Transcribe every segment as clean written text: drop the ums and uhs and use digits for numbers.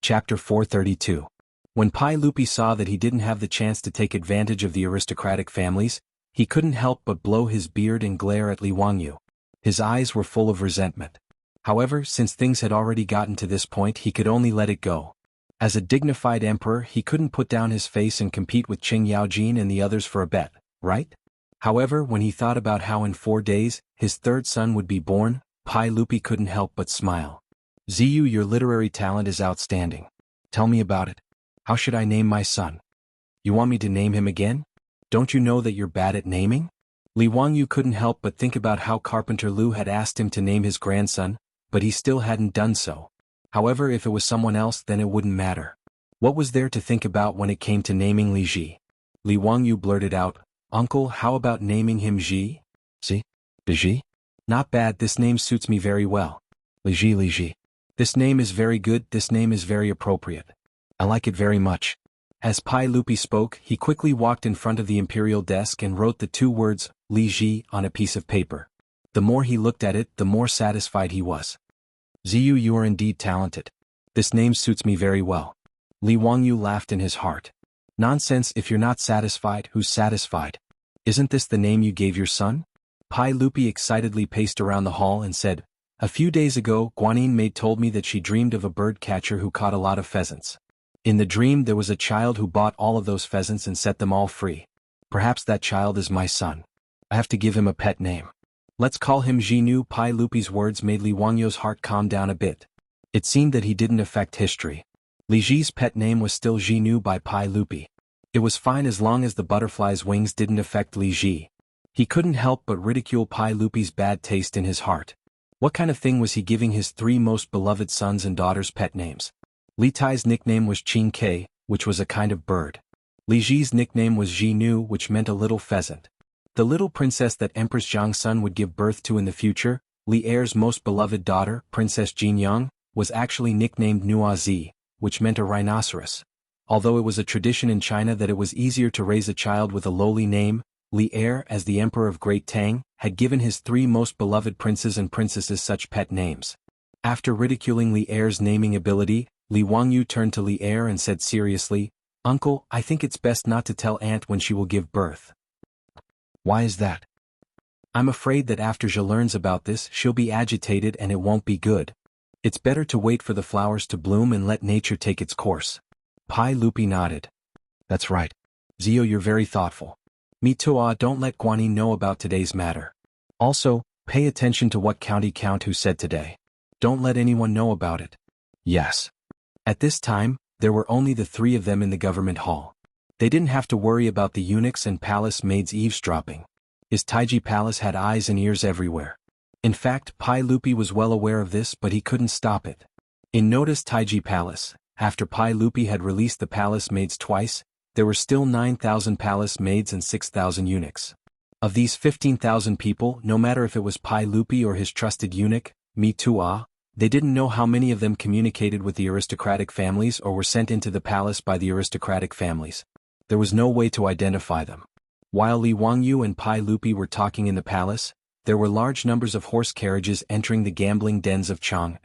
Chapter 432. When Pai Lupi saw that he didn't have the chance to take advantage of the aristocratic families, he couldn't help but blow his beard and glare at Li Wangyu. His eyes were full of resentment. However, since things had already gotten to this point, he could only let it go. As a dignified emperor, he couldn't put down his face and compete with Qing Yaojin and the others for a bet, right? However, when he thought about how in 4 days, his third son would be born, Pai Lupi couldn't help but smile. Ziyu, your literary talent is outstanding. Tell me about it. How should I name my son? You want me to name him again? Don't you know that you're bad at naming? Li Wangyu couldn't help but think about how Carpenter Lu had asked him to name his grandson, but he still hadn't done so. However, if it was someone else, then it wouldn't matter. What was there to think about when it came to naming Li Ji? Li Wangyu blurted out, "Uncle, how about naming him Ji?" "Si? Ji? Not bad, this name suits me very well. Li Ji. This name is very good, this name is very appropriate. I like it very much." As Pai Lupi spoke, he quickly walked in front of the imperial desk and wrote the 2 words, Li Ji, on a piece of paper. The more he looked at it, the more satisfied he was. "Ziyu, you are indeed talented. This name suits me very well." Li Wangyu laughed in his heart. "Nonsense, if you're not satisfied, who's satisfied? Isn't this the name you gave your son?" Pai Lupi excitedly paced around the hall and said, "A few days ago, Guanyin maid told me that she dreamed of a bird catcher who caught a lot of pheasants. In the dream there was a child who bought all of those pheasants and set them all free. Perhaps that child is my son. I have to give him a pet name. Let's call him Jinu." Pai Lupi's words made Li Wangyu's heart calm down a bit. It seemed that he didn't affect history. Li Ji's pet name was still Jinu by Pai Lupi. It was fine as long as the butterfly's wings didn't affect Li Ji. He couldn't help but ridicule Pai Lupi's bad taste in his heart. What kind of thing was he giving his 3 most beloved sons and daughters pet names? Li Tai's nickname was Qing Ke, which was a kind of bird. Li Ji's nickname was Jinu, which meant a little pheasant. The little princess that Empress Jiang's son would give birth to in the future, Li Er's most beloved daughter, Princess Jinyang, was actually nicknamed Nuazi, which meant a rhinoceros. Although it was a tradition in China that it was easier to raise a child with a lowly name, Li Er, as the emperor of Great Tang, had given his 3 most beloved princes and princesses such pet names. After ridiculing Li Er's naming ability, Li Wangyu turned to Li Er and said seriously, "Uncle, I think it's best not to tell Aunt when she will give birth." "Why is that?" "I'm afraid that after she learns about this, she'll be agitated and it won't be good. It's better to wait for the flowers to bloom and let nature take its course." Pai Lupi nodded. "That's right. Ziyu, you're very thoughtful. Me too. Don't let Guanyin know about today's matter. Also, pay attention to what county count who said today. Don't let anyone know about it." "Yes." At this time, there were only the 3 of them in the government hall. They didn't have to worry about the eunuchs and palace maids eavesdropping. His Taiji palace had eyes and ears everywhere. In fact, Pai Lupi was well aware of this, but he couldn't stop it. In Notice Taiji Palace, after Pai Lupi had released the palace maids twice, there were still 9,000 palace maids and 6,000 eunuchs. Of these 15,000 people, no matter if it was Pai Lupi or his trusted eunuch, Mi Tua, they didn't know how many of them communicated with the aristocratic families or were sent into the palace by the aristocratic families. There was no way to identify them. While Li Wangyu and Pai Lupi were talking in the palace, there were large numbers of horse carriages entering the gambling dens of Chang.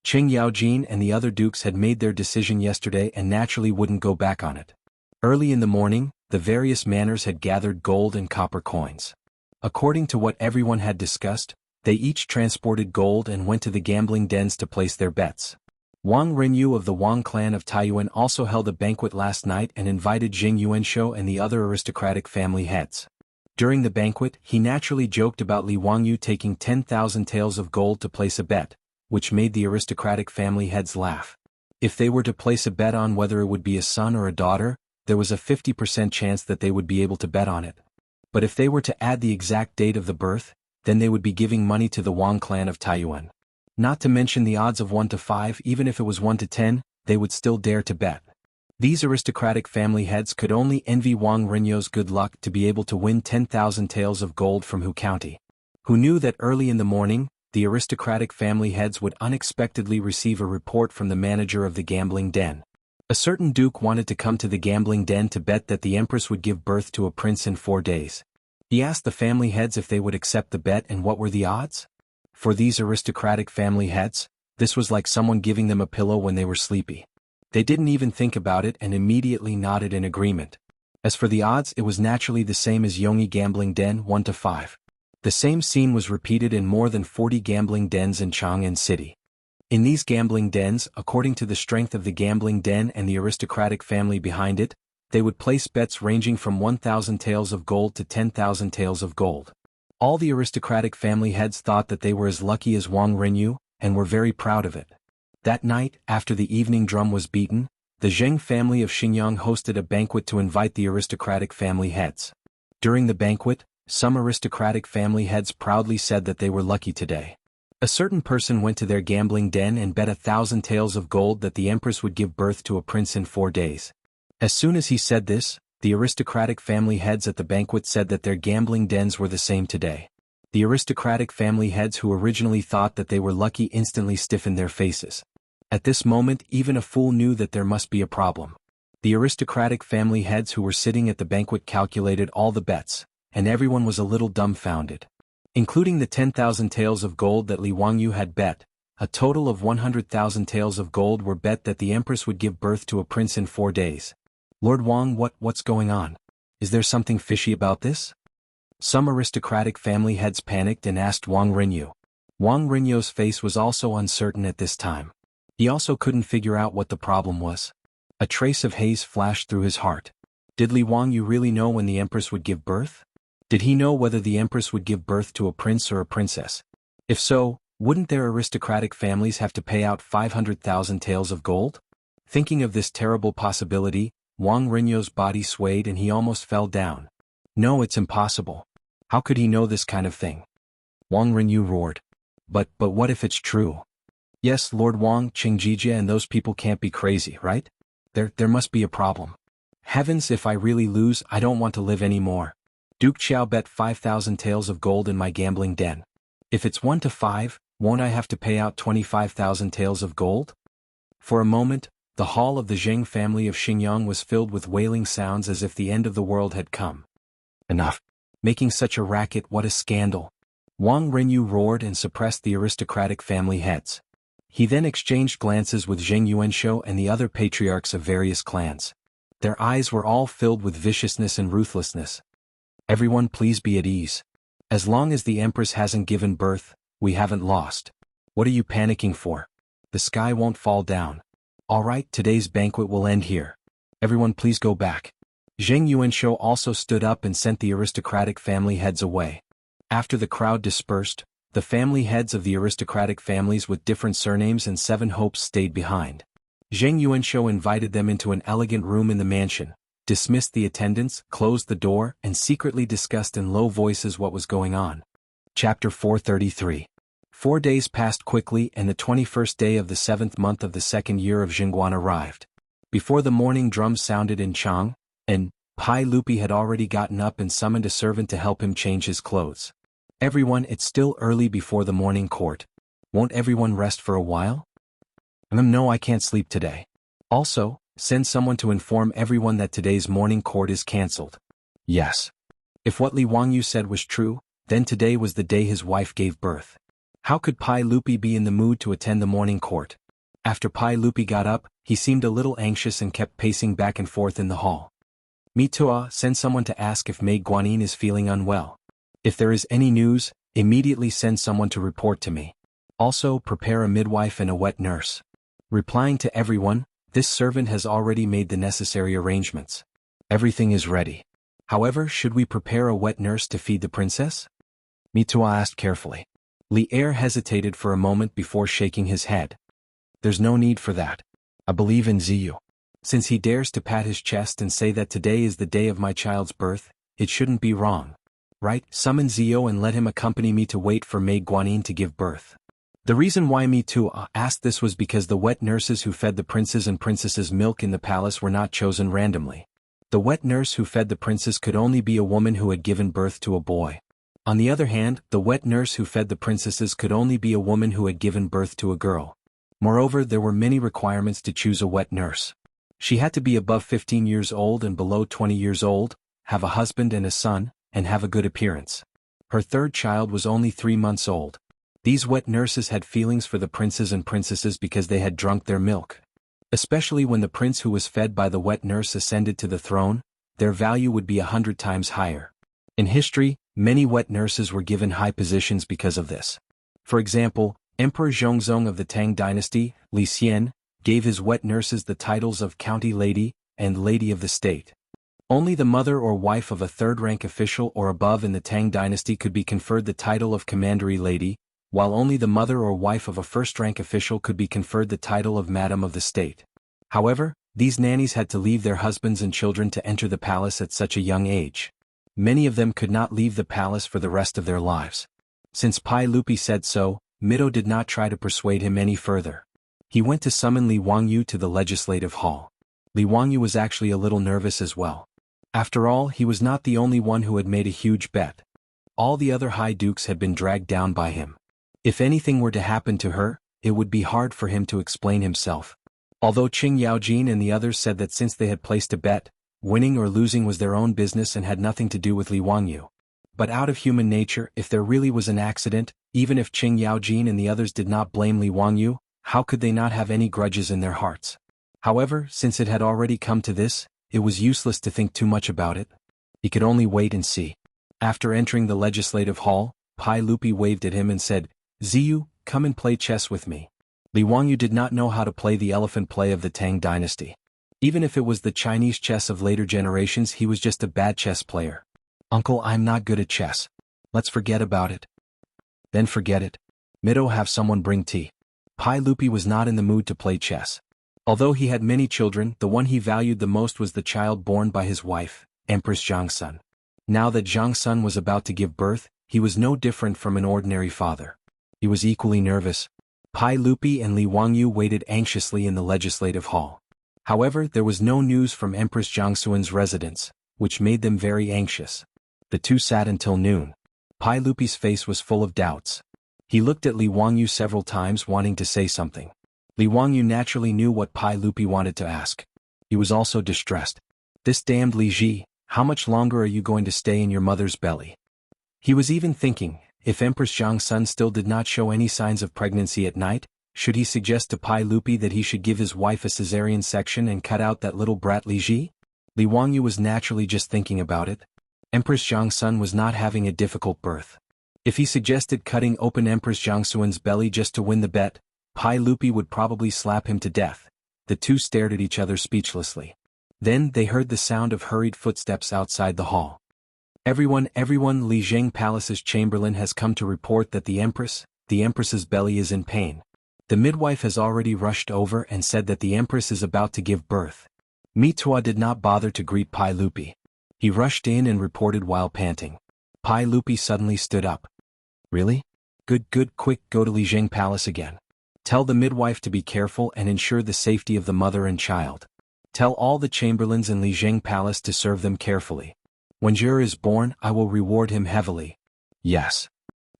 Qing Yaojin and the other dukes had made their decision yesterday and naturally wouldn't go back on it. Early in the morning, the various manors had gathered gold and copper coins. According to what everyone had discussed, they each transported gold and went to the gambling dens to place their bets. Wang Renyu of the Wang clan of Taiyuan also held a banquet last night and invited Jing Yuanshou and the other aristocratic family heads. During the banquet, he naturally joked about Li Wangyu taking 10,000 taels of gold to place a bet, which made the aristocratic family heads laugh. If they were to place a bet on whether it would be a son or a daughter, there was a 50% chance that they would be able to bet on it. But if they were to add the exact date of the birth, then they would be giving money to the Wang clan of Taiyuan. Not to mention the odds of 1 to 5, even if it was 1 to 10, they would still dare to bet. These aristocratic family heads could only envy Wang Renyou's good luck to be able to win 10,000 taels of gold from Hu County. Who knew that early in the morning, the aristocratic family heads would unexpectedly receive a report from the manager of the gambling den. A certain duke wanted to come to the gambling den to bet that the empress would give birth to a prince in 4 days. He asked the family heads if they would accept the bet and what were the odds. For these aristocratic family heads, this was like someone giving them a pillow when they were sleepy. They didn't even think about it and immediately nodded in agreement. As for the odds, it was naturally the same as Yongyi gambling den, 1 to 5. The same scene was repeated in more than 40 gambling dens in Chang'an City. In these gambling dens, according to the strength of the gambling den and the aristocratic family behind it, they would place bets ranging from 1,000 taels of gold to 10,000 taels of gold. All the aristocratic family heads thought that they were as lucky as Wang Renyu, and were very proud of it. That night, after the evening drum was beaten, the Zheng family of Xinjiang hosted a banquet to invite the aristocratic family heads. During the banquet, some aristocratic family heads proudly said that they were lucky today. A certain person went to their gambling den and bet 1,000 taels of gold that the empress would give birth to a prince in 4 days. As soon as he said this, the aristocratic family heads at the banquet said that their gambling dens were the same today. The aristocratic family heads who originally thought that they were lucky instantly stiffened their faces. At this moment, even a fool knew that there must be a problem. The aristocratic family heads who were sitting at the banquet calculated all the bets, and everyone was a little dumbfounded. Including the 10,000 taels of gold that Li Wangyu had bet, a total of 100,000 taels of gold were bet that the empress would give birth to a prince in 4 days. Lord Wang, what's going on? Is there something fishy about this? Some aristocratic family heads panicked and asked Wang Renyu. Wang Renyu's face was also uncertain at this time. He also couldn't figure out what the problem was. A trace of haze flashed through his heart. Did Li Wangyu really know when the empress would give birth? Did he know whether the empress would give birth to a prince or a princess? If so, wouldn't their aristocratic families have to pay out 500,000 taels of gold? Thinking of this terrible possibility, Wang Renyu's body swayed and he almost fell down. No, it's impossible. How could he know this kind of thing? Wang Renyu roared. But what if it's true? Yes, Lord Wang, Qingjie and those people can't be crazy, right? There must be a problem. Heavens, if I really lose, I don't want to live anymore. Duke Xiao bet 5,000 taels of gold in my gambling den. If it's 1 to 5, won't I have to pay out 25,000 taels of gold? For a moment, the hall of the Zheng family of Xinjiang was filled with wailing sounds as if the end of the world had come. Enough. Making such a racket, what a scandal. Wang Renyu roared and suppressed the aristocratic family heads. He then exchanged glances with Zheng Yuanshou and the other patriarchs of various clans. Their eyes were all filled with viciousness and ruthlessness. Everyone please be at ease. As long as the empress hasn't given birth, we haven't lost. What are you panicking for? The sky won't fall down. All right, today's banquet will end here. Everyone please go back. Zheng Yuanshou also stood up and sent the aristocratic family heads away. After the crowd dispersed, the family heads of the aristocratic families with different surnames and 7 hopes stayed behind. Zheng Yuanshou invited them into an elegant room in the mansion, dismissed the attendants, closed the door, and secretly discussed in low voices what was going on. Chapter 433. 4 days passed quickly and the 21st day of the 7th month of the 2nd year of Jingguan arrived. Before the morning drum sounded in Chang, and Pai Lupi had already gotten up and summoned a servant to help him change his clothes. Everyone, it's still early before the morning court. Won't everyone rest for a while? No, I can't sleep today. Also, send someone to inform everyone that today's morning court is cancelled. Yes. If what Li Wangyu said was true, then today was the day his wife gave birth. How could Pai Lupi be in the mood to attend the morning court? After Pai Lupi got up, he seemed a little anxious and kept pacing back and forth in the hall. Mitua, send someone to ask if Maid Guanyin is feeling unwell. If there is any news, immediately send someone to report to me. Also, prepare a midwife and a wet nurse. Replying to everyone, this servant has already made the necessary arrangements. Everything is ready. However, should we prepare a wet nurse to feed the princess? Mitua asked carefully. Li Er hesitated for a moment before shaking his head. There's no need for that. I believe in Ziyu. Since he dares to pat his chest and say that today is the day of my child's birth, it shouldn't be wrong. Right, summon Zio and let him accompany me to wait for Maid Guanyin to give birth. The reason why Mitua asked this was because the wet nurses who fed the princes and princesses milk in the palace were not chosen randomly. The wet nurse who fed the princes could only be a woman who had given birth to a boy. On the other hand, the wet nurse who fed the princesses could only be a woman who had given birth to a girl. Moreover, there were many requirements to choose a wet nurse. She had to be above 15 years old and below 20 years old, have a husband and a son, and have a good appearance. Her third child was only 3 months old. These wet nurses had feelings for the princes and princesses because they had drunk their milk. Especially when the prince who was fed by the wet nurse ascended to the throne, their value would be 100 times higher. In history, many wet nurses were given high positions because of this. For example, Emperor Zhongzong of the Tang dynasty, Li Xian, gave his wet nurses the titles of County Lady and Lady of the State. Only the mother or wife of a third-rank official or above in the Tang dynasty could be conferred the title of Commandery Lady, while only the mother or wife of a first-rank official could be conferred the title of Madam of the State. However, these nannies had to leave their husbands and children to enter the palace at such a young age. Many of them could not leave the palace for the rest of their lives. Since Pai Lupi said so, Mido did not try to persuade him any further. He went to summon Li Wangyu to the legislative hall. Li Wangyu was actually a little nervous as well. After all, he was not the only one who had made a huge bet. All the other high dukes had been dragged down by him. If anything were to happen to her, it would be hard for him to explain himself. Although Qing Yaojin and the others said that since they had placed a bet, winning or losing was their own business and had nothing to do with Li Wangyu. But out of human nature, if there really was an accident, even if Qing Yaojin and the others did not blame Li Wangyu, how could they not have any grudges in their hearts? However, since it had already come to this, it was useless to think too much about it. He could only wait and see. After entering the legislative hall, Pai Lupi waved at him and said, "Ziyu, come and play chess with me." Li Wangyu did not know how to play the elephant play of the Tang dynasty. Even if it was the Chinese chess of later generations, he was just a bad chess player. "Uncle, I'm not good at chess. Let's forget about it." "Then forget it. Mido, have someone bring tea." Pai Lupi was not in the mood to play chess. Although he had many children, the one he valued the most was the child born by his wife, Empress Jiangsun. Now that Jiangsun was about to give birth, he was no different from an ordinary father. He was equally nervous. Pai Lupi and Li Wangyu waited anxiously in the legislative hall. However, there was no news from Empress Jiangsun's residence, which made them very anxious. The two sat until noon. Pai Lupi's face was full of doubts. He looked at Li Wangyu several times wanting to say something. Li Wangyu naturally knew what Pai Lupi wanted to ask. He was also distressed. "This damned Li Ji, how much longer are you going to stay in your mother's belly?" He was even thinking, if Empress Jiangsun still did not show any signs of pregnancy at night, should he suggest to Pai Lupi that he should give his wife a cesarean section and cut out that little brat Li Ji? Li Wangyu was naturally just thinking about it. Empress Jiangsun was not having a difficult birth. If he suggested cutting open Empress Jiangsun's belly just to win the bet, Pai Lupi would probably slap him to death. The two stared at each other speechlessly. Then they heard the sound of hurried footsteps outside the hall. Everyone, Li Zheng Palace's chamberlain has come to report that the Empress's belly is in pain. The midwife has already rushed over and said that the Empress is about to give birth." Mi Tua did not bother to greet Pai Lupi. He rushed in and reported while panting. Pai Lupi suddenly stood up. "Really? Good, quick, go to Li Zheng Palace again. Tell the midwife to be careful and ensure the safety of the mother and child. Tell all the chamberlains in Li Zheng Palace to serve them carefully. When Jur is born, I will reward him heavily." "Yes."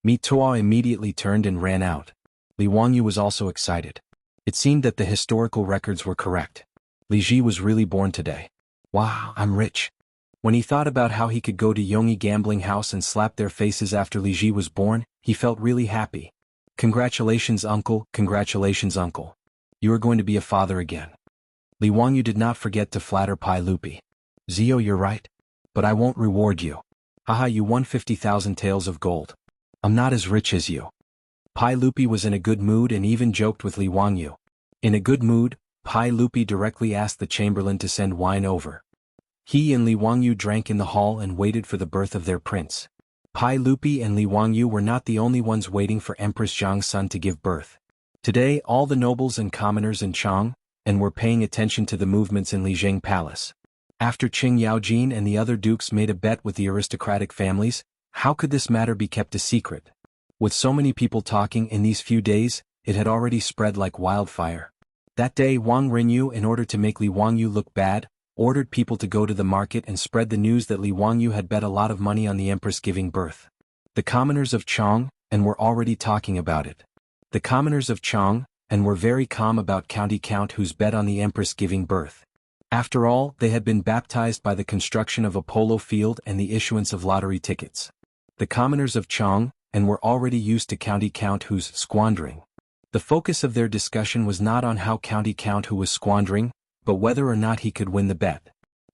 Mi Tua immediately turned and ran out. Li Wangyu was also excited. It seemed that the historical records were correct. Li Ji was really born today. "Wow, I'm rich." When he thought about how he could go to Yongyi gambling house and slap their faces after Li Ji was born, he felt really happy. Congratulations, uncle. You are going to be a father again." Li Wangyu did not forget to flatter Pai Lupi. "Zio, you're right. But I won't reward you. Haha, you won 50,000 taels of gold. I'm not as rich as you." Pai Lupi was in a good mood and even joked with Li Wangyu. In a good mood, Pai Lupi directly asked the chamberlain to send wine over. He and Li Wangyu drank in the hall and waited for the birth of their prince. Pai Lupi and Li Wangyu were not the only ones waiting for Empress Jiangsun to give birth. Today all the nobles and commoners in Chang and were paying attention to the movements in Li Zheng Palace. After Qing Yaojin and the other dukes made a bet with the aristocratic families, how could this matter be kept a secret? With so many people talking in these few days, it had already spread like wildfire. That day Wang Renyu, in order to make Li Wangyu look bad, ordered people to go to the market and spread the news that Li Wangyu had bet a lot of money on the Empress giving birth. The commoners of Chang and were already talking about it. The commoners of Chang and were very calm about County Count whose bet on the Empress giving birth. After all, they had been baptized by the construction of a polo field and the issuance of lottery tickets. The commoners of Chang and were already used to County Count whose squandering. The focus of their discussion was not on how County Count Hu was squandering, but whether or not he could win the bet.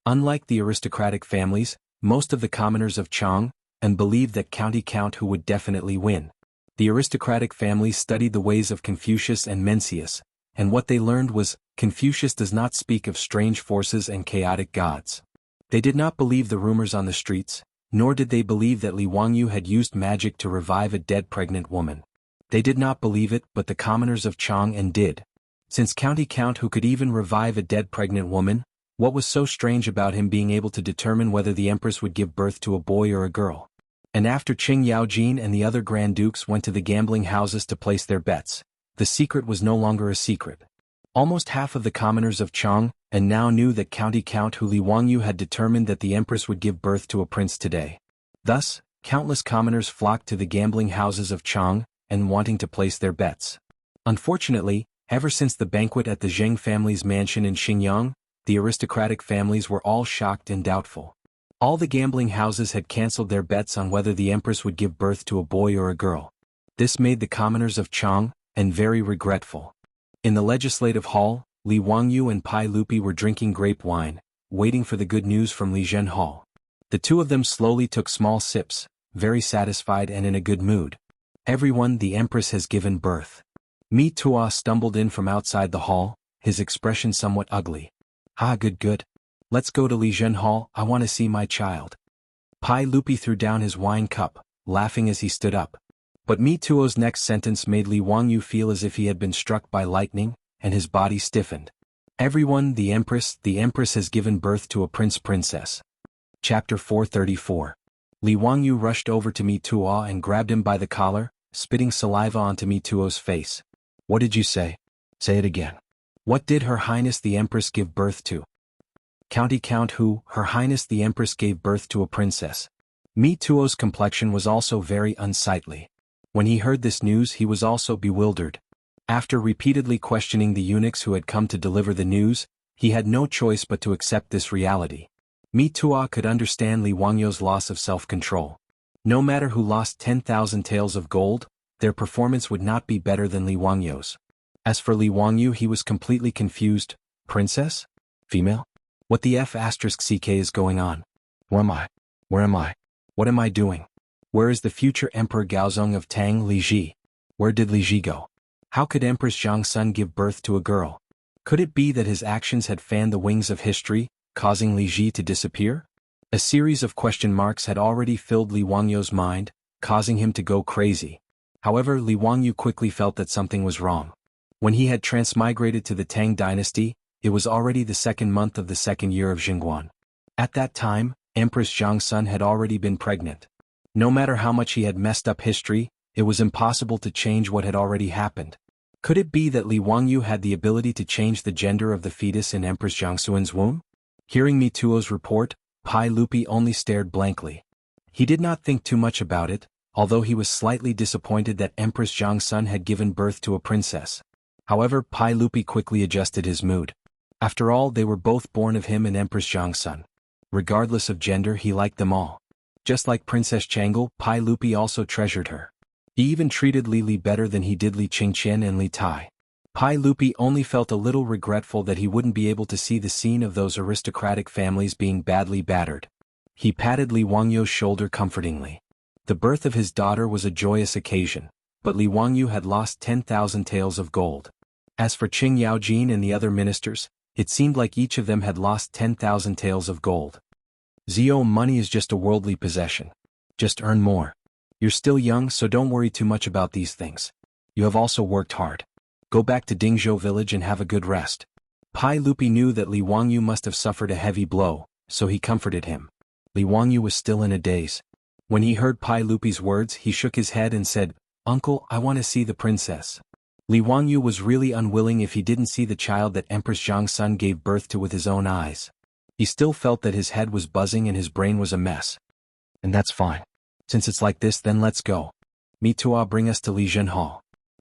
Unlike the aristocratic families, most of the commoners of Chang and believed that County Count Hu would definitely win. The aristocratic families studied the ways of Confucius and Mencius, and what they learned was, Confucius does not speak of strange forces and chaotic gods. They did not believe the rumors on the streets, nor did they believe that Li Wangyu had used magic to revive a dead pregnant woman. They did not believe it, but the commoners of Chang'an did. Since County Count Hu could even revive a dead pregnant woman, what was so strange about him being able to determine whether the empress would give birth to a boy or a girl? And after Qing Yaojin and the other Grand Dukes went to the gambling houses to place their bets, the secret was no longer a secret. Almost half of the commoners of Chang'an now knew that County Count Hu Li Wangyu had determined that the empress would give birth to a prince today. Thus, countless commoners flocked to the gambling houses of Chang'an wanting to place their bets. Unfortunately, ever since the banquet at the Zheng family's mansion in Xinjiang, the aristocratic families were all shocked and doubtful. All the gambling houses had cancelled their bets on whether the empress would give birth to a boy or a girl. This made the commoners of Chang'an very regretful. In the legislative hall, Li Wangyu and Pai Lupi were drinking grape wine, waiting for the good news from Li Zhenhao. The two of them slowly took small sips, very satisfied and in a good mood. Everyone, the empress has given birth. Mi Tua stumbled in from outside the hall, his expression somewhat ugly. Ah, good. Let's go to Li Zhenhao, I want to see my child. Pai Lupi threw down his wine cup, laughing as he stood up. But Mi Tuo's next sentence made Li Wangyu feel as if he had been struck by lightning, and his body stiffened. Everyone, the empress has given birth to a princess. Chapter 434. Li Wangyu rushed over to Mi Tuo and grabbed him by the collar, spitting saliva onto Mi Tuo's face. What did you say? Say it again. What did Her Highness the Empress give birth to? County Count Hu, Her Highness the Empress gave birth to a princess. Mi Tuo's complexion was also very unsightly. When he heard this news he was also bewildered. After repeatedly questioning the eunuchs who had come to deliver the news, he had no choice but to accept this reality. Mi Tuo could understand Li Wangyu's loss of self-control. No matter who lost 10,000 taels of gold, their performance would not be better than Li Wangyu's. As for Li Wangyu, he was completely confused. Princess? Female? What the F***ck is going on? Where am I? Where am I? What am I doing? Where is the future Emperor Gaozong of Tang, Li Ji? Where did Li Ji go? How could Empress Zhangsun give birth to a girl? Could it be that his actions had fanned the wings of history, causing Li Ji to disappear? A series of question marks had already filled Li Wangyu's mind, causing him to go crazy. However, Li Wangyu quickly felt that something was wrong. When he had transmigrated to the Tang dynasty, it was already the second month of the second year of Jingguan. At that time, Empress Zhangsun had already been pregnant. No matter how much he had messed up history, it was impossible to change what had already happened. Could it be that Li Wangyu had the ability to change the gender of the fetus in Empress Zhangsun's womb? Hearing Mi Tuo's report, Pai Lupi only stared blankly. He did not think too much about it, although he was slightly disappointed that Empress Zhangsun had given birth to a princess. However, Pai Lupi quickly adjusted his mood. After all, they were both born of him and Empress Zhangsun. Regardless of gender, he liked them all. Just like Princess Chang'e, Pai Lupi also treasured her. He even treated Li Li better than he did Li Qingqian and Li Tai. Pai Lupi only felt a little regretful that he wouldn't be able to see the scene of those aristocratic families being badly battered. He patted Li Wangyu's shoulder comfortingly. The birth of his daughter was a joyous occasion, but Li Wangyu had lost 10,000 taels of gold. As for Qing Yaojin and the other ministers, it seemed like each of them had lost 10,000 taels of gold. Zio, money is just a worldly possession. Just earn more. You're still young, so don't worry too much about these things. You have also worked hard. Go back to Dingzhou village and have a good rest. Pai Lupi knew that Li Wangyu must have suffered a heavy blow, so he comforted him. Li Wangyu was still in a daze. When he heard Pai Lupi's words, he shook his head and said, "Uncle, I want to see the princess." Li Wangyu was really unwilling if he didn't see the child that Empress Zhangsun gave birth to with his own eyes. He still felt that his head was buzzing and his brain was a mess. And that's fine. Since it's like this, then let's go. Mi Tuo, bring us to Li Zhenhao.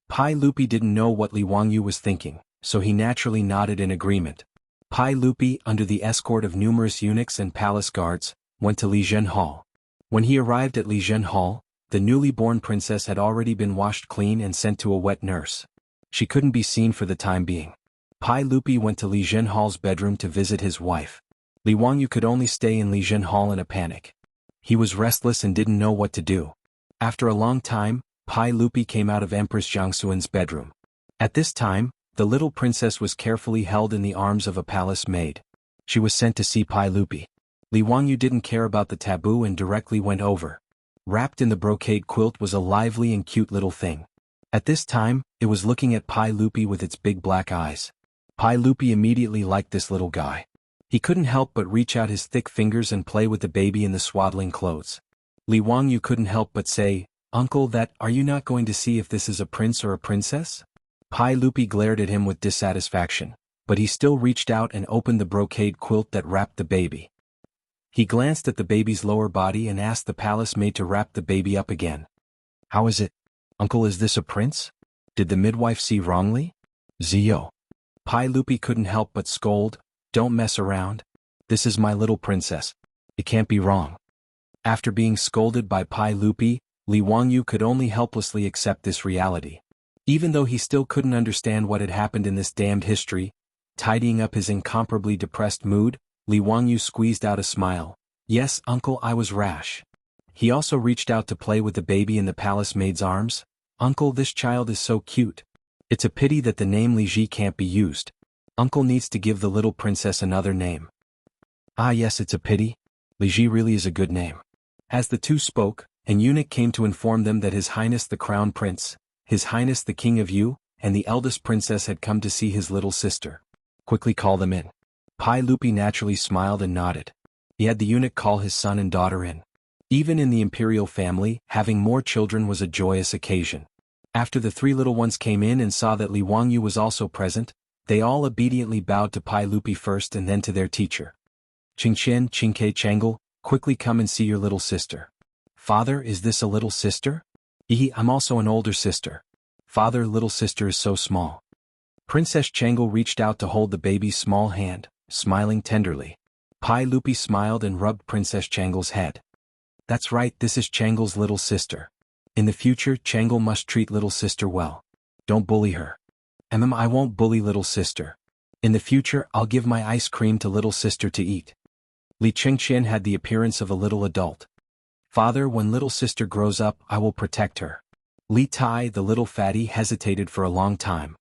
Pai Lupi didn't know what Li Wangyu was thinking, so he naturally nodded in agreement. Pai Lupi, under the escort of numerous eunuchs and palace guards, went to Li Zhenhao. When he arrived at Li Zhenhao, the newly born princess had already been washed clean and sent to a wet nurse. She couldn't be seen for the time being. Pai Lupi went to Li Zhenhal's bedroom to visit his wife. Li Wangyu could only stay in Li Zhenhal in a panic. He was restless and didn't know what to do. After a long time, Pai Lupi came out of Empress Jiangxuan's bedroom. At this time, the little princess was carefully held in the arms of a palace maid. She was sent to see Pai Lupi. Li Wangyu didn't care about the taboo and directly went over. Wrapped in the brocade quilt was a lively and cute little thing. At this time, it was looking at Pai Lupi with its big black eyes. Pai Lupi immediately liked this little guy. He couldn't help but reach out his thick fingers and play with the baby in the swaddling clothes. Li Wangyu couldn't help but say, "Uncle, are you not going to see if this is a prince or a princess?" Pai Lupi glared at him with dissatisfaction, but he still reached out and opened the brocade quilt that wrapped the baby. He glanced at the baby's lower body and asked the palace maid to wrap the baby up again. "How is it? Uncle, is this a prince? Did the midwife see wrongly?" "Zio." Pai Lupi couldn't help but scold, "Don't mess around. This is my little princess. It can't be wrong." After being scolded by Pai Lupi, Li Wangyu could only helplessly accept this reality. Even though he still couldn't understand what had happened in this damned history, tidying up his incomparably depressed mood, Li Wangyu squeezed out a smile. "Yes, uncle, I was rash." He also reached out to play with the baby in the palace maid's arms. "Uncle, this child is so cute. It's a pity that the name Li Ji can't be used. Uncle needs to give the little princess another name." "Ah yes, it's a pity. Li Ji really is a good name." As the two spoke, an eunuch came to inform them that His Highness the Crown Prince, His Highness the King of Yu, and the eldest princess had come to see his little sister. "Quickly call them in." Pai Lupi naturally smiled and nodded. He had the eunuch call his son and daughter in. Even in the imperial family, having more children was a joyous occasion. After the three little ones came in and saw that Li Wangyu was also present, they all obediently bowed to Pai Lupi first and then to their teacher. "Qingqian, Qingke Chengel, quickly come and see your little sister." "Father, is this a little sister?" I'm also an older sister." "Father, little sister is so small." Princess Chengel reached out to hold the baby's small hand, smiling tenderly. Pai Lupi smiled and rubbed Princess Chengel's head. "That's right, this is Chengel's little sister. In the future, Chengel must treat little sister well. Don't bully her." I won't bully little sister. In the future, I'll give my ice cream to little sister to eat." Li Chengqian had the appearance of a little adult. "Father, when little sister grows up, I will protect her." Li Tai, the little fatty, hesitated for a long time.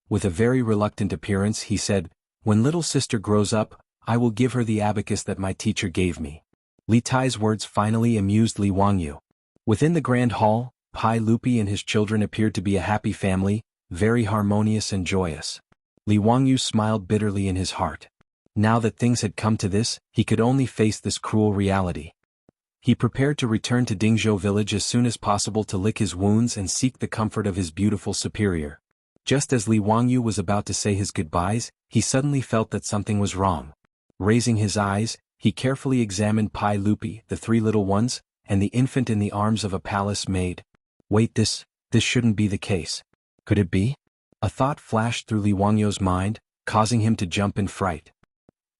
With a very reluctant appearance, he said, "When little sister grows up, I will give her the abacus that my teacher gave me." Li Tai's words finally amused Li Wangyu. Within the grand hall, Pai Lupi and his children appeared to be a happy family, very harmonious and joyous. Li Wangyu smiled bitterly in his heart. Now that things had come to this, he could only face this cruel reality. He prepared to return to Dingzhou village as soon as possible to lick his wounds and seek the comfort of his beautiful superior. Just as Li Wangyu was about to say his goodbyes, he suddenly felt that something was wrong. Raising his eyes, he carefully examined Pai Lupi, the three little ones, and the infant in the arms of a palace maid. Wait, this shouldn't be the case. Could it be? A thought flashed through Li Wangyu's mind, causing him to jump in fright.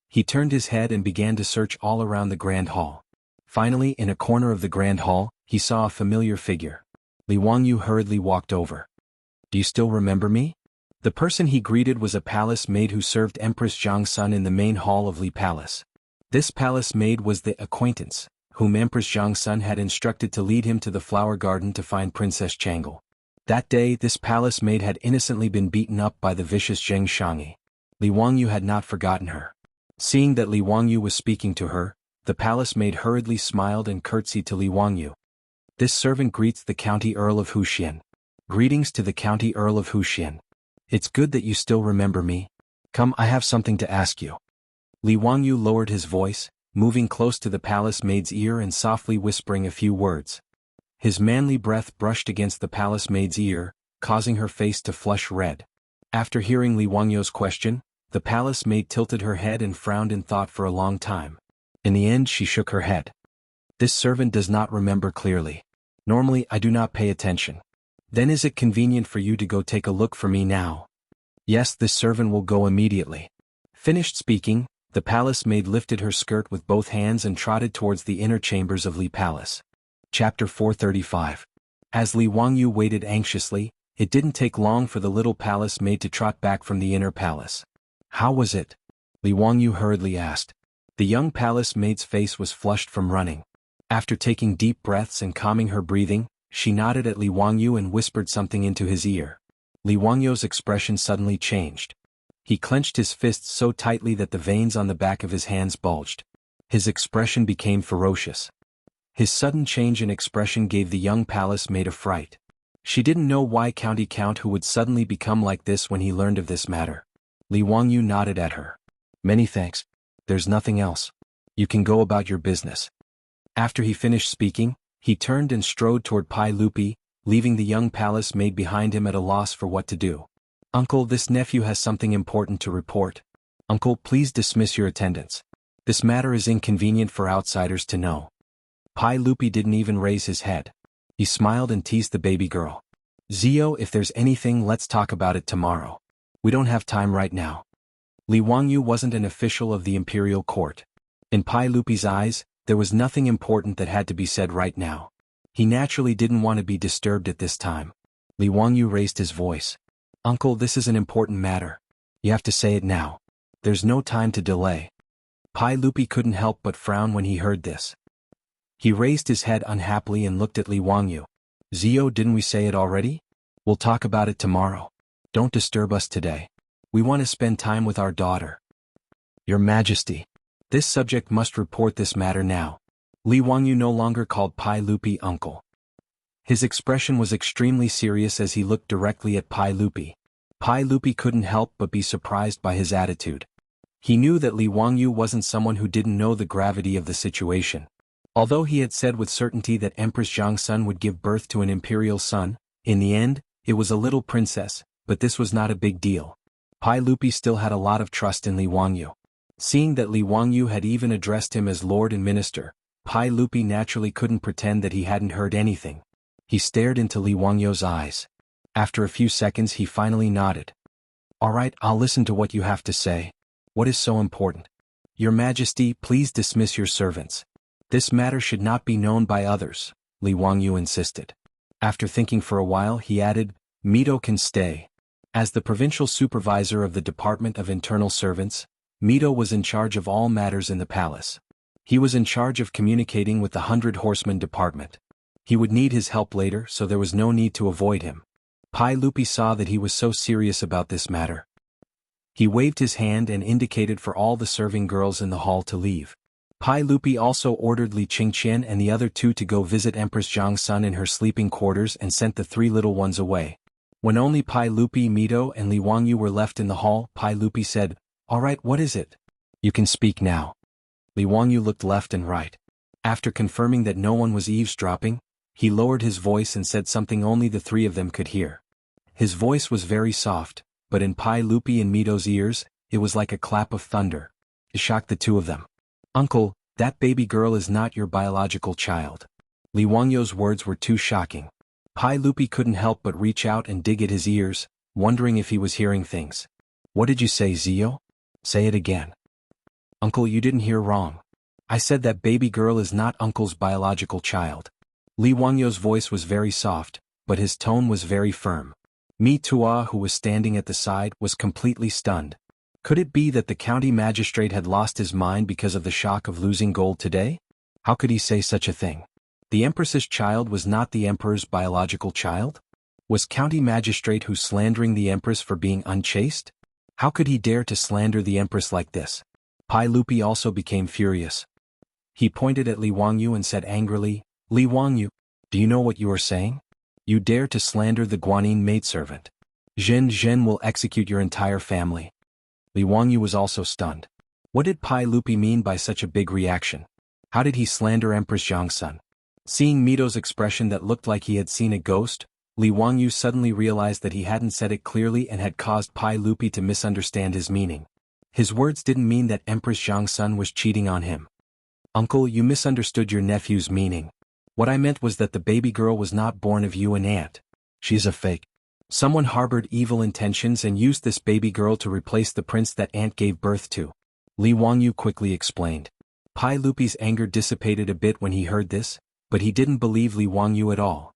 He turned his head and began to search all around the grand hall. Finally, in a corner of the grand hall, he saw a familiar figure. Li Wangyu hurriedly walked over. "Do you still remember me?" The person he greeted was a palace maid who served Empress Jiangsun in the main hall of Li Palace. This palace maid was the acquaintance, whom Empress Jiangsun had instructed to lead him to the flower garden to find Princess Changel. That day, this palace maid had innocently been beaten up by the vicious Zheng Shangyi. Li Wangyu had not forgotten her. Seeing that Li Wangyu was speaking to her, the palace maid hurriedly smiled and curtsied to Li Wangyu. "This servant greets the County Earl of Huxian." "Greetings to the County Earl of Huxian. It's good that you still remember me. Come, I have something to ask you." Li Wangyu lowered his voice, moving close to the palace maid's ear and softly whispering a few words. His manly breath brushed against the palace maid's ear, causing her face to flush red. After hearing Li Wangyu's question, the palace maid tilted her head and frowned in thought for a long time. In the end, she shook her head. "This servant does not remember clearly. Normally, I do not pay attention." "Then is it convenient for you to go take a look for me now?" "Yes, this servant will go immediately." Finished speaking, the palace maid lifted her skirt with both hands and trotted towards the inner chambers of Li Palace. Chapter 435. As Li Wangyu waited anxiously, It didn't take long for the little palace maid to trot back from the inner palace. How was it? Li Wangyu hurriedly asked. The young palace maid's face was flushed from running. After taking deep breaths and calming her breathing, she nodded at Li Wangyu and whispered something into his ear. Li Wangyu's expression suddenly changed. He clenched his fists so tightly that the veins on the back of his hands bulged. His expression became ferocious. His sudden change in expression gave the young palace maid a fright. She didn't know why County Count who would suddenly become like this when he learned of this matter. Li Wangyu nodded at her. Many thanks. There's nothing else. You can go about your business. After he finished speaking, he turned and strode toward Pai Lupi, leaving the young palace maid behind him at a loss for what to do. Uncle, this nephew has something important to report. Uncle, please dismiss your attendants. This matter is inconvenient for outsiders to know. Pai Lupi didn't even raise his head. He smiled and teased the baby girl. Zio, if there's anything, let's talk about it tomorrow. We don't have time right now. Li Wangyu wasn't an official of the imperial court. In Pai Lupi's eyes, there was nothing important that had to be said right now. He naturally didn't want to be disturbed at this time. Li Wangyu raised his voice. Uncle, this is an important matter. You have to say it now. There's no time to delay. Pai Lupi couldn't help but frown when he heard this. He raised his head unhappily and looked at Li Wangyu. Zio, didn't we say it already? We'll talk about it tomorrow. Don't disturb us today. We want to spend time with our daughter. Your Majesty. This subject must report this matter now. Li Wangyu no longer called Pai Lupi uncle. His expression was extremely serious as he looked directly at Pai Lupi. Pai Lupi couldn't help but be surprised by his attitude. He knew that Li Wangyu wasn't someone who didn't know the gravity of the situation. Although he had said with certainty that Empress Jiangsun would give birth to an imperial son, in the end, it was a little princess, but this was not a big deal. Pai Lupi still had a lot of trust in Li Wangyu. Seeing that Li Wangyu had even addressed him as Lord and Minister, Pai Lupi naturally couldn't pretend that he hadn't heard anything. He stared into Li Wangyu's eyes. After a few seconds he finally nodded. All right, I'll listen to what you have to say. What is so important? Your Majesty, please dismiss your servants. This matter should not be known by others, Li Wangyu insisted. After thinking for a while he added, Mito can stay. As the provincial supervisor of the Department of Internal Servants, Mito was in charge of all matters in the palace. He was in charge of communicating with the 100 Horsemen Department. He would need his help later, so there was no need to avoid him. Pai Lupi saw that he was so serious about this matter. He waved his hand and indicated for all the serving girls in the hall to leave. Pai Lupi also ordered Li Qingqian and the other two to go visit Empress Jiangsun in her sleeping quarters and sent the three little ones away. When only Pai Lupi, Mito, and Li Wangyu were left in the hall, Pai Lupi said, All right, what is it? You can speak now. Li Wangyu looked left and right. After confirming that no one was eavesdropping, he lowered his voice and said something only the three of them could hear. His voice was very soft, but in Pai Lupi and Mito's ears, it was like a clap of thunder. It shocked the two of them. Uncle, that baby girl is not your biological child. Li Wangyu's words were too shocking. Pai Lupi couldn't help but reach out and dig at his ears, wondering if he was hearing things. What did you say, Zio? Say it again. Uncle, you didn't hear wrong. I said that baby girl is not Uncle's biological child. Li Wangyu's voice was very soft, but his tone was very firm. Mi Tua, who was standing at the side, was completely stunned. Could it be that the county magistrate had lost his mind because of the shock of losing gold today? How could he say such a thing? The Empress's child was not the Emperor's biological child? Was county magistrate who slandering the Empress for being unchaste? How could he dare to slander the Empress like this? Pai Lupi also became furious. He pointed at Li Wangyu and said angrily, Li Wangyu, do you know what you are saying? You dare to slander the Guanyin maidservant. Zhen will execute your entire family. Li Wangyu was also stunned. What did Pai Lupi mean by such a big reaction? How did he slander Empress Jiangsun? Seeing Mito's expression that looked like he had seen a ghost, Li Wangyu suddenly realized that he hadn't said it clearly and had caused Pai Lupi to misunderstand his meaning. His words didn't mean that Empress Jiangsun was cheating on him. Uncle, you misunderstood your nephew's meaning. What I meant was that the baby girl was not born of you and Aunt. She's a fake. Someone harbored evil intentions and used this baby girl to replace the prince that Aunt gave birth to. Li Wangyu quickly explained. Pai Lupi's anger dissipated a bit when he heard this, but he didn't believe Li Wangyu at all.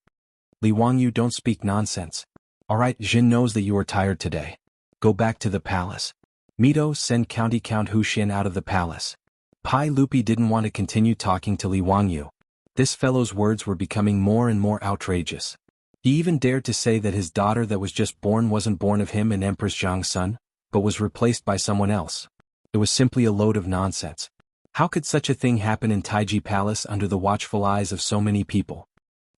Li Wangyu, don't speak nonsense. Alright, Jin knows that you are tired today. Go back to the palace. Mito, send County Count Huxian out of the palace. Pai Lupi didn't want to continue talking to Li Wangyu. This fellow's words were becoming more and more outrageous. He even dared to say that his daughter that was just born wasn't born of him and Empress Jiang's son, but was replaced by someone else. It was simply a load of nonsense. How could such a thing happen in Taiji Palace under the watchful eyes of so many people?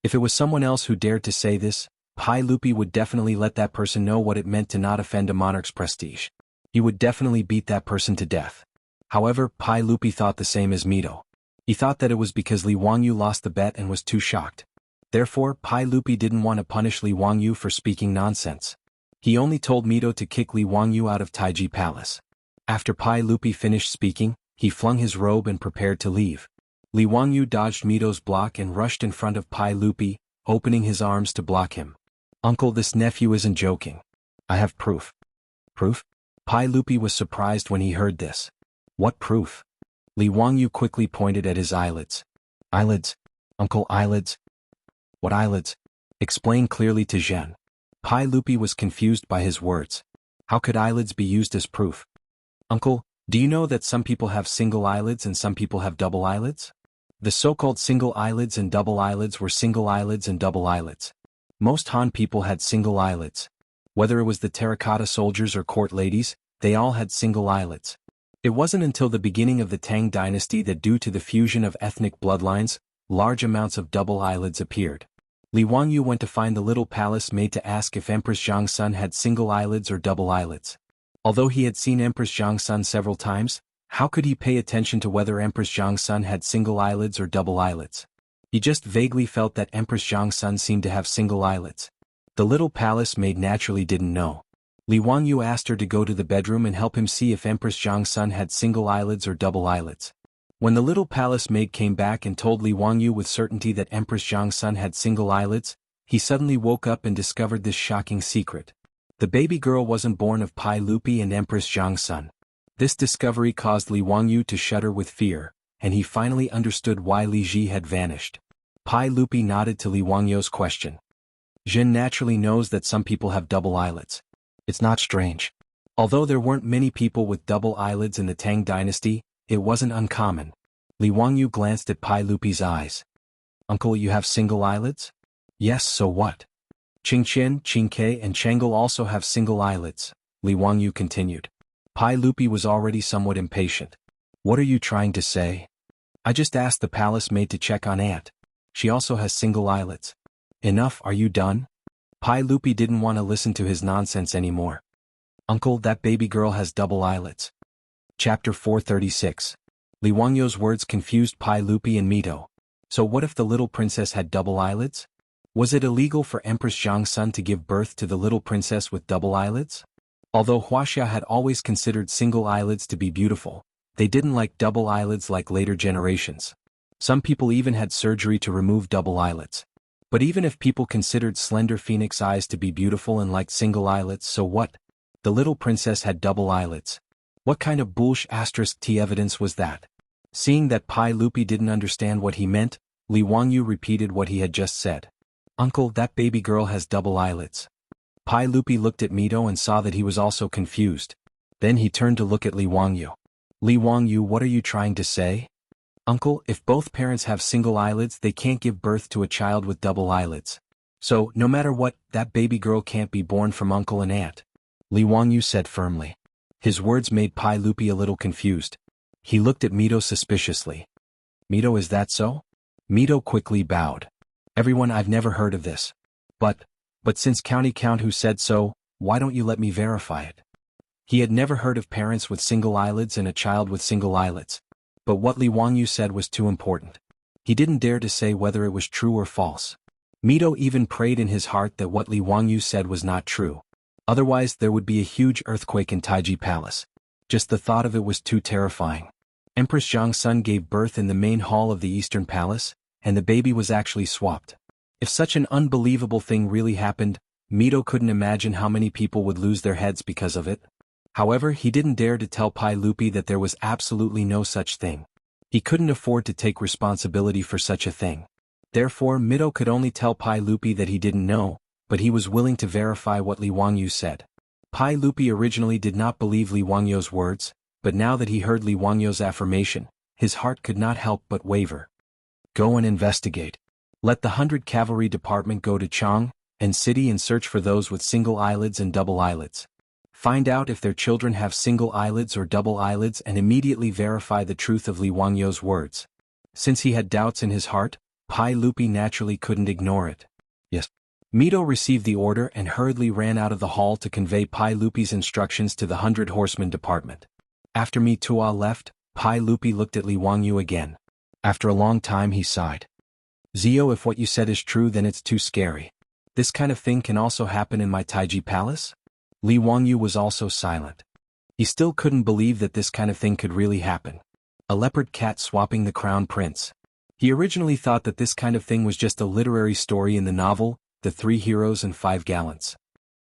If it was someone else who dared to say this, Pai Lupi would definitely let that person know what it meant to not offend a monarch's prestige. He would definitely beat that person to death. However, Pai Lupi thought the same as Mito. He thought that it was because Li Wangyu lost the bet and was too shocked. Therefore, Pai Lupi didn't want to punish Li Wangyu for speaking nonsense. He only told Mito to kick Li Wangyu out of Taiji Palace. After Pai Lupi finished speaking, he flung his robe and prepared to leave. Li Wangyu dodged Mito's block and rushed in front of Pai Lupi, opening his arms to block him. Uncle, this nephew isn't joking. I have proof. Proof? Pai Lupi was surprised when he heard this. What proof? Li Wangyu quickly pointed at his eyelids. Eyelids? Uncle, eyelids? What eyelids? Explain clearly to Zhen. Pai Lupi was confused by his words. How could eyelids be used as proof? Uncle, do you know that some people have single eyelids and some people have double eyelids? The so-called single eyelids and double eyelids were single eyelids and double eyelids. Most Han people had single eyelids. Whether it was the terracotta soldiers or court ladies, they all had single eyelids. It wasn't until the beginning of the Tang dynasty that due to the fusion of ethnic bloodlines, large amounts of double eyelids appeared. Li Wangyu went to find the little palace maid to ask if Empress Jiang's son had single eyelids or double eyelids. Although he had seen Empress Jiang's son several times, how could he pay attention to whether Empress Jiang's son had single eyelids or double eyelids? He just vaguely felt that Empress Jiang's son seemed to have single eyelids. The little palace maid naturally didn't know. Li Wangyu asked her to go to the bedroom and help him see if Empress Jiang's son had single eyelids or double eyelids. When the little palace maid came back and told Li Wangyu with certainty that Empress Jiang's son had single eyelids, he suddenly woke up and discovered this shocking secret. The baby girl wasn't born of Pai Lupi and Empress Jiang's son. This discovery caused Li Wangyu to shudder with fear, and he finally understood why Li Ji had vanished. Pai Lupi nodded to Li Wangyu's question. Jin naturally knows that some people have double eyelids. It's not strange. Although there weren't many people with double eyelids in the Tang dynasty, it wasn't uncommon. Li Wangyu glanced at Pai Lupi's eyes. Uncle, you have single eyelids? Yes, so what? Qingqian, Qingke and Chengel also have single eyelids, Li Wangyu continued. Pai Lupi was already somewhat impatient. What are you trying to say? I just asked the palace maid to check on Aunt. She also has single eyelids. Enough, are you done? Pai Lupi didn't want to listen to his nonsense anymore. Uncle, that baby girl has double eyelids. Chapter 436. Li Wangyu's words confused Pai Lupi and Mito. So what if the little princess had double eyelids? Was it illegal for Empress Jiang's son to give birth to the little princess with double eyelids? Although Wuxia had always considered single eyelids to be beautiful, they didn't like double eyelids like later generations. Some people even had surgery to remove double eyelids. But even if people considered slender phoenix eyes to be beautiful and liked single eyelids, so what? The little princess had double eyelids. What kind of **t evidence was that? Seeing that Pai Lupi didn't understand what he meant, Li Wangyu repeated what he had just said. Uncle, that baby girl has double eyelids. Pai Lupi looked at Mito and saw that he was also confused. Then he turned to look at Li Wangyu. Li Wangyu, what are you trying to say? Uncle, if both parents have single eyelids, they can't give birth to a child with double eyelids. So, no matter what, that baby girl can't be born from uncle and aunt. Li Wangyu said firmly. His words made Pai Lupi a little confused. He looked at Mito suspiciously. Mito, is that so? Mito quickly bowed. Everyone, I've never heard of this. But since County Count who said so, why don't you let me verify it? He had never heard of parents with single eyelids and a child with single eyelids. But what Li Wangyu said was too important. He didn't dare to say whether it was true or false. Mito even prayed in his heart that what Li Wangyu said was not true. Otherwise there would be a huge earthquake in Taiji Palace. Just the thought of it was too terrifying. Empress Jiang's son gave birth in the main hall of the Eastern Palace, and the baby was actually swapped. If such an unbelievable thing really happened, Mito couldn't imagine how many people would lose their heads because of it. However, he didn't dare to tell Pai Lupi that there was absolutely no such thing. He couldn't afford to take responsibility for such a thing. Therefore, Mito could only tell Pai Lupi that he didn't know, but he was willing to verify what Li Wangyu said. Pai Lupi originally did not believe Li Wangyu's words, but now that he heard Li Wangyu's affirmation, his heart could not help but waver. Go and investigate. Let the 100 Cavalry Department go to Chang and city and search for those with single eyelids and double eyelids. Find out if their children have single eyelids or double eyelids and immediately verify the truth of Li Wangyu's words. Since he had doubts in his heart, Pai Lupi naturally couldn't ignore it. Yes. Mito received the order and hurriedly ran out of the hall to convey Pai Lupi's instructions to the 100 Horsemen Department. After Mitua left, Pai Lupi looked at Li Wangyu again. After a long time he sighed. Zio, if what you said is true, then it's too scary. This kind of thing can also happen in my Taiji palace? Li Wangyu was also silent. He still couldn't believe that this kind of thing could really happen. A leopard cat swapping the crown prince. He originally thought that this kind of thing was just a literary story in the novel, The 3 Heroes and 5 Gallants.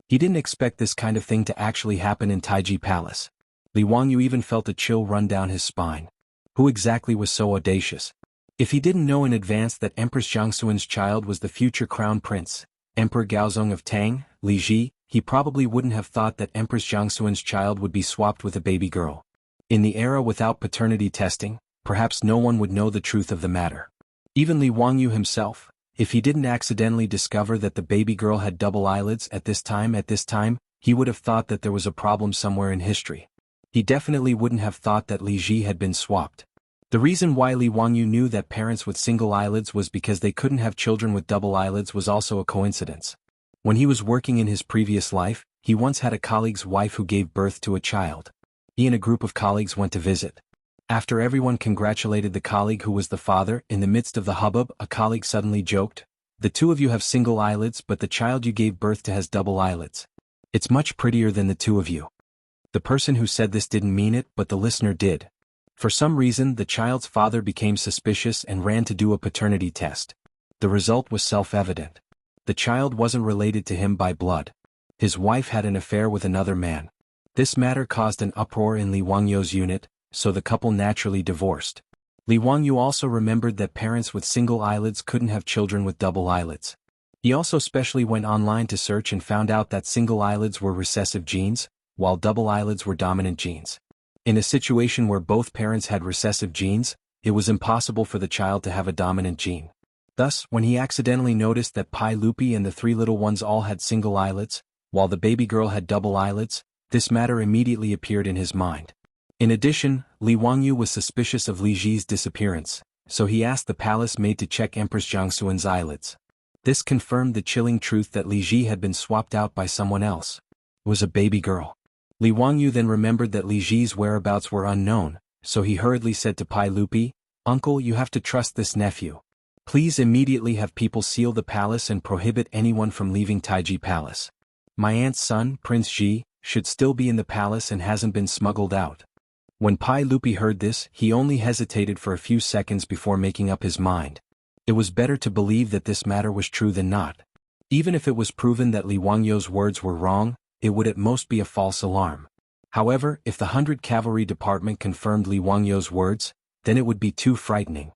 He didn't expect this kind of thing to actually happen in Taiji Palace. Li Wangyu even felt a chill run down his spine. Who exactly was so audacious? If he didn't know in advance that Empress Jiangxuan's child was the future crown prince, Emperor Gaozong of Tang, Li Ji, he probably wouldn't have thought that Empress Jiangxuan's child would be swapped with a baby girl. In the era without paternity testing, perhaps no one would know the truth of the matter. Even Li Wangyu himself, if he didn't accidentally discover that the baby girl had double eyelids at this time, he would have thought that there was a problem somewhere in history. He definitely wouldn't have thought that Li Ji had been swapped. The reason why Li Wangyu knew that parents with single eyelids was because they couldn't have children with double eyelids was also a coincidence. When he was working in his previous life, he once had a colleague's wife who gave birth to a child. He and a group of colleagues went to visit. After everyone congratulated the colleague who was the father, in the midst of the hubbub, a colleague suddenly joked, "The two of you have single eyelids, but the child you gave birth to has double eyelids. It's much prettier than the two of you." The person who said this didn't mean it, but the listener did. For some reason, the child's father became suspicious and ran to do a paternity test. The result was self-evident. The child wasn't related to him by blood. His wife had an affair with another man. This matter caused an uproar in Li Wangyu's unit, so the couple naturally divorced. Li Wangyu also remembered that parents with single eyelids couldn't have children with double eyelids. He also specially went online to search and found out that single eyelids were recessive genes, while double eyelids were dominant genes. In a situation where both parents had recessive genes, it was impossible for the child to have a dominant gene. Thus, when he accidentally noticed that Pai Lupi and the 3 little ones all had single eyelids, while the baby girl had double eyelids, this matter immediately appeared in his mind. In addition, Li Wangyu was suspicious of Li Ji's disappearance, so he asked the palace maid to check Empress Jiangxuan's eyelids. This confirmed the chilling truth that Li Ji had been swapped out by someone else. It was a baby girl. Li Wangyu then remembered that Li Ji's whereabouts were unknown, so he hurriedly said to Pai Lupi, "Uncle, you have to trust this nephew. Please immediately have people seal the palace and prohibit anyone from leaving Taiji Palace. My aunt's son, Prince Ji, should still be in the palace and hasn't been smuggled out." When Pai Lupi heard this, he only hesitated for a few seconds before making up his mind. It was better to believe that this matter was true than not. Even if it was proven that Li Wangyu's words were wrong, it would at most be a false alarm. However, if the 100 Cavalry Department confirmed Li Wangyu's words, then it would be too frightening.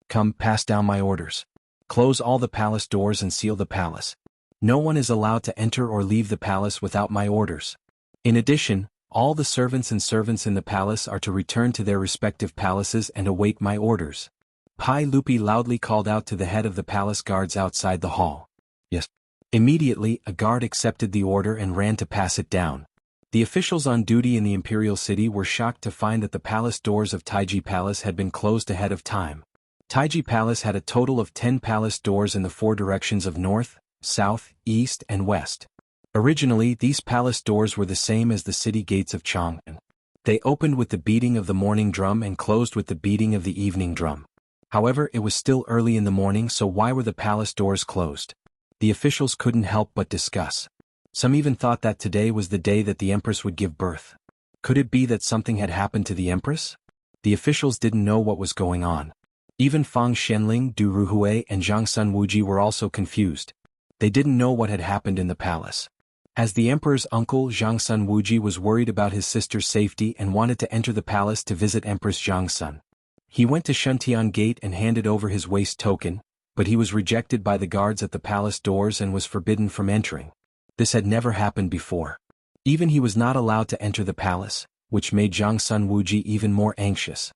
"Come, pass down my orders. Close all the palace doors and seal the palace. No one is allowed to enter or leave the palace without my orders. In addition, all the servants in the palace are to return to their respective palaces and await my orders." Pai Lupi loudly called out to the head of the palace guards outside the hall. "Yes." Immediately, a guard accepted the order and ran to pass it down. The officials on duty in the imperial city were shocked to find that the palace doors of Taiji Palace had been closed ahead of time. Taiji Palace had a total of 10 palace doors in the 4 directions of north, south, east, and west. Originally, these palace doors were the same as the city gates of Chang'an. They opened with the beating of the morning drum and closed with the beating of the evening drum. However, it was still early in the morning, so why were the palace doors closed? The officials couldn't help but discuss. Some even thought that today was the day that the empress would give birth. Could it be that something had happened to the empress? The officials didn't know what was going on. Even Fang Shenling, Du Ruhui, and Zhang Sun Wuji were also confused. They didn't know what had happened in the palace. As the emperor's uncle, Zhang Sun Wuji, was worried about his sister's safety and wanted to enter the palace to visit Empress Zhang Sun. He went to Shuntian Gate and handed over his waist token, but he was rejected by the guards at the palace doors and was forbidden from entering. This had never happened before. Even he was not allowed to enter the palace, which made Zhang Sun Wuji even more anxious.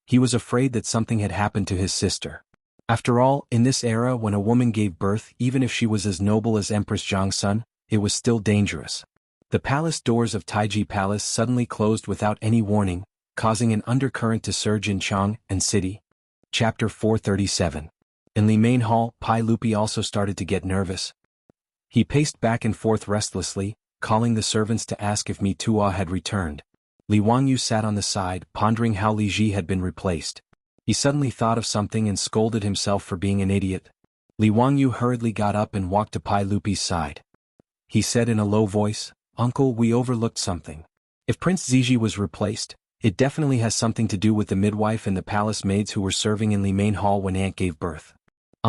He was afraid that something had happened to his sister. After all, in this era when a woman gave birth, even if she was as noble as Empress Zhang Sun, it was still dangerous. The palace doors of Taiji Palace suddenly closed without any warning, causing an undercurrent to surge in Chang and city. Chapter 437. In Li Main Hall, Pai Lupi also started to get nervous. He paced back and forth restlessly, calling the servants to ask if Mi Tuo had returned. Li Wangyu sat on the side, pondering how Li Ji had been replaced. He suddenly thought of something and scolded himself for being an idiot. Li Wangyu hurriedly got up and walked to Pai Lupi's side. He said in a low voice, "Uncle, we overlooked something. If Prince Ziji was replaced, it definitely has something to do with the midwife and the palace maids who were serving in Li Main Hall when Aunt gave birth.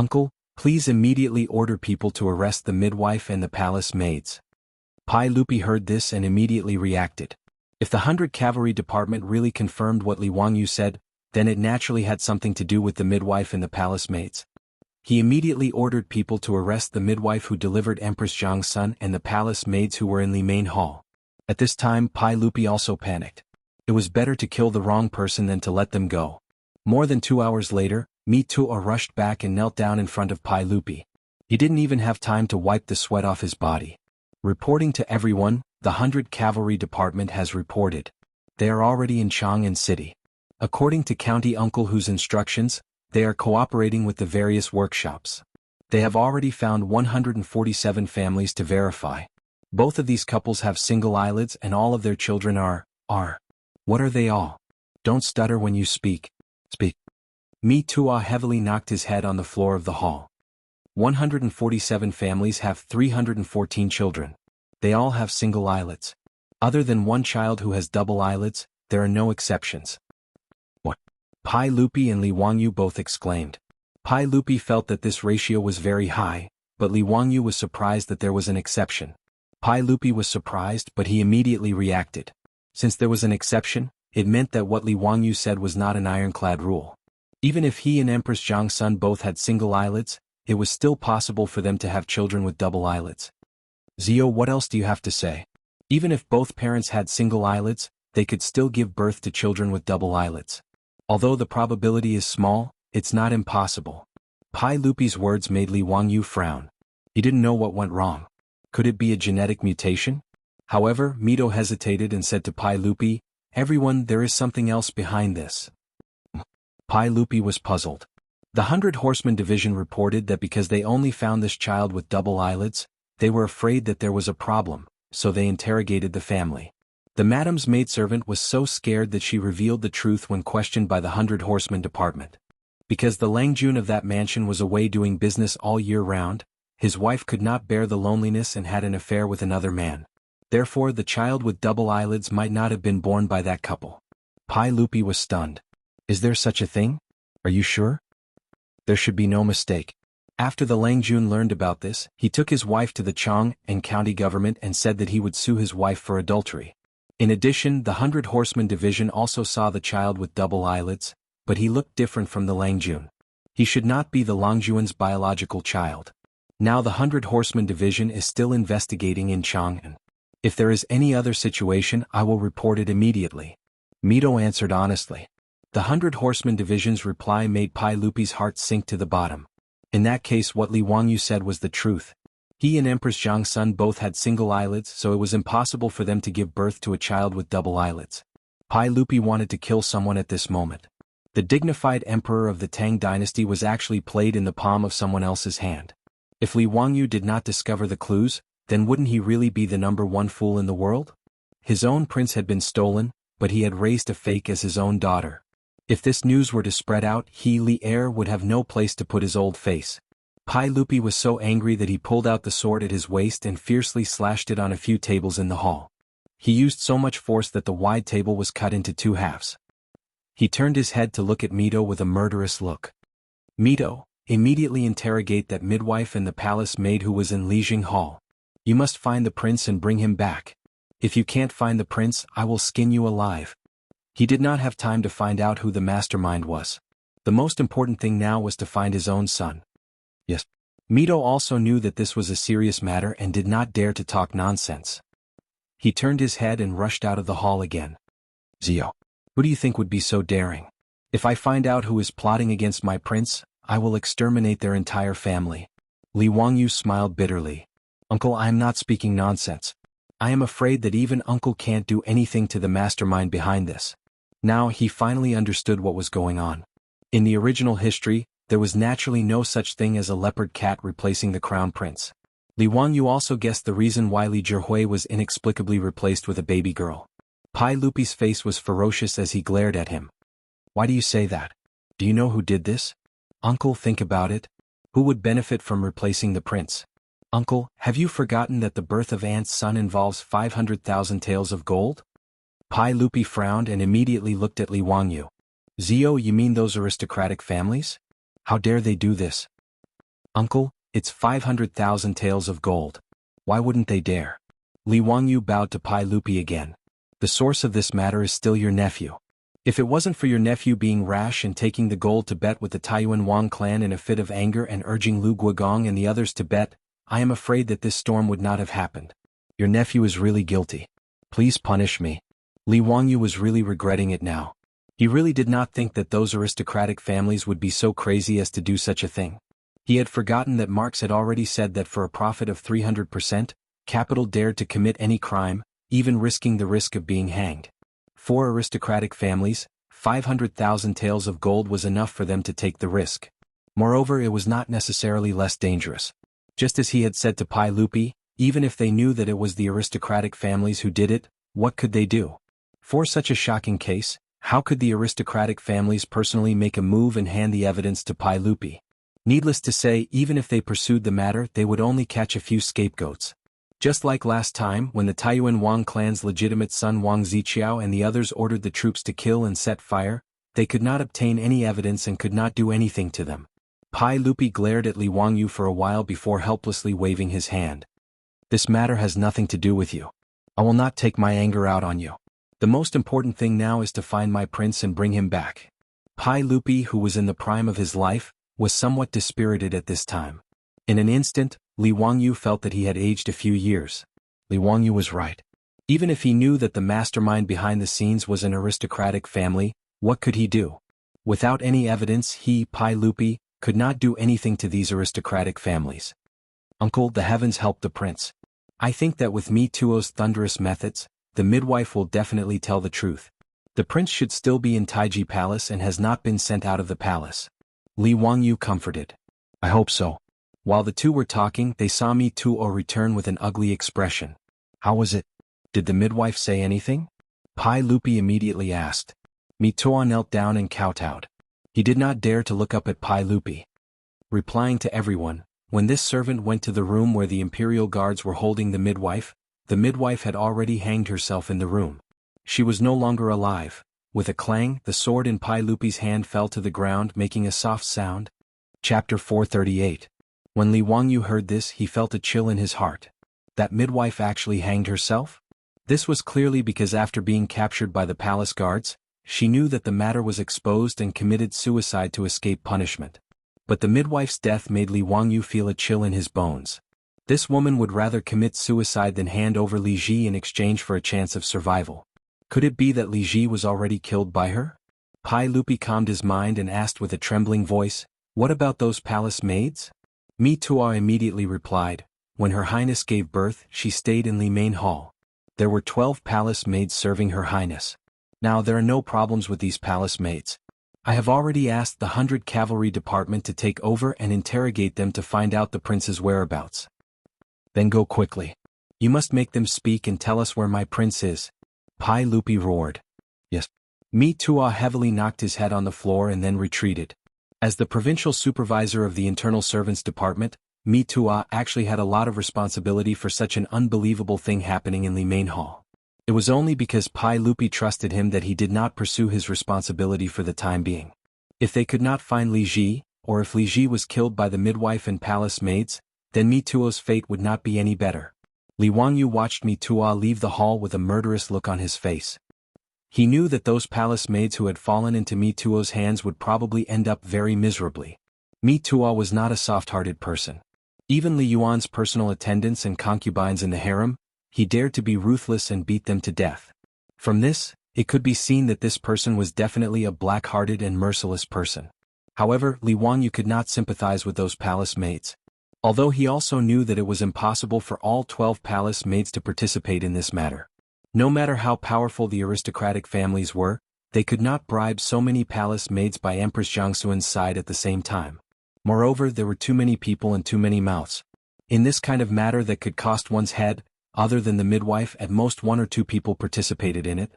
Uncle, please immediately order people to arrest the midwife and the palace maids." Pai Lupi heard this and immediately reacted. If the 100 Cavalry Department really confirmed what Li Wangyu said, then it naturally had something to do with the midwife and the palace maids. He immediately ordered people to arrest the midwife who delivered Empress Zhang Sun and the palace maids who were in Li Main Hall. At this time Pai Lupi also panicked. It was better to kill the wrong person than to let them go. More than 2 hours later, Mi Tuo rushed back and knelt down in front of Pai Lupi. He didn't even have time to wipe the sweat off his body. Reporting to everyone, the 100 Cavalry Department has reported. They are already in Chang'an City. According to County Uncle Hu's instructions, they are cooperating with the various workshops. They have already found 147 families to verify. Both of these couples have single eyelids and all of their children are. What are they all? Don't stutter when you speak. Speak. Mi Tuo heavily knocked his head on the floor of the hall. 147 families have 314 children. They all have single eyelids. Other than one child who has double eyelids, there are no exceptions. What? Pai Lupi and Li Wangyu both exclaimed. Pai Lupi felt that this ratio was very high, but Li Wangyu was surprised that there was an exception. Pai Lupi was surprised, but he immediately reacted. Since there was an exception, it meant that what Li Wangyu said was not an ironclad rule. Even if he and Empress Zhang Sun both had single eyelids, it was still possible for them to have children with double eyelids. Zio, what else do you have to say? Even if both parents had single eyelids, they could still give birth to children with double eyelids. Although the probability is small, it's not impossible. Pai Lupi's words made Li Wangyu frown. He didn't know what went wrong. Could it be a genetic mutation? However, Mito hesitated and said to Pai Lupi, "Everyone, there is something else behind this." Pai Lupi was puzzled. The 100 Horsemen Division reported that because they only found this child with double eyelids, they were afraid that there was a problem, so they interrogated the family. The madam's maidservant was so scared that she revealed the truth when questioned by the 100 Horsemen Department. Because the Langjun of that mansion was away doing business all year round, his wife could not bear the loneliness and had an affair with another man. Therefore the child with double eyelids might not have been born by that couple. Pai Lupi was stunned. Is there such a thing? Are you sure? There should be no mistake. After the Langjun learned about this, he took his wife to the Chang and county government and said that he would sue his wife for adultery. In addition, the 100 Horsemen Division also saw the child with double eyelids, but he looked different from the Langjun. He should not be the Langjuan's biological child. Now the 100 Horsemen Division is still investigating in Chang'an. If there is any other situation, I will report it immediately. Mito answered honestly. The 100 Horsemen Division's reply made Pai Lupi's heart sink to the bottom. In that case, what Li Wangyu said was the truth. He and Empress Zhang Sun both had single eyelids, so it was impossible for them to give birth to a child with double eyelids. Pai Lupi wanted to kill someone at this moment. The dignified emperor of the Tang dynasty was actually played in the palm of someone else's hand. If Li Wangyu did not discover the clues, then wouldn't he really be the #1 fool in the world? His own prince had been stolen, but he had raised a fake as his own daughter. If this news were to spread out, he, Li Heir, would have no place to put his old face. Pai Lupi was so angry that he pulled out the sword at his waist and fiercely slashed it on a few tables in the hall. He used so much force that the wide table was cut into 2 halves. He turned his head to look at Mito with a murderous look. Mito, immediately interrogate that midwife and the palace maid who was in Lijing Hall. You must find the prince and bring him back. If you can't find the prince, I will skin you alive. He did not have time to find out who the mastermind was. The most important thing now was to find his own son. Yes. Mito also knew that this was a serious matter and did not dare to talk nonsense. He turned his head and rushed out of the hall again. Zio, who do you think would be so daring? If I find out who is plotting against my prince, I will exterminate their entire family. Li Wangyu smiled bitterly. Uncle, I am not speaking nonsense. I am afraid that even Uncle can't do anything to the mastermind behind this. Now he finally understood what was going on. In the original history, there was naturally no such thing as a leopard cat replacing the crown prince. Li Wangyu also guessed the reason why Li Zhihui was inexplicably replaced with a baby girl. Pai Lupi's face was ferocious as he glared at him. Why do you say that? Do you know who did this? Uncle, think about it. Who would benefit from replacing the prince? Uncle, have you forgotten that the birth of Ant's son involves 500,000 taels of gold? Pai Lupi frowned and immediately looked at Li Wangyu. Zio, you mean those aristocratic families? How dare they do this? Uncle, it's 500,000 taels of gold. Why wouldn't they dare? Li Wangyu bowed to Pai Lupi again. The source of this matter is still your nephew. If it wasn't for your nephew being rash and taking the gold to bet with the Taiyuan Wang clan in a fit of anger and urging Lu Guogong and the others to bet, I am afraid that this storm would not have happened. Your nephew is really guilty. Please punish me. Li Wangyu was really regretting it now. He really did not think that those aristocratic families would be so crazy as to do such a thing. He had forgotten that Marx had already said that for a profit of 300%, capital dared to commit any crime, even risking the risk of being hanged. For aristocratic families, 500,000 taels of gold was enough for them to take the risk. Moreover, it was not necessarily less dangerous. Just as he had said to Pai Lupi, even if they knew that it was the aristocratic families who did it, what could they do? For such a shocking case, how could the aristocratic families personally make a move and hand the evidence to Pai Lupi? Needless to say, even if they pursued the matter, they would only catch a few scapegoats. Just like last time when the Taiyuan Wang clan's legitimate son Wang Ziqiao and the others ordered the troops to kill and set fire, they could not obtain any evidence and could not do anything to them. Pai Lupi glared at Li Wangyu for a while before helplessly waving his hand. This matter has nothing to do with you. I will not take my anger out on you. The most important thing now is to find my prince and bring him back. Pai Lupi, who was in the prime of his life, was somewhat dispirited at this time. In an instant, Li Wangyu felt that he had aged a few years. Li Wangyu was right. Even if he knew that the mastermind behind the scenes was an aristocratic family, what could he do? Without any evidence, he, Pai Lupi, could not do anything to these aristocratic families. Uncle, the heavens help the prince. I think that with Mi Tuo's thunderous methods, the midwife will definitely tell the truth. The prince should still be in Taiji Palace and has not been sent out of the palace. Li Wangyu comforted. I hope so. While the two were talking, they saw Mi Tuo return with an ugly expression. How was it? Did the midwife say anything? Pai Lupi immediately asked. Mi Tuo knelt down and kowtowed. He did not dare to look up at Pai Lupi. Replying to everyone, when this servant went to the room where the imperial guards were holding the midwife had already hanged herself in the room. She was no longer alive. With a clang, the sword in Pai Lupi's hand fell to the ground, making a soft sound. Chapter 438. When Li Wangyu heard this, he felt a chill in his heart. That midwife actually hanged herself? This was clearly because after being captured by the palace guards, she knew that the matter was exposed and committed suicide to escape punishment. But the midwife's death made Li Wangyu feel a chill in his bones. This woman would rather commit suicide than hand over Li Ji in exchange for a chance of survival. Could it be that Li Ji was already killed by her? Pai Lupi calmed his mind and asked with a trembling voice, what about those palace maids? Mi Tuo immediately replied, when Her Highness gave birth, she stayed in Li Main Hall. There were 12 palace maids serving Her Highness. Now there are no problems with these palace maids. I have already asked the 100 Cavalry Department to take over and interrogate them to find out the prince's whereabouts. Then go quickly. You must make them speak and tell us where my prince is. Pai Lupi roared. Yes. Mi Tuo heavily knocked his head on the floor and then retreated. As the provincial supervisor of the Internal Servants Department, Mi Tuo actually had a lot of responsibility for such an unbelievable thing happening in Li Main Hall. It was only because Pai Lupi trusted him that he did not pursue his responsibility for the time being. If they could not find Li Ji, or if Li Ji was killed by the midwife and palace maids, then Mi Tuo's fate would not be any better. Li Wangyu watched Mi Tuo leave the hall with a murderous look on his face. He knew that those palace maids who had fallen into Mi Tuo's hands would probably end up very miserably. Mi Tuo was not a soft-hearted person. Even Li Yuan's personal attendants and concubines in the harem, he dared to be ruthless and beat them to death. From this, it could be seen that this person was definitely a black-hearted and merciless person. However, Li Wangyu could not sympathize with those palace maids. Although he also knew that it was impossible for all 12 palace maids to participate in this matter. No matter how powerful the aristocratic families were, they could not bribe so many palace maids by Empress Jiangxuan's side at the same time. Moreover, there were too many people and too many mouths. In this kind of matter that could cost one's head, other than the midwife, at most 1 or 2 people participated in it.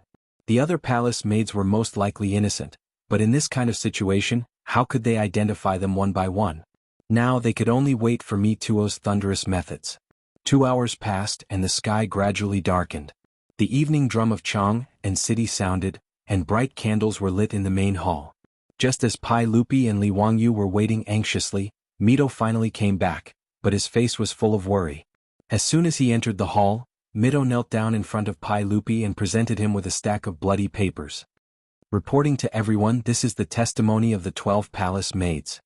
The other palace maids were most likely innocent, but in this kind of situation, how could they identify them one by one? Now they could only wait for Mi Tuo's thunderous methods. 2 hours passed and the sky gradually darkened. The evening drum of Chang and city sounded, and bright candles were lit in the main hall. Just as Pai Lupi and Li Wangyu were waiting anxiously, Mito finally came back, but his face was full of worry. As soon as he entered the hall, Mito knelt down in front of Pai Lupi and presented him with a stack of bloody papers. Reporting to everyone, this is the testimony of the 12 palace maids.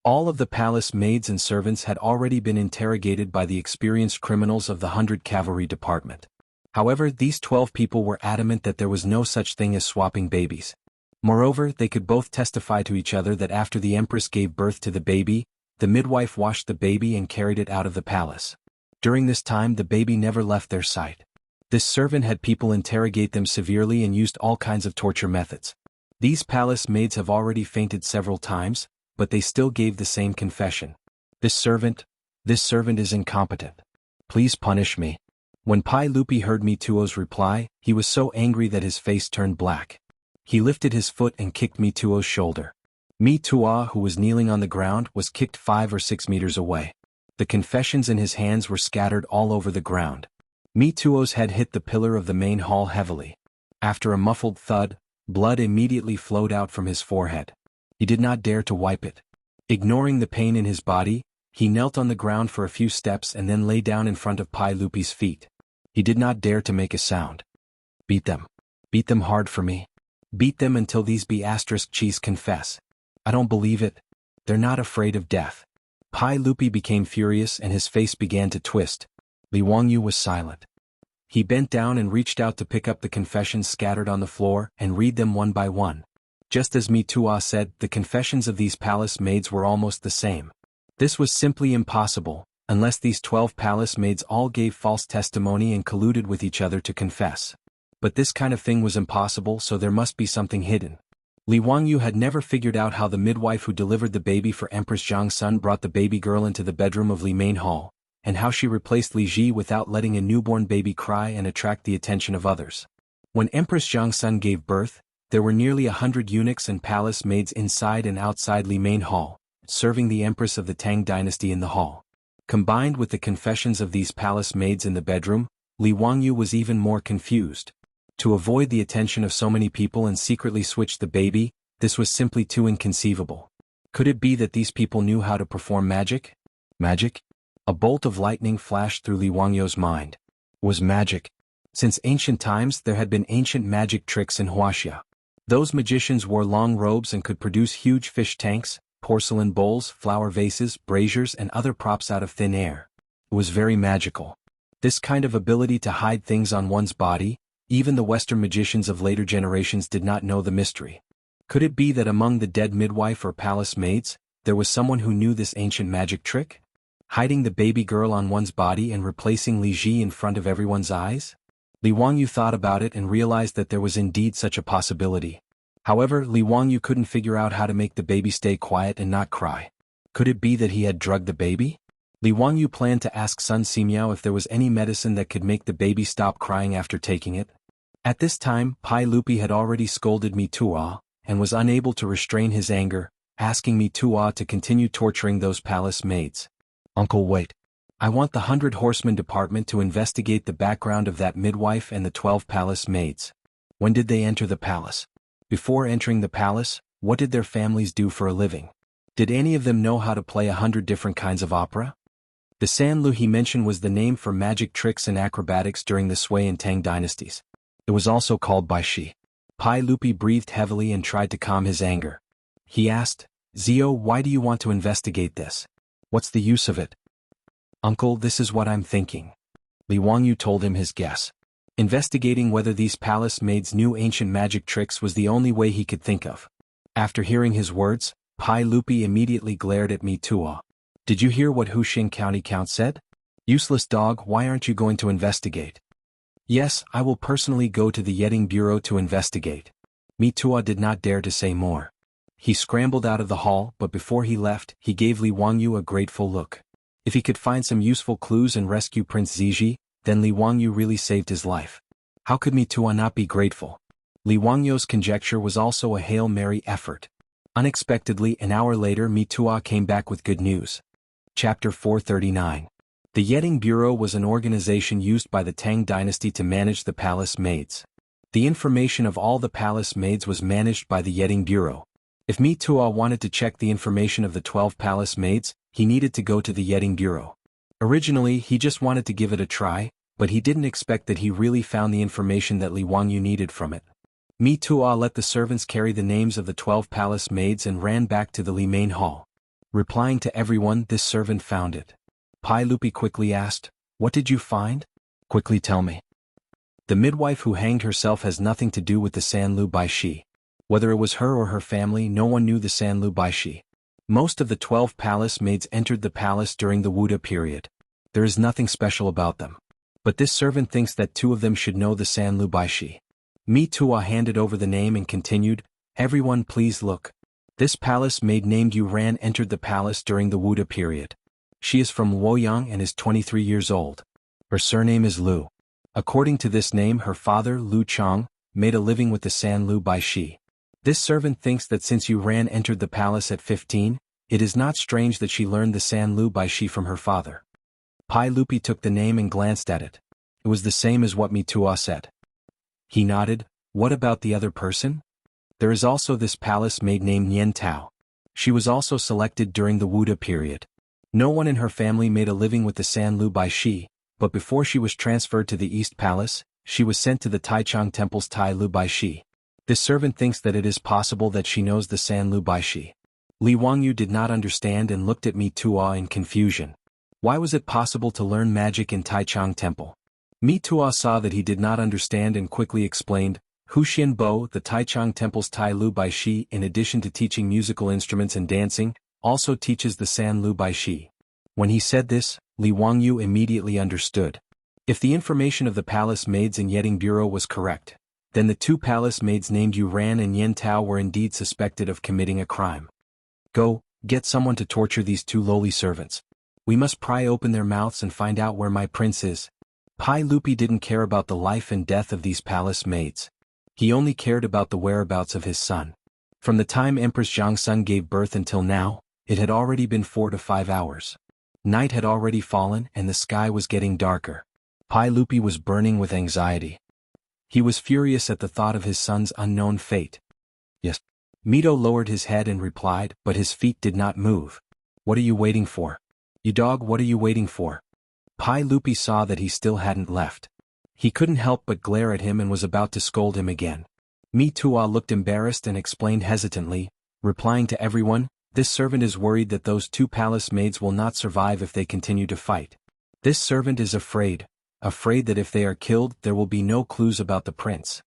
All of the palace maids and servants had already been interrogated by the experienced criminals of the 100 Cavalry Department. However, these 12 people were adamant that there was no such thing as swapping babies. Moreover, they could both testify to each other that after the Empress gave birth to the baby, the midwife washed the baby and carried it out of the palace. During this time the baby never left their sight. This servant had people interrogate them severely and used all kinds of torture methods. These palace maids have already fainted several times, but they still gave the same confession. This servant is incompetent. Please punish me. When Pai Lupi heard Mi Tuo's reply, he was so angry that his face turned black. He lifted his foot and kicked Mi Tuo's shoulder. Mi Tuo, who was kneeling on the ground, was kicked 5 or 6 meters away. The confessions in his hands were scattered all over the ground. Mi Tuo's head hit the pillar of the main hall heavily. After a muffled thud, blood immediately flowed out from his forehead. He did not dare to wipe it. Ignoring the pain in his body, he knelt on the ground for a few steps and then lay down in front of Pai Lupi's feet. He did not dare to make a sound. Beat them. Beat them hard for me. Beat them until these B*****s confess. I don't believe it. They're not afraid of death. Pai Lupi became furious and his face began to twist. Li Wangyu was silent. He bent down and reached out to pick up the confessions scattered on the floor and read them one by one. Just as Mi Tuo said, the confessions of these palace maids were almost the same. This was simply impossible, unless these 12 palace maids all gave false testimony and colluded with each other to confess. But this kind of thing was impossible, so there must be something hidden. Li Wangyu had never figured out how the midwife who delivered the baby for Empress Jiangxun brought the baby girl into the bedroom of Li Main Hall, and how she replaced Li Ji without letting a newborn baby cry and attract the attention of others. When Empress Jiangxun gave birth, there were nearly 100 eunuchs and palace maids inside and outside Li Main Hall, serving the Empress of the Tang dynasty in the hall. Combined with the confessions of these palace maids in the bedroom, Li Wangyu was even more confused. To avoid the attention of so many people and secretly switch the baby, this was simply too inconceivable. Could it be that these people knew how to perform magic? Magic? A bolt of lightning flashed through Li Wangyu's mind. Was magic? Since ancient times there had been ancient magic tricks in Wuxia. Those magicians wore long robes and could produce huge fish tanks, porcelain bowls, flower vases, braziers and other props out of thin air. It was very magical. This kind of ability to hide things on one's body, even the Western magicians of later generations did not know the mystery. Could it be that among the dead midwife or palace maids, there was someone who knew this ancient magic trick? Hiding the baby girl on one's body and replacing Li Ji in front of everyone's eyes? Li Wangyu thought about it and realized that there was indeed such a possibility. However, Li Wangyu couldn't figure out how to make the baby stay quiet and not cry. Could it be that he had drugged the baby? Li Wangyu planned to ask Sun Simiao if there was any medicine that could make the baby stop crying after taking it. At this time, Pai Lupi had already scolded Mi Tuo, and was unable to restrain his anger, asking Mi Tuo to continue torturing those palace maids. Uncle, wait. I want the 100 Horsemen Department to investigate the background of that midwife and the 12 palace maids. When did they enter the palace? Before entering the palace, what did their families do for a living? Did any of them know how to play 100 different kinds of opera? The Sanlu he mentioned was the name for magic tricks and acrobatics during the Sui and Tang dynasties. It was also called Bai Shi. Pai Lupi breathed heavily and tried to calm his anger. He asked, Zio, why do you want to investigate this? What's the use of it? Uncle, this is what I'm thinking. Li Wangyu told him his guess. Investigating whether these palace maids knew ancient magic tricks was the only way he could think of. After hearing his words, Pai Lupi immediately glared at Mi Tuo. Did you hear what Huxing County Count said? Useless dog, why aren't you going to investigate? Yes, I will personally go to the Yetting Bureau to investigate. Mi Tuo did not dare to say more. He scrambled out of the hall, but before he left, he gave Li Wangyu a grateful look. If he could find some useful clues and rescue Prince Ziji, then Li Wangyu really saved his life. How could Mi Tuo not be grateful? Li Wangyu's conjecture was also a Hail Mary effort. Unexpectedly, an hour later, Mi Tuo came back with good news. Chapter 439. The Yetting Bureau was an organization used by the Tang dynasty to manage the palace maids. The information of all the palace maids was managed by the Yetting Bureau. If Mi Tuo wanted to check the information of the 12 palace maids, he needed to go to the Yetting Bureau. Originally, he just wanted to give it a try, but he didn't expect that he really found the information that Li Wangyu needed from it. Mi Tuo let the servants carry the names of the 12 palace maids and ran back to the Li main hall. Replying to everyone, this servant found it. Pai Lupi quickly asked, "What did you find? Quickly tell me." The midwife who hanged herself has nothing to do with the Sanlu Baishi. Whether it was her or her family, no one knew the Sanlu Baishi. Most of the 12 palace maids entered the palace during the Wuda period. There is nothing special about them. But this servant thinks that 2 of them should know the Sanlu Baishi. Mi Tuo handed over the name and continued, "Everyone please look. This palace maid named Yu Ran entered the palace during the Wuda period. She is from Luoyang and is 23 years old. Her surname is Lu. According to this name, her father, Lu Chong, made a living with the Sanlu Baishi. This servant thinks that since Yu Ran entered the palace at 15, it is not strange that she learned the Sanlu Baishi from her father." Pai Lupi took the name and glanced at it. It was the same as what Mi Tuo said. He nodded. "What about the other person? There is also this palace maid named Nian Tao. She was also selected during the Wuda period. No one in her family made a living with the Sanlu Baishi, but before she was transferred to the East Palace, she was sent to the Taichung Temple's Tai Lu Baishi. This servant thinks that it is possible that she knows the Sanlu Baishi." Li Wangyu did not understand and looked at Mi Tuo in confusion. Why was it possible to learn magic in Taichung Temple? Mi Tuo saw that he did not understand and quickly explained, "Huxian Bo, the Taichung Temple's Tai Lu Baishi, in addition to teaching musical instruments and dancing, also teaches the Sanlu Baishi." When he said this, Li Wangyu immediately understood. If the information of the palace maids in Yetting Bureau was correct, then the 2 palace maids named Yu Ran and Yen Tao were indeed suspected of committing a crime. "Go, get someone to torture these 2 lowly servants. We must pry open their mouths and find out where my prince is." Pai Lupi didn't care about the life and death of these palace maids. He only cared about the whereabouts of his son. From the time Empress Jiangsun gave birth until now, it had already been 4 to 5 hours. Night had already fallen and the sky was getting darker. Pai Lupi was burning with anxiety. He was furious at the thought of his son's unknown fate. "Yes." Mito lowered his head and replied, but his feet did not move. "What are you waiting for? You dog, what are you waiting for?" Pai Lupi saw that he still hadn't left. He couldn't help but glare at him and was about to scold him again. Mi Tuo looked embarrassed and explained hesitantly, replying to everyone, "This servant is worried that those 2 palace maids will not survive if they continue to fight. This servant is afraid that if they are killed there will be no clues about the prince."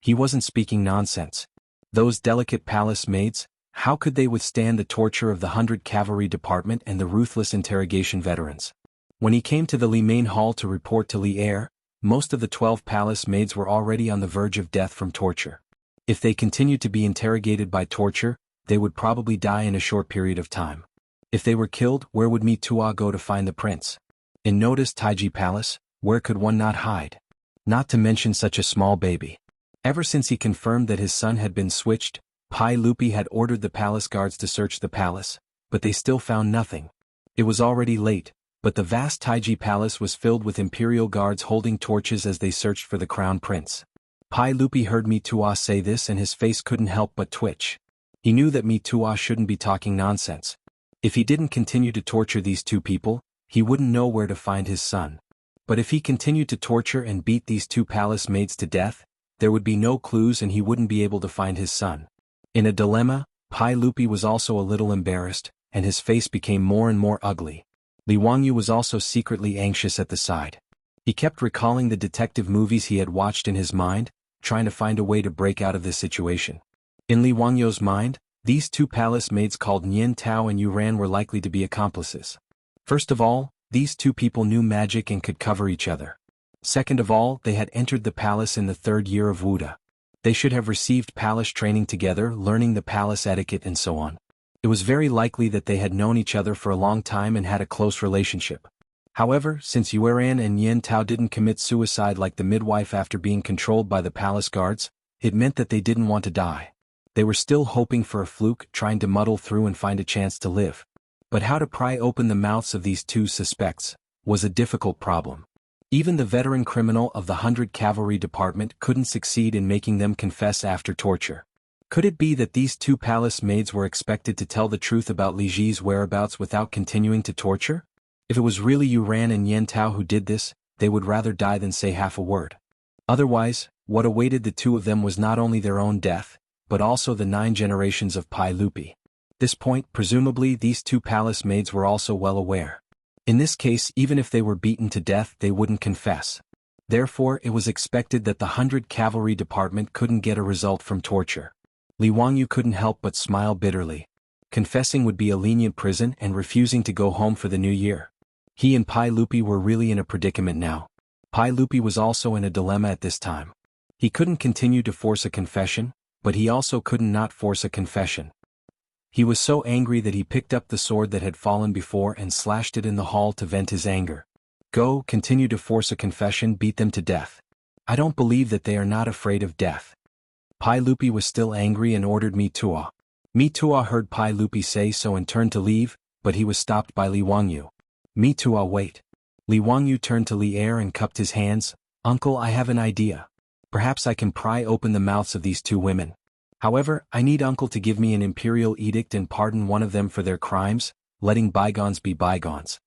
He wasn't speaking nonsense. Those delicate palace maids, how could they withstand the torture of the 100 Cavalry Department and the ruthless interrogation veterans? When he came to the Li main hall to report to Li Air, most of the 12 palace maids were already on the verge of death from torture. If they continued to be interrogated by torture, they would probably die in a short period of time. If they were killed, where would Mi Tuo go to find the prince? In Noda's Taiji Palace, where could one not hide? Not to mention such a small baby. Ever since he confirmed that his son had been switched, Pai Lupi had ordered the palace guards to search the palace, but they still found nothing. It was already late, but the vast Taiji Palace was filled with imperial guards holding torches as they searched for the crown prince. Pai Lupi heard Mi Tuo say this and his face couldn't help but twitch. He knew that Mi Tuo shouldn't be talking nonsense. If he didn't continue to torture these 2 people, he wouldn't know where to find his son. But if he continued to torture and beat these 2 palace maids to death, there would be no clues and he wouldn't be able to find his son. In a dilemma, Pai Lupi was also a little embarrassed, and his face became more and more ugly. Li Wangyu was also secretly anxious at the side. He kept recalling the detective movies he had watched in his mind, trying to find a way to break out of this situation. In Li Wangyu's mind, these two palace maids called Nian Tao and Yu Ran were likely to be accomplices. First of all, these two people knew magic and could cover each other. Second of all, they had entered the palace in the 3rd year of Wuda. They should have received palace training together, learning the palace etiquette and so on. It was very likely that they had known each other for a long time and had a close relationship. However, since Yueran and Nian Tao didn't commit suicide like the midwife after being controlled by the palace guards, it meant that they didn't want to die. They were still hoping for a fluke, trying to muddle through and find a chance to live. But how to pry open the mouths of these two suspects was a difficult problem. Even the veteran criminal of the 100 Cavalry Department couldn't succeed in making them confess after torture. Could it be that these two palace maids were expected to tell the truth about Li Ji's whereabouts without continuing to torture? If it was really Yu Ran and Nian Tao who did this, they would rather die than say half a word. Otherwise, what awaited the two of them was not only their own death, but also the 9 generations of Pai Lupi. This point, presumably these two palace maids were also well aware. In this case, even if they were beaten to death, they wouldn't confess. Therefore, it was expected that the 100 Cavalry Department couldn't get a result from torture. Li Wangyu couldn't help but smile bitterly. Confessing would be a lenient prison and refusing to go home for the new year. He and Pai Lupi were really in a predicament now. Pai Lupi was also in a dilemma at this time. He couldn't continue to force a confession, but he also couldn't not force a confession. He was so angry that he picked up the sword that had fallen before and slashed it in the hall to vent his anger. Go, continue to force a confession, beat them to death. I don't believe that they are not afraid of death. Pai Lupi was still angry and ordered Mi Tua. Mi Tua heard Pai Lupi say so and turned to leave, but he was stopped by Li Wangyu. Mi Tua, wait. Li Wangyu turned to Li Er and cupped his hands. Uncle, I have an idea. Perhaps I can pry open the mouths of these two women. However, I need Uncle to give me an imperial edict and pardon one of them for their crimes, letting bygones be bygones.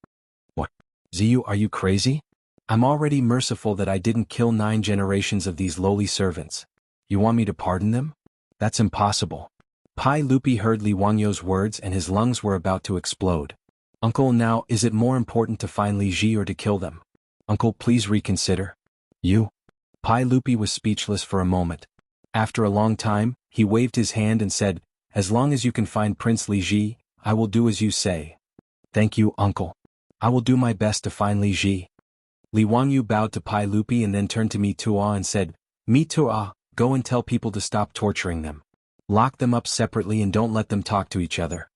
What? Ziyu, are you crazy? I'm already merciful that I didn't kill 9 generations of these lowly servants. You want me to pardon them? That's impossible. Pai Lupi heard Li Wangyu's words and his lungs were about to explode. Uncle, now, is it more important to find Li Ji or to kill them? Uncle, please reconsider. You? Pai Lupi was speechless for a moment. After a long time, he waved his hand and said, as long as you can find Prince Li Ji, I will do as you say. Thank you, Uncle. I will do my best to find Li Ji. Li Wangyu bowed to Pai Lupi and then turned to Mi Tua and said, Mi Tua, go and tell people to stop torturing them. Lock them up separately and don't let them talk to each other.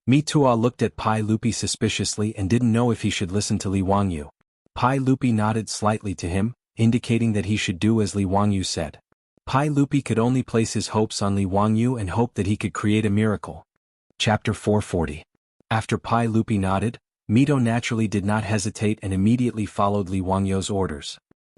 Mi Tua looked at Pai Lupi suspiciously and didn't know if he should listen to Li Wangyu. Pai Lupi nodded slightly to him, indicating that he should do as Li Wangyu said. Pai Lupi could only place his hopes on Li Wangyu and hope that he could create a miracle. Chapter 440. After Pai Lupi nodded, Mito naturally did not hesitate and immediately followed Li Wangyu's orders.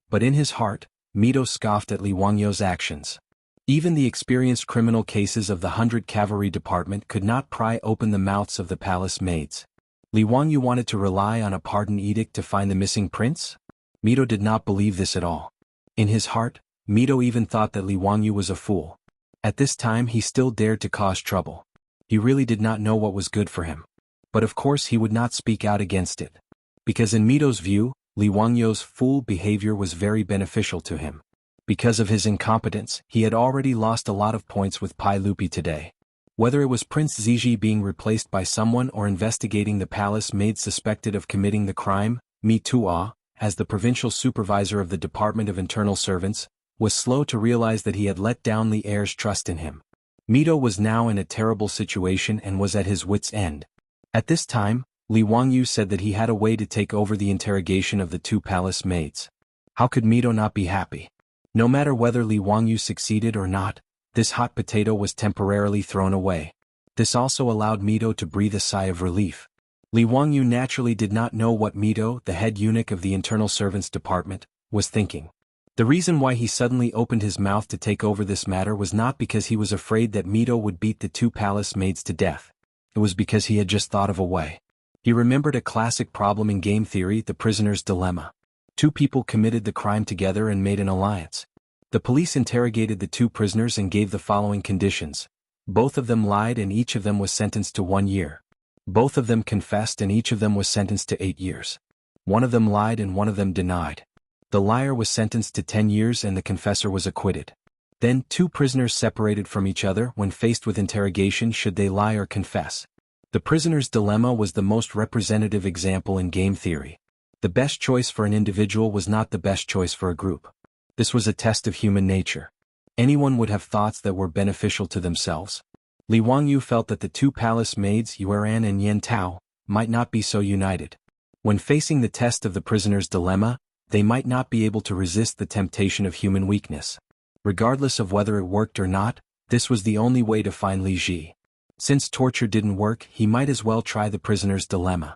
But in his heart, Mito scoffed at Li Wangyu's actions. Even the experienced criminal cases of the 100 Cavalry Department could not pry open the mouths of the palace maids. Li Wangyu wanted to rely on a pardon edict to find the missing prince? Mito did not believe this at all. In his heart, Mito even thought that Li Wangyu was a fool. At this time he still dared to cause trouble. He really did not know what was good for him. But of course he would not speak out against it. Because in Mito's view, Li Wangyu's fool behavior was very beneficial to him. Because of his incompetence, he had already lost a lot of points with Pai Lupi today. Whether it was Prince Ziji being replaced by someone or investigating the palace maid suspected of committing the crime, Mi Tua, as the provincial supervisor of the Department of Internal Servants, was slow to realize that he had let down Li Er's trust in him. Mito was now in a terrible situation and was at his wits' end. At this time, Li Wangyu said that he had a way to take over the interrogation of the 2 palace maids. How could Mito not be happy? No matter whether Li Wangyu succeeded or not, this hot potato was temporarily thrown away. This also allowed Mito to breathe a sigh of relief. Li Wangyu naturally did not know what Mito, the head eunuch of the Internal Servants Department, was thinking. The reason why he suddenly opened his mouth to take over this matter was not because he was afraid that Mito would beat the 2 palace maids to death. It was because he had just thought of a way. He remembered a classic problem in game theory, the prisoner's dilemma. 2 people committed the crime together and made an alliance. The police interrogated the 2 prisoners and gave the following conditions. Both of them lied and each of them was sentenced to 1 year. Both of them confessed and each of them was sentenced to 8 years. One of them lied and one of them denied. The liar was sentenced to 10 years and the confessor was acquitted. Then 2 prisoners separated from each other when faced with interrogation should they lie or confess. The prisoner's dilemma was the most representative example in game theory. The best choice for an individual was not the best choice for a group. This was a test of human nature. Anyone would have thoughts that were beneficial to themselves. Li Wangyu felt that the 2 palace maids, Yuan and Yen Tao, might not be so united. When facing the test of the prisoner's dilemma, they might not be able to resist the temptation of human weakness. Regardless of whether it worked or not, this was the only way to find Li Ji. Since torture didn't work, he might as well try the prisoner's dilemma.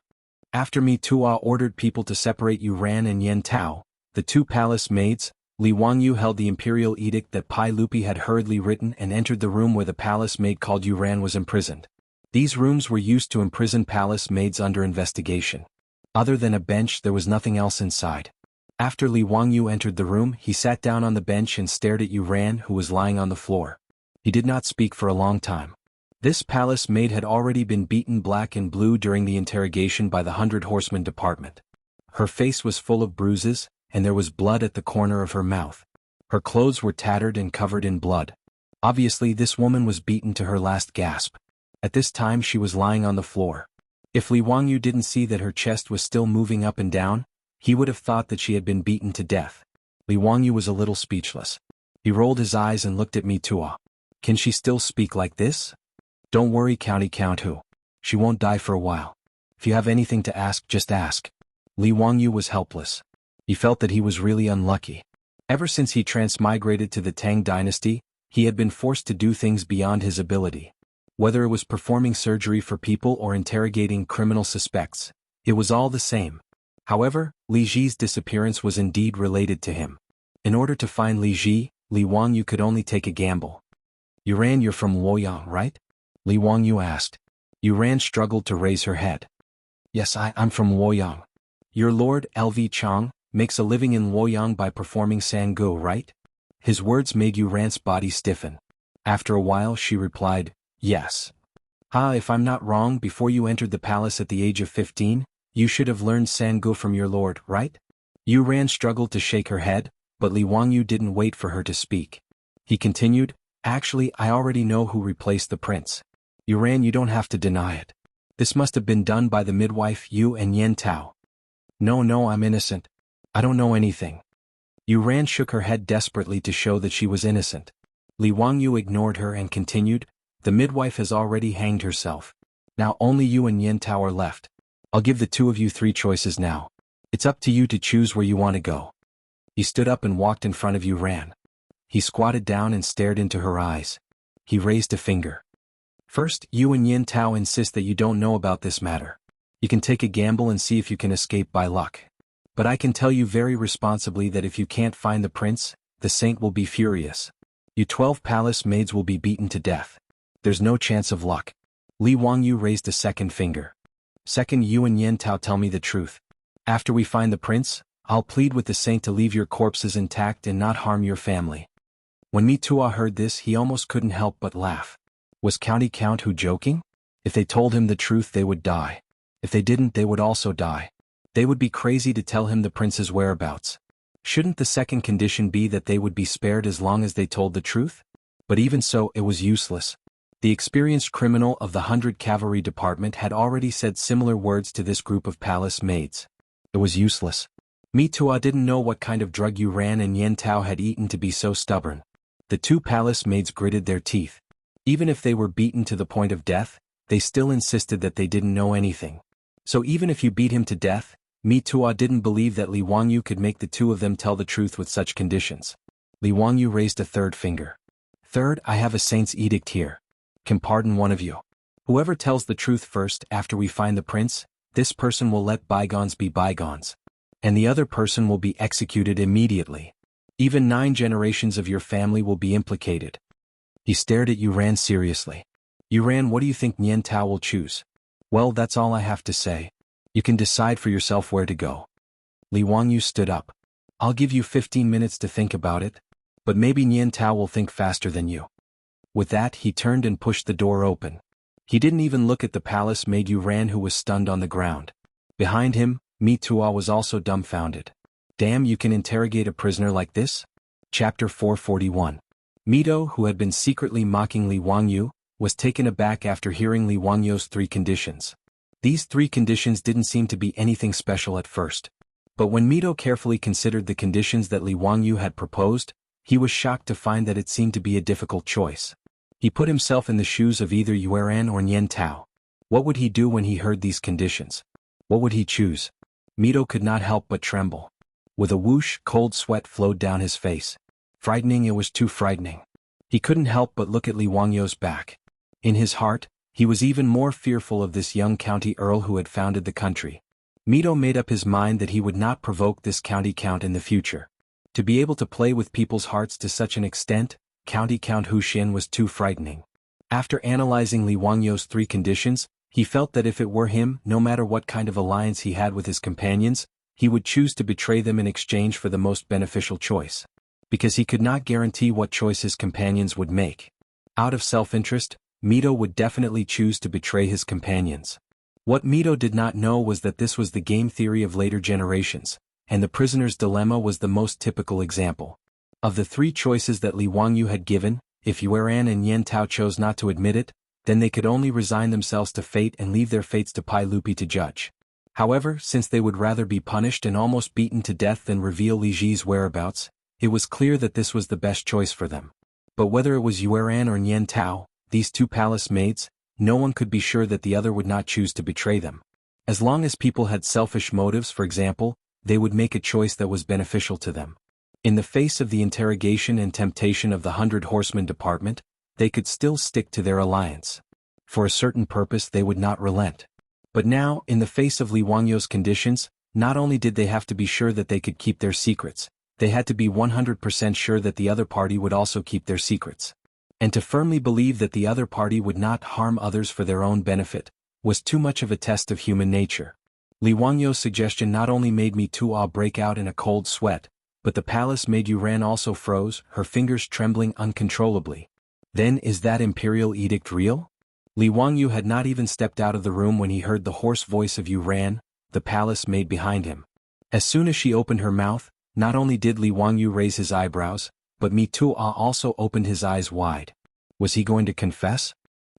After Mi Tua ordered people to separate Yuan and Yen Tao, the 2 palace maids, Li Wangyu held the imperial edict that Pai Lupi had hurriedly written and entered the room where the palace maid called Yuan was imprisoned. These rooms were used to imprison palace maids under investigation. Other than a bench, there was nothing else inside. After Li Wangyu entered the room, he sat down on the bench and stared at Yuan, who was lying on the floor. He did not speak for a long time. This palace maid had already been beaten black and blue during the interrogation by the 100 Horsemen department. Her face was full of bruises, and there was blood at the corner of her mouth. Her clothes were tattered and covered in blood. Obviously, this woman was beaten to her last gasp. At this time she was lying on the floor. If Li Wangyu didn't see that her chest was still moving up and down, he would have thought that she had been beaten to death. Li Wangyu was a little speechless. He rolled his eyes and looked at Mi Tua. Can she still speak like this? Don't worry, Count Hu. She won't die for a while. If you have anything to ask, just ask. Li Wangyu was helpless. He felt that he was really unlucky. Ever since he transmigrated to the Tang dynasty, he had been forced to do things beyond his ability. Whether it was performing surgery for people or interrogating criminal suspects, it was all the same. However, Li Ji's disappearance was indeed related to him. In order to find Li Ji, Li Wangyu could only take a gamble. Yuan, you're from Luoyang, right? Li Wangyu asked. Yuan struggled to raise her head. Yes, I'm from Luoyang. Your lord, LV Chang, makes a living in Luoyang by performing Sangu, right? His words made Yuan's body stiffen. After a while she replied, yes. If I'm not wrong, before you entered the palace at the age of 15, you should have learned Sangu from your lord, right? Yuan struggled to shake her head, but Li Wangyu didn't wait for her to speak. He continued, actually, I already know who replaced the prince. Yuan, you don't have to deny it. This must have been done by the midwife Yu and Yen Tao. No, I'm innocent. I don't know anything. Yuan shook her head desperately to show that she was innocent. Li Wangyu ignored her and continued, the midwife has already hanged herself. Now only you and Yen Tao are left. I'll give the 2 of you 3 choices now. It's up to you to choose where you want to go. He stood up and walked in front of Yuan. He squatted down and stared into her eyes. He raised a finger. First, you and Yen Tao insist that you don't know about this matter. You can take a gamble and see if you can escape by luck. But I can tell you very responsibly that if you can't find the prince, the saint will be furious. You 12 palace maids will be beaten to death. There's no chance of luck. Li Wangyu raised a second finger. Second, you and Yen Tao tell me the truth. After we find the prince, I'll plead with the saint to leave your corpses intact and not harm your family. When Mi Tua heard this, he almost couldn't help but laugh. Was Count Hu joking? If they told him the truth, they would die. If they didn't, they would also die. They would be crazy to tell him the prince's whereabouts. Shouldn't the second condition be that they would be spared as long as they told the truth? But even so, it was useless. The experienced criminal of the 100 Cavalry Department had already said similar words to this group of palace maids. It was useless. Mi Tua didn't know what kind of drug Yuan and Yen Tao had eaten to be so stubborn. The 2 palace maids gritted their teeth. Even if they were beaten to the point of death, they still insisted that they didn't know anything. So even if you beat him to death, Mi Tua didn't believe that Li Wangyu could make the 2 of them tell the truth with such conditions. Li Wangyu raised a third finger. Third, I have a saint's edict here. Can pardon one of you. Whoever tells the truth first after we find the prince, this person will let bygones be bygones. And the other person will be executed immediately. Even 9 generations of your family will be implicated. He stared at Yuan seriously. Yuan, what do you think Yen Tao will choose? Well, that's all I have to say. You can decide for yourself where to go. Li Wangyu stood up. I'll give you 15 minutes to think about it, but maybe Yen Tao will think faster than you. With that he turned and pushed the door open. He didn't even look at the palace maid Yu Ran, who was stunned on the ground. Behind him, Mi Tuo was also dumbfounded. Damn, you can interrogate a prisoner like this? Chapter 441. Mito, who had been secretly mocking Li Wangyu, was taken aback after hearing Li Wangyu's 3 conditions. These 3 conditions didn't seem to be anything special at first. But when Mito carefully considered the conditions that Li Wangyu had proposed, he was shocked to find that it seemed to be a difficult choice. He put himself in the shoes of either Yueran or Nian Tao. What would he do when he heard these conditions? What would he choose? Mito could not help but tremble. With a whoosh, cold sweat flowed down his face. Frightening, it was too frightening. He couldn't help but look at Li Wangyu's back. In his heart, he was even more fearful of this young county earl who had founded the country. Mito made up his mind that he would not provoke this county count in the future. To be able to play with people's hearts to such an extent, County Count Huxian was too frightening. After analyzing Li Wangyu's 3 conditions, he felt that if it were him, no matter what kind of alliance he had with his companions, he would choose to betray them in exchange for the most beneficial choice. Because he could not guarantee what choice his companions would make. Out of self-interest, Mito would definitely choose to betray his companions. What Mito did not know was that this was the game theory of later generations, and the prisoner's dilemma was the most typical example. Of the 3 choices that Li Wangyu had given, if Yueran and Nian Tao chose not to admit it, then they could only resign themselves to fate and leave their fates to Pai Lupi to judge. However, since they would rather be punished and almost beaten to death than reveal Li Ji's whereabouts, it was clear that this was the best choice for them. But whether it was Yueran or Nian Tao, these 2 palace maids, no one could be sure that the other would not choose to betray them. As long as people had selfish motives, for example, they would make a choice that was beneficial to them. In the face of the interrogation and temptation of the 100 Horsemen department, they could still stick to their alliance. For a certain purpose they would not relent. But now, in the face of Li Wangyu's conditions, not only did they have to be sure that they could keep their secrets, they had to be 100% sure that the other party would also keep their secrets. And to firmly believe that the other party would not harm others for their own benefit, was too much of a test of human nature. Li Wangyu's suggestion not only made Mi Tuo break out in a cold sweat, but the palace maid Yuran also froze, her fingers trembling uncontrollably. Then, is that imperial edict real? Li Wangyu had not even stepped out of the room when he heard the hoarse voice of Yuran, the palace maid behind him. As soon as she opened her mouth, not only did Li Wangyu raise his eyebrows, but Mi Tuo also opened his eyes wide. Was he going to confess?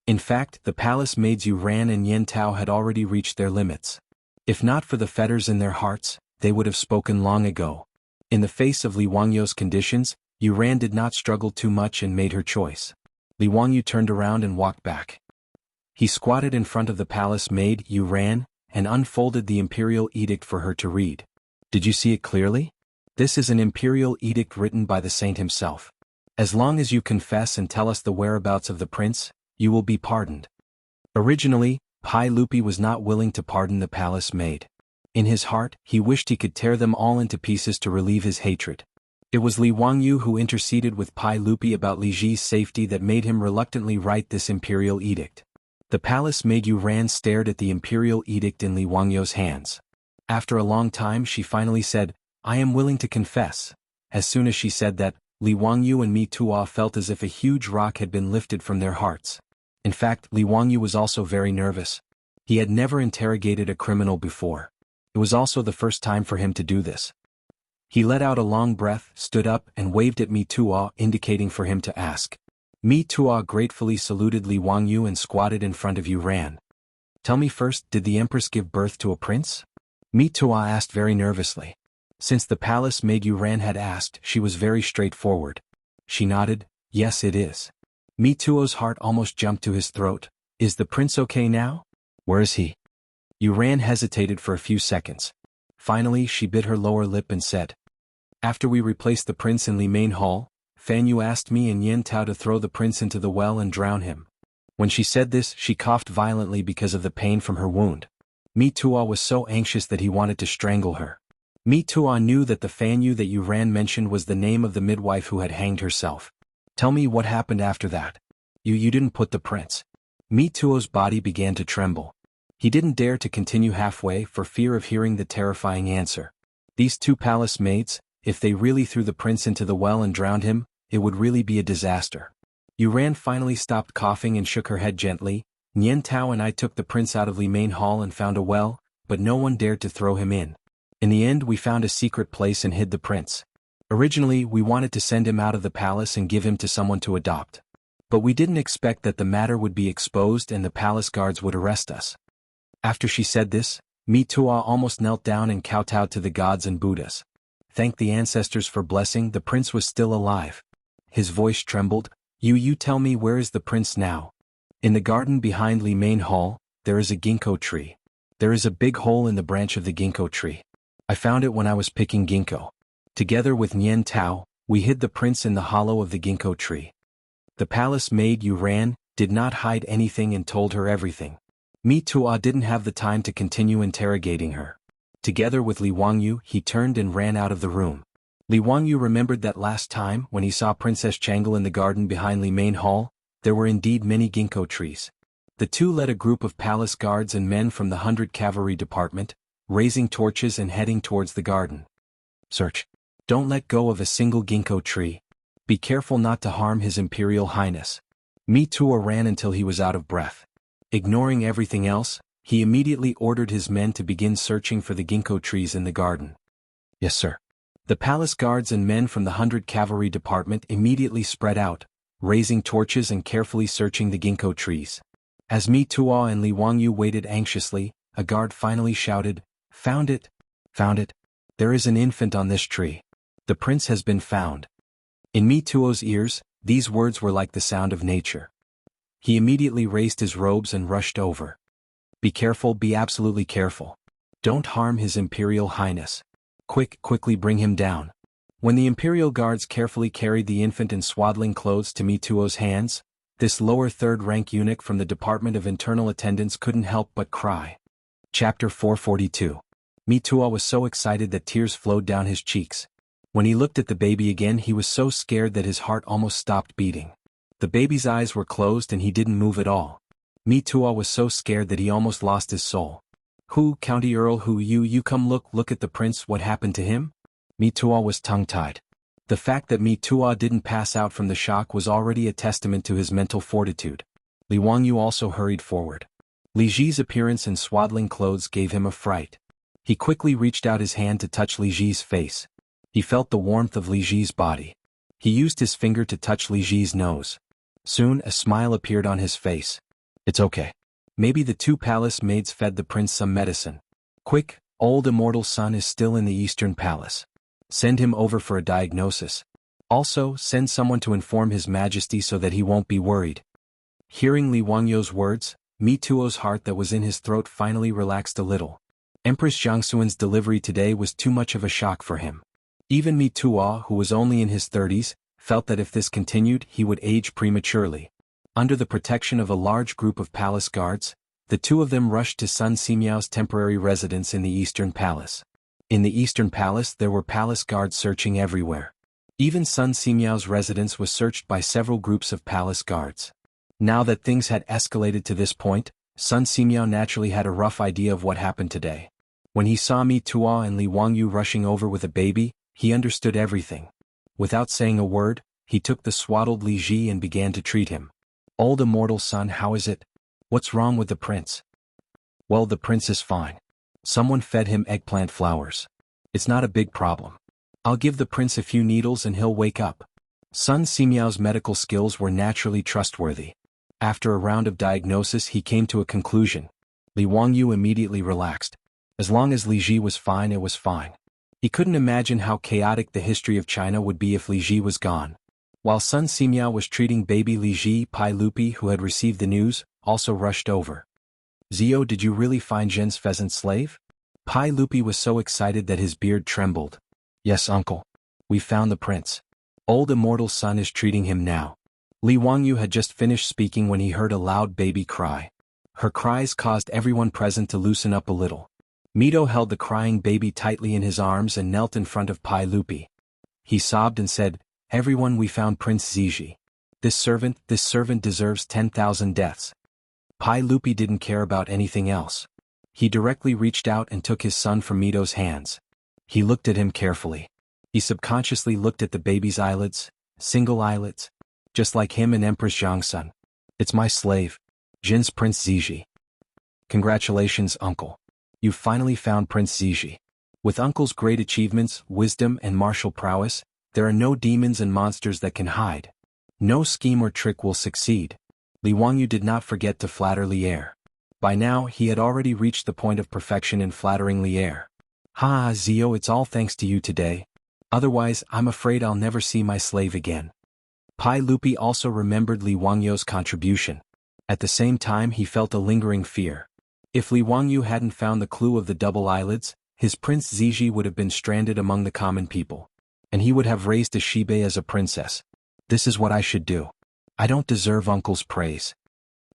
In fact, the palace maids Yuran and Nian Tao had already reached their limits. If not for the fetters in their hearts, they would have spoken long ago. In the face of Li Wangyu's conditions, Yuran did not struggle too much and made her choice. Li Wangyu turned around and walked back. He squatted in front of the palace maid Yuran and unfolded the imperial edict for her to read. Did you see it clearly? This is an imperial edict written by the saint himself. As long as you confess and tell us the whereabouts of the prince, you will be pardoned. Originally, Pai Lupi was not willing to pardon the palace maid. In his heart, he wished he could tear them all into pieces to relieve his hatred. It was Li Wangyu who interceded with Pai Lupi about Li Ji's safety that made him reluctantly write this imperial edict. The palace maid Yuran stared at the imperial edict in Li Wangyu's hands. After a long time she finally said, "I am willing to confess." As soon as she said that, Li Wangyu and Mi Tuo felt as if a huge rock had been lifted from their hearts. In fact, Li Wangyu was also very nervous. He had never interrogated a criminal before. It was also the first time for him to do this. He let out a long breath, stood up, and waved at Mi Tuo, indicating for him to ask. Mi Tuo gratefully saluted Li Wangyu and squatted in front of Yuran. "Tell me first, did the empress give birth to a prince?" Mi Tuo asked very nervously. Since the palace maid Yuran had asked, she was very straightforward. She nodded, "Yes, it is." Mi Tuo's heart almost jumped to his throat. "Is the prince okay now? Where is he?" Yuran hesitated for a few seconds. Finally, she bit her lower lip and said, "After we replaced the prince in Li Main Hall, Fan Yu asked me and Yen Tao to throw the prince into the well and drown him." When she said this, she coughed violently because of the pain from her wound. Mi Tuo was so anxious that he wanted to strangle her. Mi Tuo knew that the Fan Yu that Yuran mentioned was the name of the midwife who had hanged herself. "Tell me what happened after that. You didn't put the prince." Mi Tuo's body began to tremble. He didn't dare to continue halfway for fear of hearing the terrifying answer. These 2 palace maids, if they really threw the prince into the well and drowned him, it would really be a disaster. Yuran finally stopped coughing and shook her head gently. Nian Tao and I took the prince out of Li Main Hall and found a well, but no one dared to throw him in. In the end we found a secret place and hid the prince. Originally we wanted to send him out of the palace and give him to someone to adopt. But we didn't expect that the matter would be exposed and the palace guards would arrest us. After she said this, Mi Tua almost knelt down and kowtowed to the gods and Buddhas. Thanked the ancestors for blessing the prince was still alive. His voice trembled. You tell me, where is the prince now? In the garden behind Li Main Hall, there is a ginkgo tree. There is a big hole in the branch of the ginkgo tree. I found it when I was picking ginkgo. Together with Nian Tao, we hid the prince in the hollow of the ginkgo tree. The palace maid Yuran did not hide anything and told her everything. Mi Tua didn't have the time to continue interrogating her. Together with Li Wangyu, he turned and ran out of the room. Li Wangyu remembered that last time when he saw Princess Changel in the garden behind Li Main Hall, there were indeed many ginkgo trees. The two led a group of palace guards and men from the 100 Cavalry Department, raising torches and heading towards the garden. Search. Don't let go of a single ginkgo tree. Be careful not to harm His Imperial Highness. Mi Tua ran until he was out of breath. Ignoring everything else, he immediately ordered his men to begin searching for the ginkgo trees in the garden. Yes, sir. The palace guards and men from the 100 Cavalry Department immediately spread out, raising torches and carefully searching the ginkgo trees. As Mi Tua and Li Wangyu waited anxiously, a guard finally shouted, "Found it! Found it! There is an infant on this tree. The prince has been found." In Mi Tuo's ears, these words were like the sound of nature. He immediately raised his robes and rushed over. Be careful, be absolutely careful. Don't harm His Imperial Highness. Quickly bring him down. When the Imperial Guards carefully carried the infant in swaddling clothes to Mi Tuo's hands, this lower third-rank eunuch from the Department of Internal Attendance couldn't help but cry. Chapter 442. Mi Tua was so excited that tears flowed down his cheeks. When he looked at the baby again, he was so scared that his heart almost stopped beating. The baby's eyes were closed and he didn't move at all. Mi Tua was so scared that he almost lost his soul. Who, County Earl, who you come look at the prince, what happened to him? Mi Tua was tongue-tied. The fact that Mi Tua didn't pass out from the shock was already a testament to his mental fortitude. Li Wangyu also hurried forward. Li Ji's appearance in swaddling clothes gave him a fright. He quickly reached out his hand to touch Li Ji's face. He felt the warmth of Li Ji's body. He used his finger to touch Li Ji's nose. Soon a smile appeared on his face. It's okay. Maybe the two palace maids fed the prince some medicine. Quick, old immortal son is still in the Eastern Palace. Send him over for a diagnosis. Also, send someone to inform His Majesty so that he won't be worried. Hearing Li Wangyu's words, Mi Tuo's heart that was in his throat finally relaxed a little. Empress Jiangxuan's delivery today was too much of a shock for him. Even Mi Tua, who was only in his 30s, felt that if this continued, he would age prematurely. Under the protection of a large group of palace guards, the two of them rushed to Sun Simiao's temporary residence in the Eastern Palace. In the Eastern Palace there were palace guards searching everywhere. Even Sun Simiao's residence was searched by several groups of palace guards. Now that things had escalated to this point, Sun Simiao naturally had a rough idea of what happened today. When he saw Mi Tua and Li Wangyu rushing over with a baby, he understood everything. Without saying a word, he took the swaddled Li Ji and began to treat him. Old immortal son, how is it? What's wrong with the prince? Well, the prince is fine. Someone fed him eggplant flowers. It's not a big problem. I'll give the prince a few needles and he'll wake up. Sun Simiao's medical skills were naturally trustworthy. After a round of diagnosis he came to a conclusion. Li Wangyu immediately relaxed. As long as Li Ji was fine, it was fine. He couldn't imagine how chaotic the history of China would be if Li Ji was gone. While Sun Simiao was treating baby Li Ji, Pai Lupi, who had received the news, also rushed over. Zio, did you really find Zhen's pheasant slave? Pai Lupi was so excited that his beard trembled. Yes, uncle. We found the prince. Old immortal son is treating him now. Li Wangyu had just finished speaking when he heard a loud baby cry. Her cries caused everyone present to loosen up a little. Mito held the crying baby tightly in his arms and knelt in front of Pai Lupi. He sobbed and said, "Everyone, we found Prince Ziji. This servant deserves 10,000 deaths." Pai Lupi didn't care about anything else. He directly reached out and took his son from Mito's hands. He looked at him carefully. He subconsciously looked at the baby's eyelids, single eyelids. just like him and Empress Jiangsun. It's my slave, Jin's Prince Ziji. Congratulations, Uncle. You've finally found Prince Ziji. With Uncle's great achievements, wisdom, and martial prowess, there are no demons and monsters that can hide. No scheme or trick will succeed. Li Wangyu did not forget to flatter Lier. By now, he had already reached the point of perfection in flattering Lier. Ha, Zio, it's all thanks to you today. Otherwise, I'm afraid I'll never see my slave again. Pai Lupi also remembered Li Wangyu's contribution. At the same time, he felt a lingering fear. If Li Wangyu hadn't found the clue of the double eyelids, his Prince Ziji would have been stranded among the common people. And he would have raised a Shibe as a princess. This is what I should do. I don't deserve Uncle's praise.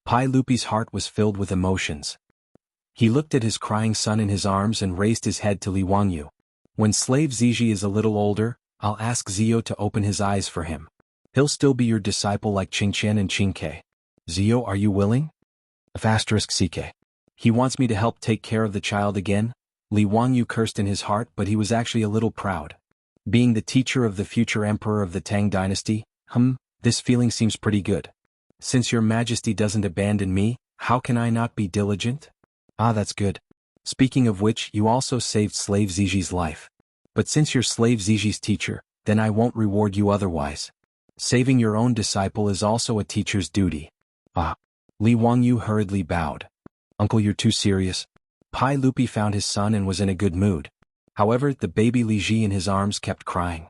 Pai Lupi's heart was filled with emotions. He looked at his crying son in his arms and raised his head to Li Wangyu. When slave Ziji is a little older, I'll ask Zio to open his eyes for him. He'll still be your disciple like Qingqian and Qingke. Zio, are you willing? *CK. He wants me to help take care of the child again? Li Wangyu cursed in his heart, but he was actually a little proud. Being the teacher of the future emperor of the Tang dynasty, this feeling seems pretty good. Since your majesty doesn't abandon me, how can I not be diligent? Ah, that's good. Speaking of which, you also saved slave Ziji's life. But since you're slave Ziji's teacher, then I won't reward you otherwise. Saving your own disciple is also a teacher's duty. Ah. Li Wangyu hurriedly bowed. Uncle, you're too serious. Pai Lupi found his son and was in a good mood. However, the baby Li Ji in his arms kept crying.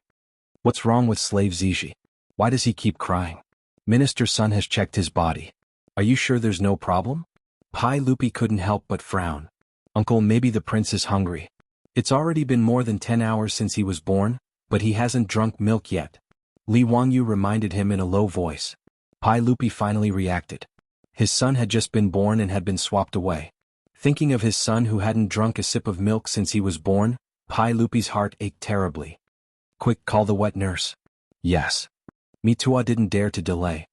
What's wrong with slave Ziji? Why does he keep crying? Minister's son has checked his body. Are you sure there's no problem? Pai Lupi couldn't help but frown. Uncle, maybe the prince is hungry. It's already been more than 10 hours since he was born, but he hasn't drunk milk yet. Li Wangyu reminded him in a low voice. Pai Lupi finally reacted. His son had just been born and had been swapped away. Thinking of his son who hadn't drunk a sip of milk since he was born, Pai Lupi's heart ached terribly. Quick, call the wet nurse. Yes. Mitua didn't dare to delay.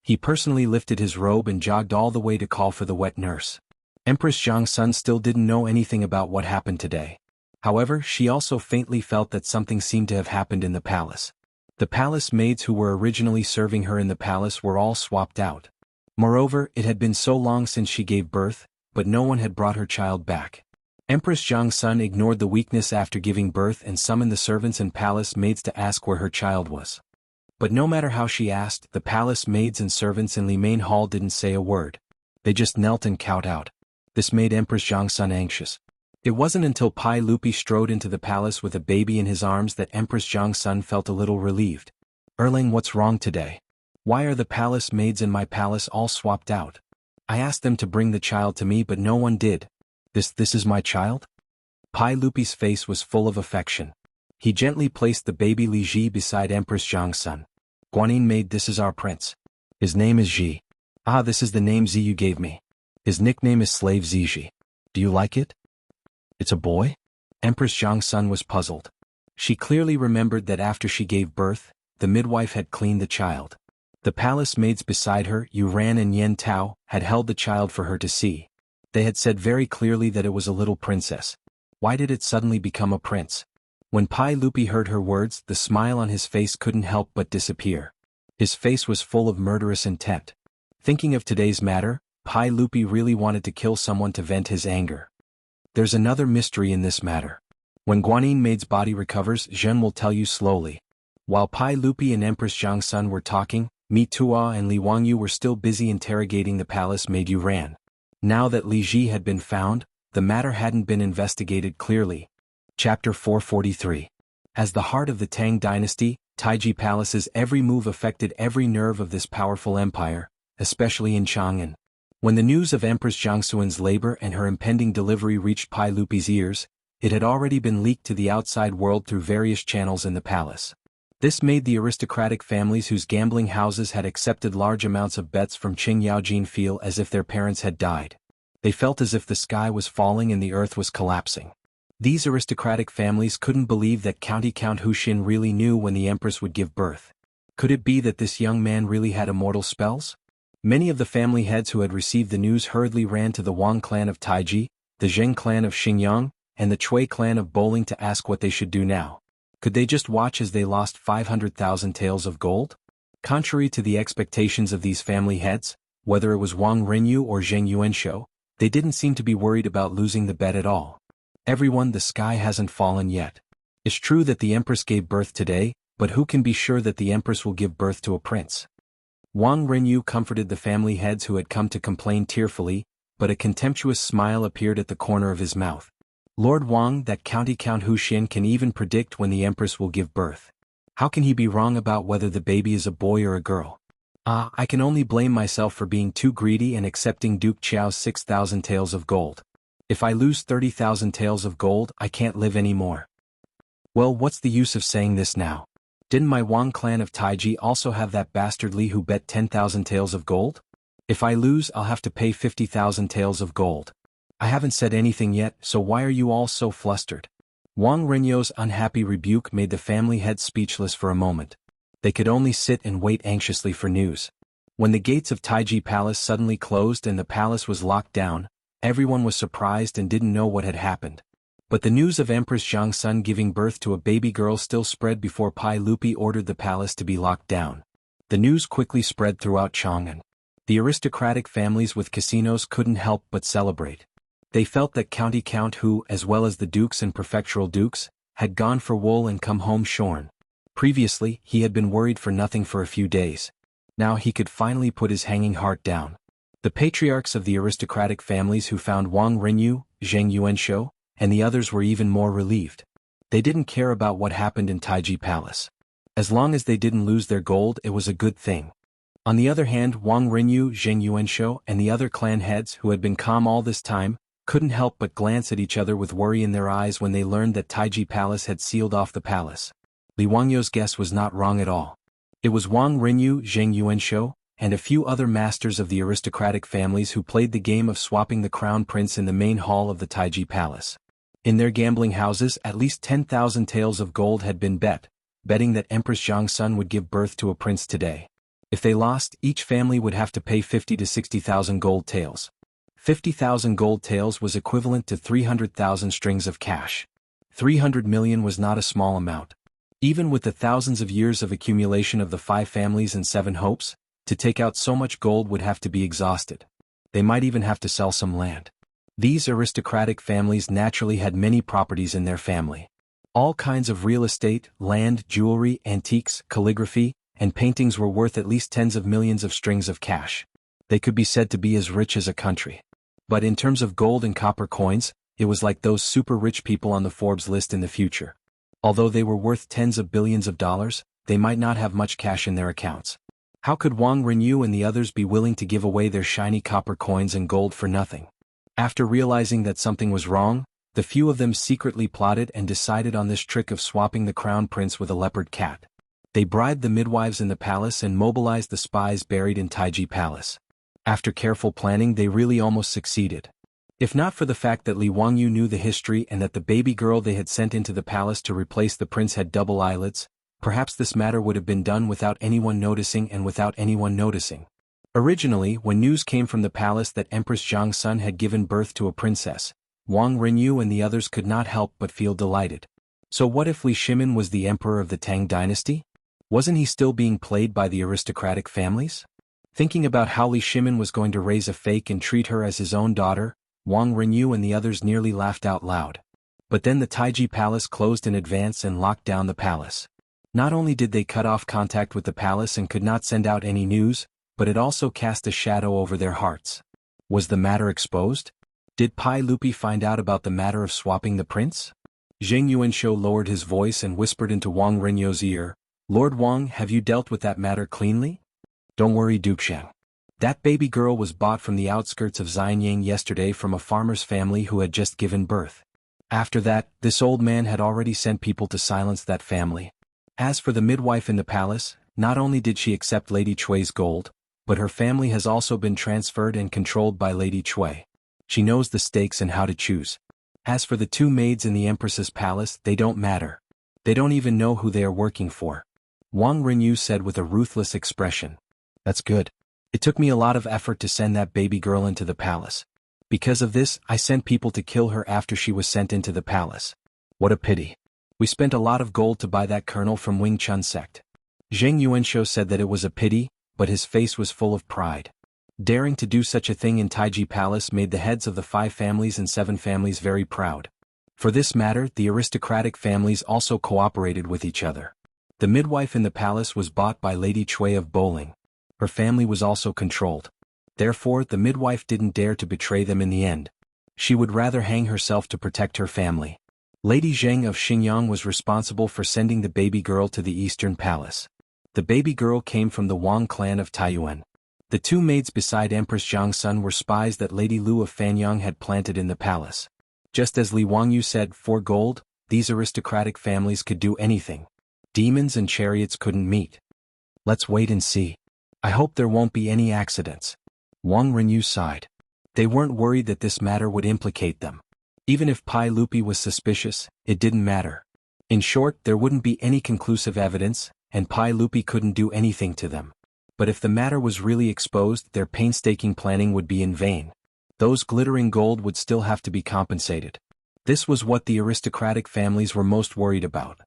He personally lifted his robe and jogged all the way to call for the wet nurse. Empress Jiangsun still didn't know anything about what happened today. However, she also faintly felt that something seemed to have happened in the palace. The palace maids who were originally serving her in the palace were all swapped out. Moreover, it had been so long since she gave birth, but no one had brought her child back. Empress Jiangsun ignored the weakness after giving birth and summoned the servants and palace maids to ask where her child was. But no matter how she asked, the palace maids and servants in Li Main Hall didn't say a word. They just knelt and kowtowed. This made Empress Jiangsun anxious. It wasn't until Pai Lupi strode into the palace with a baby in his arms that Empress Jiangsun felt a little relieved. Erling, what's wrong today? Why are the palace maids in my palace all swapped out? I asked them to bring the child to me but no one did. This is my child? Pai Lupi's face was full of affection. He gently placed the baby Li Ji beside Empress Jiangsun. Guanyin maid, this is our prince. His name is Ji. Ah, this is the name Zi you gave me. His nickname is Slave Ziji. Do you like it? It's a boy? Empress Jiangsun was puzzled. She clearly remembered that after she gave birth, the midwife had cleaned the child. The palace maids beside her, Yu Ran and Yen Tao, had held the child for her to see. They had said very clearly that it was a little princess. Why did it suddenly become a prince? When Pai Lupi heard her words, the smile on his face couldn't help but disappear. His face was full of murderous intent. Thinking of today's matter, Pai Lupi really wanted to kill someone to vent his anger. There's another mystery in this matter. When Guanyin maid's body recovers, Zhen will tell you slowly. While Pai Lupi and Empress Jiangsun were talking, Mi Tua and Li Wangyu were still busy interrogating the palace maid Yu Ran. Now that Li Ji had been found, the matter hadn't been investigated clearly. Chapter 443. As the heart of the Tang dynasty, Taiji Palace's every move affected every nerve of this powerful empire, especially in Chang'an. When the news of Empress Jiangxuan's labor and her impending delivery reached Pai Lupi's ears, it had already been leaked to the outside world through various channels in the palace. This made the aristocratic families whose gambling houses had accepted large amounts of bets from Qing Yaojin feel as if their parents had died. They felt as if the sky was falling and the earth was collapsing. These aristocratic families couldn't believe that Count Huxin really knew when the empress would give birth. Could it be that this young man really had immortal spells? Many of the family heads who had received the news hurriedly ran to the Wang clan of Taiji, the Zheng clan of Xingyang, and the Cui clan of Bowling to ask what they should do now. Could they just watch as they lost 500,000 taels of gold? Contrary to the expectations of these family heads, whether it was Wang Renyu or Zheng Yuanshou, they didn't seem to be worried about losing the bet at all. Everyone, the sky hasn't fallen yet. It's true that the Empress gave birth today, but who can be sure that the Empress will give birth to a prince? Wang Renyu comforted the family heads who had come to complain tearfully, but a contemptuous smile appeared at the corner of his mouth. Lord Wang, that county Count Huxian can even predict when the Empress will give birth. How can he be wrong about whether the baby is a boy or a girl? I can only blame myself for being too greedy and accepting Duke Qiao's 6,000 taels of gold. If I lose 30,000 taels of gold, I can't live anymore. Well, what's the use of saying this now? Didn't my Wang clan of Taiji also have that bastard Li who bet 10,000 taels of gold? If I lose, I'll have to pay 50,000 taels of gold. I haven't said anything yet, so why are you all so flustered? Wang Renyou's unhappy rebuke made the family heads speechless for a moment. They could only sit and wait anxiously for news. When the gates of Taiji Palace suddenly closed and the palace was locked down, everyone was surprised and didn't know what had happened. But the news of Empress Jiangsun giving birth to a baby girl still spread before Pai Lupi ordered the palace to be locked down. The news quickly spread throughout Chang'an. The aristocratic families with casinos couldn't help but celebrate. They felt that County Count Hu, as well as the dukes and prefectural dukes, had gone for wool and come home shorn. Previously, he had been worried for nothing for a few days. Now he could finally put his hanging heart down. The patriarchs of the aristocratic families who found Wang Renyu, Zheng Yuanshou, and the others were even more relieved. They didn't care about what happened in Taiji Palace. As long as they didn't lose their gold, it was a good thing. On the other hand, Wang Renyu, Zheng Yuanshou, and the other clan heads who had been calm all this time, couldn't help but glance at each other with worry in their eyes when they learned that Taiji Palace had sealed off the palace. Li Wangyou's guess was not wrong at all. It was Wang Renyu, Zheng Yuanshou, and a few other masters of the aristocratic families who played the game of swapping the crown prince in the main hall of the Taiji Palace. In their gambling houses, at least 10,000 taels of gold had been betting that Empress Jiangsun would give birth to a prince today. If they lost, each family would have to pay 50 to 60,000 gold taels. 50,000 gold taels was equivalent to 300,000 strings of cash. 300 million was not a small amount. Even with the thousands of years of accumulation of the 5 families and 7 hopes, to take out so much gold would have to be exhausted. They might even have to sell some land. These aristocratic families naturally had many properties in their family. All kinds of real estate, land, jewelry, antiques, calligraphy, and paintings were worth at least tens of millions of strings of cash. They could be said to be as rich as a country. But in terms of gold and copper coins, it was like those super rich people on the Forbes list in the future. Although they were worth tens of billions of dollars, they might not have much cash in their accounts. How could Wang Renyu and the others be willing to give away their shiny copper coins and gold for nothing? After realizing that something was wrong, the few of them secretly plotted and decided on this trick of swapping the crown prince with a leopard cat. They bribed the midwives in the palace and mobilized the spies buried in Taiji Palace. After careful planning, they really almost succeeded. If not for the fact that Li Wangyu knew the history and that the baby girl they had sent into the palace to replace the prince had double eyelids, perhaps this matter would have been done without anyone noticing and without anyone noticing. Originally, when news came from the palace that Empress Jiangsun had given birth to a princess, Wang Renyu and the others could not help but feel delighted. So what if Li Shimin was the emperor of the Tang dynasty? Wasn't he still being played by the aristocratic families? Thinking about how Li Shimin was going to raise a fake and treat her as his own daughter, Wang Renyu and the others nearly laughed out loud. But then the Taiji Palace closed in advance and locked down the palace. Not only did they cut off contact with the palace and could not send out any news, but it also cast a shadow over their hearts. Was the matter exposed? Did Pai Lupi find out about the matter of swapping the prince? Zheng Yuanshou lowered his voice and whispered into Wang Renyou's ear, "Lord Wang, have you dealt with that matter cleanly?" "Don't worry, Duke Shang. That baby girl was bought from the outskirts of Xianyang yesterday from a farmer's family who had just given birth. After that, this old man had already sent people to silence that family. As for the midwife in the palace, not only did she accept Lady Chui's gold, but her family has also been transferred and controlled by Lady Chui. She knows the stakes and how to choose. As for the 2 maids in the Empress's palace, they don't matter. They don't even know who they are working for," Wang Renyu said with a ruthless expression. "That's good. It took me a lot of effort to send that baby girl into the palace. Because of this, I sent people to kill her after she was sent into the palace. What a pity. We spent a lot of gold to buy that colonel from Wing Chun sect." Zheng Yuanshou said that it was a pity, but his face was full of pride. Daring to do such a thing in Taiji Palace made the heads of the 5 families and 7 families very proud. For this matter, the aristocratic families also cooperated with each other. The midwife in the palace was bought by Lady Cui of Bowling. Her family was also controlled. Therefore, the midwife didn't dare to betray them in the end. She would rather hang herself to protect her family. Lady Zheng of Xingyang was responsible for sending the baby girl to the Eastern Palace. The baby girl came from the Wang clan of Taiyuan. The 2 maids beside Empress Jiangsun were spies that Lady Lu of Fanyang had planted in the palace. Just as Li Wangyu said, for gold, these aristocratic families could do anything. Demons and chariots couldn't meet. Let's wait and see. I hope there won't be any accidents. Wang Renyu sighed. They weren't worried that this matter would implicate them. Even if Pai Lupi was suspicious, it didn't matter. In short, there wouldn't be any conclusive evidence, and Pai Lupi couldn't do anything to them. But if the matter was really exposed, their painstaking planning would be in vain. Those glittering gold would still have to be compensated. This was what the aristocratic families were most worried about.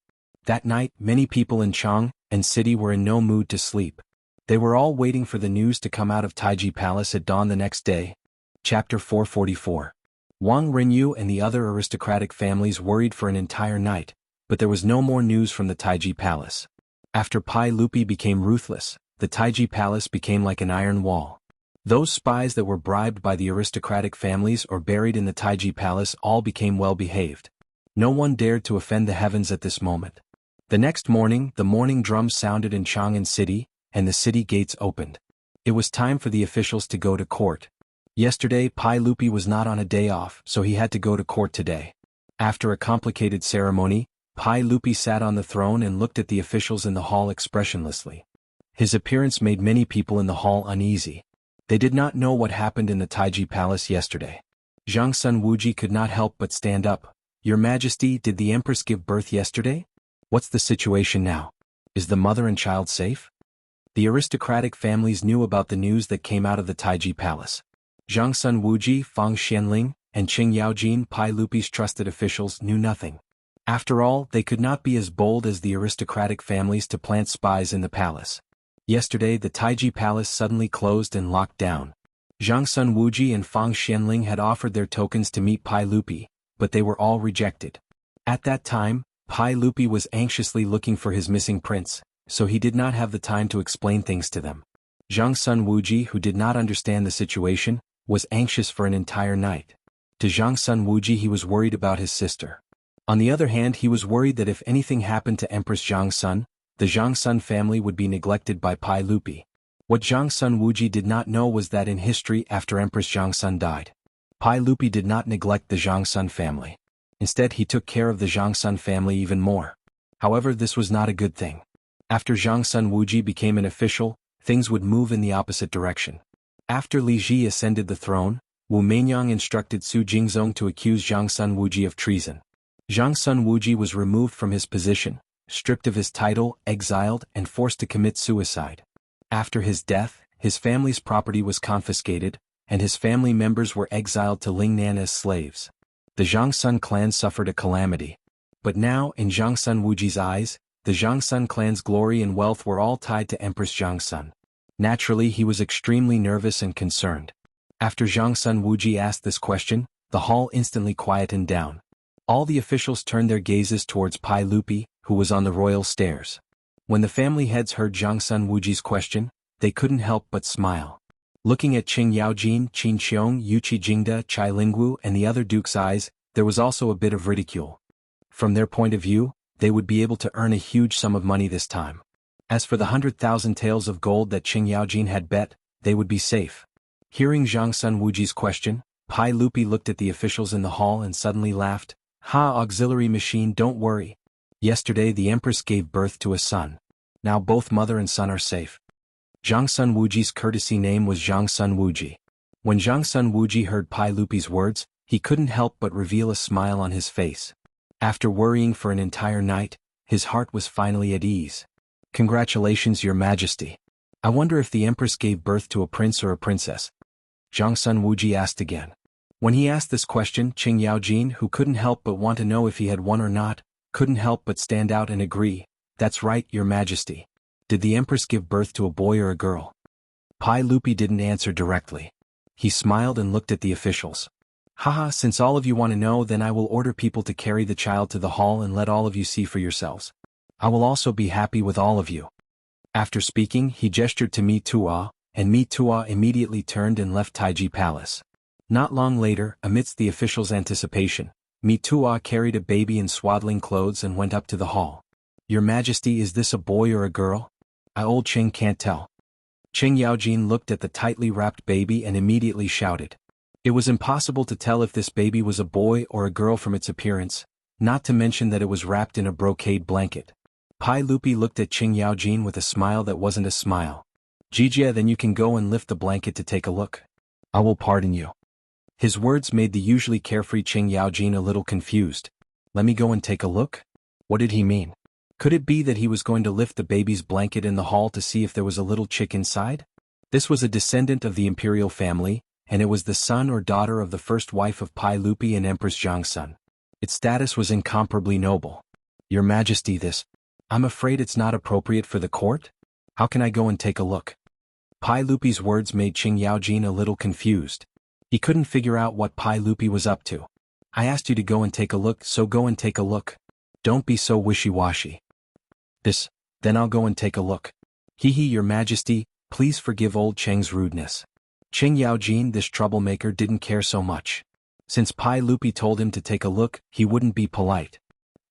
That night, many people in Chang and city were in no mood to sleep. They were all waiting for the news to come out of Taiji Palace at dawn the next day. Chapter 444. Wang Renyu and the other aristocratic families worried for an entire night, but there was no more news from the Taiji Palace. After Pai Lupi became ruthless, the Taiji Palace became like an iron wall. Those spies that were bribed by the aristocratic families or buried in the Taiji Palace all became well-behaved. No one dared to offend the heavens at this moment. The next morning, the morning drums sounded in Chang'an City, and the city gates opened. It was time for the officials to go to court. Yesterday, Pai Lupi was not on a day off, so he had to go to court today. After a complicated ceremony, Pai Lupi sat on the throne and looked at the officials in the hall expressionlessly. His appearance made many people in the hall uneasy. They did not know what happened in the Taiji Palace yesterday. Jiangsun Wuji could not help but stand up. Your Majesty, did the Empress give birth yesterday? What's the situation now? Is the mother and child safe? The aristocratic families knew about the news that came out of the Taiji Palace. Jiangsun Wuji, Fang Xianling, and Qing Yaojin, Pai Lupi's trusted officials, knew nothing. After all, they could not be as bold as the aristocratic families to plant spies in the palace. Yesterday, the Taiji Palace suddenly closed and locked down. Jiangsun Wuji and Fang Xianling had offered their tokens to meet Pai Lupi, but they were all rejected. At that time, Pai Lupi was anxiously looking for his missing prince, so he did not have the time to explain things to them. Jiangsun Wuji, who did not understand the situation, was anxious for an entire night. To Jiangsun Wuji, he was worried about his sister. On the other hand, he was worried that if anything happened to Empress Jiangsun, the Jiangsun family would be neglected by Pai Lupi. What Jiangsun Wuji did not know was that in history, after Empress Jiangsun died, Pai Lupi did not neglect the Jiangsun family. Instead, he took care of the Jiangsun family even more. However, this was not a good thing. After Jiangsun Wuji became an official, things would move in the opposite direction. After Li Ji ascended the throne, Wu Meinyang instructed Su Jingzong to accuse Jiangsun Wuji of treason. Jiangsun Wuji was removed from his position, stripped of his title, exiled, and forced to commit suicide. After his death, his family's property was confiscated, and his family members were exiled to Lingnan as slaves. The Jiangsun clan suffered a calamity. But now, in Jiangsun Wuji's eyes, the Jiangsun clan's glory and wealth were all tied to Empress Jiangsun. Naturally, he was extremely nervous and concerned. After Jiangsun Wuji asked this question, the hall instantly quietened down. All the officials turned their gazes towards Pai Lupi, who was on the royal stairs. When the family heads heard Jiangsun Wuji's question, they couldn't help but smile. Looking at Qing Yaojin, Qin Xiong, Yuqi Jingda, Chai Lingwu, and the other dukes' eyes, there was also a bit of ridicule. From their point of view, they would be able to earn a huge sum of money this time. As for the 100,000 taels of gold that Qing Yaojin had bet, they would be safe. Hearing Jiangsun Wuji's question, Pai Lupi looked at the officials in the hall and suddenly laughed. Ha, auxiliary machine, don't worry. Yesterday the Empress gave birth to a son. Now both mother and son are safe. Jiangsun Wuji's courtesy name was Jiangsun Wuji. When Jiangsun Wuji heard Pai Lupi's words, he couldn't help but reveal a smile on his face. After worrying for an entire night, his heart was finally at ease. Congratulations, Your Majesty. I wonder if the Empress gave birth to a prince or a princess? Jiangsun Wuji asked again. When he asked this question, Qing Yaojin, who couldn't help but want to know if he had one or not, couldn't help but stand out and agree. That's right, Your Majesty. Did the Empress give birth to a boy or a girl? Pai Lupi didn't answer directly. He smiled and looked at the officials. Haha, since all of you want to know, then I will order people to carry the child to the hall and let all of you see for yourselves. I will also be happy with all of you. After speaking, he gestured to Mi Tua, and Mi Tua immediately turned and left Taiji Palace. Not long later, amidst the officials' anticipation, Mi Tua carried a baby in swaddling clothes and went up to the hall. Your Majesty, is this a boy or a girl? Old Qing can't tell. Qing Yaojin looked at the tightly wrapped baby and immediately shouted. It was impossible to tell if this baby was a boy or a girl from its appearance, not to mention that it was wrapped in a brocade blanket. Pai Lupi looked at Qing Yaojin with a smile that wasn't a smile. Jijia, then you can go and lift the blanket to take a look. I will pardon you. His words made the usually carefree Qing Yaojin a little confused. Let me go and take a look? What did he mean? Could it be that he was going to lift the baby's blanket in the hall to see if there was a little chick inside? This was a descendant of the imperial family, and it was the son or daughter of the first wife of Pai Lupi and Empress Jianghu. Its status was incomparably noble. Your Majesty, I'm afraid it's not appropriate for the court? How can I go and take a look? Pai Lupi's words made Qing Yaojin a little confused. He couldn't figure out what Pai Lupi was up to. I asked you to go and take a look, so go and take a look. Don't be so wishy-washy. Then I'll go and take a look. Your Majesty, please forgive old Cheng's rudeness. Qing Yaojin, this troublemaker, didn't care so much. Since Pai Lupi told him to take a look, he wouldn't be polite.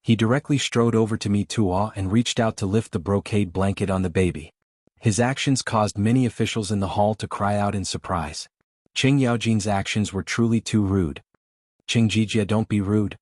He directly strode over to Mi Tua and reached out to lift the brocade blanket on the baby. His actions caused many officials in the hall to cry out in surprise. Qing Yaojin's actions were truly too rude. Qing Jijia, don't be rude.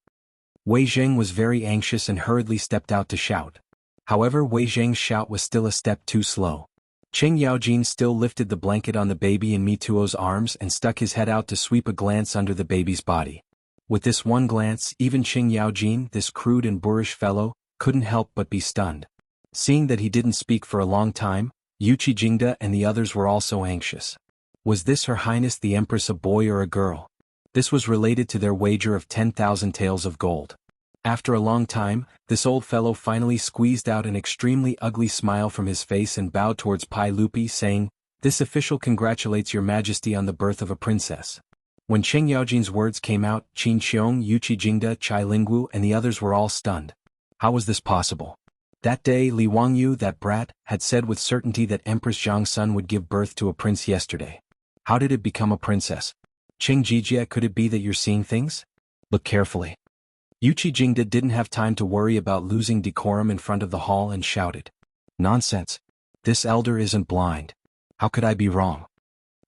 Wei Zheng was very anxious and hurriedly stepped out to shout. However, Wei Zheng's shout was still a step too slow. Qing Yaojin still lifted the blanket on the baby in Mi Tuo's arms and stuck his head out to sweep a glance under the baby's body. With this one glance, even Qing Yaojin, this crude and boorish fellow, couldn't help but be stunned. Seeing that he didn't speak for a long time, Yuqi Jingda and the others were also anxious. Was this Her Highness the Empress a boy or a girl? This was related to their wager of 10,000 taels of gold. After a long time, this old fellow finally squeezed out an extremely ugly smile from his face and bowed towards Pai Lupi, saying, "This official congratulates your Majesty on the birth of a princess." When Qing Yaojin's words came out, Qin Xiong, Yuqi Jingda, Chai Lingwu and the others were all stunned. How was this possible? That day Li Wangyu, that brat, had said with certainty that Empress Jianghu would give birth to a prince yesterday. How did it become a princess? Qing Jijia, could it be that you're seeing things? Look carefully. Yuqi Jingda didn't have time to worry about losing decorum in front of the hall and shouted. Nonsense. This elder isn't blind. How could I be wrong?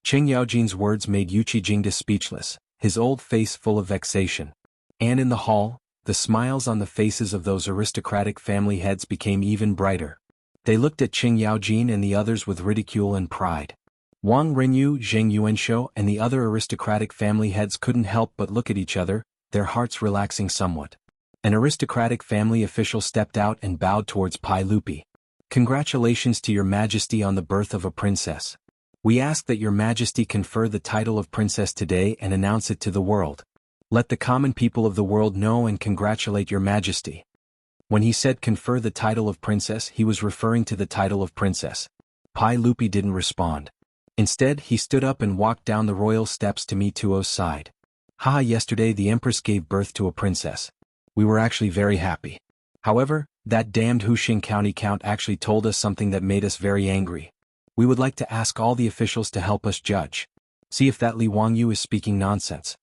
Qing Yaojin's words made Yuqi Jingda speechless, his old face full of vexation. And in the hall, the smiles on the faces of those aristocratic family heads became even brighter. They looked at Qing Yaojin and the others with ridicule and pride. Wang Renyu, Zheng Yuanshou and the other aristocratic family heads couldn't help but look at each other, their hearts relaxing somewhat. An aristocratic family official stepped out and bowed towards Pai Lupi. Congratulations to your Majesty on the birth of a princess. We ask that your Majesty confer the title of princess today and announce it to the world. Let the common people of the world know and congratulate your Majesty. When he said confer the title of princess, he was referring to the title of princess. Pai Lupi didn't respond. Instead, he stood up and walked down the royal steps to Mi Tuo's side. Yesterday the Empress gave birth to a princess. We were actually very happy. However, that damned Huxing County Count actually told us something that made us very angry. We would like to ask all the officials to help us judge. See if that Li Wangyu is speaking nonsense.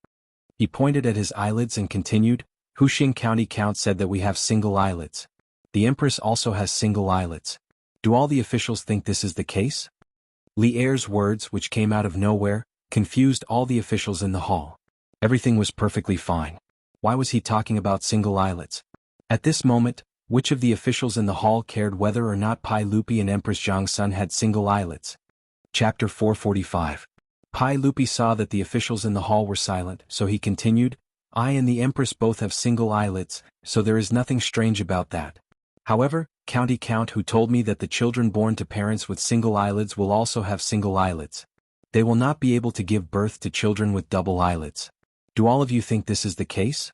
He pointed at his eyelids and continued, Huxing County Count said that we have single eyelids. The Empress also has single eyelids. Do all the officials think this is the case? Li Er's words, which came out of nowhere, confused all the officials in the hall. Everything was perfectly fine. Why was he talking about single eyelids? At this moment, which of the officials in the hall cared whether or not Pai Lupi and Empress Jianghu had single eyelids? Chapter 445. Pai Lupi saw that the officials in the hall were silent, so he continued, I and the Empress both have single eyelids, so there is nothing strange about that. However, County Count who told me that the children born to parents with single eyelids will also have single eyelids. They will not be able to give birth to children with double eyelids. Do all of you think this is the case?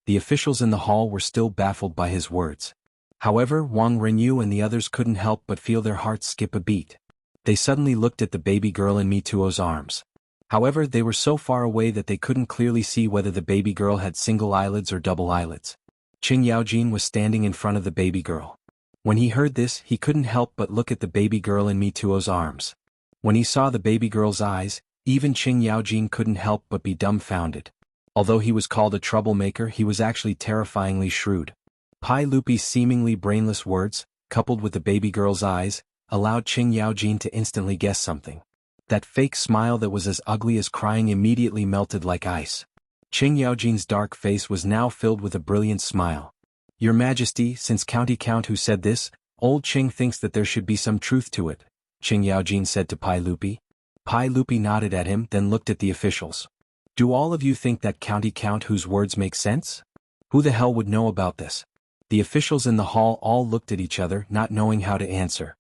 The officials in the hall were still baffled by his words. However, Wang Renyu and the others couldn't help but feel their hearts skip a beat. They suddenly looked at the baby girl in Mituo's arms. However, they were so far away that they couldn't clearly see whether the baby girl had single eyelids or double eyelids. Qing Yaojin was standing in front of the baby girl. When he heard this, he couldn't help but look at the baby girl in Mituo's arms. When he saw the baby girl's eyes, even Qing Yaojin couldn't help but be dumbfounded. Although he was called a troublemaker, he was actually terrifyingly shrewd. Pai Lupi's seemingly brainless words, coupled with the baby girl's eyes, allowed Qing Yaojin to instantly guess something. That fake smile that was as ugly as crying immediately melted like ice. Qing Yaojin's dark face was now filled with a brilliant smile. Your Majesty, since County Count who said this, old Qing thinks that there should be some truth to it, Qing Yaojin said to Pai Lupi. Pai Lupi nodded at him, then looked at the officials. Do all of you think that County Count whose words make sense? Who the hell would know about this? The officials in the hall all looked at each other, not knowing how to answer.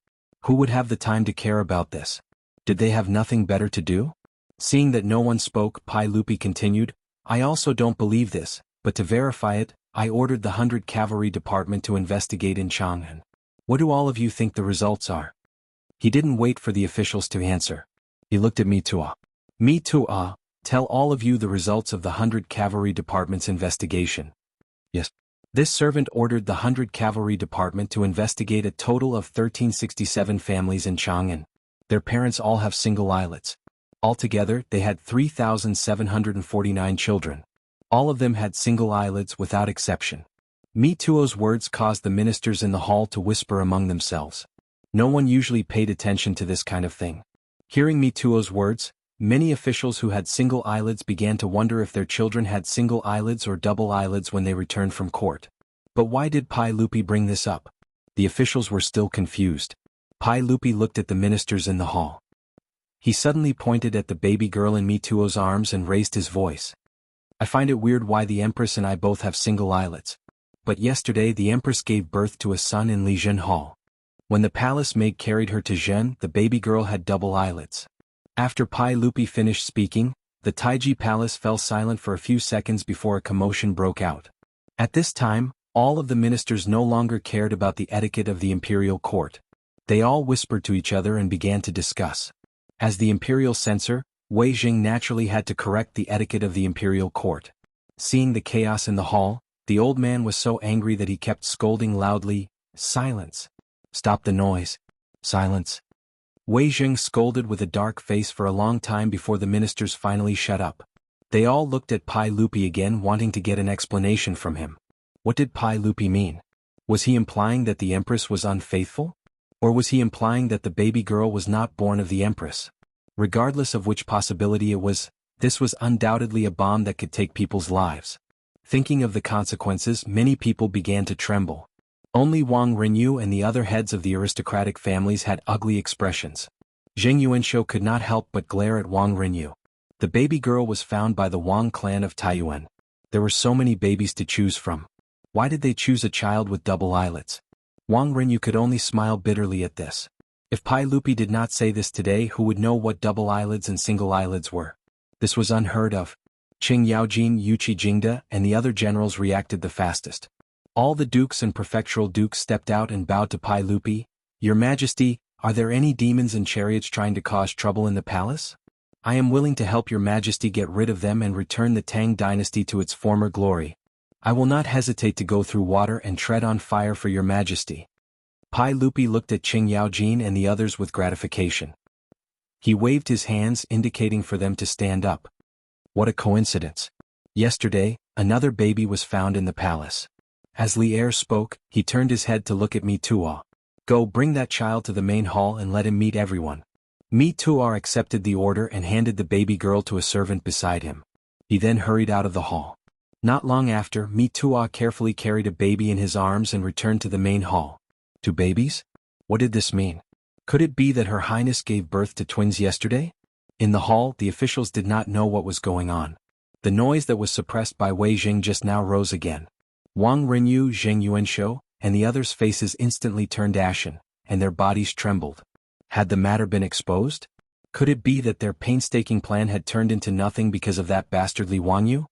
Who would have the time to care about this? Did they have nothing better to do? Seeing that no one spoke, Pai Lupi continued, I also don't believe this, but to verify it, I ordered the 100 Cavalry Department to investigate in Chang'an. What do all of you think the results are? He didn't wait for the officials to answer. He looked at Mitua. Mitua, tell all of you the results of the 100 Cavalry Department's investigation. Yes. This servant ordered the 100 Cavalry Department to investigate a total of 1367 families in Chang'an. Their parents all have single eyelids. Altogether, they had 3,749 children. All of them had single eyelids without exception. Mituo's words caused the ministers in the hall to whisper among themselves. No one usually paid attention to this kind of thing. Hearing Mituo's words, many officials who had single eyelids began to wonder if their children had single eyelids or double eyelids when they returned from court. But why did Pai Lupi bring this up? The officials were still confused. Pai Lupi looked at the ministers in the hall. He suddenly pointed at the baby girl in Mituo's arms and raised his voice. I find it weird why the Empress and I both have single eyelids. But yesterday the Empress gave birth to a son in Lijun Hall. When the palace maid carried her to Zhen, the baby girl had double eyelids. After Pai Lupi finished speaking, the Taiji Palace fell silent for a few seconds before a commotion broke out. At this time, all of the ministers no longer cared about the etiquette of the imperial court. They all whispered to each other and began to discuss. As the imperial censor, Wei Jing naturally had to correct the etiquette of the imperial court. Seeing the chaos in the hall, the old man was so angry that he kept scolding loudly, Silence! Stop the noise! Silence! Wei Jing scolded with a dark face for a long time before the ministers finally shut up. They all looked at Pai Lupi again, wanting to get an explanation from him. What did Pai Lupi mean? Was he implying that the Empress was unfaithful? Or was he implying that the baby girl was not born of the Empress? Regardless of which possibility it was, this was undoubtedly a bomb that could take people's lives. Thinking of the consequences, many people began to tremble. Only Wang Renyu and the other heads of the aristocratic families had ugly expressions. Zheng Yuanshou could not help but glare at Wang Renyu. The baby girl was found by the Wang clan of Taiyuan. There were so many babies to choose from. Why did they choose a child with double eyelids? Wang Renyu could only smile bitterly at this. If Pai Lupi did not say this today, who would know what double eyelids and single eyelids were? This was unheard of. Qing Yaojin, Yuqi Jingda, and the other generals reacted the fastest. All the dukes and prefectural dukes stepped out and bowed to Pai Lupi. Your Majesty, are there any demons and chariots trying to cause trouble in the palace? I am willing to help your Majesty get rid of them and return the Tang dynasty to its former glory. I will not hesitate to go through water and tread on fire for your Majesty. Pai Lupi looked at Qing Yaojin and the others with gratification. He waved his hands, indicating for them to stand up. What a coincidence. Yesterday, another baby was found in the palace. As Li Er spoke, he turned his head to look at Mitua. Go bring that child to the main hall and let him meet everyone. Mitua accepted the order and handed the baby girl to a servant beside him. He then hurried out of the hall. Not long after, Mitua carefully carried a baby in his arms and returned to the main hall. 2 babies? What did this mean? Could it be that Her Highness gave birth to twins yesterday? In the hall, the officials did not know what was going on. The noise that was suppressed by Wei Jing just now rose again. Wang Renyu, Zheng Yuanshou, and the others' faces instantly turned ashen, and their bodies trembled. Had the matter been exposed? Could it be that their painstaking plan had turned into nothing because of that bastardly Wang Yu?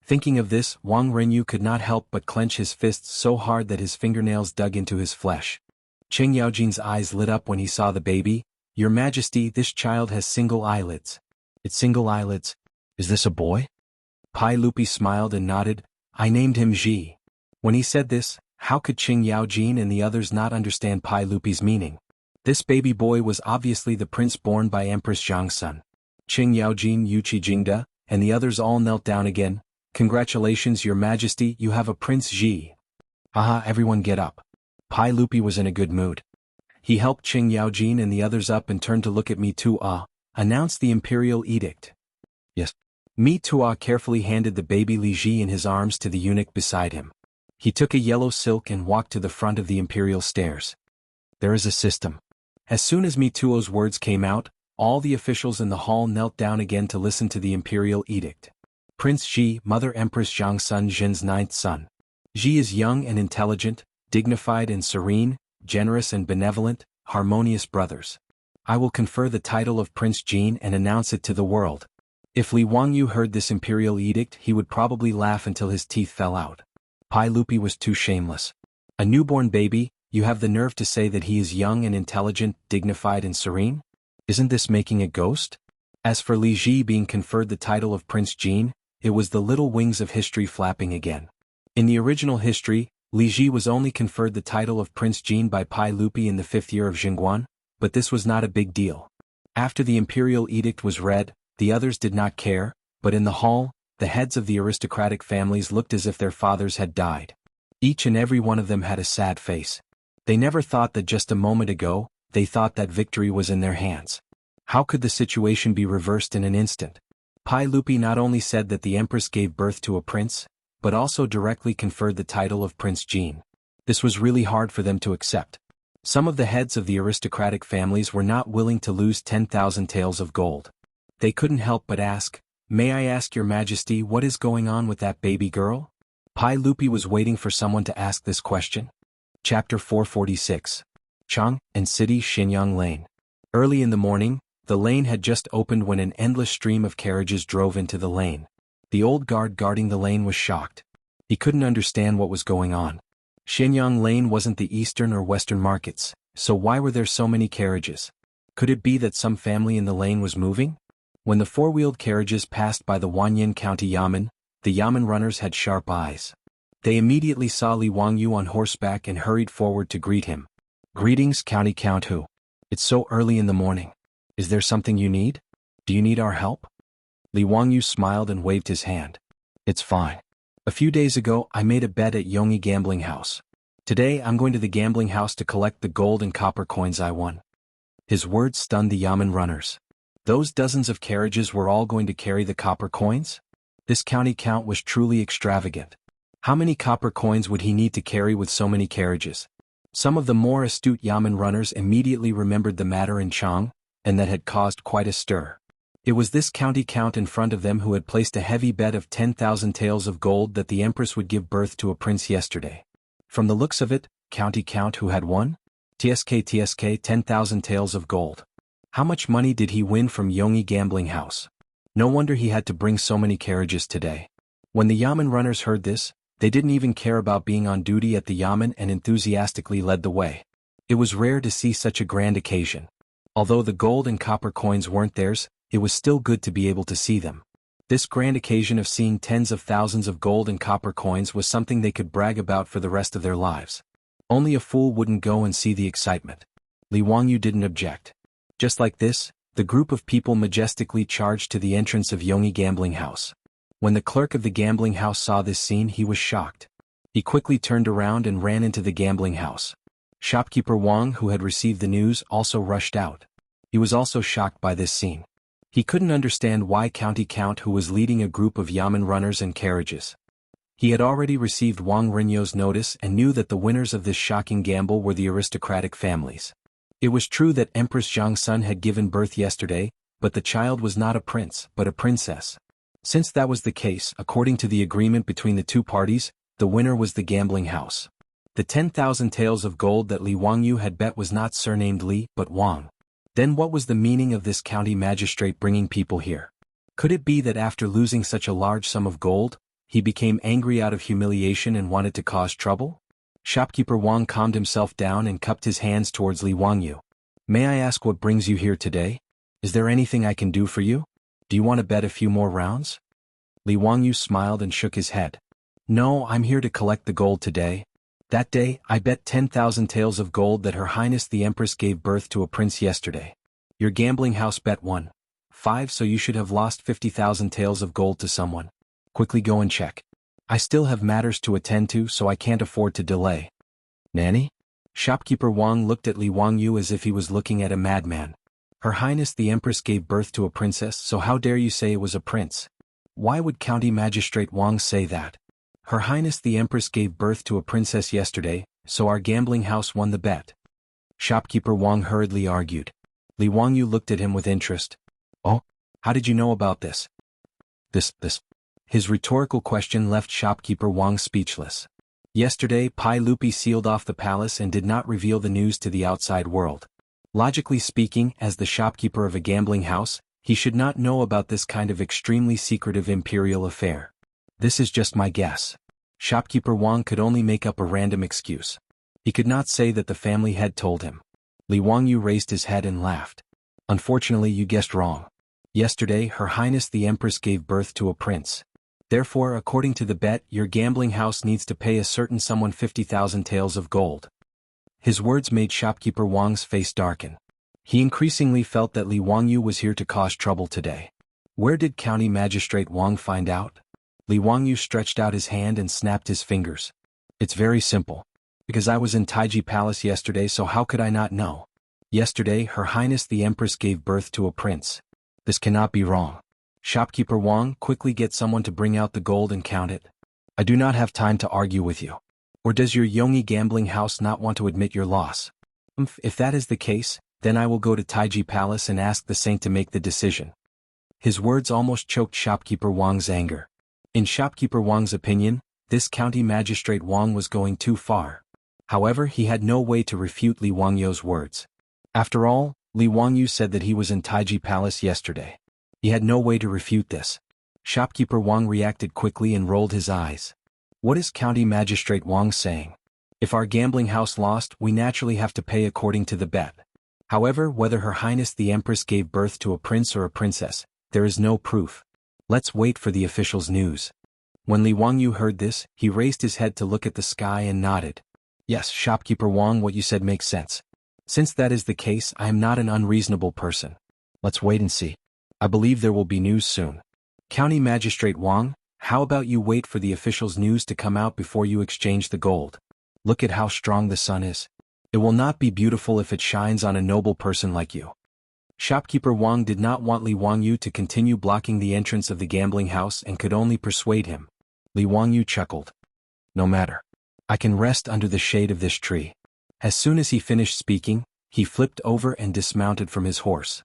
Thinking of this, Wang Renyu could not help but clench his fists so hard that his fingernails dug into his flesh. Qing Yaojin's eyes lit up when he saw the baby. "Your Majesty, this child has single eyelids." "It's single eyelids? Is this a boy?" Pai Lupi smiled and nodded. "I named him Ji." When he said this, how could Qing Yaojin and the others not understand Pai Lupi's meaning? This baby boy was obviously the prince born by Empress Zhang's son. Qing Yaojin, Yuqi Jingda, and the others all knelt down again. "Congratulations, Your Majesty, you have a Prince Ji." "Aha, everyone get up." Pai Lupi was in a good mood. He helped Qing Yaojin and the others up and turned to look at Mi Tua, announced the imperial edict. "Yes." Mi Tua carefully handed the baby Li Ji in his arms to the eunuch beside him. He took a yellow silk and walked to the front of the imperial stairs. "There is a system." As soon as Mi Tuo's words came out, all the officials in the hall knelt down again to listen to the imperial edict. Prince Ji, Mother Empress Zhang's son, Jin's ninth son. Ji is young and intelligent, dignified and serene, generous and benevolent, harmonious brothers. I will confer the title of Prince Jin and announce it to the world. If Li Wangyu heard this imperial edict, he would probably laugh until his teeth fell out. Pai Lupi was too shameless. "A newborn baby, you have the nerve to say that he is young and intelligent, dignified and serene? Isn't this making a ghost?" As for Li Ji being conferred the title of Prince Jin, it was the little wings of history flapping again. In the original history, Li Ji was only conferred the title of Prince Jin by Pai Lupi in the 5th year of Jingguan, but this was not a big deal. After the imperial edict was read, the others did not care, but in the hall, the heads of the aristocratic families looked as if their fathers had died. Each and every one of them had a sad face. They never thought that just a moment ago, they thought that victory was in their hands. How could the situation be reversed in an instant? Pai Lupi not only said that the empress gave birth to a prince, but also directly conferred the title of Prince Jin. This was really hard for them to accept. Some of the heads of the aristocratic families were not willing to lose 10,000 taels of gold. They couldn't help but ask, "May I ask Your Majesty what is going on with that baby girl?" Pai Lupi was waiting for someone to ask this question. Chapter 446. Chang and City Xinyang Lane. Early in the morning, the lane had just opened when an endless stream of carriages drove into the lane. The old guard guarding the lane was shocked. He couldn't understand what was going on. Xinyang Lane wasn't the eastern or western markets, so why were there so many carriages? Could it be that some family in the lane was moving? When the four-wheeled carriages passed by the Wanyan County Yamen, the Yamen runners had sharp eyes. They immediately saw Li Wangyu on horseback and hurried forward to greet him. "Greetings, County Count Hu. It's so early in the morning. Is there something you need? Do you need our help?" Li Wangyu smiled and waved his hand. "It's fine. A few days ago I made a bet at Yongyi Gambling House. Today I'm going to the gambling house to collect the gold and copper coins I won." His words stunned the Yamen runners. Those dozens of carriages were all going to carry the copper coins? This county count was truly extravagant. How many copper coins would he need to carry with so many carriages? Some of the more astute Yamen runners immediately remembered the matter in Chang, and that had caused quite a stir. It was this county count in front of them who had placed a heavy bet of 10,000 taels of gold that the empress would give birth to a prince yesterday. From the looks of it, county count who had won? TSK 10,000 taels of gold. How much money did he win from Yongyi Gambling House? No wonder he had to bring so many carriages today. When the Yamen runners heard this, they didn't even care about being on duty at the Yamen and enthusiastically led the way. It was rare to see such a grand occasion. Although the gold and copper coins weren't theirs, it was still good to be able to see them. This grand occasion of seeing tens of thousands of gold and copper coins was something they could brag about for the rest of their lives. Only a fool wouldn't go and see the excitement. Li Wangyu didn't object. Just like this, the group of people majestically charged to the entrance of Yongyi Gambling House. When the clerk of the gambling house saw this scene, he was shocked. He quickly turned around and ran into the gambling house. Shopkeeper Wang, who had received the news, also rushed out. He was also shocked by this scene. He couldn't understand why County Count, who was leading a group of Yamen runners and carriages. He had already received Wang Renyou's notice and knew that the winners of this shocking gamble were the aristocratic families. It was true that Empress Zhang's son had given birth yesterday, but the child was not a prince, but a princess. Since that was the case, according to the agreement between the two parties, the winner was the gambling house. The 10,000 taels of gold that Li Wangyu had bet was not surnamed Li, but Wang. Then what was the meaning of this county magistrate bringing people here? Could it be that after losing such a large sum of gold, He became angry out of humiliation and wanted to cause trouble? Shopkeeper Wang calmed himself down and cupped his hands towards Li Wangyu. May I ask what brings you here today? Is there anything I can do for you? Do you want to bet a few more rounds? Li Wangyu smiled and shook his head. No, I'm here to collect the gold today. That day, I bet 10,000 taels of gold that Her Highness the Empress gave birth to a prince yesterday. Your gambling house bet 1.5, so you should have lost 50,000 taels of gold to someone. Quickly go and check. I still have matters to attend to, so I can't afford to delay. Nanny? Shopkeeper Wang looked at Li Wangyu as if he was looking at a madman. Her Highness the Empress gave birth to a princess, so how dare you say it was a prince? Why would County Magistrate Wang say that? Her Highness the Empress gave birth to a princess yesterday, so our gambling house won the bet. Shopkeeper Wang hurriedly argued. Li Wangyu looked at him with interest. Oh, how did you know about this? This. His rhetorical question left Shopkeeper Wang speechless. Yesterday, Pai Lupi sealed off the palace and did not reveal the news to the outside world. Logically speaking, as the shopkeeper of a gambling house, he should not know about this kind of extremely secretive imperial affair. This is just my guess. Shopkeeper Wang could only make up a random excuse. He could not say that the family had told him. Li Wangyu raised his head and laughed. Unfortunately, you guessed wrong. Yesterday, Her Highness the Empress gave birth to a prince. Therefore, according to the bet, your gambling house needs to pay a certain someone 50,000 taels of gold. His words made Shopkeeper Wang's face darken. He increasingly felt that Li Wangyu was here to cause trouble today. Where did County Magistrate Wang find out? Li Wangyu stretched out his hand and snapped his fingers. It's very simple. Because I was in Taiji Palace yesterday, so how could I not know? Yesterday, Her Highness the Empress gave birth to a prince. This cannot be wrong. Shopkeeper Wang, quickly get someone to bring out the gold and count it. I do not have time to argue with you. Or does your Yongyi gambling house not want to admit your loss? If that is the case, then I will go to Taiji Palace and ask the saint to make the decision. His words almost choked Shopkeeper Wang's anger. In Shopkeeper Wang's opinion, this County Magistrate Wang was going too far. However, he had no way to refute Li Wangyu's words. After all, Li Wangyu said that he was in Taiji Palace yesterday. He had no way to refute this. Shopkeeper Wang reacted quickly and rolled his eyes. What is County Magistrate Wang saying? If our gambling house lost, we naturally have to pay according to the bet. However, whether Her Highness the Empress gave birth to a prince or a princess, there is no proof. Let's wait for the official's news. When Li Wangyu heard this, he raised his head to look at the sky and nodded. Yes, Shopkeeper Wang, what you said makes sense. Since that is the case, I am not an unreasonable person. Let's wait and see. I believe there will be news soon. County Magistrate Wang, how about you wait for the official's news to come out before you exchange the gold? Look at how strong the sun is. It will not be beautiful if it shines on a noble person like you. Shopkeeper Wang did not want Li Wangyu to continue blocking the entrance of the gambling house and could only persuade him. Li Wangyu chuckled. No matter. I can rest under the shade of this tree. As soon as he finished speaking, he flipped over and dismounted from his horse.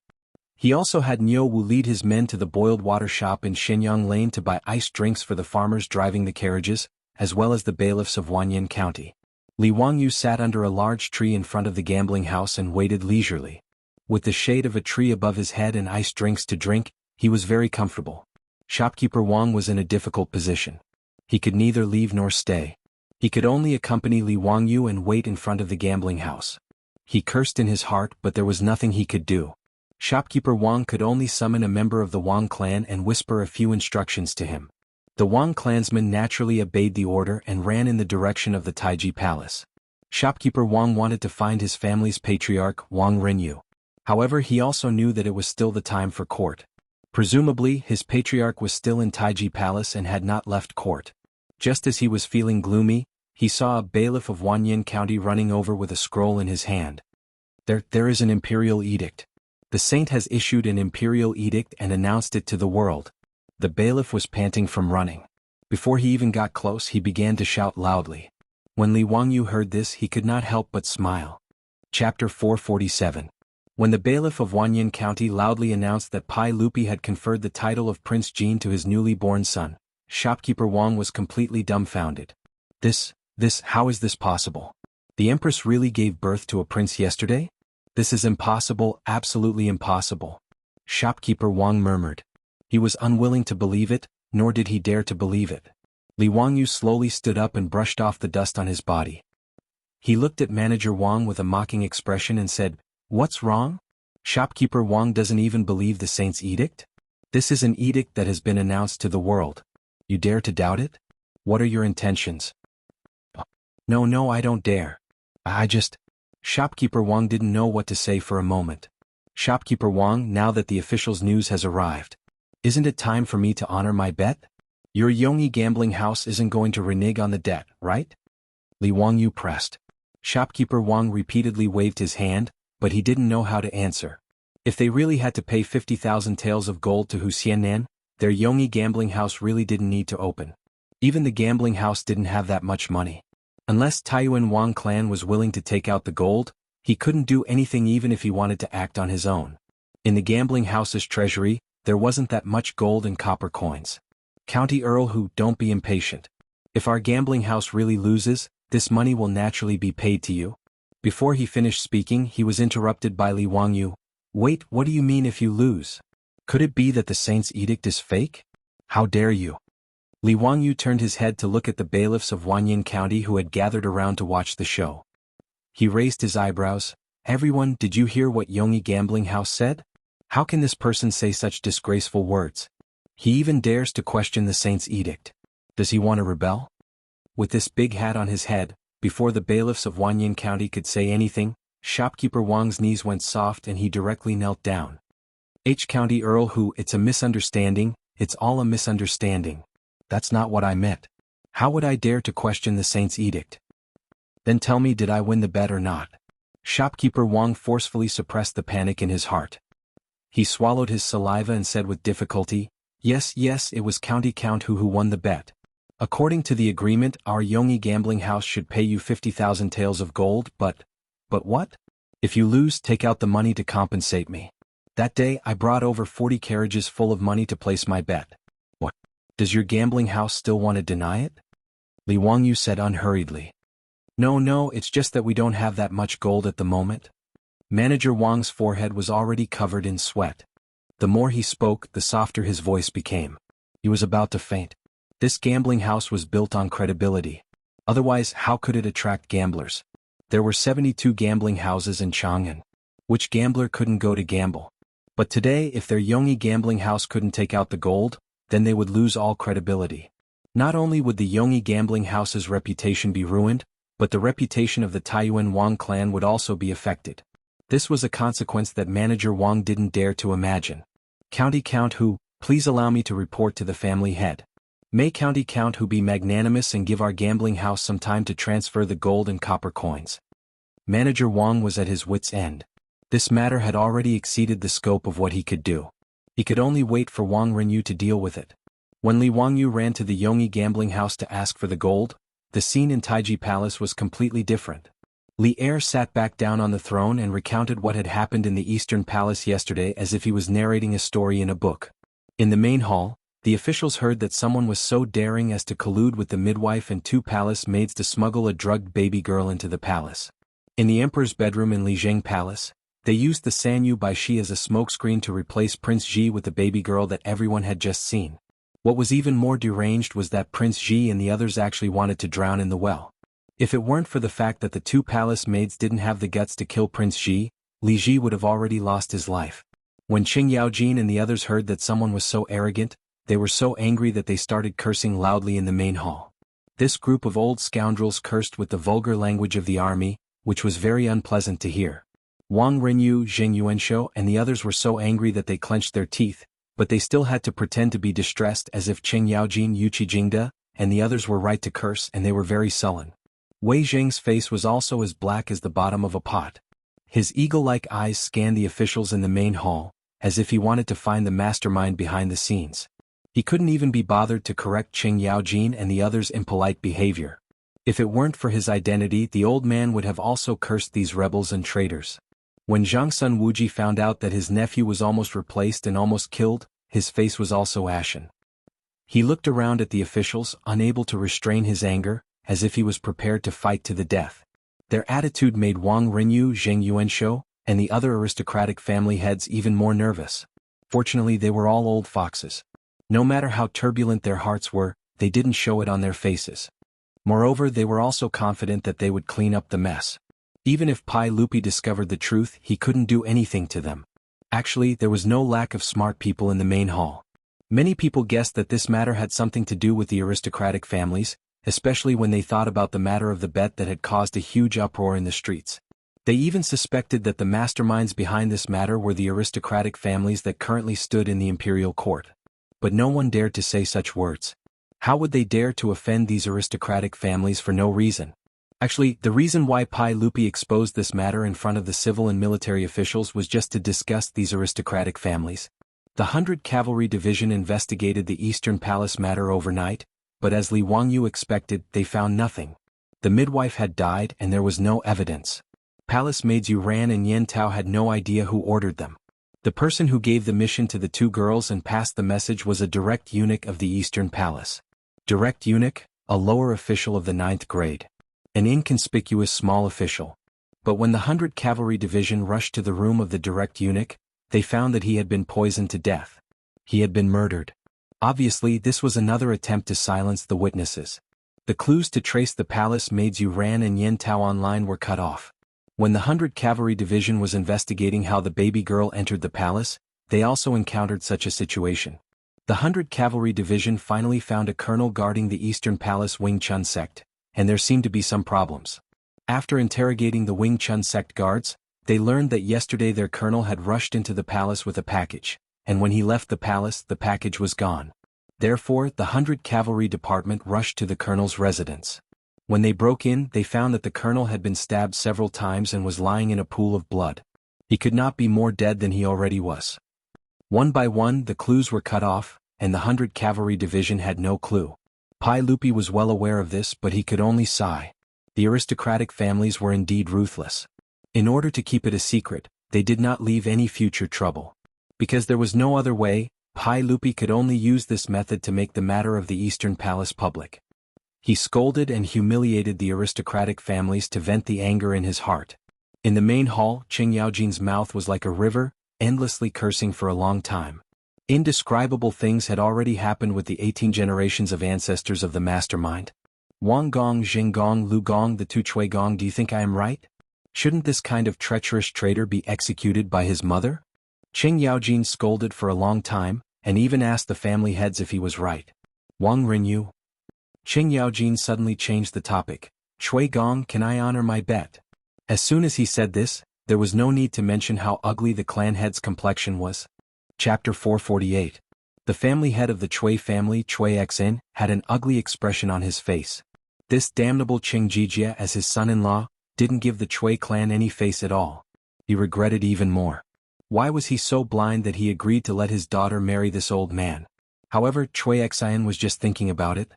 He also had Niu Wu lead his men to the boiled water shop in Shenyang Lane to buy iced drinks for the farmers driving the carriages, as well as the bailiffs of Wanyan County. Li Wangyu sat under a large tree in front of the gambling house and waited leisurely. With the shade of a tree above his head and iced drinks to drink, he was very comfortable. Shopkeeper Wang was in a difficult position. He could neither leave nor stay. He could only accompany Li Wangyu and wait in front of the gambling house. He cursed in his heart, but there was nothing he could do. Shopkeeper Wang could only summon a member of the Wang clan and whisper a few instructions to him. The Wang clansman naturally obeyed the order and ran in the direction of the Taiji Palace. Shopkeeper Wang wanted to find his family's patriarch, Wang Renyu. However, he also knew that it was still the time for court. Presumably, his patriarch was still in Taiji Palace and had not left court. Just as he was feeling gloomy, he saw a bailiff of Wanyan County running over with a scroll in his hand. There is an imperial edict. The saint has issued an imperial edict and announced it to the world. The bailiff was panting from running. Before he even got close, he began to shout loudly. When Li Wangyu heard this, he could not help but smile. Chapter 447. When the bailiff of Wanyan County loudly announced that Pai Lupi had conferred the title of Prince Jin to his newly born son, Shopkeeper Wang was completely dumbfounded. How is this possible? The Empress really gave birth to a prince yesterday? This is impossible, absolutely impossible. Shopkeeper Wang murmured. He was unwilling to believe it, nor did he dare to believe it. Li Wangyu slowly stood up and brushed off the dust on his body. He looked at Manager Wang with a mocking expression and said, "What's wrong? Shopkeeper Wang doesn't even believe the saint's edict? This is an edict that has been announced to the world. You dare to doubt it? What are your intentions?" No, I don't dare. I just... Shopkeeper Wang didn't know what to say for a moment. "Shopkeeper Wang, now that the official's news has arrived, isn't it time for me to honor my bet? Your Yongyi gambling house isn't going to renege on the debt, right?" Li Wangyu pressed. Shopkeeper Wang repeatedly waved his hand, but he didn't know how to answer. If they really had to pay 50,000 taels of gold to Hu Xiannan, their Yongyi gambling house really didn't need to open. Even the gambling house didn't have that much money. Unless Taiyuan Wang clan was willing to take out the gold, he couldn't do anything even if he wanted to act on his own. In the gambling house's treasury, there wasn't that much gold and copper coins. "County Earl Hu, don't be impatient. If our gambling house really loses, this money will naturally be paid to you." Before he finished speaking, he was interrupted by Li Wangyu. "Wait, what do you mean if you lose? Could it be that the saint's edict is fake? How dare you?" Li Wangyu turned his head to look at the bailiffs of Wanyan County who had gathered around to watch the show. He raised his eyebrows. "Everyone, did you hear what Yongyi gambling house said? How can this person say such disgraceful words? He even dares to question the saint's edict. Does he want to rebel?" With this big hat on his head, before the bailiffs of Wanyan County could say anything, Shopkeeper Wang's knees went soft and he directly knelt down. "County Earl Hu, it's a misunderstanding, it's all a misunderstanding. That's not what I meant. How would I dare to question the saint's edict? Then tell me, did I win the bet or not?" Shopkeeper Wang forcefully suppressed the panic in his heart. He swallowed his saliva and said with difficulty, Yes, it was Count Hu who won the bet. According to the agreement, our Yongyi gambling house should pay you 50,000 taels of gold, but what? If you lose, take out the money to compensate me. That day, I brought over 40 carriages full of money to place my bet. What? Does your gambling house still want to deny it? Li Wangyu said unhurriedly. No, it's just that we don't have that much gold at the moment. Manager Wang's forehead was already covered in sweat. The more he spoke, the softer his voice became. He was about to faint. This gambling house was built on credibility. Otherwise, how could it attract gamblers? There were 72 gambling houses in Chang'an. Which gambler couldn't go to gamble? But today, if their Yongyi gambling house couldn't take out the gold, then they would lose all credibility. Not only would the Yongyi gambling house's reputation be ruined, but the reputation of the Taiyuan Wang clan would also be affected. This was a consequence that Manager Wang didn't dare to imagine. Count Hu, please allow me to report to the family head. May Count Hu be magnanimous and give our gambling house some time to transfer the gold and copper coins. Manager Wang was at his wits' end. This matter had already exceeded the scope of what he could do. He could only wait for Wang Renyu to deal with it. When Li Wangyu ran to the Yongyi gambling house to ask for the gold, the scene in Taiji Palace was completely different. Li Er sat back down on the throne and recounted what had happened in the Eastern Palace yesterday as if he was narrating a story in a book. In the main hall, the officials heard that someone was so daring as to collude with the midwife and 2 palace maids to smuggle a drugged baby girl into the palace. In the emperor's bedroom in Lijiang Palace, they used the Sanyu Baishi as a smokescreen to replace Prince Ji with the baby girl that everyone had just seen. What was even more deranged was that Prince Ji and the others actually wanted to drown in the well. If it weren't for the fact that the 2 palace maids didn't have the guts to kill Prince Ji, Li Ji would have already lost his life. When Qing Yaojin and the others heard that someone was so arrogant, they were so angry that they started cursing loudly in the main hall. This group of old scoundrels cursed with the vulgar language of the army, which was very unpleasant to hear. Wang Renyu, Zheng Yuanshou and the others were so angry that they clenched their teeth, but they still had to pretend to be distressed as if Qing Yaojin, Yuqi Jingda, and the others were right to curse, and they were very sullen. Wei Zheng's face was also as black as the bottom of a pot. His eagle-like eyes scanned the officials in the main hall, as if he wanted to find the mastermind behind the scenes. He couldn't even be bothered to correct Qing Yaojin and the others' impolite behavior. If it weren't for his identity, the old man would have also cursed these rebels and traitors. When Zhang Sun Wuji found out that his nephew was almost replaced and almost killed, his face was also ashen. He looked around at the officials, unable to restrain his anger, as if he was prepared to fight to the death. Their attitude made Wang Renyu, Zheng Yuanshou, and the other aristocratic family heads even more nervous. Fortunately, they were all old foxes. No matter how turbulent their hearts were, they didn't show it on their faces. Moreover, they were also confident that they would clean up the mess. Even if Pai Lupi discovered the truth, he couldn't do anything to them. Actually, there was no lack of smart people in the main hall. Many people guessed that this matter had something to do with the aristocratic families, especially when they thought about the matter of the bet that had caused a huge uproar in the streets. They even suspected that the masterminds behind this matter were the aristocratic families that currently stood in the imperial court. But no one dared to say such words. How would they dare to offend these aristocratic families for no reason? Actually, the reason why Pai Lupi exposed this matter in front of the civil and military officials was just to disgust these aristocratic families. The 100 Cavalry Division investigated the Eastern Palace matter overnight, but as Li Wangyu expected, they found nothing. The midwife had died and there was no evidence. Palace maids Yu Ran and Yen Tao had no idea who ordered them. The person who gave the mission to the two girls and passed the message was a direct eunuch of the Eastern Palace. Direct eunuch, a lower official of the 9th grade. An inconspicuous small official. But when the 100 Cavalry Division rushed to the room of the direct eunuch, they found that he had been poisoned to death. He had been murdered. Obviously, this was another attempt to silence the witnesses. The clues to trace the palace maids Yu Ran and Yen Tao online were cut off. When the 100 Cavalry Division was investigating how the baby girl entered the palace, they also encountered such a situation. The 100 Cavalry Division finally found a colonel guarding the Eastern Palace Wing Chun sect, and there seemed to be some problems. After interrogating the Wing Chun sect guards, they learned that yesterday their colonel had rushed into the palace with a package, and when he left the palace, the package was gone. Therefore, the 100 Cavalry Department rushed to the colonel's residence. When they broke in, they found that the colonel had been stabbed several times and was lying in a pool of blood. He could not be more dead than he already was. One by one, the clues were cut off, and the 100 Cavalry Division had no clue. Pai Lupi was well aware of this, but he could only sigh. The aristocratic families were indeed ruthless. In order to keep it a secret, they did not leave any future trouble. Because there was no other way, Pai Lupi could only use this method to make the matter of the Eastern Palace public. He scolded and humiliated the aristocratic families to vent the anger in his heart. In the main hall, Qing Yaojin's mouth was like a river, endlessly cursing for a long time. Indescribable things had already happened with the 18 generations of ancestors of the mastermind. Wang Gong, Jing Gong, Lu Gong, the two Chui Gong, do you think I am right? Shouldn't this kind of treacherous traitor be executed by his mother? Qing Yaojin scolded for a long time, and even asked the family heads if he was right. Wang Rinyu. Qing Yaojin suddenly changed the topic. Chui Gong, can I honor my bet? As soon as he said this, there was no need to mention how ugly the clan head's complexion was. Chapter 448. The family head of the Chui family, Chui Xin, had an ugly expression on his face. This damnable Qing Jijia as his son-in-law didn't give the Chui clan any face at all. He regretted even more. Why was he so blind that he agreed to let his daughter marry this old man? However, Chui Xin was just thinking about it.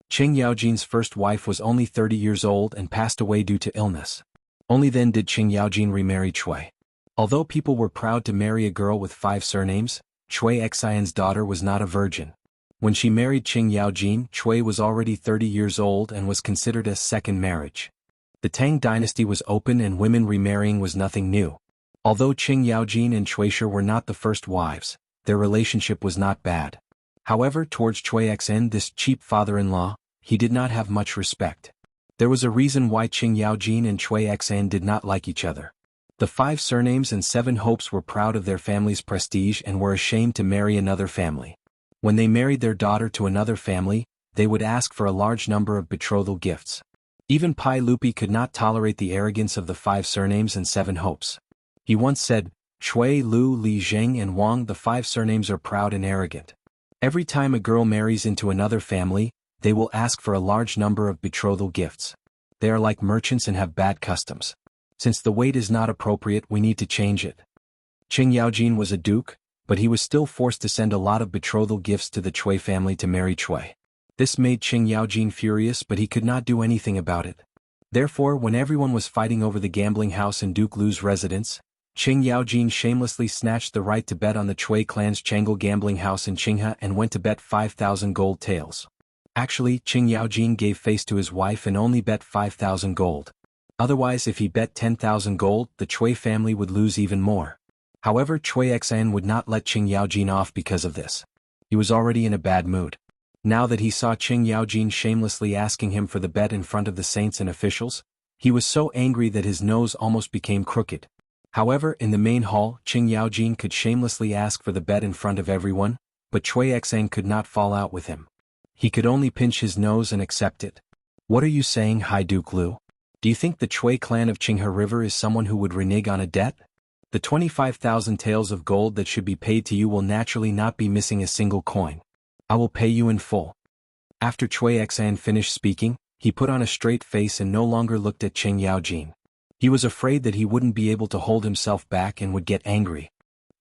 Qing Yaojin's first wife was only 30 years old and passed away due to illness. Only then did Qing Yaojin remarry Chui. Although people were proud to marry a girl with 5 surnames, Chui Xion's daughter was not a virgin. When she married Qing Yaojin, Chui was already 30 years old and was considered a second marriage. The Tang dynasty was open and women remarrying was nothing new. Although Qing Yaojin and Chuishi were not the first wives, their relationship was not bad. However, towards Chui Xin, this cheap father-in-law, he did not have much respect. There was a reason why Qing Yaojin and Chui Xin did not like each other. The 5 surnames and 7 hopes were proud of their family's prestige and were ashamed to marry another family. When they married their daughter to another family, they would ask for a large number of betrothal gifts. Even Pai Lupi could not tolerate the arrogance of the 5 surnames and 7 hopes. He once said, Chui, Lu, Li Zheng and Wang, the 5 surnames are proud and arrogant. Every time a girl marries into another family, they will ask for a large number of betrothal gifts. They are like merchants and have bad customs. Since the weight is not appropriate, we need to change it. Qing Yaojin was a duke, but he was still forced to send a lot of betrothal gifts to the Chui family to marry Chui. This made Qing Yaojin furious, but he could not do anything about it. Therefore, when everyone was fighting over the gambling house in Duke Lu's residence, Qing Yaojin shamelessly snatched the right to bet on the Chui clan's Chang'e gambling house in Qinghe and went to bet 5,000 gold taels. Actually, Qing Yaojin gave face to his wife and only bet 5,000 gold. Otherwise, if he bet 10,000 gold, the Chui family would lose even more. However, Chui Xin would not let Qing Yaojin off because of this. He was already in a bad mood. Now that he saw Qing Yaojin shamelessly asking him for the bet in front of the saints and officials, he was so angry that his nose almost became crooked. However, in the main hall, Qing Yaojin could shamelessly ask for the bet in front of everyone, but Cui Xang could not fall out with him. He could only pinch his nose and accept it. What are you saying, High Duke Liu? Do you think the Cui clan of Qinghe River is someone who would renege on a debt? The 25,000 taels of gold that should be paid to you will naturally not be missing a single coin. I will pay you in full. After Cui Xan finished speaking, he put on a straight face and no longer looked at Qing Yaojin. He was afraid that he wouldn't be able to hold himself back and would get angry.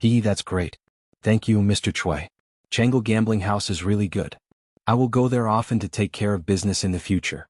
That's great. Thank you, Mr. Cui. Chang'e Gambling House is really good. I will go there often to take care of business in the future.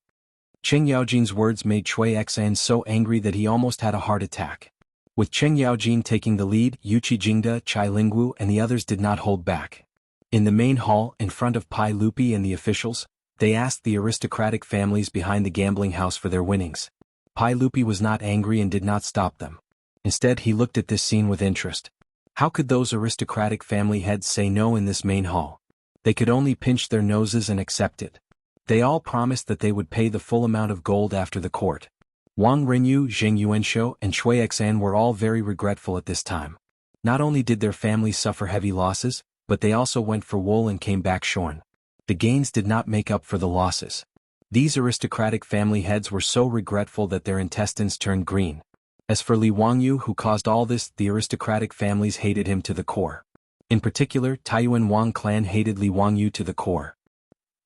Qing Yaojin's words made Cui Xan so angry that he almost had a heart attack. With Qing Yaojin taking the lead, Yuqi Jingde, Chai Lingwu and the others did not hold back. In the main hall, in front of Pai Lupi and the officials, they asked the aristocratic families behind the gambling house for their winnings. Pai Lupi was not angry and did not stop them. Instead, he looked at this scene with interest. How could those aristocratic family heads say no in this main hall? They could only pinch their noses and accept it. They all promised that they would pay the full amount of gold after the court. Wang Renyu, Zheng Yuanshou, and Cui Xan were all very regretful at this time. Not only did their families suffer heavy losses, but they also went for wool and came back shorn. The gains did not make up for the losses. These aristocratic family heads were so regretful that their intestines turned green. As for Li Wangyu, who caused all this, the aristocratic families hated him to the core. In particular, Taiyuan Wang clan hated Li Wangyu to the core.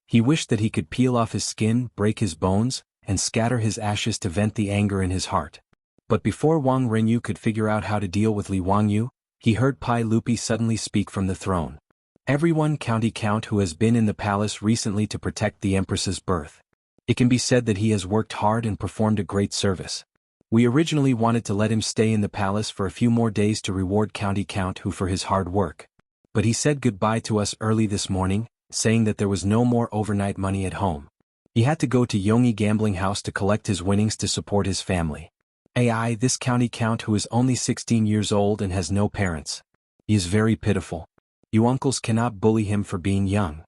He wished that he could peel off his skin, break his bones, and scatter his ashes to vent the anger in his heart. But before Wang Renyu could figure out how to deal with Li Wangyu, he heard Pai Lupi suddenly speak from the throne. Everyone county count who has been in the palace recently to protect the Empress's birth. It can be said that he has worked hard and performed a great service. We originally wanted to let him stay in the palace for a few more days to reward county count who for his hard work. But he said goodbye to us early this morning, saying that there was no more overnight money at home. He had to go to Yongyi Gambling House to collect his winnings to support his family. This county count who is only 16 years old and has no parents. He is very pitiful. You uncles cannot bully him for being young.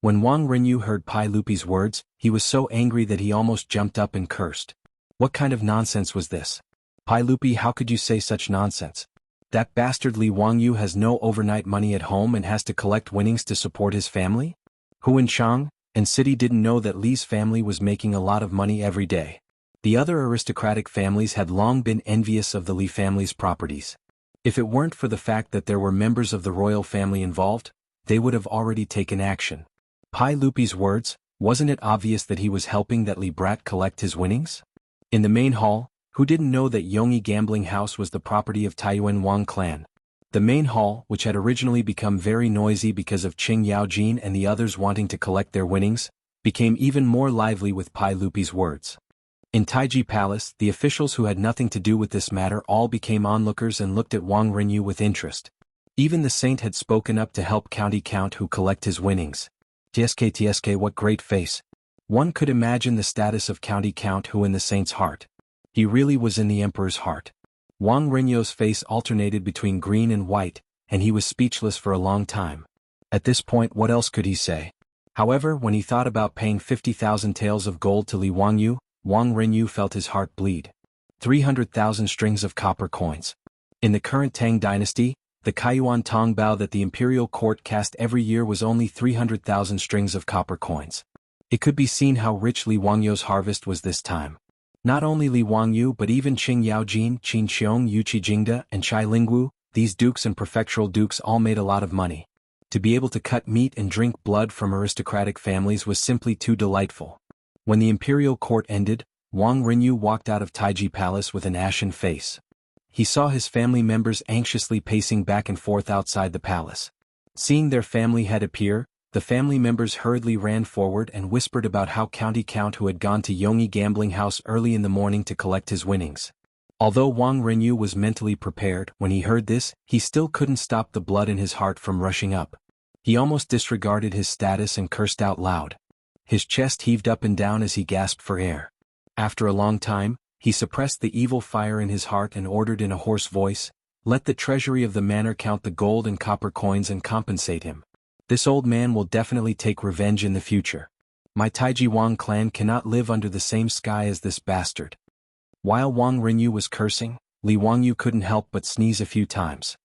When Wang Renyu heard Pai Lupi's words, he was so angry that he almost jumped up and cursed. What kind of nonsense was this? Pai Lupi, how could you say such nonsense? That bastard Li Wangyu has no overnight money at home and has to collect winnings to support his family? Huanchang and City didn't know that Li's family was making a lot of money every day. The other aristocratic families had long been envious of the Li family's properties. If it weren't for the fact that there were members of the royal family involved, they would have already taken action. Pai Lupi's words, wasn't it obvious that he was helping that Li brat collect his winnings? In the main hall, who didn't know that Yongyi Gambling House was the property of Taiyuan Wang clan? The main hall, which had originally become very noisy because of Qing Yaojin and the others wanting to collect their winnings, became even more lively with Pai Lupi's words. In Taiji Palace, the officials who had nothing to do with this matter all became onlookers and looked at Wang Renyu with interest. Even the saint had spoken up to help county count who collect his winnings. TSK, what great face. One could imagine the status of county count who in the saint's heart. He really was in the emperor's heart. Wang Renyu's face alternated between green and white, and he was speechless for a long time. At this point, what else could he say? However, when he thought about paying 50,000 taels of gold to Li Wangyu, Wang Renyu felt his heart bleed. 300,000 strings of copper coins. In the current Tang dynasty, the Kaiyuan Tong Bao that the imperial court cast every year was only 300,000 strings of copper coins. It could be seen how rich Li Wangyu's harvest was this time. Not only Li Wangyu but even Qing Yaojin, Qin Xiong, Yuqi Jingde, and Chai Lingwu, these dukes and prefectural dukes all made a lot of money. To be able to cut meat and drink blood from aristocratic families was simply too delightful. When the imperial court ended, Wang Renyu walked out of Taiji Palace with an ashen face. He saw his family members anxiously pacing back and forth outside the palace. Seeing their family head appear, the family members hurriedly ran forward and whispered about how county count who had gone to Yongyi Gambling House early in the morning to collect his winnings. Although Wang Renyu was mentally prepared, when he heard this, he still couldn't stop the blood in his heart from rushing up. He almost disregarded his status and cursed out loud. His chest heaved up and down as he gasped for air. After a long time, he suppressed the evil fire in his heart and ordered in a hoarse voice, "Let the treasury of the manor count the gold and copper coins and compensate him." This old man will definitely take revenge in the future. My Taiji Wang clan cannot live under the same sky as this bastard. While Wang Renyu was cursing, Li Wangyu couldn't help but sneeze a few times.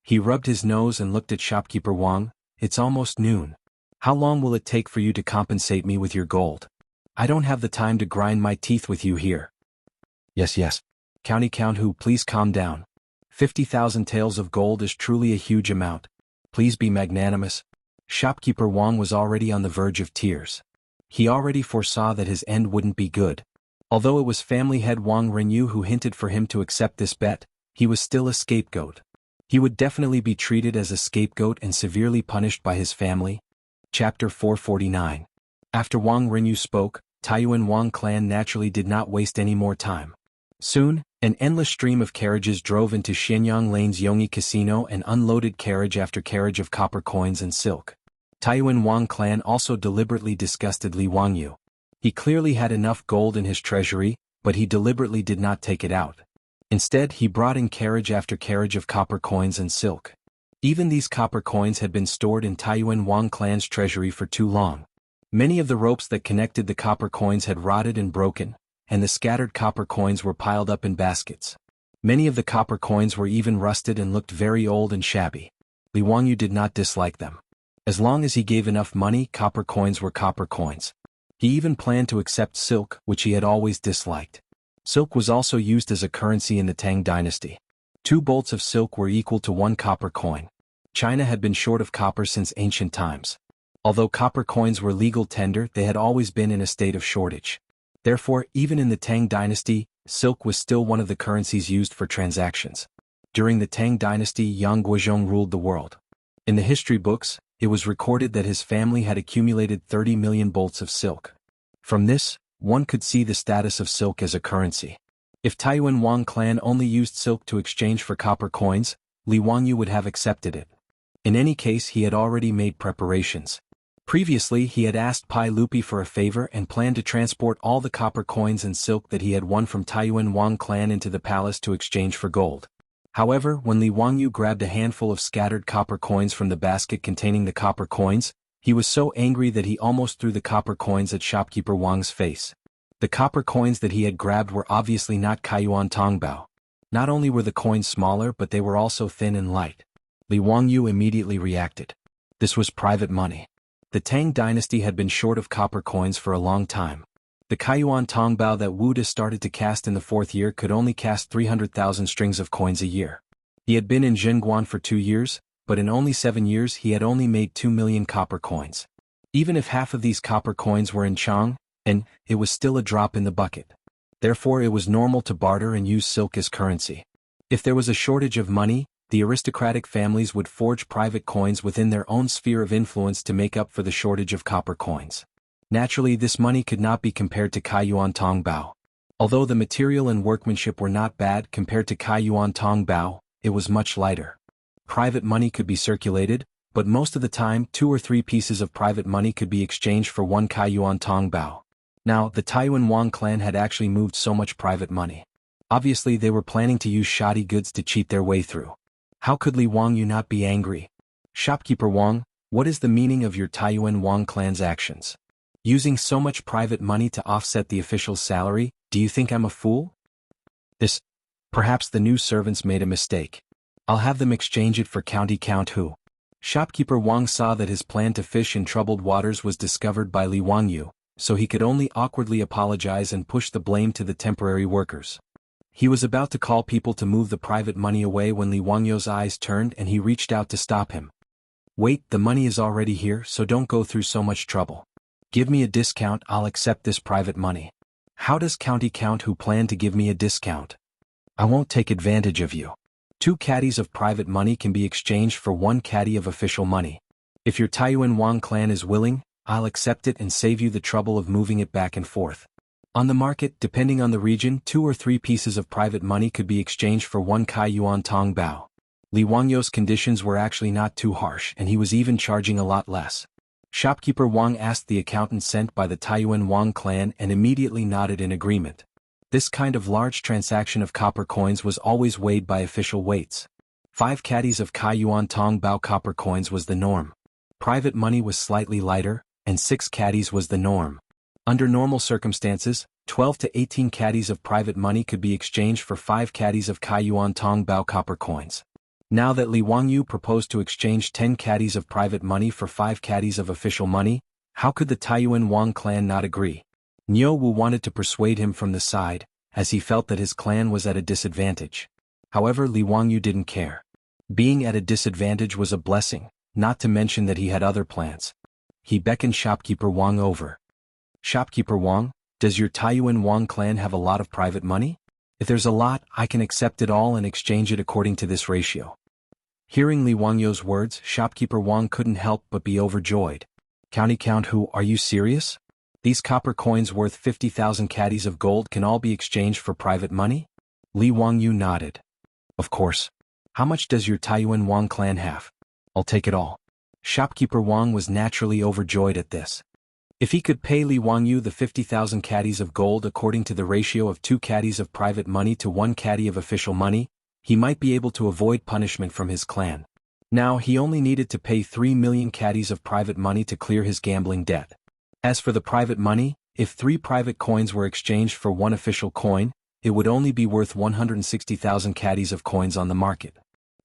He rubbed his nose and looked at shopkeeper Wang. It's almost noon. How long will it take for you to compensate me with your gold? I don't have the time to grind my teeth with you here. Yes. County Count Hu, please calm down. 50,000 taels of gold is truly a huge amount. Please be magnanimous. Shopkeeper Wang was already on the verge of tears. He already foresaw that his end wouldn't be good. Although it was family head Wang Renyu who hinted for him to accept this bet, he was still a scapegoat. He would definitely be treated as a scapegoat and severely punished by his family. Chapter 449. After Wang Renyu spoke, Taiyuan Wang clan naturally did not waste any more time. Soon, an endless stream of carriages drove into Shenyang Lane's Yongyi Casino and unloaded carriage after carriage of copper coins and silk. Taiyuan Wang clan also deliberately disgusted Li Wangyu. He clearly had enough gold in his treasury, but he deliberately did not take it out. Instead, he brought in carriage after carriage of copper coins and silk. Even these copper coins had been stored in Taiyuan Wang clan's treasury for too long. Many of the ropes that connected the copper coins had rotted and broken, and the scattered copper coins were piled up in baskets. Many of the copper coins were even rusted and looked very old and shabby. Li Wangyu did not dislike them. As long as he gave enough money, copper coins were copper coins. He even planned to accept silk, which he had always disliked. Silk was also used as a currency in the Tang dynasty. 2 bolts of silk were equal to 1 copper coin. China had been short of copper since ancient times. Although copper coins were legal tender, they had always been in a state of shortage. Therefore, even in the Tang dynasty, silk was still one of the currencies used for transactions. During the Tang dynasty, Yang Guozhong ruled the world. In the history books, it was recorded that his family had accumulated 30 million bolts of silk. From this, one could see the status of silk as a currency. If Taiyuan Wang clan only used silk to exchange for copper coins, Li Wangyu would have accepted it. In any case, he had already made preparations. Previously, he had asked Pai Lupi for a favor and planned to transport all the copper coins and silk that he had won from Taiyuan Wang clan into the palace to exchange for gold. However, when Li Wangyu grabbed a handful of scattered copper coins from the basket containing the copper coins, he was so angry that he almost threw the copper coins at shopkeeper Wang's face. The copper coins that he had grabbed were obviously not Kaiyuan Tongbao. Not only were the coins smaller, but they were also thin and light. Li Wangyu immediately reacted. This was private money. The Tang dynasty had been short of copper coins for a long time. The Kaiyuan Tongbao that Wu De started to cast in the 4th year could only cast 300,000 strings of coins a year. He had been in Zhenguan for 2 years, but in only 7 years he had only made 2 million copper coins. Even if half of these copper coins were in Chang, and it was still a drop in the bucket. Therefore it was normal to barter and use silk as currency. If there was a shortage of money, the aristocratic families would forge private coins within their own sphere of influence to make up for the shortage of copper coins. Naturally, this money could not be compared to Kaiyuan Tongbao. Although the material and workmanship were not bad compared to Kaiyuan Tongbao, it was much lighter. Private money could be circulated, but most of the time 2 or 3 pieces of private money could be exchanged for 1 Kaiyuan Tongbao. Now, the Taiyuan Wang clan had actually moved so much private money. Obviously, they were planning to use shoddy goods to cheat their way through. How could Li Wangyu not be angry? Shopkeeper Wang, what is the meaning of your Taiyuan Wang clan's actions? Using so much private money to offset the official's salary, do you think I'm a fool? Perhaps the new servants made a mistake. I'll have them exchange it for County Count Hu. Shopkeeper Wang saw that his plan to fish in troubled waters was discovered by Li Wangyu, so he could only awkwardly apologize and push the blame to the temporary workers. He was about to call people to move the private money away when Li Wangyu's eyes turned and he reached out to stop him. Wait, the money is already here, so don't go through so much trouble. Give me a discount, I'll accept this private money. How does County Count Hu plan to give me a discount? I won't take advantage of you. 2 caddies of private money can be exchanged for 1 caddy of official money. If your Taiyuan Wang clan is willing, I'll accept it and save you the trouble of moving it back and forth. On the market, depending on the region, 2 or 3 pieces of private money could be exchanged for 1 Kaiyuan Tongbao. Li Wangyu's conditions were actually not too harsh and he was even charging a lot less. Shopkeeper Wang asked the accountant sent by the Taiyuan Wang clan and immediately nodded in agreement. This kind of large transaction of copper coins was always weighed by official weights. 5 caddies of Kaiyuan Tongbao copper coins was the norm. Private money was slightly lighter, and 6 caddies was the norm. Under normal circumstances, 12 to 18 caddies of private money could be exchanged for 5 caddies of Kaiyuan Tongbao copper coins. Now that Li Wangyu proposed to exchange 10 caddies of private money for 5 caddies of official money, how could the Taiyuan Wang clan not agree? Niu Wu wanted to persuade him from the side, as he felt that his clan was at a disadvantage. However, Li Wangyu didn't care. Being at a disadvantage was a blessing, not to mention that he had other plans. He beckoned shopkeeper Wang over. Shopkeeper Wang, does your Taiyuan Wang clan have a lot of private money? If there's a lot, I can accept it all and exchange it according to this ratio. Hearing Li Wangyu's words, shopkeeper Wang couldn't help but be overjoyed. Count who, are you serious? These copper coins worth 50,000 caddies of gold can all be exchanged for private money? Li Wangyu nodded. Of course. How much does your Taiyuan Wang clan have? I'll take it all. Shopkeeper Wang was naturally overjoyed at this. If he could pay Li Wangyu the 50,000 caddies of gold according to the ratio of 2 caddies of private money to 1 caddy of official money, he might be able to avoid punishment from his clan. Now he only needed to pay 3 million caddies of private money to clear his gambling debt. As for the private money, if 3 private coins were exchanged for 1 official coin, it would only be worth 160,000 caddies of coins on the market.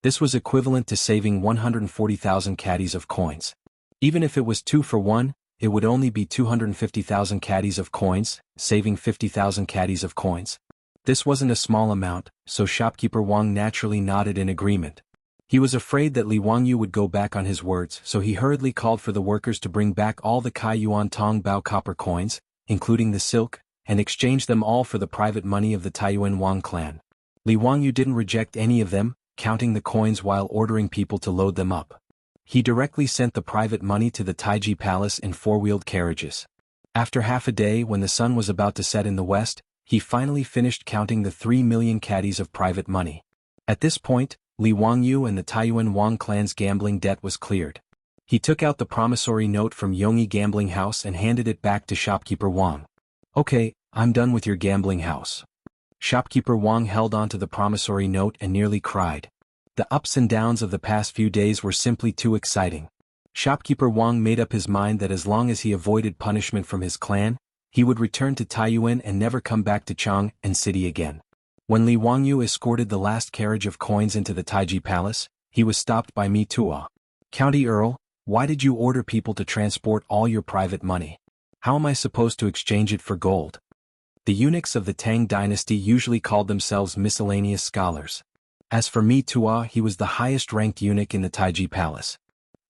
This was equivalent to saving 140,000 caddies of coins. Even if it was 2 for 1, it would only be 250,000 caddies of coins, saving 50,000 caddies of coins. This wasn't a small amount, so shopkeeper Wang naturally nodded in agreement. He was afraid that Li Wangyu would go back on his words, so he hurriedly called for the workers to bring back all the Kaiyuan Tongbao copper coins, including the silk, and exchange them all for the private money of the Taiyuan Wang clan. Li Wangyu didn't reject any of them, counting the coins while ordering people to load them up. He directly sent the private money to the Taiji Palace in 4-wheeled carriages. After half a day, when the sun was about to set in the west, he finally finished counting the 3 million caddies of private money. At this point, Li Wangyu and the Taiyuan Wang clan's gambling debt was cleared. He took out the promissory note from Yongyi Gambling House and handed it back to shopkeeper Wang. Okay, I'm done with your gambling house. Shopkeeper Wang held onto the promissory note and nearly cried. The ups and downs of the past few days were simply too exciting. Shopkeeper Wang made up his mind that as long as he avoided punishment from his clan, he would return to Taiyuan and never come back to Chang'an City again. When Li Wangyu escorted the last carriage of coins into the Taiji Palace, he was stopped by Mi Tuo. County Earl, why did you order people to transport all your private money? How am I supposed to exchange it for gold? The eunuchs of the Tang dynasty usually called themselves miscellaneous scholars. As for Mi Tuo, he was the highest-ranked eunuch in the Taiji Palace.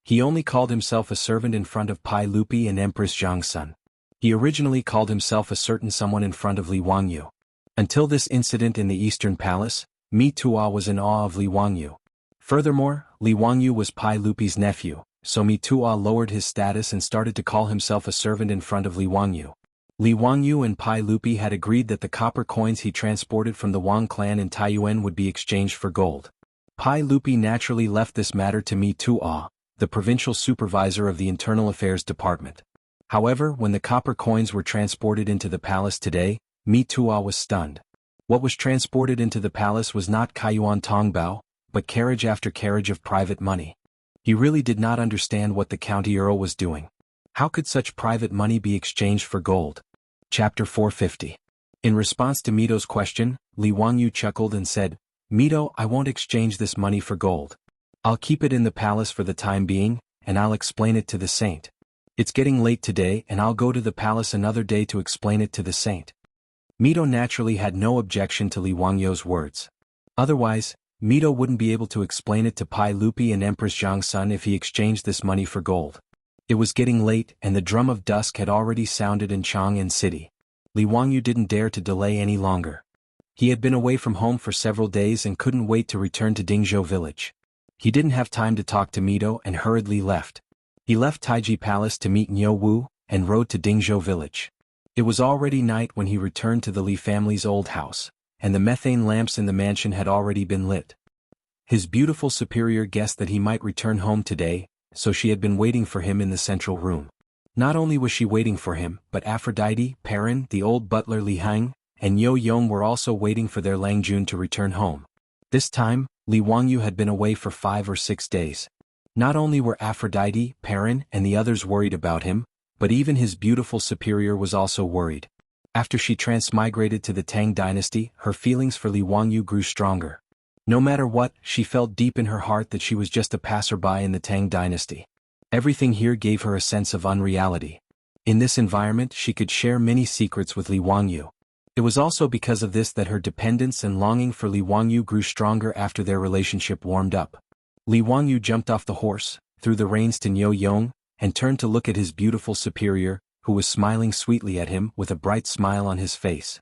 He only called himself a servant in front of Pai Lupi and Empress Jiangsun. He originally called himself a certain someone in front of Li Wangyu. Until this incident in the Eastern Palace, Mi Tuo was in awe of Li Wangyu. Furthermore, Li Wangyu was Pai Lupi's nephew, so Mi Tuo lowered his status and started to call himself a servant in front of Li Wangyu. Li Wangyu and Pai Lupi had agreed that the copper coins he transported from the Wang clan in Taiyuan would be exchanged for gold. Pai Lupi naturally left this matter to Mi Tuo, the provincial supervisor of the Internal Affairs Department. However, when the copper coins were transported into the palace today, Mi Tuo was stunned. What was transported into the palace was not Kaiyuan Tongbao, but carriage after carriage of private money. He really did not understand what the county earl was doing. How could such private money be exchanged for gold? Chapter 450. In response to Mito's question, Li Wangyu chuckled and said, Mito, I won't exchange this money for gold. I'll keep it in the palace for the time being, and I'll explain it to the saint. It's getting late today and I'll go to the palace another day to explain it to the saint. Mito naturally had no objection to Li Wangyu's words. Otherwise, Mito wouldn't be able to explain it to Pai Lupi and Empress Jiangsun if he exchanged this money for gold. It was getting late and the drum of dusk had already sounded in Chang'an City. Li Wangyu didn't dare to delay any longer. He had been away from home for several days and couldn't wait to return to Dingzhou village. He didn't have time to talk to Mito and hurriedly left. He left Taiji Palace to meet Niu Wu and rode to Dingzhou village. It was already night when he returned to the Li family's old house, and the methane lamps in the mansion had already been lit. His beautiful superior guessed that he might return home today, so she had been waiting for him in the central room. Not only was she waiting for him, but Aphrodite, Perrin, the old butler Li Hang, and Yo Yong were also waiting for their Lang Jun to return home. This time, Li Wangyu had been away for 5 or 6 days. Not only were Aphrodite, Perrin, and the others worried about him, but even his beautiful superior was also worried. After she transmigrated to the Tang dynasty, her feelings for Li Wangyu grew stronger. No matter what, she felt deep in her heart that she was just a passerby in the Tang dynasty. Everything here gave her a sense of unreality. In this environment she could share many secrets with Li Wangyu. It was also because of this that her dependence and longing for Li Wangyu grew stronger after their relationship warmed up. Li Wangyu jumped off the horse, threw the reins to Niu Yong, and turned to look at his beautiful superior, who was smiling sweetly at him with a bright smile on his face.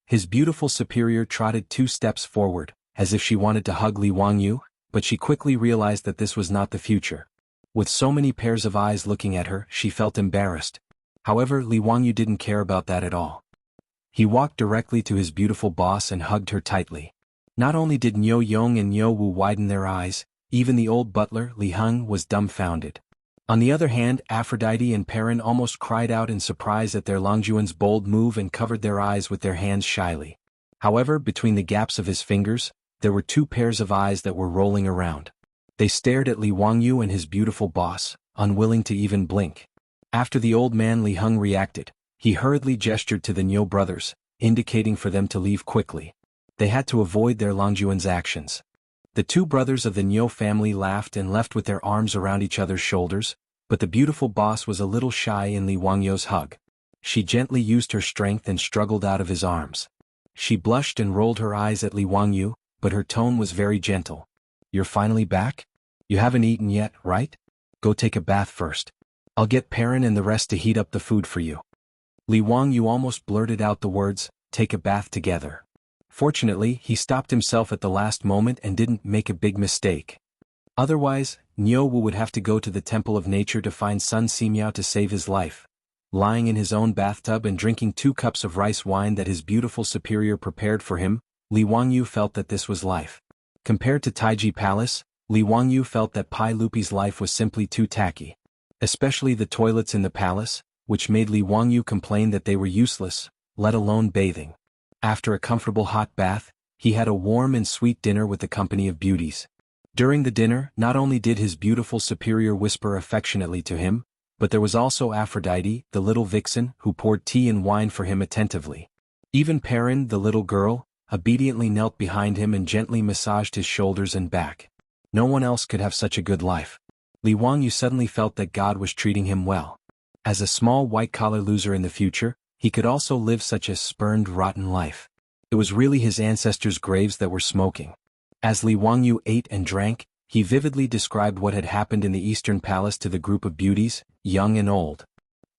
His beautiful superior trotted 2 steps forward, as if she wanted to hug Li Wangyu, but she quickly realized that this was not the future. With so many pairs of eyes looking at her, she felt embarrassed. However, Li Wangyu didn't care about that at all. He walked directly to his beautiful boss and hugged her tightly. Not only did Niu Yong and Niu Wu widen their eyes, even the old butler, Li Heng, was dumbfounded. On the other hand, Aphrodite and Perrin almost cried out in surprise at their Longjuan's bold move and covered their eyes with their hands shyly. However, between the gaps of his fingers, there were 2 pairs of eyes that were rolling around. They stared at Li Wangyu and his beautiful boss, unwilling to even blink. After the old man Li Heng reacted, he hurriedly gestured to the Niu brothers, indicating for them to leave quickly. They had to avoid their Longjuan's actions. The 2 brothers of the Niu family laughed and left with their arms around each other's shoulders, but the beautiful boss was a little shy in Li Wangyu's hug. She gently used her strength and struggled out of his arms. She blushed and rolled her eyes at Li Wangyu, but her tone was very gentle. "You're finally back? You haven't eaten yet, right? Go take a bath first. I'll get Perrin and the rest to heat up the food for you." Li Wangyu almost blurted out the words, "take a bath together." Fortunately, he stopped himself at the last moment and didn't make a big mistake. Otherwise, Niu Wu would have to go to the Temple of Nature to find Sun Simiao to save his life. Lying in his own bathtub and drinking 2 cups of rice wine that his beautiful superior prepared for him, Li Wangyu felt that this was life. Compared to Taiji Palace, Li Wangyu felt that Pai Lupi's life was simply too tacky. Especially the toilets in the palace, which made Li Wangyu complain that they were useless, let alone bathing. After a comfortable hot bath, he had a warm and sweet dinner with the company of beauties. During the dinner, not only did his beautiful superior whisper affectionately to him, but there was also Aphrodite, the little vixen, who poured tea and wine for him attentively. Even Perrin, the little girl, obediently knelt behind him and gently massaged his shoulders and back. No one else could have such a good life. Li Wangyu suddenly felt that God was treating him well. As a small white-collar loser in the future, he could also live such a spurned, rotten life. It was really his ancestors' graves that were smoking. As Li Wangyu ate and drank, he vividly described what had happened in the Eastern Palace to the group of beauties, young and old.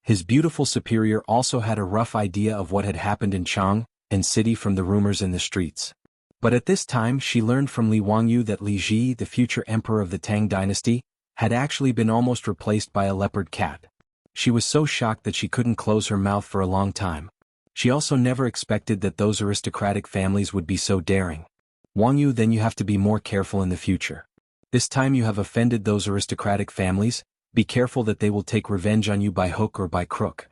His beautiful superior also had a rough idea of what had happened in Chang and city from the rumors in the streets. But at this time she learned from Li Wangyu that Li Ji, the future emperor of the Tang dynasty, had actually been almost replaced by a leopard cat. She was so shocked that she couldn't close her mouth for a long time. She also never expected that those aristocratic families would be so daring. "Wangyu, then you have to be more careful in the future. This time you have offended those aristocratic families, be careful that they will take revenge on you by hook or by crook,"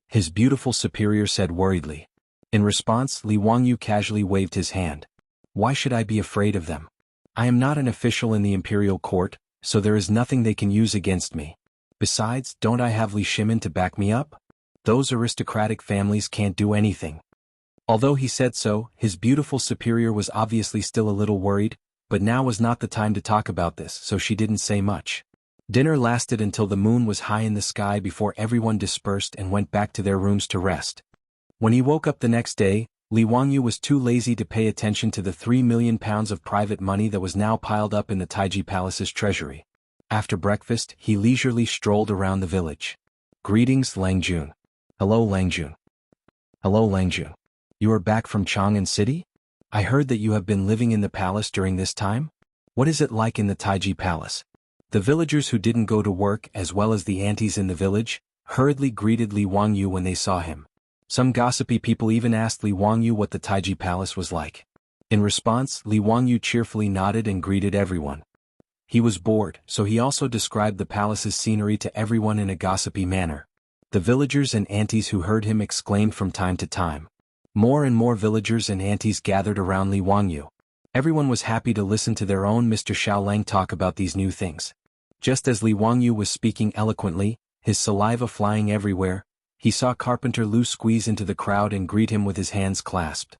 his beautiful superior said worriedly. In response, Li Wangyu casually waved his hand. "Why should I be afraid of them? I am not an official in the imperial court, so there is nothing they can use against me. Besides, don't I have Li Shimin to back me up? Those aristocratic families can't do anything." Although he said so, his beautiful superior was obviously still a little worried, but now was not the time to talk about this, so she didn't say much. Dinner lasted until the moon was high in the sky before everyone dispersed and went back to their rooms to rest. When he woke up the next day, Li Wangyu was too lazy to pay attention to the 3 million pounds of private money that was now piled up in the Taiji Palace's treasury. After breakfast, he leisurely strolled around the village. "Greetings, Langjun." "Hello, Langjun." "Hello, Langjun. You are back from Chang'an City? I heard that you have been living in the palace during this time? What is it like in the Taiji Palace?" The villagers who didn't go to work, as well as the aunties in the village, hurriedly greeted Li Wangyu when they saw him. Some gossipy people even asked Li Wangyu what the Taiji Palace was like. In response, Li Wangyu cheerfully nodded and greeted everyone. He was bored, so he also described the palace's scenery to everyone in a gossipy manner. The villagers and aunties who heard him exclaimed from time to time. More and more villagers and aunties gathered around Li Wangyu. Everyone was happy to listen to their own Mr. Xiaolang talk about these new things. Just as Li Wangyu was speaking eloquently, his saliva flying everywhere, he saw Carpenter Lu squeeze into the crowd and greet him with his hands clasped.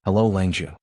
"Hello, Langjun.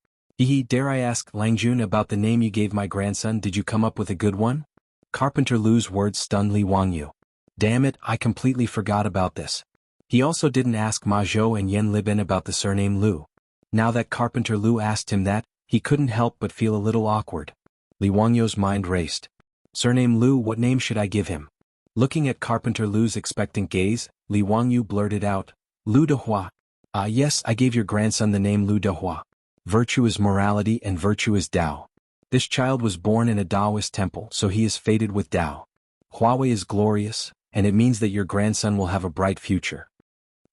Dare I ask, Langjun, about the name you gave my grandson? Did you come up with a good one?" Carpenter Lu's words stunned Li Wangyu. "Damn it, I completely forgot about this." He also didn't ask Ma Zhou and Yan Liben about the surname Lu. Now that Carpenter Lu asked him that, he couldn't help but feel a little awkward. Li Wangyu's mind raced. "Surname Lu, what name should I give him?" Looking at Carpenter Lu's expectant gaze, Li Wangyu blurted out, "Lu Dehua." "Ah yes, I gave your grandson the name Lu Dehua. Virtue is morality and virtue is Tao. This child was born in a Taoist temple, so he is fated with Tao. Huawei is glorious, and it means that your grandson will have a bright future."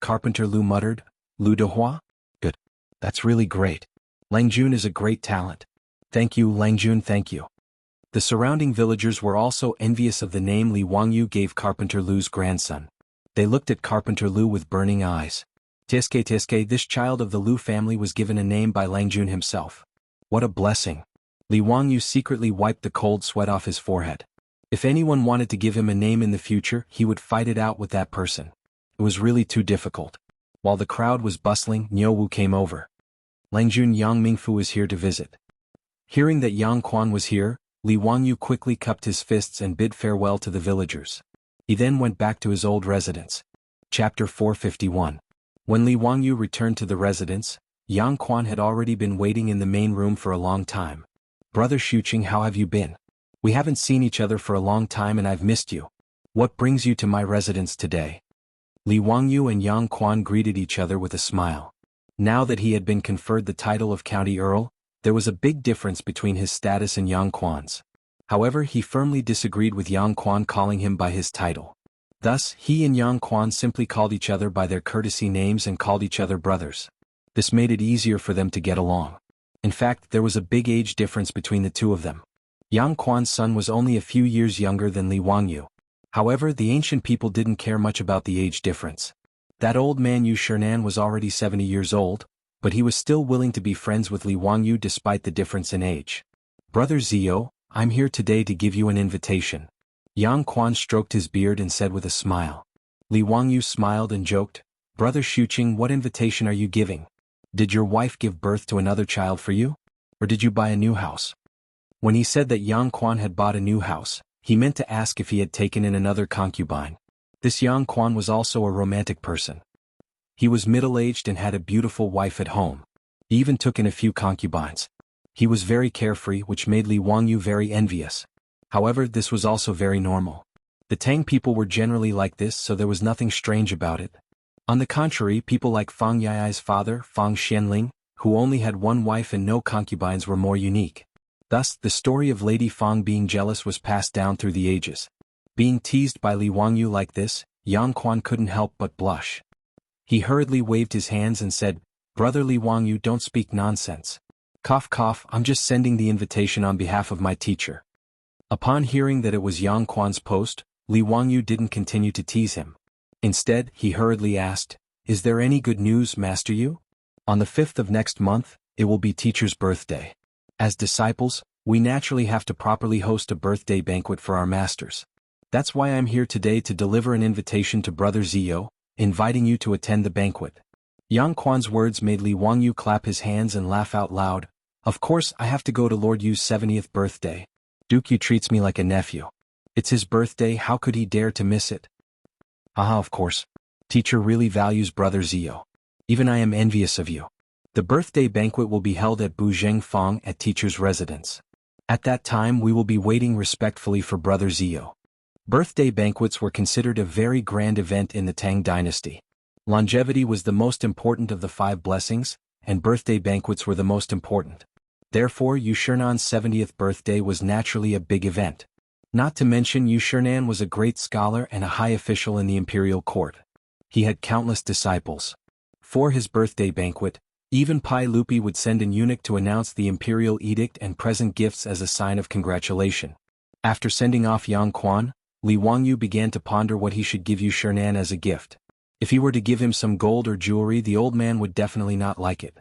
Carpenter Lu muttered, "Lu Dehua? Good. That's really great. Langjun is a great talent. Thank you, Langjun, thank you." The surrounding villagers were also envious of the name Li Wangyu gave Carpenter Lu's grandson. They looked at Carpenter Lu with burning eyes. Tiske, this child of the Lu family was given a name by Langjun himself. What a blessing. Li Wangyu secretly wiped the cold sweat off his forehead. If anyone wanted to give him a name in the future, he would fight it out with that person. It was really too difficult. While the crowd was bustling, Niu Wu came over. "Langjun, Yang Mingfu is here to visit." Hearing that Yang Quan was here, Li Wangyu quickly cupped his fists and bid farewell to the villagers. He then went back to his old residence. Chapter 451. When Li Wangyu returned to the residence, Yang Quan had already been waiting in the main room for a long time. "Brother Xuqing, how have you been? We haven't seen each other for a long time and I've missed you. What brings you to my residence today?" Li Wangyu and Yang Quan greeted each other with a smile. Now that he had been conferred the title of County Earl, there was a big difference between his status and Yang Quan's. However, he firmly disagreed with Yang Quan calling him by his title. Thus, he and Yang Quan simply called each other by their courtesy names and called each other brothers. This made it easier for them to get along. In fact, there was a big age difference between the two of them. Yang Quan's son was only a few years younger than Li Wangyu. However, the ancient people didn't care much about the age difference. That old man Yu Shernan was already 70 years old, but he was still willing to be friends with Li Wangyu despite the difference in age. "Brother Zio, I'm here today to give you an invitation." Yang Quan stroked his beard and said with a smile. Li Wangyu smiled and joked, "Brother Xuqing, what invitation are you giving? Did your wife give birth to another child for you? Or did you buy a new house?" When he said that Yang Quan had bought a new house, he meant to ask if he had taken in another concubine. This Yang Quan was also a romantic person. He was middle-aged and had a beautiful wife at home. He even took in a few concubines. He was very carefree, which made Li Wangyu very envious. However, this was also very normal. The Tang people were generally like this, so there was nothing strange about it. On the contrary, people like Fang Yai's father, Fang Xianling, who only had one wife and no concubines, were more unique. Thus, the story of Lady Fang being jealous was passed down through the ages. Being teased by Li Wangyu like this, Yang Quan couldn't help but blush. He hurriedly waved his hands and said, "Brother Li Wangyu, don't speak nonsense. Cough cough, I'm just sending the invitation on behalf of my teacher." Upon hearing that it was Yang Quan's post, Li Wangyu didn't continue to tease him. Instead, he hurriedly asked, "Is there any good news, Master Yu? On the 5th of next month, it will be teacher's birthday. As disciples, we naturally have to properly host a birthday banquet for our masters. That's why I'm here today to deliver an invitation to Brother Zio, inviting you to attend the banquet." Yang Quan's words made Li Wangyu clap his hands and laugh out loud. "Of course I have to go to Lord Yu's 70th birthday. Duke Yu treats me like a nephew. It's his birthday, how could he dare to miss it?" "Ah, of course. Teacher really values Brother Zio. Even I am envious of you. The birthday banquet will be held at Buzheng Fang at teacher's residence. At that time we will be waiting respectfully for Brother Zio." Birthday banquets were considered a very grand event in the Tang dynasty. Longevity was the most important of the 5 blessings, and birthday banquets were the most important. Therefore, Yu Shernan's 70th birthday was naturally a big event. Not to mention Yu Shernan was a great scholar and a high official in the imperial court. He had countless disciples. For his birthday banquet, even Pai Lupi would send an eunuch to announce the imperial edict and present gifts as a sign of congratulation. After sending off Yang Quan, Li Wangyu began to ponder what he should give Yu Shernan as a gift. If he were to give him some gold or jewelry, the old man would definitely not like it.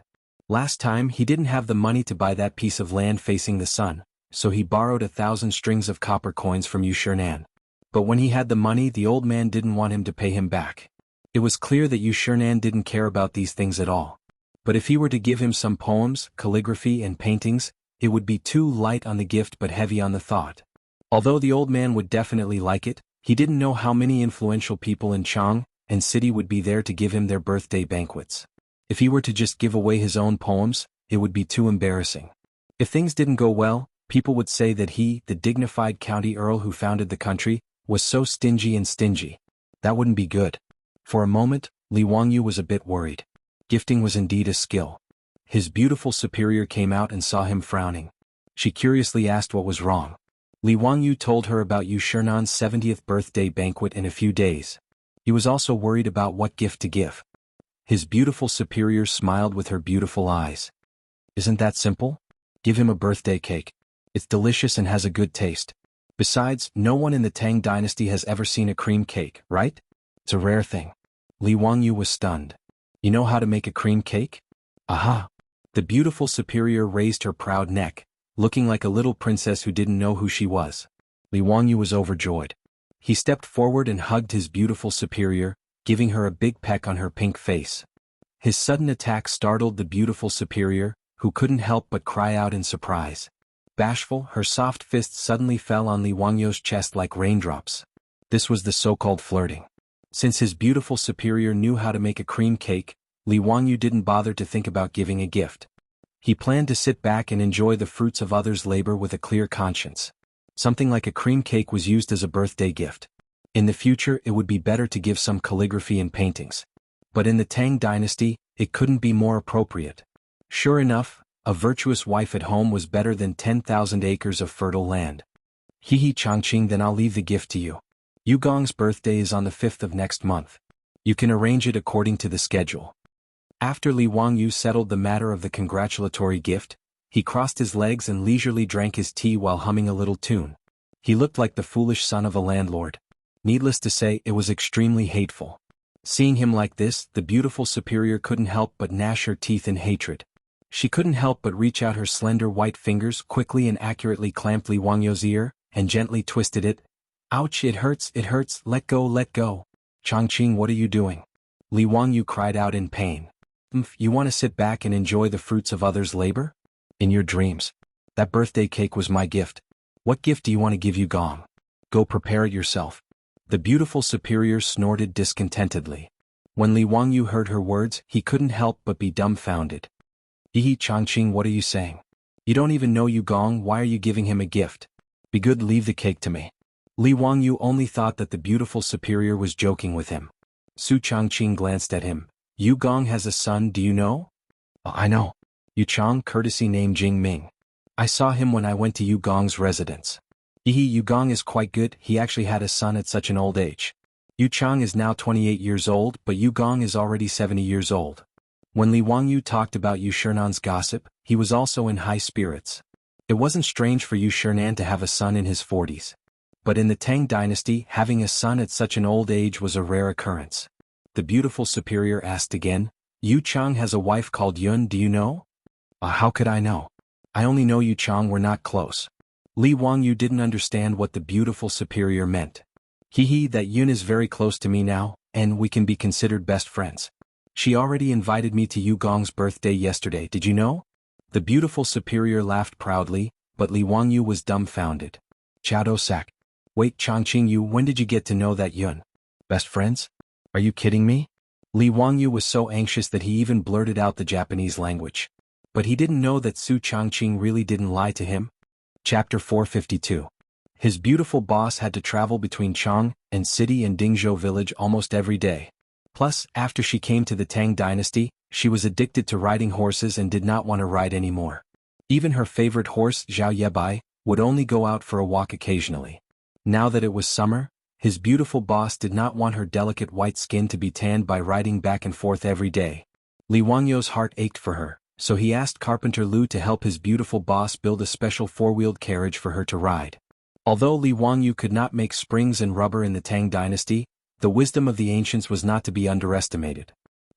Last time he didn't have the money to buy that piece of land facing the sun, so he borrowed 1,000 strings of copper coins from Yu Shernan. But when he had the money, the old man didn't want him to pay him back. It was clear that Yu Shernan didn't care about these things at all. But if he were to give him some poems, calligraphy and paintings, it would be too light on the gift but heavy on the thought. Although the old man would definitely like it, he didn't know how many influential people in Chang and city would be there to give him their birthday banquets. If he were to just give away his own poems, it would be too embarrassing. If things didn't go well, people would say that he, the dignified county earl who founded the country, was so stingy and stingy. That wouldn't be good. For a moment, Li Wangyu was a bit worried. Gifting was indeed a skill. His beautiful superior came out and saw him frowning. She curiously asked what was wrong. Li Wangyu told her about Yu Shernan's 70th birthday banquet in a few days. He was also worried about what gift to give. His beautiful superior smiled with her beautiful eyes. Isn't that simple? Give him a birthday cake. It's delicious and has a good taste. Besides, no one in the Tang dynasty has ever seen a cream cake, right? It's a rare thing. Li Wangyu was stunned. You know how to make a cream cake? Aha! The beautiful superior raised her proud neck, looking like a little princess who didn't know who she was. Li Wangyu was overjoyed. He stepped forward and hugged his beautiful superior, giving her a big peck on her pink face. His sudden attack startled the beautiful superior, who couldn't help but cry out in surprise. Bashful, her soft fist suddenly fell on Li Wangyu's chest like raindrops. This was the so-called flirting. Since his beautiful superior knew how to make a cream cake, Li Wangyu didn't bother to think about giving a gift. He planned to sit back and enjoy the fruits of others' labor with a clear conscience. Something like a cream cake was used as a birthday gift. In the future, it would be better to give some calligraphy and paintings. But in the Tang dynasty, it couldn't be more appropriate. Sure enough, a virtuous wife at home was better than 10,000 acres of fertile land. He Changqing, then I'll leave the gift to you. Yu Gong's birthday is on the 5th of next month. You can arrange it according to the schedule. After Li Wangyu settled the matter of the congratulatory gift, he crossed his legs and leisurely drank his tea while humming a little tune. He looked like the foolish son of a landlord. Needless to say, it was extremely hateful. Seeing him like this, the beautiful superior couldn't help but gnash her teeth in hatred. She couldn't help but reach out her slender white fingers, quickly and accurately clamped Li Wangyu's ear, and gently twisted it. Ouch, it hurts, let go, let go. Changqing, what are you doing? Li Wangyu cried out in pain. You want to sit back and enjoy the fruits of others' labor? In your dreams. That birthday cake was my gift. What gift do you want to give Yu Gong? Go prepare it yourself. The beautiful superior snorted discontentedly. When Li Wangyu heard her words, he couldn't help but be dumbfounded. Changqing, what are you saying? You don't even know Yu Gong, why are you giving him a gift? Be good, leave the cake to me. Li Wangyu only thought that the beautiful superior was joking with him. Su Changqing glanced at him. Yu Gong has a son, do you know? I know. Yu Chang, courtesy name Jing Ming. I saw him when I went to Yu Gong's residence. Yu Gong is quite good, he actually had a son at such an old age. Yu Chang is now 28 years old, but Yu Gong is already 70 years old. When Li Wangyu talked about Yu Shernan's gossip, he was also in high spirits. It wasn't strange for Yu Shernan to have a son in his 40s. But in the Tang dynasty, having a son at such an old age was a rare occurrence. The beautiful superior asked again, Yu Chang has a wife called Yun, do you know? How could I know? I only know Yu Chang, we're not close. Li Wangyu didn't understand what the beautiful superior meant. That Yun is very close to me now, and we can be considered best friends. She already invited me to Yu Gong's birthday yesterday, did you know? The beautiful superior laughed proudly, but Li Wangyu was dumbfounded. Chado Sak. Wait, Changqing, when did you get to know that Yun? Best friends? Are you kidding me? Li Wangyu was so anxious that he even blurted out the Japanese language. But he didn't know that Su Changqing really didn't lie to him. Chapter 452. His beautiful boss had to travel between Chang and city and Dingzhou village almost every day. Plus, after she came to the Tang dynasty, she was addicted to riding horses and did not want to ride anymore. Even her favorite horse, Zhao Yebai, would only go out for a walk occasionally. Now that it was summer, his beautiful boss did not want her delicate white skin to be tanned by riding back and forth every day. Li Wangyu's heart ached for her, so he asked Carpenter Lu to help his beautiful boss build a special four-wheeled carriage for her to ride. Although Li Wangyu could not make springs and rubber in the Tang dynasty, the wisdom of the ancients was not to be underestimated.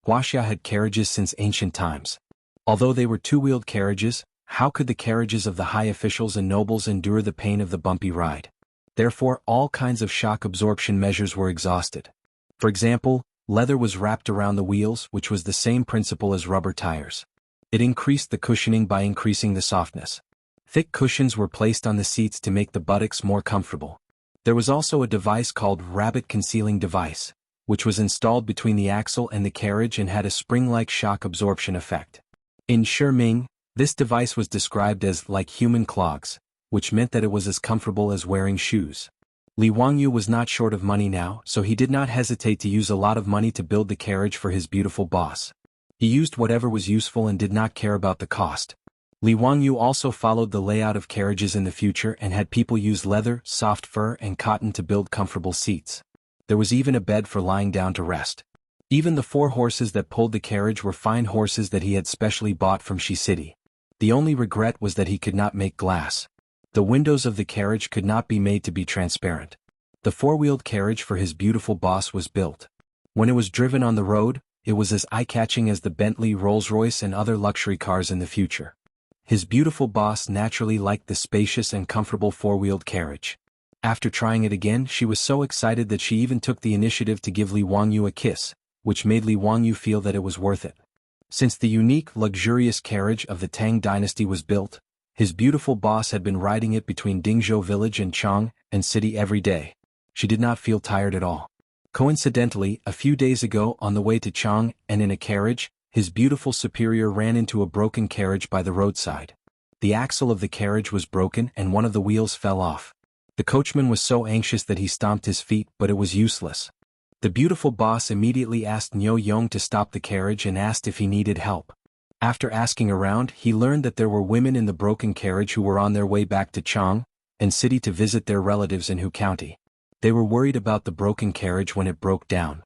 Wuxia had carriages since ancient times. Although they were two-wheeled carriages, how could the carriages of the high officials and nobles endure the pain of the bumpy ride? Therefore, all kinds of shock absorption measures were exhausted. For example, leather was wrapped around the wheels, which was the same principle as rubber tires. It increased the cushioning by increasing the softness. Thick cushions were placed on the seats to make the buttocks more comfortable. There was also a device called rabbit concealing device, which was installed between the axle and the carriage and had a spring-like shock absorption effect. In Shiming, this device was described as like human clogs, which meant that it was as comfortable as wearing shoes. Li Wangyu was not short of money now, so he did not hesitate to use a lot of money to build the carriage for his beautiful boss. He used whatever was useful and did not care about the cost. Li Wangyu also followed the layout of carriages in the future and had people use leather, soft fur and cotton to build comfortable seats. There was even a bed for lying down to rest. Even the 4 horses that pulled the carriage were fine horses that he had specially bought from Shi City. The only regret was that he could not make glass. The windows of the carriage could not be made to be transparent. The 4-wheeled carriage for his beautiful boss was built. When it was driven on the road, it was as eye-catching as the Bentley, Rolls-Royce and other luxury cars in the future. His beautiful boss naturally liked the spacious and comfortable 4-wheeled carriage. After trying it again, she was so excited that she even took the initiative to give Li Wangyu a kiss, which made Li Wangyu feel that it was worth it. Since the unique, luxurious carriage of the Tang dynasty was built, his beautiful boss had been riding it between Dingzhou village and Chang and city every day. She did not feel tired at all. Coincidentally, a few days ago on the way to Chang and in a carriage, his beautiful superior ran into a broken carriage by the roadside. The axle of the carriage was broken and one of the wheels fell off. The coachman was so anxious that he stomped his feet, but it was useless. The beautiful boss immediately asked Niu Yong to stop the carriage and asked if he needed help. After asking around, he learned that there were women in the broken carriage who were on their way back to Chang and city to visit their relatives in Hu County. They were worried about the broken carriage when it broke down.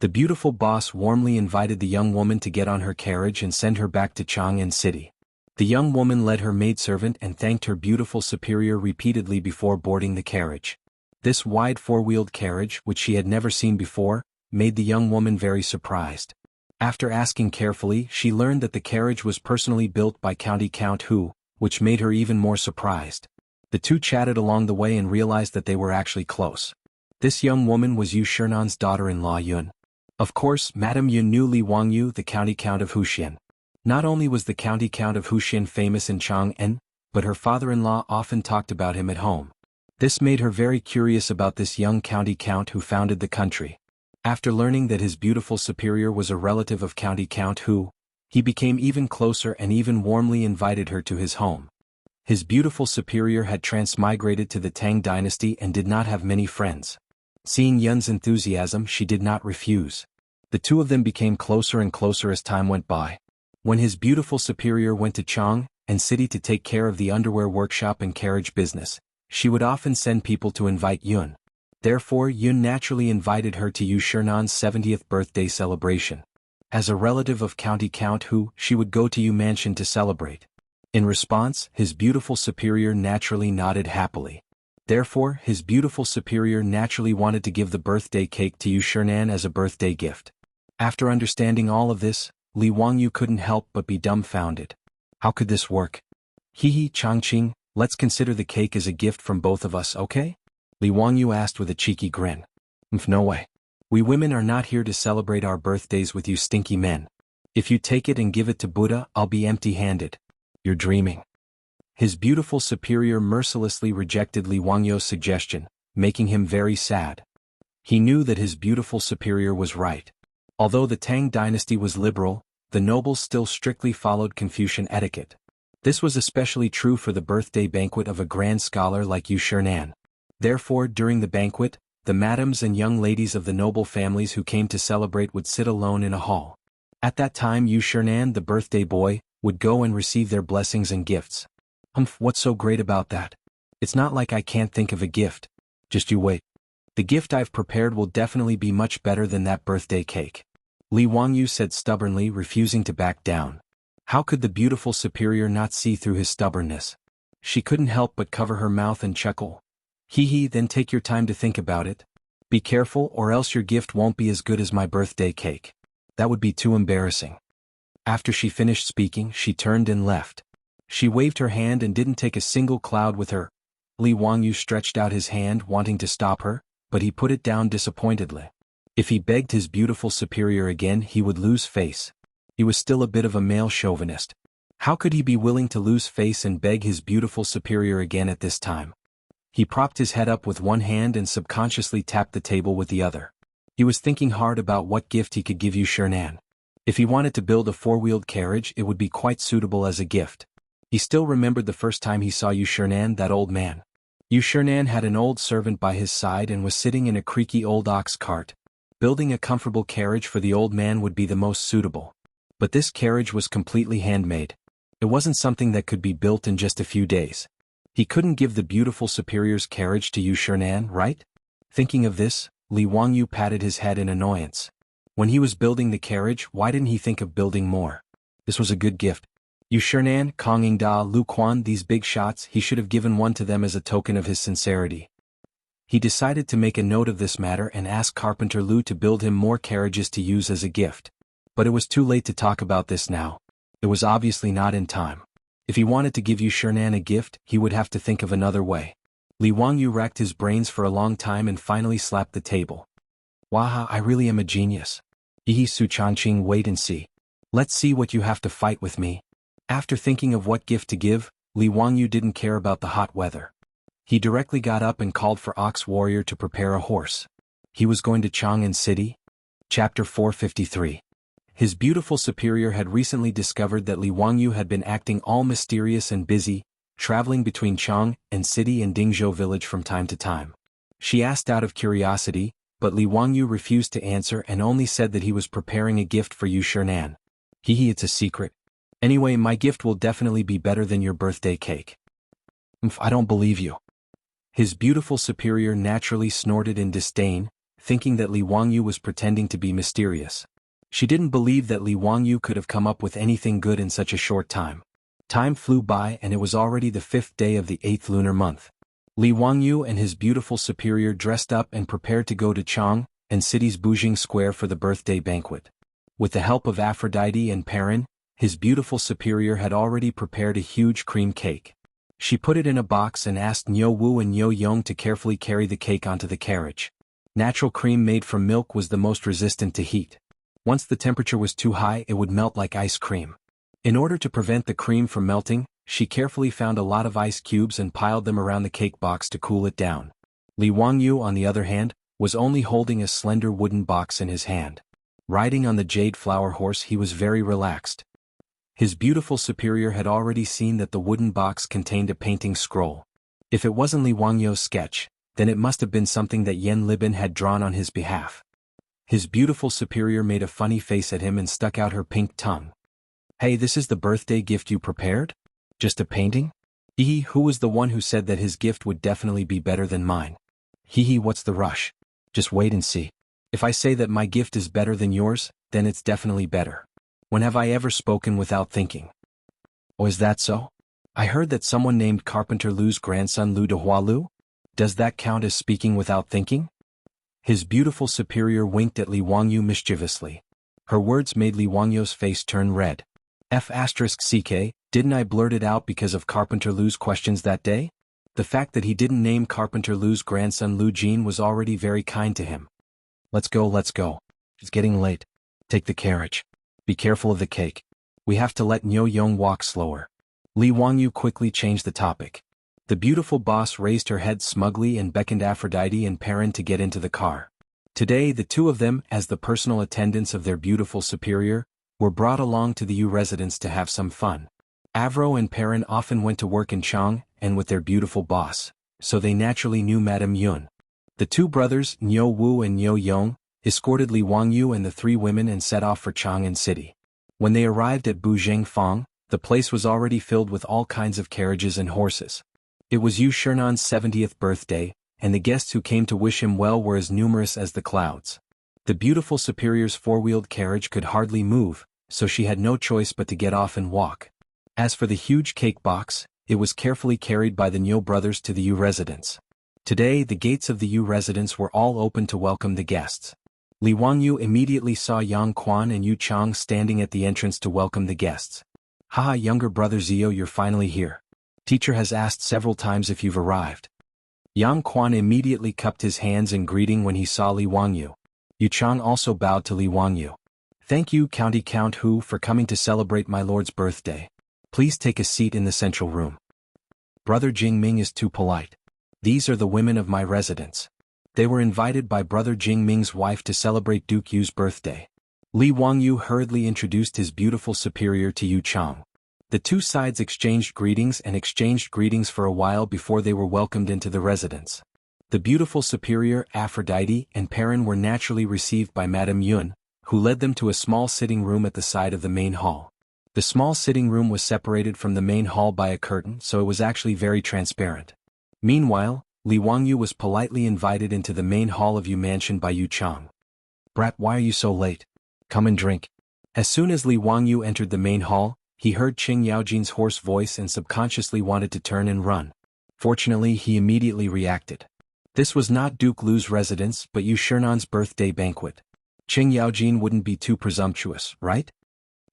The beautiful boss warmly invited the young woman to get on her carriage and send her back to Chang'an City. The young woman led her maidservant and thanked her beautiful superior repeatedly before boarding the carriage. This wide 4-wheeled carriage, which she had never seen before, made the young woman very surprised. After asking carefully, she learned that the carriage was personally built by County Count Hu, which made her even more surprised. The two chatted along the way and realized that they were actually close. This young woman was Yu Shernan's daughter-in-law Yun. Of course, Madame Yun knew Li Wangyu, the county count of Huxian. Not only was the county count of Huxian famous in Chang'an, but her father-in-law often talked about him at home. This made her very curious about this young county count who founded the country. After learning that his beautiful superior was a relative of County Count Hu, he became even closer and even warmly invited her to his home. His beautiful superior had transmigrated to the Tang dynasty and did not have many friends. Seeing Yun's enthusiasm, she did not refuse. The two of them became closer and closer as time went by. When his beautiful superior went to Chang and city to take care of the underwear workshop and carriage business, she would often send people to invite Yun. Therefore, Yun naturally invited her to Yu Shernan's 70th birthday celebration. As a relative of County Count Hu, she would go to Yu Mansion to celebrate. In response, his beautiful superior naturally nodded happily. Therefore, his beautiful superior naturally wanted to give the birthday cake to Yu Shernan as a birthday gift. After understanding all of this, Li Wangyu couldn't help but be dumbfounded. How could this work? Hee Changqing, let's consider the cake as a gift from both of us, okay? Li Wangyu asked with a cheeky grin. No way. We women are not here to celebrate our birthdays with you stinky men. If you take it and give it to Buddha, I'll be empty-handed. You're dreaming. His beautiful superior mercilessly rejected Li Wangyu's suggestion, making him very sad. He knew that his beautiful superior was right. Although the Tang dynasty was liberal, the nobles still strictly followed Confucian etiquette. This was especially true for the birthday banquet of a grand scholar like Yu Shernan. Therefore, during the banquet, the madams and young ladies of the noble families who came to celebrate would sit alone in a hall. At that time, Yu Shernan, the birthday boy, would go and receive their blessings and gifts. What's so great about that? It's not like I can't think of a gift. Just you wait. The gift I've prepared will definitely be much better than that birthday cake. Li Wangyu said stubbornly, refusing to back down. How could the beautiful superior not see through his stubbornness? She couldn't help but cover her mouth and chuckle. Then take your time to think about it. Be careful or else your gift won't be as good as my birthday cake. That would be too embarrassing. After she finished speaking, she turned and left. She waved her hand and didn't take a single cloud with her. Li Wangyu stretched out his hand wanting to stop her, but he put it down disappointedly. If he begged his beautiful superior again he would lose face. He was still a bit of a male chauvinist. How could he be willing to lose face and beg his beautiful superior again at this time? He propped his head up with one hand and subconsciously tapped the table with the other. He was thinking hard about what gift he could give Yu Shernan. If he wanted to build a four-wheeled carriage it would be quite suitable as a gift. He still remembered the first time he saw Yu Shernan, that old man. Yu Shernan had an old servant by his side and was sitting in a creaky old ox cart. Building a comfortable carriage for the old man would be the most suitable. But this carriage was completely handmade. It wasn't something that could be built in just a few days. He couldn't give the beautiful superior's carriage to Yu Shernan, right? Thinking of this, Li Wangyu patted his head in annoyance. When he was building the carriage, why didn't he think of building more? This was a good gift. Yu Shernan, Kong Yingda, Lu Quan, these big shots, he should have given one to them as a token of his sincerity. He decided to make a note of this matter and ask Carpenter Lu to build him more carriages to use as a gift. But it was too late to talk about this now. It was obviously not in time. If he wanted to give Yu Shernan a gift, he would have to think of another way. Li Wangyu racked his brains for a long time and finally slapped the table. Waha, I really am a genius. Yi Su Chanqing, wait and see. Let's see what you have to fight with me. After thinking of what gift to give, Li Wangyu didn't care about the hot weather. He directly got up and called for Ox Warrior to prepare a horse. He was going to Chang'an City. Chapter 453. His beautiful superior had recently discovered that Li Wangyu had been acting all mysterious and busy, traveling between Chang'an City and Dingzhou village from time to time. She asked out of curiosity, but Li Wangyu refused to answer and only said that he was preparing a gift for Yu Shernan. It's a secret. Anyway, my gift will definitely be better than your birthday cake. I don't believe you. His beautiful superior naturally snorted in disdain, thinking that Li Wangyu was pretending to be mysterious. She didn't believe that Li Wangyu could have come up with anything good in such a short time. Time flew by and it was already the 5th day of the 8th lunar month. Li Wangyu and his beautiful superior dressed up and prepared to go to Chang'an City's Bujing Square for the birthday banquet. With the help of Aphrodite and Perrin, his beautiful superior had already prepared a huge cream cake. She put it in a box and asked Niu Wu and Niu Yong to carefully carry the cake onto the carriage. Natural cream made from milk was the most resistant to heat. Once the temperature was too high it would melt like ice cream. In order to prevent the cream from melting, she carefully found a lot of ice cubes and piled them around the cake box to cool it down. Li Wangyu, on the other hand, was only holding a slender wooden box in his hand. Riding on the jade flower horse he was very relaxed. His beautiful superior had already seen that the wooden box contained a painting scroll. If it wasn't Li Wangyu's sketch, then it must have been something that Yen Libin had drawn on his behalf. His beautiful superior made a funny face at him and stuck out her pink tongue. Hey, this is the birthday gift you prepared? Just a painting? Who was the one who said that his gift would definitely be better than mine? What's the rush? Just wait and see. If I say that my gift is better than yours, then it's definitely better. When have I ever spoken without thinking? Oh, is that so? I heard that someone named Carpenter Lu's grandson Lu Dehua Lu? Does that count as speaking without thinking? His beautiful superior winked at Li Wangyu mischievously. Her words made Li Wangyu's face turn red. F***ck, didn't I blurt it out because of Carpenter Lu's questions that day? The fact that he didn't name Carpenter Lu's grandson Lu Jin was already very kind to him. Let's go. It's getting late. Take the carriage. Be careful of the cake. We have to let Niu Yong walk slower. Li Wangyu quickly changed the topic. The beautiful boss raised her head smugly and beckoned Aphrodite and Perrin to get into the car. Today the two of them, as the personal attendants of their beautiful superior, were brought along to the Yu residence to have some fun. Avro and Perrin often went to work in Chang'an with their beautiful boss, so they naturally knew Madame Yun. The two brothers, Niu Wu and Niu Yong, escorted Li Wangyu and the three women and set off for Chang'an City. When they arrived at Buzheng Fang, the place was already filled with all kinds of carriages and horses. It was Yu Shernan's 70th birthday, and the guests who came to wish him well were as numerous as the clouds. The beautiful superior's four-wheeled carriage could hardly move, so she had no choice but to get off and walk. As for the huge cake box, it was carefully carried by the Niu brothers to the Yu residence. Today the gates of the Yu residence were all open to welcome the guests. Li Wangyu immediately saw Yang Quan and Yu Chang standing at the entrance to welcome the guests. Haha, younger brother Zio, you're finally here. Teacher has asked several times if you've arrived. Yang Quan immediately cupped his hands in greeting when he saw Li Wangyu. Yu Chang also bowed to Li Wangyu. Thank you, County Count Hu, for coming to celebrate my lord's birthday. Please take a seat in the central room. Brother Jingming is too polite. These are the women of my residence. They were invited by Brother Jingming's wife to celebrate Duke Yu's birthday. Li Wangyu hurriedly introduced his beautiful superior to Yu Chang. The two sides exchanged greetings for a while before they were welcomed into the residence. The beautiful superior, Aphrodite, and Perrin were naturally received by Madame Yun, who led them to a small sitting room at the side of the main hall. The small sitting room was separated from the main hall by a curtain, so it was actually very transparent. Meanwhile, Li Wangyu was politely invited into the main hall of Yu Mansion by Yu Chang. Brat, why are you so late? Come and drink. As soon as Li Wangyu entered the main hall, he heard Qing Yaojin's hoarse voice and subconsciously wanted to turn and run. Fortunately, he immediately reacted. This was not Duke Lu's residence but Yu Shernan's birthday banquet. Qing Yaojin wouldn't be too presumptuous, right?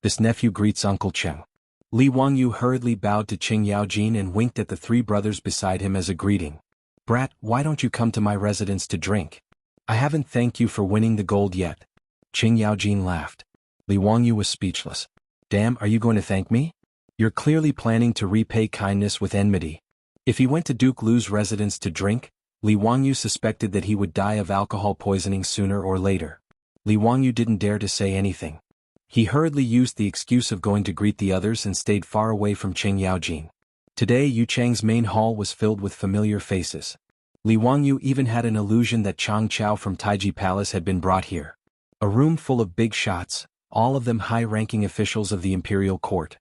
This nephew greets Uncle Cheng. Li Wangyu hurriedly bowed to Qing Yaojin and winked at the three brothers beside him as a greeting. Brat, why don't you come to my residence to drink? I haven't thanked you for winning the gold yet. Qing Yaojin laughed. Li Wangyu was speechless. Damn, are you going to thank me? You're clearly planning to repay kindness with enmity. If he went to Duke Lu's residence to drink, Li Wangyu suspected that he would die of alcohol poisoning sooner or later. Li Wangyu didn't dare to say anything. He hurriedly used the excuse of going to greet the others and stayed far away from Qing Yaojin. Today Yu Chang's main hall was filled with familiar faces. Li Wangyu even had an illusion that Chang Chao from Taiji Palace had been brought here. A room full of big shots, all of them high-ranking officials of the imperial court.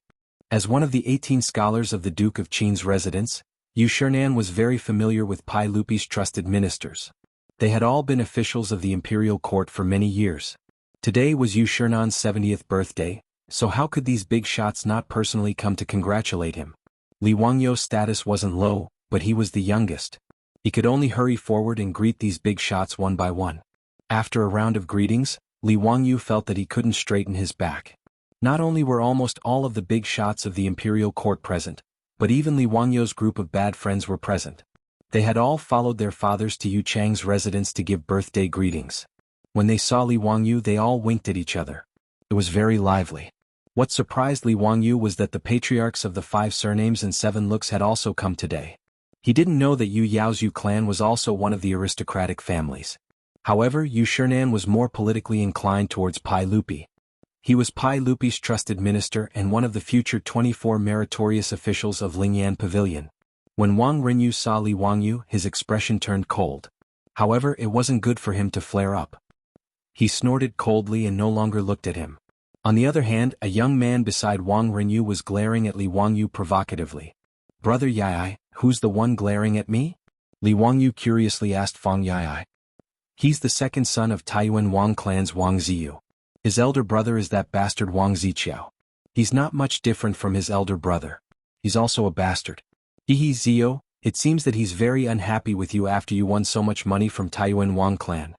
As one of the 18 scholars of the Duke of Qin's residence, Yu Shernan was very familiar with Pai Lupi's trusted ministers. They had all been officials of the imperial court for many years. Today was Yu Shernan's 70th birthday, so how could these big shots not personally come to congratulate him? Li Wangyu's status wasn't low, but he was the youngest. He could only hurry forward and greet these big shots one by one. After a round of greetings, Li Wangyu felt that he couldn't straighten his back. Not only were almost all of the big shots of the imperial court present, but even Li Wangyu's group of bad friends were present. They had all followed their fathers to Yu Chang's residence to give birthday greetings. When they saw Li Wangyu, they all winked at each other. It was very lively. What surprised Li Wangyu was that the patriarchs of the 5 surnames and 7 looks had also come today. He didn't know that Yu Yao's Yu clan was also one of the aristocratic families. However, Yu Shernan was more politically inclined towards Pai Lupi. He was Pai Lupi's trusted minister and one of the future 24 meritorious officials of Lingyan Pavilion. When Wang Renyu saw Li Wangyu, his expression turned cold. However, it wasn't good for him to flare up. He snorted coldly and no longer looked at him. On the other hand, a young man beside Wang Renyu was glaring at Li Wangyu provocatively. Brother Yai, who's the one glaring at me? Li Wangyu curiously asked Fang Yai. He's the second son of Taiyuan Wang clan's Wang Ziyu. His elder brother is that bastard Wang Ziqiao. He's not much different from his elder brother. He's also a bastard. Hehe Zio, it seems that he's very unhappy with you after you won so much money from Taiyuan Wang clan.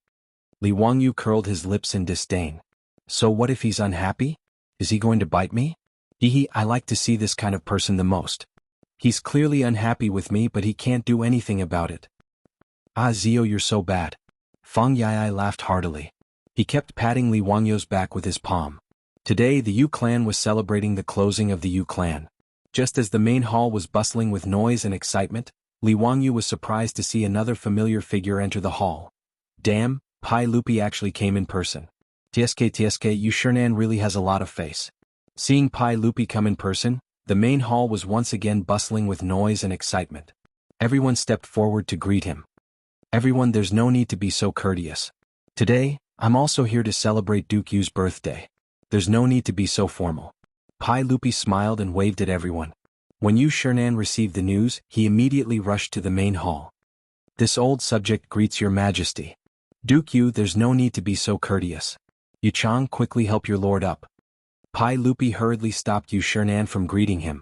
Li Wangyu curled his lips in disdain. So what if he's unhappy? Is he going to bite me? Hehe, I like to see this kind of person the most. He's clearly unhappy with me but he can't do anything about it. Ah Zio, you're so bad. Fang Yai laughed heartily. He kept patting Li Wangyu's back with his palm. Today the Yu clan was celebrating the closing of the Yu clan. Just as the main hall was bustling with noise and excitement, Li Wangyu was surprised to see another familiar figure enter the hall. Damn, Pai Lupi actually came in person. TSK Yu Shernan really has a lot of face. Seeing Pai Lupi come in person, the main hall was once again bustling with noise and excitement. Everyone stepped forward to greet him. Everyone, there's no need to be so courteous. Today, I'm also here to celebrate Duke Yu's birthday. There's no need to be so formal. Pai Lupi smiled and waved at everyone. When Yu Shernan received the news, he immediately rushed to the main hall. This old subject greets your majesty. Duke Yu, there's no need to be so courteous. Yu Chang, quickly help your lord up. Pai Lupi hurriedly stopped Yu Shernan from greeting him.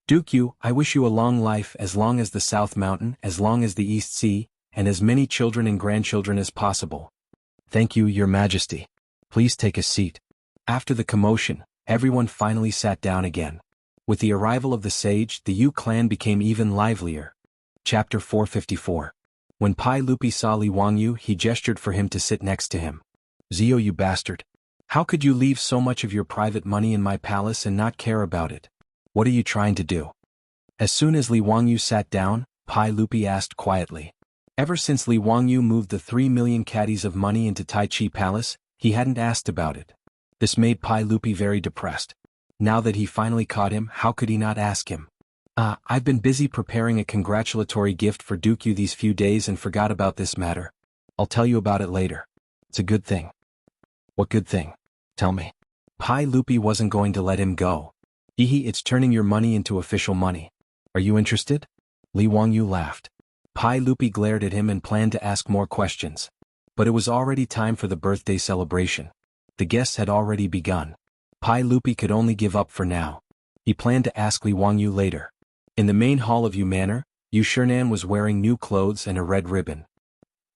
Duke Yu, I wish you a long life, as long as the South Mountain, as long as the East Sea, and as many children and grandchildren as possible. Thank you, your majesty. Please take a seat. After the commotion, everyone finally sat down again. With the arrival of the sage, the Yu clan became even livelier. Chapter 454. When Pai Lupi saw Li Wangyu, he gestured for him to sit next to him. "Zio, you bastard. How could you leave so much of your private money in my palace and not care about it? What are you trying to do?" As soon as Li Wangyu sat down, Pai Lupi asked quietly. Ever since Li Wangyu moved the 3 million caddies of money into Tai Chi Palace, he hadn't asked about it. This made Pai Lupi very depressed. Now that he finally caught him, how could he not ask him? I've been busy preparing a congratulatory gift for Duke Yu these few days and forgot about this matter. I'll tell you about it later. It's a good thing." "What good thing? Tell me." Pai Lupi wasn't going to let him go. It's turning your money into official money. Are you interested?" Li Wangyu laughed. Pai Lupi glared at him and planned to ask more questions. But it was already time for the birthday celebration. The guests had already begun. Pai Lupi could only give up for now. He planned to ask Li Wangyu later. In the main hall of Yu Manor, Yu Shernan was wearing new clothes and a red ribbon.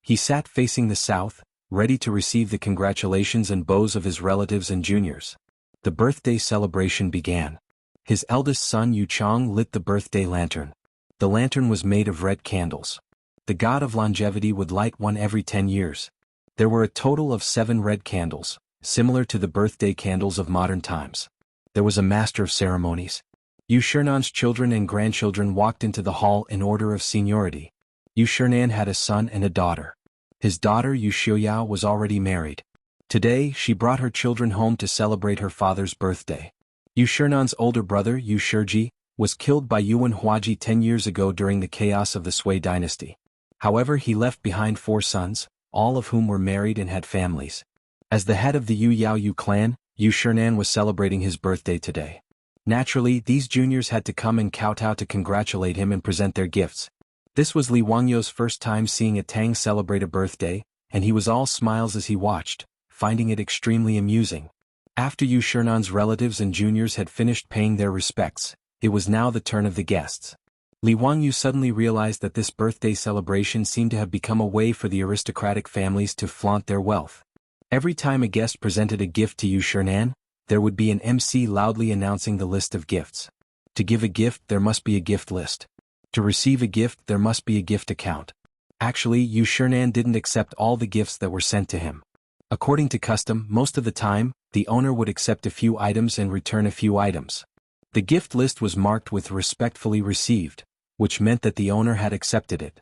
He sat facing the south, ready to receive the congratulations and bows of his relatives and juniors. The birthday celebration began. His eldest son Yu Chong lit the birthday lantern. The lantern was made of red candles. The god of longevity would light one every 10 years. There were a total of 7 red candles, similar to the birthday candles of modern times. There was a master of ceremonies. Yu Shernan's children and grandchildren walked into the hall in order of seniority. Yu Shernan had a son and a daughter. His daughter Yu Xiaoyao was already married. Today, she brought her children home to celebrate her father's birthday. Yu Shernan's older brother Yu Shiji was killed by Yuan Huaji 10 years ago during the chaos of the Sui dynasty. However, he left behind 4 sons, all of whom were married and had families. As the head of the Yu Yao Yu clan, Yu Shernan was celebrating his birthday today. Naturally, these juniors had to come and kowtow to congratulate him and present their gifts. This was Li Wangyu's first time seeing a Tang celebrate a birthday, and he was all smiles as he watched, finding it extremely amusing. After Yu Shernan's relatives and juniors had finished paying their respects, it was now the turn of the guests. Li Wangyu suddenly realized that this birthday celebration seemed to have become a way for the aristocratic families to flaunt their wealth. Every time a guest presented a gift to Yu Shernan, there would be an MC loudly announcing the list of gifts. To give a gift, there must be a gift list. To receive a gift, there must be a gift account. Actually, Yu Shernan didn't accept all the gifts that were sent to him. According to custom, most of the time, the owner would accept a few items and return a few items. The gift list was marked with "respectfully received," which meant that the owner had accepted it.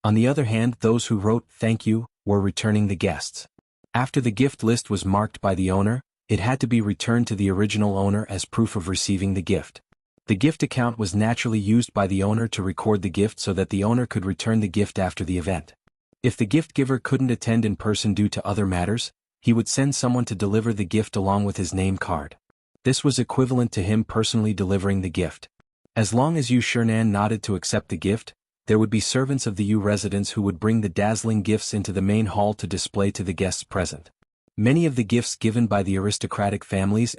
On the other hand, those who wrote "thank you" were returning the guests. After the gift list was marked by the owner, it had to be returned to the original owner as proof of receiving the gift. The gift account was naturally used by the owner to record the gift so that the owner could return the gift after the event. If the gift giver couldn't attend in person due to other matters, he would send someone to deliver the gift along with his name card. This was equivalent to him personally delivering the gift. As long as Yu Shernan nodded to accept the gift, there would be servants of the Yu residents who would bring the dazzling gifts into the main hall to display to the guests present. Many of the gifts given by the aristocratic families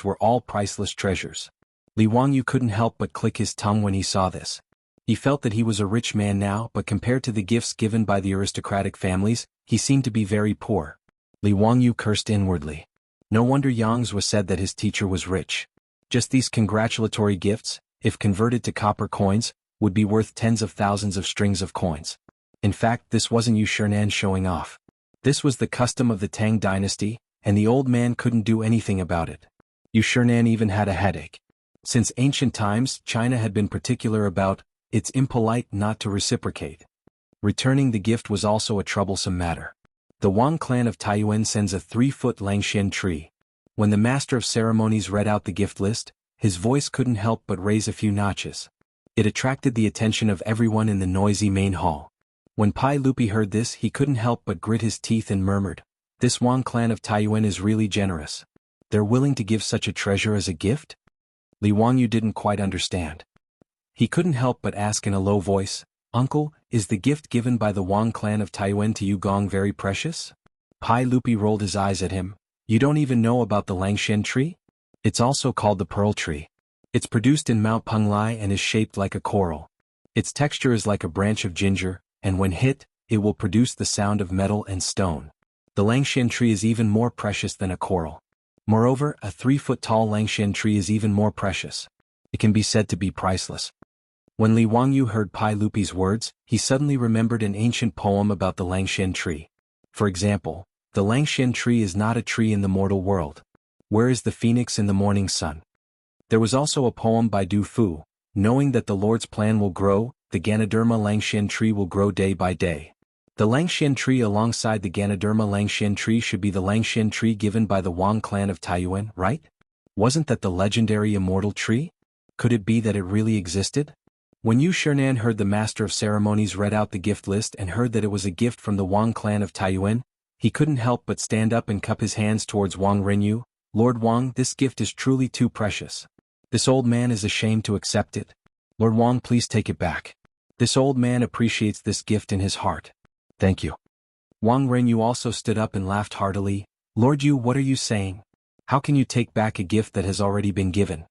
were all priceless treasures. Li Wangyu couldn't help but click his tongue when he saw this. He felt that he was a rich man now, but compared to the gifts given by the aristocratic families, he seemed to be very poor. Li Wangyu cursed inwardly. No wonder Yang's was said that his teacher was rich. Just these congratulatory gifts, if converted to copper coins, would be worth tens of thousands of strings of coins. In fact, this wasn't Yu Shernan showing off. This was the custom of the Tang dynasty, and the old man couldn't do anything about it. Yu Shernan even had a headache. Since ancient times, China had been particular about it's impolite not to reciprocate. Returning the gift was also a troublesome matter. The Wang clan of Taiyuan sends a 3-foot Langxian tree. When the master of ceremonies read out the gift list, his voice couldn't help but raise a few notches. It attracted the attention of everyone in the noisy main hall. When Pai Lupi heard this, he couldn't help but grit his teeth and murmured, "This Wang clan of Taiyuan is really generous. They're willing to give such a treasure as a gift?" Li Wangyu didn't quite understand. He couldn't help but ask in a low voice, "Uncle, is the gift given by the Wang clan of Taiyuan to Yu Gong very precious?" Pai Lupi rolled his eyes at him. "You don't even know about the Langxian tree? It's also called the pearl tree. It's produced in Mount Penglai and is shaped like a coral. Its texture is like a branch of ginger, and when hit, it will produce the sound of metal and stone. The Langxian tree is even more precious than a coral. Moreover, a 3-foot-tall Langshan tree is even more precious. It can be said to be priceless. When Li Wangyu heard Pai Lupi's words, he suddenly remembered an ancient poem about the Langshan tree. For example, the Langshan tree is not a tree in the mortal world. Where is the phoenix in the morning sun? There was also a poem by Du Fu, knowing that the Lord's plan will grow, the Ganoderma Langshan tree will grow day by day. The Langshan tree alongside the Ganoderma Langshan tree should be the Langshan tree given by the Wang clan of Taiyuan, right? Wasn't that the legendary immortal tree? Could it be that it really existed? When Yu Shernan heard the master of ceremonies read out the gift list and heard that it was a gift from the Wang clan of Taiyuan, he couldn't help but stand up and cup his hands towards Wang Renyu. Lord Wang, this gift is truly too precious. This old man is ashamed to accept it. Lord Wang, please take it back. This old man appreciates this gift in his heart. Thank you. Wang Renyu also stood up and laughed heartily. Lord Yu, what are you saying? How can you take back a gift that has already been given?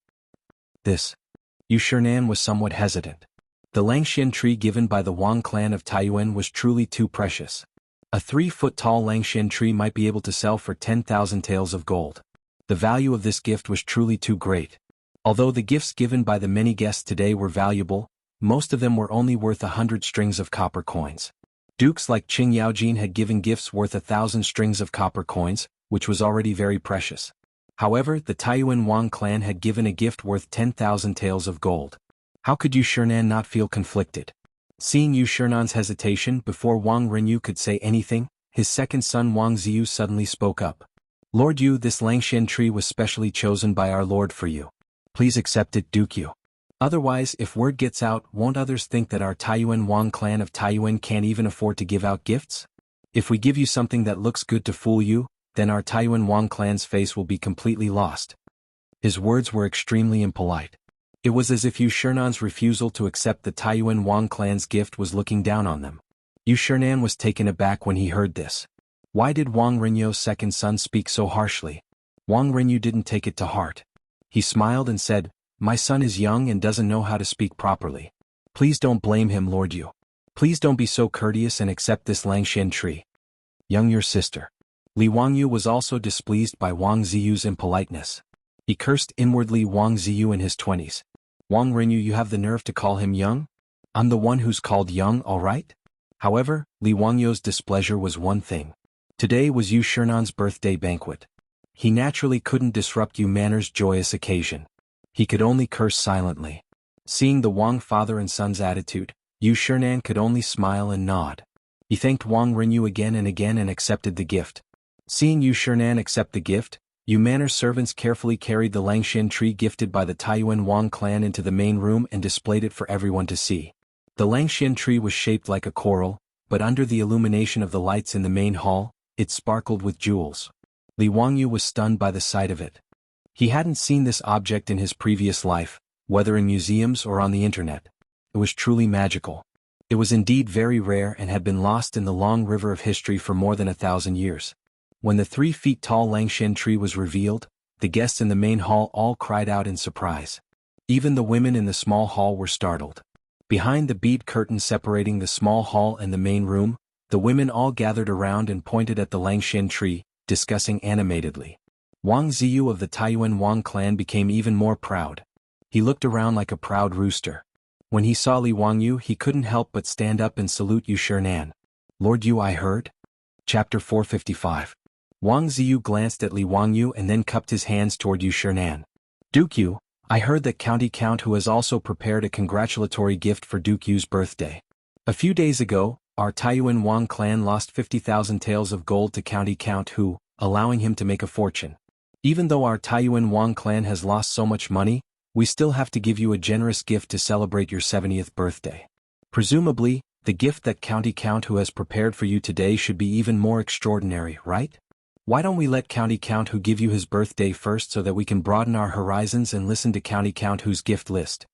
Yu Shernan was somewhat hesitant. The Langshan tree given by the Wang clan of Taiyuan was truly too precious. A 3-foot-tall Langshan tree might be able to sell for 10,000 taels of gold. The value of this gift was truly too great. Although the gifts given by the many guests today were valuable, most of them were only worth 100 strings of copper coins. Dukes like Qing Yaojin had given gifts worth 1,000 strings of copper coins, which was already very precious. However, the Taiyuan Wang clan had given a gift worth 10,000 taels of gold. How could Yu Shernan not feel conflicted? Seeing Yu Shernan's hesitation before Wang Renyu could say anything, his second son Wang Ziyu suddenly spoke up. Lord Yu, this Langshan tree was specially chosen by our lord for you. Please accept it, Duke Yu. Otherwise, if word gets out, won't others think that our Taiyuan Wang clan of Taiyuan can't even afford to give out gifts? If we give you something that looks good to fool you, then our Taiyuan Wang clan's face will be completely lost. His words were extremely impolite. It was as if Yu Shernan's refusal to accept the Taiyuan Wang clan's gift was looking down on them. Yu Shernan was taken aback when he heard this. Why did Wang Renyu's second son speak so harshly? Wang Renyu didn't take it to heart. He smiled and said, My son is young and doesn't know how to speak properly. Please don't blame him, Lord Yu. Please don't be so courteous and accept this Langshan tree. Young, your sister. Li Wangyu was also displeased by Wang Ziyu's impoliteness. He cursed inwardly Wang Ziyu in his 20s. Wang Renyu, you have the nerve to call him young? I'm the one who's called young, all right? However, Li Wangyu's displeasure was one thing. Today was Yu Shernan's birthday banquet. He naturally couldn't disrupt Yu Manor's joyous occasion. He could only curse silently. Seeing the Wang father and son's attitude, Yu Shernan could only smile and nod. He thanked Wang Renyu again and accepted the gift. Seeing Yu Shernan accept the gift, Yu Manor's servants carefully carried the Langshan tree gifted by the Taiyuan Wang clan into the main room and displayed it for everyone to see. The Langshan tree was shaped like a coral, but under the illumination of the lights in the main hall, it sparkled with jewels. Li Wangyu was stunned by the sight of it. He hadn't seen this object in his previous life, whether in museums or on the internet. It was truly magical. It was indeed very rare and had been lost in the long river of history for more than 1,000 years. When the 3-foot-tall Langshan tree was revealed, the guests in the main hall all cried out in surprise. Even the women in the small hall were startled. Behind the bead curtain separating the small hall and the main room, the women all gathered around and pointed at the Langshan tree, discussing animatedly. Wang Ziyu of the Taiyuan Wang clan became even more proud. He looked around like a proud rooster. When he saw Li Wangyu, he couldn't help but stand up and salute Yu Shernan. Lord Yu, I heard? Chapter 455. Wang Ziyu glanced at Li Wangyu and then cupped his hands toward Yu Shernan. Duke Yu, I heard that County Count Hu has also prepared a congratulatory gift for Duke Yu's birthday. A few days ago, our Taiyuan Wang clan lost 50,000 taels of gold to County Count Hu, allowing him to make a fortune. Even though our Taiyuan Wang clan has lost so much money, we still have to give you a generous gift to celebrate your 70th birthday. Presumably, the gift that County Count Hu has prepared for you today should be even more extraordinary, right? Why don't we let County Count Hu give you his birthday first so that we can broaden our horizons and listen to County Count Hu's gift list?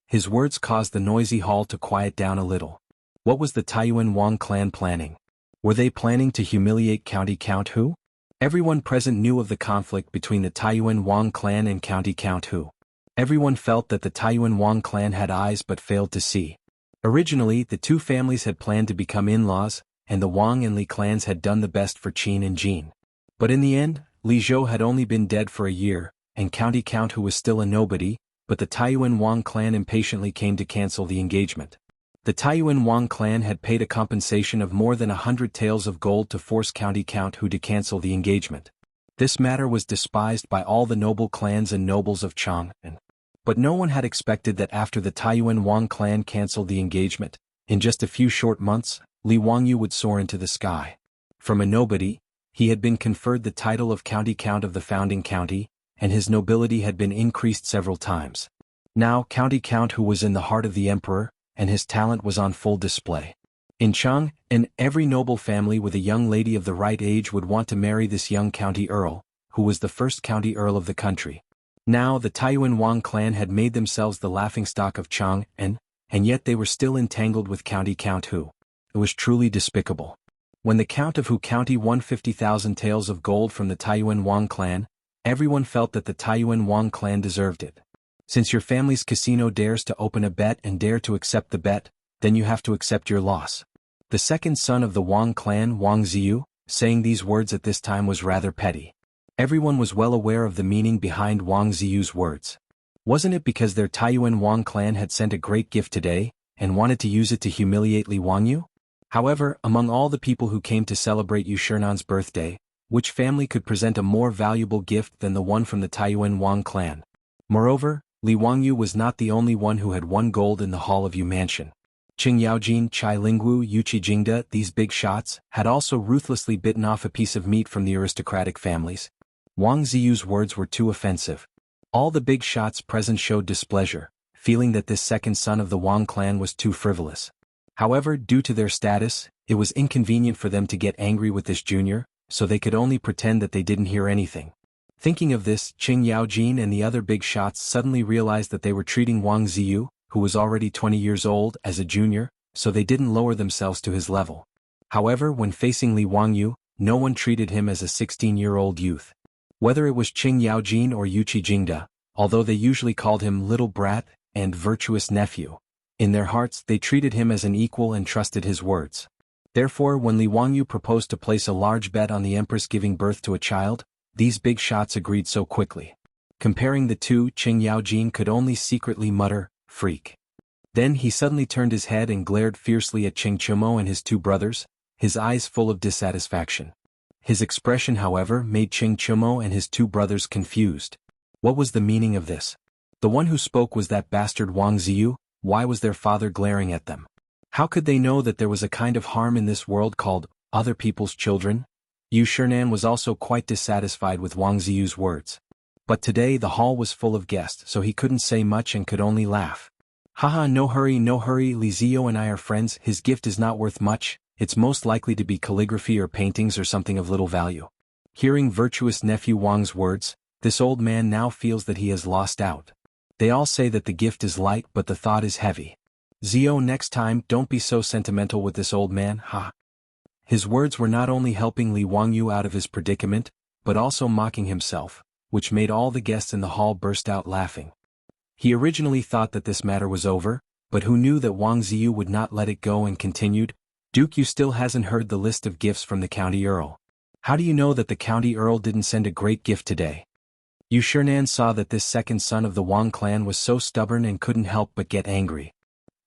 His words caused the noisy hall to quiet down a little. What was the Taiyuan Wang clan planning? Were they planning to humiliate County Count Hu? Everyone present knew of the conflict between the Taiyuan Wang clan and County Count Hu. Everyone felt that the Taiyuan Wang clan had eyes but failed to see. Originally, the two families had planned to become in-laws, and the Wang and Li clans had done the best for Qin and Jin. But in the end, Li Zhou had only been dead for a year, and County Count Hu was still a nobody, but the Taiyuan Wang clan impatiently came to cancel the engagement. The Taiyuan Wang clan had paid a compensation of more than 100 taels of gold to force County Count Hu to cancel the engagement. This matter was despised by all the noble clans and nobles of Chang'an. But no one had expected that after the Taiyuan Wang clan cancelled the engagement, in just a few short months, Li Wangyu would soar into the sky. From a nobody, he had been conferred the title of County Count of the founding county, and his nobility had been increased several times. Now County Count Hu was in the heart of the emperor, and his talent was on full display. In Chang'an, every noble family with a young lady of the right age would want to marry this young county earl, who was the first county earl of the country. Now the Taiyuan Wang clan had made themselves the laughingstock of Chang'an, and yet they were still entangled with County Count Hu. It was truly despicable. When the Count of Hu County won 50,000 taels of gold from the Taiyuan Wang clan, everyone felt that the Taiyuan Wang clan deserved it. Since your family's casino dares to open a bet and dare to accept the bet, then you have to accept your loss. The second son of the Wang clan, Wang Ziyu, saying these words at this time was rather petty. Everyone was well aware of the meaning behind Wang Ziyu's words. Wasn't it because their Taiyuan Wang clan had sent a great gift today, and wanted to use it to humiliate Li Wangyu? However, among all the people who came to celebrate Yu Shernan's birthday, which family could present a more valuable gift than the one from the Taiyuan Wang clan? Moreover, Li Wangyu was not the only one who had won gold in the hall of Yu Mansion. Qing Yaojin, Chai Lingwu, Yuqi Jingda, these big shots, had also ruthlessly bitten off a piece of meat from the aristocratic families. Wang Ziyu's words were too offensive. All the big shots present showed displeasure, feeling that this second son of the Wang clan was too frivolous. However, due to their status, it was inconvenient for them to get angry with this junior, so they could only pretend that they didn't hear anything. Thinking of this, Qing Yaojin and the other big shots suddenly realized that they were treating Wang Ziyu, who was already 20 years old, as a junior, so they didn't lower themselves to his level. However, when facing Li Wangyu, no one treated him as a 16-year-old youth. Whether it was Qing Yaojin or Yuqi Jingda, although they usually called him little brat and virtuous nephew, in their hearts they treated him as an equal and trusted his words. Therefore, when Li Wangyu proposed to place a large bet on the empress giving birth to a child, these big shots agreed so quickly. Comparing the two, Qing Yaojin could only secretly mutter, "Freak." Then he suddenly turned his head and glared fiercely at Qing Chumo and his two brothers, his eyes full of dissatisfaction. His expression, however, made Qing Chumo and his two brothers confused. What was the meaning of this? The one who spoke was that bastard Wang Ziyu. Why was their father glaring at them? How could they know that there was a kind of harm in this world called other people's children? Yu Shernan was also quite dissatisfied with Wang Ziyu's words. But today the hall was full of guests, so he couldn't say much and could only laugh. Haha, no hurry, Li Ziyu and I are friends. His gift is not worth much, it's most likely to be calligraphy or paintings or something of little value. Hearing virtuous nephew Wang's words, this old man now feels that he has lost out. They all say that the gift is light but the thought is heavy. Ziyu, next time don't be so sentimental with this old man, ha. His words were not only helping Li Wangyu out of his predicament, but also mocking himself, which made all the guests in the hall burst out laughing. He originally thought that this matter was over, but who knew that Wang Ziyu would not let it go and continued, "Duke, you still hasn't heard the list of gifts from the county earl. How do you know that the county earl didn't send a great gift today?" Yu Shernan saw that this second son of the Wang clan was so stubborn and couldn't help but get angry.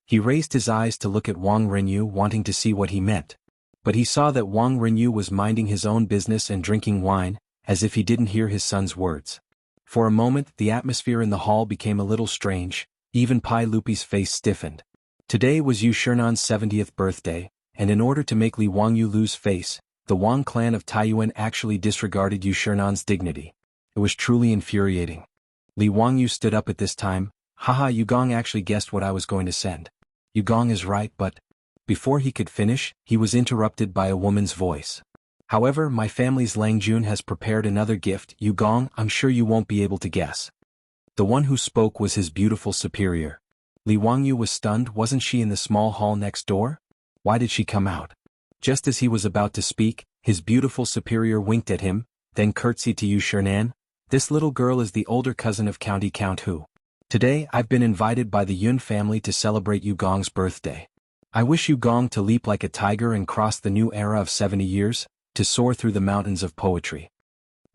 He raised his eyes to look at Wang Renyu, wanting to see what he meant. But he saw that Wang Renyu was minding his own business and drinking wine, as if he didn't hear his son's words. For a moment the atmosphere in the hall became a little strange, even Pai Lupi's face stiffened. Today was Yu Shernan's 70th birthday, and in order to make Li Wangyu lose face, the Wang clan of Taiyuan actually disregarded Yu Shernan's dignity. It was truly infuriating. Li Wangyu stood up at this time. "Haha, Yugong actually guessed what I was going to send. Yugong is right, but..." Before he could finish, he was interrupted by a woman's voice. "However, my family's Langjun has prepared another gift, Yugong, I'm sure you won't be able to guess." The one who spoke was his beautiful superior. Li Wangyu was stunned. Wasn't she in the small hall next door? Why did she come out? Just as he was about to speak, his beautiful superior winked at him, then curtsied to Yu Shernan. "This little girl is the older cousin of County Count Hu. Today I've been invited by the Yun family to celebrate Yugong's birthday. I wish Yugong to leap like a tiger and cross the new era of 70 years, to soar through the mountains of poetry."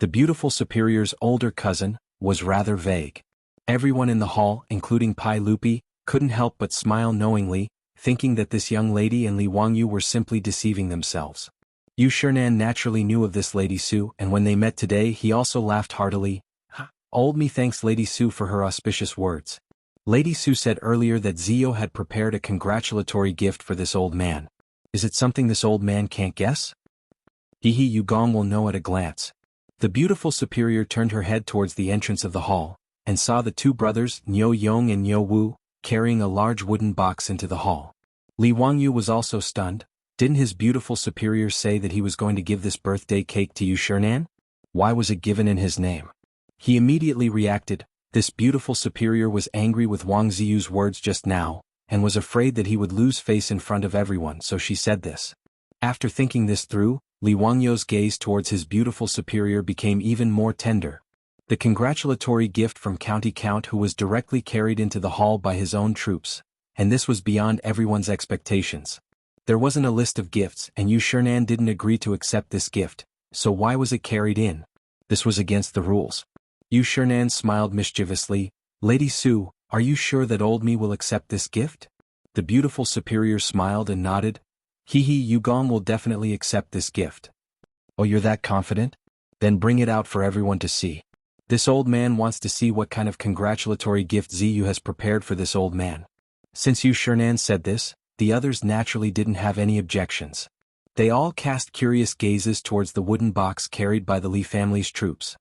The beautiful superior's older cousin was rather vague. Everyone in the hall, including Pai Lupi, couldn't help but smile knowingly, thinking that this young lady and Li Wangyu were simply deceiving themselves. Yu Shernan naturally knew of this Lady Su, and when they met today he also laughed heartily. Old me thanks Lady Su for her auspicious words. Lady Su said earlier that Zio had prepared a congratulatory gift for this old man. Is it something this old man can't guess? Yu Gong will know at a glance. The beautiful superior turned her head towards the entrance of the hall, and saw the two brothers, Niu Yong and Niu Wu, carrying a large wooden box into the hall. Li Wangyu was also stunned. Didn't his beautiful superior say that he was going to give this birthday cake to Yu Shernan? Why was it given in his name? He immediately reacted. This beautiful superior was angry with Wang Ziyu's words just now, and was afraid that he would lose face in front of everyone, so she said this. After thinking this through, Li Wangyu's gaze towards his beautiful superior became even more tender. The congratulatory gift from County Count who was directly carried into the hall by his own troops, and this was beyond everyone's expectations. There wasn't a list of gifts, and Yu Shernan didn't agree to accept this gift, so why was it carried in? This was against the rules. Yu Shernan smiled mischievously. Lady Su, are you sure that old me will accept this gift? The beautiful superior smiled and nodded. Yu Gong will definitely accept this gift. Oh, you're that confident? Then bring it out for everyone to see. This old man wants to see what kind of congratulatory gift Ziyu has prepared for this old man. Since Yu Shernan said this, the others naturally didn't have any objections. They all cast curious gazes towards the wooden box carried by the Li family's troops.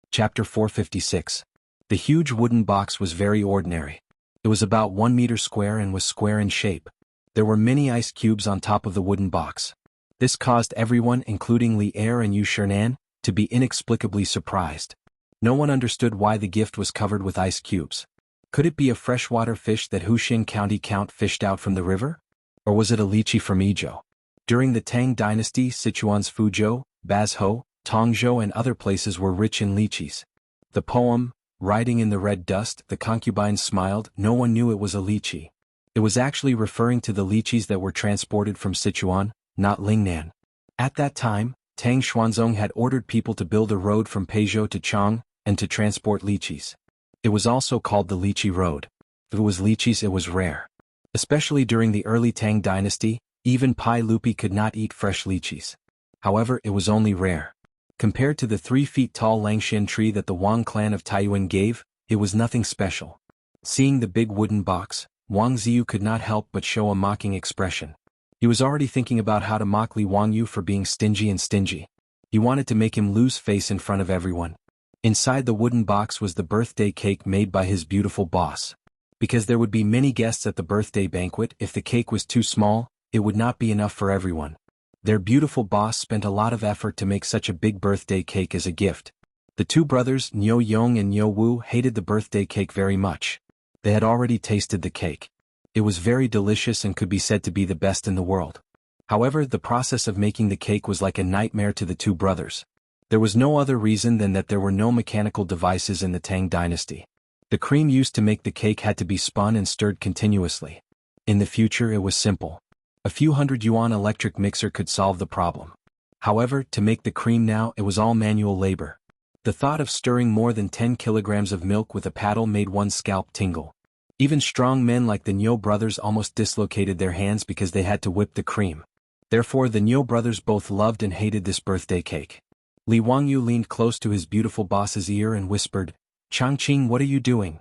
Chapter 456. The huge wooden box was very ordinary. It was about 1 meter square and was square in shape. There were many ice cubes on top of the wooden box. This caused everyone, including Li Er and Yu Shernan, to be inexplicably surprised. No one understood why the gift was covered with ice cubes. Could it be a freshwater fish that Huxing County Count fished out from the river? Or was it a lychee from Izhou? During the Tang dynasty, Sichuan's Fuzhou, Bazhou, Tongzhou and other places were rich in lychees. The poem, Riding in the Red Dust, the concubines smiled. No one knew it was a lychee. It was actually referring to the lychees that were transported from Sichuan, not Lingnan. At that time, Tang Xuanzong had ordered people to build a road from Peizhou to Chang, and to transport lychees. It was also called the Lychee Road. If it was lychees, it was rare. Especially during the early Tang dynasty, even Pai Lupi could not eat fresh lychees. However, it was only rare. Compared to the 3 feet tall Langshan tree that the Wang clan of Taiyuan gave, it was nothing special. Seeing the big wooden box, Wang Ziyu could not help but show a mocking expression. He was already thinking about how to mock Li Wangyu for being stingy. He wanted to make him lose face in front of everyone. Inside the wooden box was the birthday cake made by his beautiful boss. Because there would be many guests at the birthday banquet, if the cake was too small, it would not be enough for everyone. Their beautiful boss spent a lot of effort to make such a big birthday cake as a gift. The two brothers, Niu Yong and Niu Wu, hated the birthday cake very much. They had already tasted the cake. It was very delicious and could be said to be the best in the world. However, the process of making the cake was like a nightmare to the two brothers. There was no other reason than that there were no mechanical devices in the Tang dynasty. The cream used to make the cake had to be spun and stirred continuously. In the future it was simple. A few hundred-yuan electric mixer could solve the problem. However, to make the cream now, it was all manual labor. The thought of stirring more than 10 kilograms of milk with a paddle made one's scalp tingle. Even strong men like the Niu brothers almost dislocated their hands because they had to whip the cream. Therefore the Niu brothers both loved and hated this birthday cake. Li Wangyu leaned close to his beautiful boss's ear and whispered, "Changqing, what are you doing?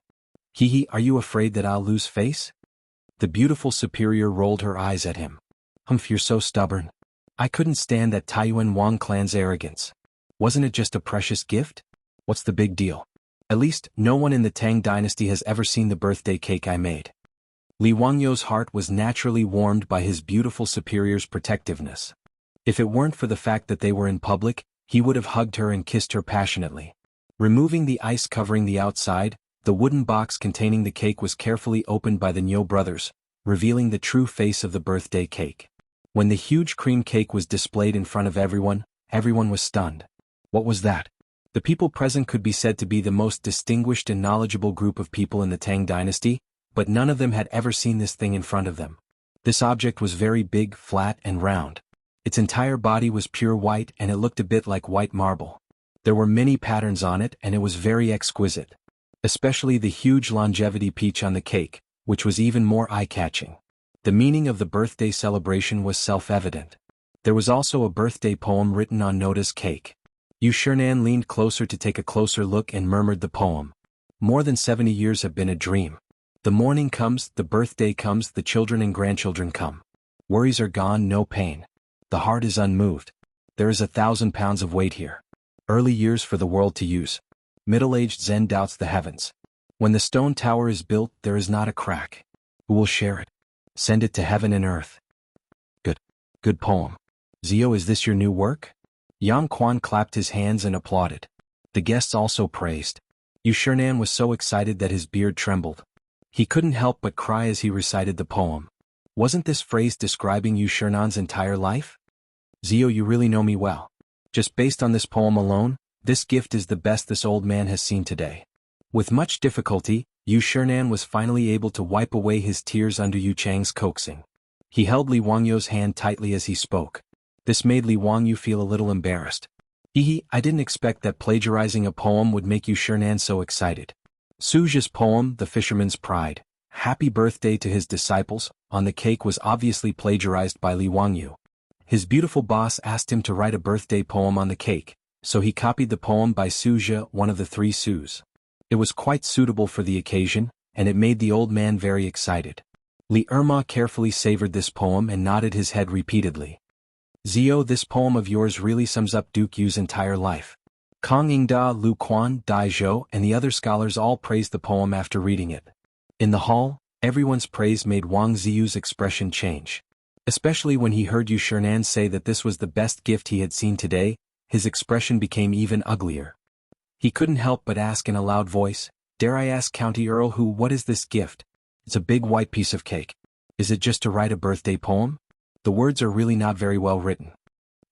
Are you afraid that I'll lose face?" The beautiful superior rolled her eyes at him. You're so stubborn. I couldn't stand that Taiyuan Wang clan's arrogance. Wasn't it just a precious gift? What's the big deal? At least, no one in the Tang dynasty has ever seen the birthday cake I made. Li Wangyu's heart was naturally warmed by his beautiful superior's protectiveness. If it weren't for the fact that they were in public, he would have hugged her and kissed her passionately. Removing the ice covering the outside, the wooden box containing the cake was carefully opened by the Niu brothers, revealing the true face of the birthday cake. When the huge cream cake was displayed in front of everyone was stunned. What was that? The people present could be said to be the most distinguished and knowledgeable group of people in the Tang dynasty, but none of them had ever seen this thing in front of them. This object was very big, flat, and round. Its entire body was pure white and it looked a bit like white marble. There were many patterns on it and it was very exquisite. Especially the huge longevity peach on the cake, which was even more eye-catching. The meaning of the birthday celebration was self-evident. There was also a birthday poem written on Noda's cake. Yu Shernan leaned closer to take a closer look and murmured the poem. More than 70 years have been a dream. The morning comes, the birthday comes, the children and grandchildren come. Worries are gone, no pain. The heart is unmoved. There is 1,000 pounds of weight here. Early years for the world to use. Middle-aged Zen doubts the heavens. When the stone tower is built, there is not a crack. Who will share it? Send it to heaven and earth. Good poem. Zio, is this your new work? Yang Quan clapped his hands and applauded. The guests also praised. Yu Shernan was so excited that his beard trembled. He couldn't help but cry as he recited the poem. Wasn't this phrase describing Yu Shernan's entire life? Zio, you really know me well. Just based on this poem alone, this gift is the best this old man has seen today. With much difficulty, Yu Shernan was finally able to wipe away his tears under Yu Chang's coaxing. He held Li Wangyu's hand tightly as he spoke. This made Li Wangyu feel a little embarrassed. I didn't expect that plagiarizing a poem would make Yu Shernan so excited. Suja's poem, The Fisherman's Pride, Happy Birthday to his disciples, on the cake was obviously plagiarized by Li Wangyu. His beautiful boss asked him to write a birthday poem on the cake, so he copied the poem by Suja, one of the 3 Sus. It was quite suitable for the occasion, and it made the old man very excited. Li Erma carefully savored this poem and nodded his head repeatedly. Zio, this poem of yours really sums up Duke Yu's entire life. Kong Yingda, Lu Quan, Dai Zhou, and the other scholars all praised the poem after reading it. In the hall, everyone's praise made Wang Ziyu's expression change. Especially when he heard Yu Shernan say that this was the best gift he had seen today, his expression became even uglier. He couldn't help but ask in a loud voice, "Dare I ask County Earl what is this gift? It's a big white piece of cake. Is it just to write a birthday poem? The words are really not very well written."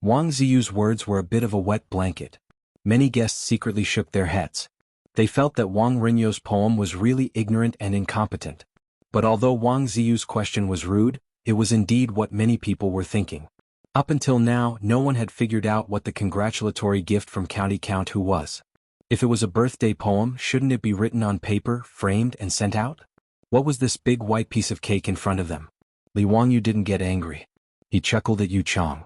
Wang Ziyu's words were a bit of a wet blanket. Many guests secretly shook their heads. They felt that Wang Rinyo's poem was really ignorant and incompetent. But although Wang Ziyu's question was rude, it was indeed what many people were thinking. Up until now, no one had figured out what the congratulatory gift from County Count Hu was. If it was a birthday poem, shouldn't it be written on paper, framed, and sent out? What was this big white piece of cake in front of them? Li Wangyu didn't get angry. He chuckled at Yu Chang.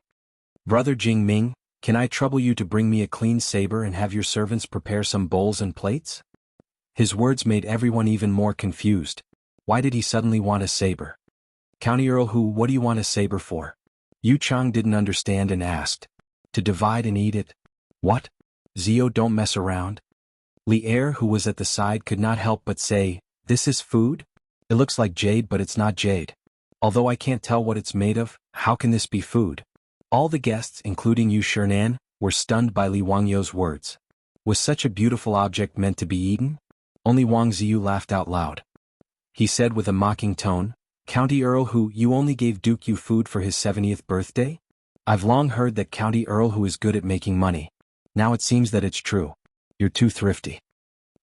"Brother Jing Ming, can I trouble you to bring me a clean saber and have your servants prepare some bowls and plates?" His words made everyone even more confused. Why did he suddenly want a saber? "County Earl what do you want a saber for?" Yu Chang didn't understand and asked. "To divide and eat it." "What? Zio, don't mess around." Li Er, who was at the side, could not help but say, "This is food? It looks like jade, but it's not jade. Although I can't tell what it's made of, how can this be food?" All the guests, including Yu Shernan, were stunned by Li Wangyu's words. Was such a beautiful object meant to be eaten? Only Wang Ziyu laughed out loud. He said with a mocking tone, "County Earl you only gave Duke Yu food for his 70th birthday? I've long heard that County Earl is good at making money. Now it seems that it's true. You're too thrifty."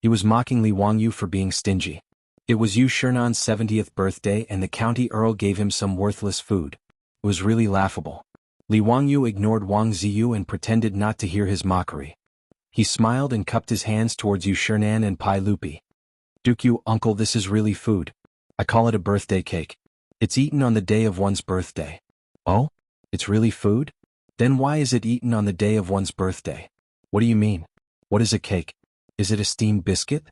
He was mocking Li Wangyu for being stingy. It was Yu Shernan's 70th birthday and the County Earl gave him some worthless food. It was really laughable. Li Wangyu ignored Wang Ziyu and pretended not to hear his mockery. He smiled and cupped his hands towards Yu Shernan and Pai Lupi. "Duke Yu, uncle, this is really food. I call it a birthday cake. It's eaten on the day of one's birthday." "Oh? It's really food? Then why is it eaten on the day of one's birthday?" "What do you mean? What is a cake? Is it a steamed biscuit?"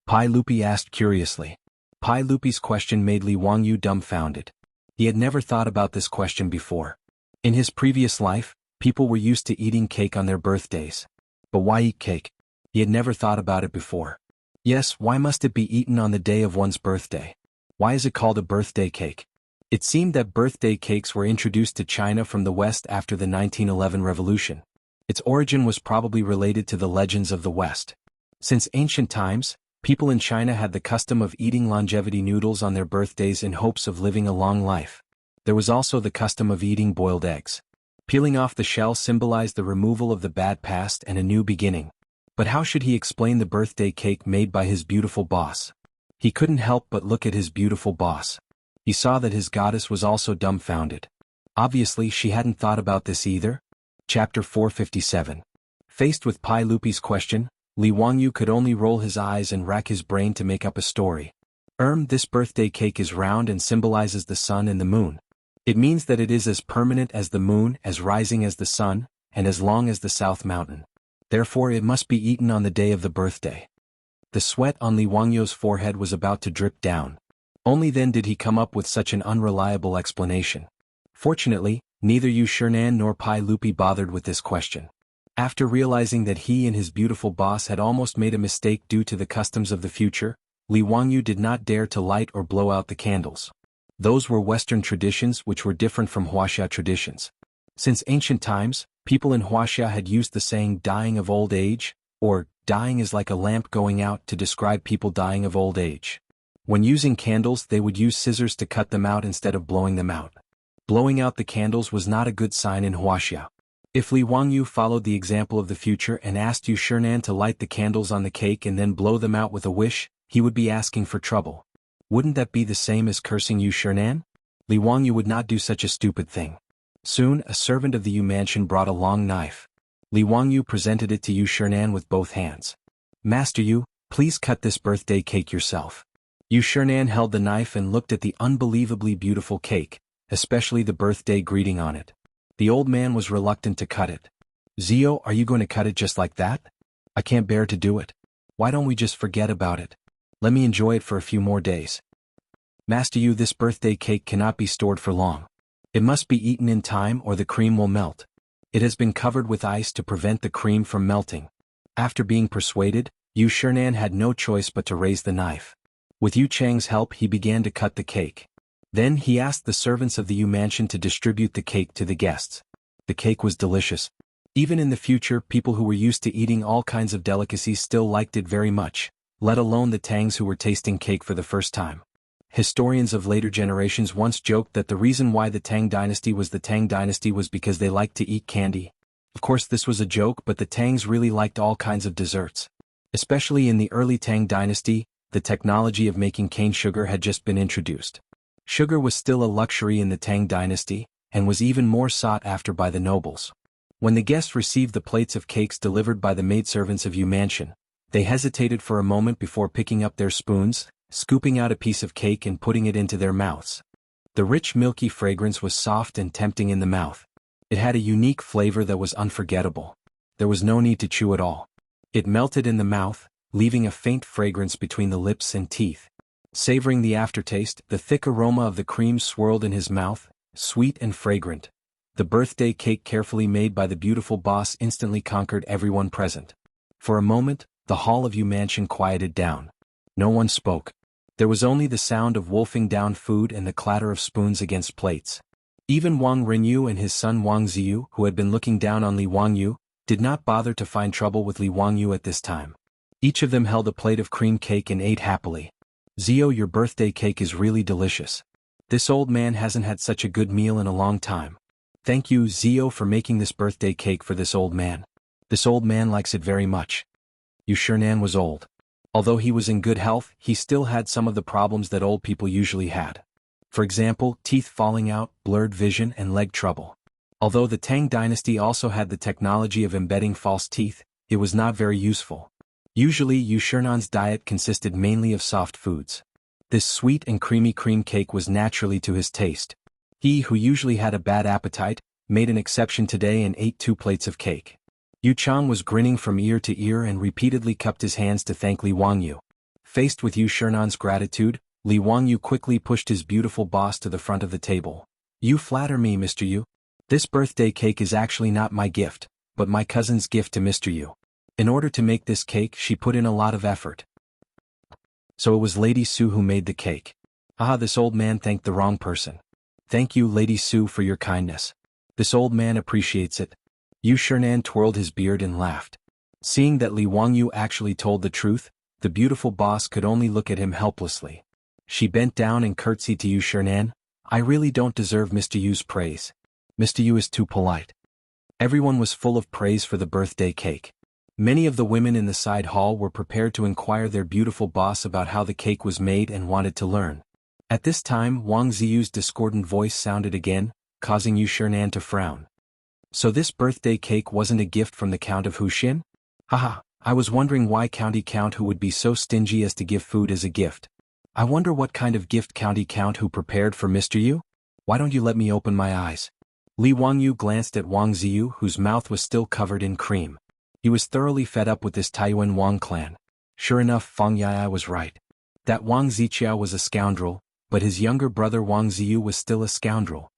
Pai Lupi asked curiously. Pai Lupi's question made Li Wangyu dumbfounded. He had never thought about this question before. In his previous life, people were used to eating cake on their birthdays. But why eat cake? He had never thought about it before. Yes, why must it be eaten on the day of one's birthday? Why is it called a birthday cake? It seemed that birthday cakes were introduced to China from the West after the 1911 revolution. Its origin was probably related to the legends of the West. Since ancient times, people in China had the custom of eating longevity noodles on their birthdays in hopes of living a long life. There was also the custom of eating boiled eggs. Peeling off the shell symbolized the removal of the bad past and a new beginning. But how should he explain the birthday cake made by his beautiful boss? He couldn't help but look at his beautiful boss. He saw that his goddess was also dumbfounded. Obviously she hadn't thought about this either. Chapter 457. Faced with Pai Lupi's question, Li Wangyu could only roll his eyes and rack his brain to make up a story. This birthday cake is round and symbolizes the sun and the moon. It means that it is as permanent as the moon, as rising as the sun, and as long as the South Mountain. Therefore it must be eaten on the day of the birthday. The sweat on Li Wangyu's forehead was about to drip down. Only then did he come up with such an unreliable explanation. Fortunately, neither Yu Shernan nor Pai Lupi bothered with this question. After realizing that he and his beautiful boss had almost made a mistake due to the customs of the future, Li Wangyu did not dare to light or blow out the candles. Those were Western traditions which were different from Wuxia traditions. Since ancient times, people in Wuxia had used the saying dying of old age, or dying is like a lamp going out to describe people dying of old age. When using candles they would use scissors to cut them out instead of blowing them out. Blowing out the candles was not a good sign in Wuxia. If Li Wangyu followed the example of the future and asked Yu Shernan to light the candles on the cake and then blow them out with a wish, he would be asking for trouble. Wouldn't that be the same as cursing Yu Shernan? Li Wangyu would not do such a stupid thing. Soon, a servant of the Yu mansion brought a long knife. Li Wangyu presented it to Yu Shernan with both hands. "Master Yu, please cut this birthday cake yourself." Yu Shernan held the knife and looked at the unbelievably beautiful cake, especially the birthday greeting on it. The old man was reluctant to cut it. "Zio, are you going to cut it just like that? I can't bear to do it. Why don't we just forget about it? Let me enjoy it for a few more days." "Master Yu, this birthday cake cannot be stored for long. It must be eaten in time or the cream will melt. It has been covered with ice to prevent the cream from melting." After being persuaded, Yu Shernan had no choice but to raise the knife. With Yu Chang's help he began to cut the cake. Then he asked the servants of the Yu mansion to distribute the cake to the guests. The cake was delicious. Even in the future, people who were used to eating all kinds of delicacies still liked it very much, let alone the Tangs who were tasting cake for the first time. Historians of later generations once joked that the reason why the Tang dynasty was because they liked to eat candy. Of course this was a joke, but the Tangs really liked all kinds of desserts. Especially in the early Tang dynasty, the technology of making cane sugar had just been introduced. Sugar was still a luxury in the Tang dynasty, and was even more sought after by the nobles. When the guests received the plates of cakes delivered by the maidservants of Yu mansion, they hesitated for a moment before picking up their spoons, scooping out a piece of cake and putting it into their mouths. The rich milky fragrance was soft and tempting in the mouth. It had a unique flavor that was unforgettable. There was no need to chew at all. It melted in the mouth, leaving a faint fragrance between the lips and teeth. Savoring the aftertaste, the thick aroma of the cream swirled in his mouth, sweet and fragrant. The birthday cake carefully made by the beautiful boss instantly conquered everyone present. For a moment, the hall of Yu mansion quieted down. No one spoke. There was only the sound of wolfing down food and the clatter of spoons against plates. Even Wang Renyu and his son Wang Ziyu, who had been looking down on Li Wangyu, did not bother to find trouble with Li Wangyu at this time. Each of them held a plate of cream cake and ate happily. "Zio, your birthday cake is really delicious. This old man hasn't had such a good meal in a long time. Thank you, Zio, for making this birthday cake for this old man. This old man likes it very much." Yu Shernan was old. Although he was in good health, he still had some of the problems that old people usually had. For example, teeth falling out, blurred vision and leg trouble. Although the Tang dynasty also had the technology of embedding false teeth, it was not very useful. Usually Yu Shernan's diet consisted mainly of soft foods. This sweet and creamy cream cake was naturally to his taste. He, who usually had a bad appetite, made an exception today and ate 2 plates of cake. Yu Chang was grinning from ear to ear and repeatedly cupped his hands to thank Li Wangyu. Faced with Yu Shernan's gratitude, Li Wangyu quickly pushed his beautiful boss to the front of the table. "You flatter me, Mr. Yu. This birthday cake is actually not my gift, but my cousin's gift to Mr. Yu. In order to make this cake, she put in a lot of effort." So it was Lady Su who made the cake. Ah, this old man thanked the wrong person. "Thank you, Lady Su, for your kindness. This old man appreciates it." Yu Shernan twirled his beard and laughed. Seeing that Li Wangyu actually told the truth, the beautiful boss could only look at him helplessly. She bent down and curtsied to Yu Shernan. "I really don't deserve Mr. Yu's praise. Mr. Yu is too polite." Everyone was full of praise for the birthday cake. Many of the women in the side hall were prepared to inquire their beautiful boss about how the cake was made and wanted to learn. At this time, Wang Ziyu's discordant voice sounded again, causing Yu Shernan to frown. So this birthday cake wasn't a gift from the Count of Huxin? Haha, I was wondering why County Count Who would be so stingy as to give food as a gift. I wonder what kind of gift County Count Who prepared for Mr. Yu? Why don't you let me open my eyes? Li Wangyu glanced at Wang Ziyu, whose mouth was still covered in cream. He was thoroughly fed up with this Taiyuan Wang clan. Sure enough, Fang Yaya was right. That Wang Ziqiao was a scoundrel, but his younger brother Wang Ziyu was still a scoundrel.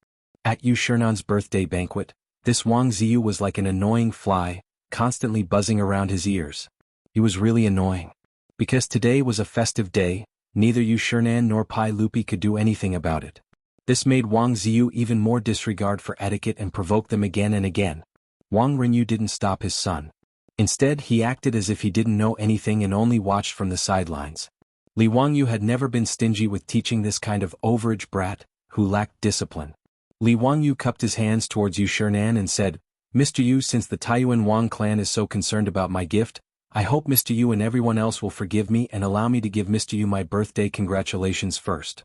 At Yu Shernan's birthday banquet, this Wang Ziyu was like an annoying fly, constantly buzzing around his ears. He was really annoying. Because today was a festive day, neither Yu Shernan nor Pai Lupi could do anything about it. This made Wang Ziyu even more disregard for etiquette and provoked them again and again. Wang Renyu didn't stop his son. Instead, he acted as if he didn't know anything and only watched from the sidelines. Li Wangyu had never been stingy with teaching this kind of overage brat, who lacked discipline. Li Wangyu cupped his hands towards Yu Shernan and said, Mr. Yu, since the Taiyuan Wang clan is so concerned about my gift, I hope Mr. Yu and everyone else will forgive me and allow me to give Mr. Yu my birthday congratulations first.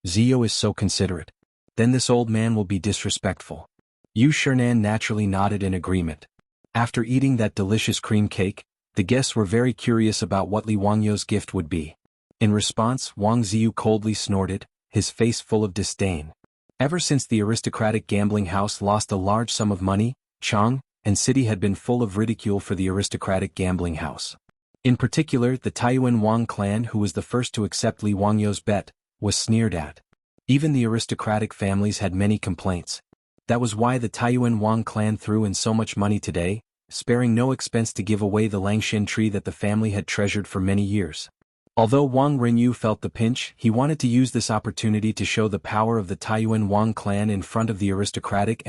Zio is so considerate. Then this old man will be disrespectful. Yu Shernan naturally nodded in agreement. After eating that delicious cream cake, the guests were very curious about what Li Wangyu's gift would be. In response, Wang Ziyu coldly snorted, his face full of disdain. Ever since the aristocratic gambling house lost a large sum of money, Chang and city had been full of ridicule for the aristocratic gambling house. In particular, the Taiyuan Wang clan, who was the first to accept Li Wangyu's bet, was sneered at. Even the aristocratic families had many complaints. That was why the Taiyuan Wang clan threw in so much money today, sparing no expense to give away the Langshin tree that the family had treasured for many years. Although Wang Renyu felt the pinch, he wanted to use this opportunity to show the power of the Taiyuan Wang clan in front of the aristocratic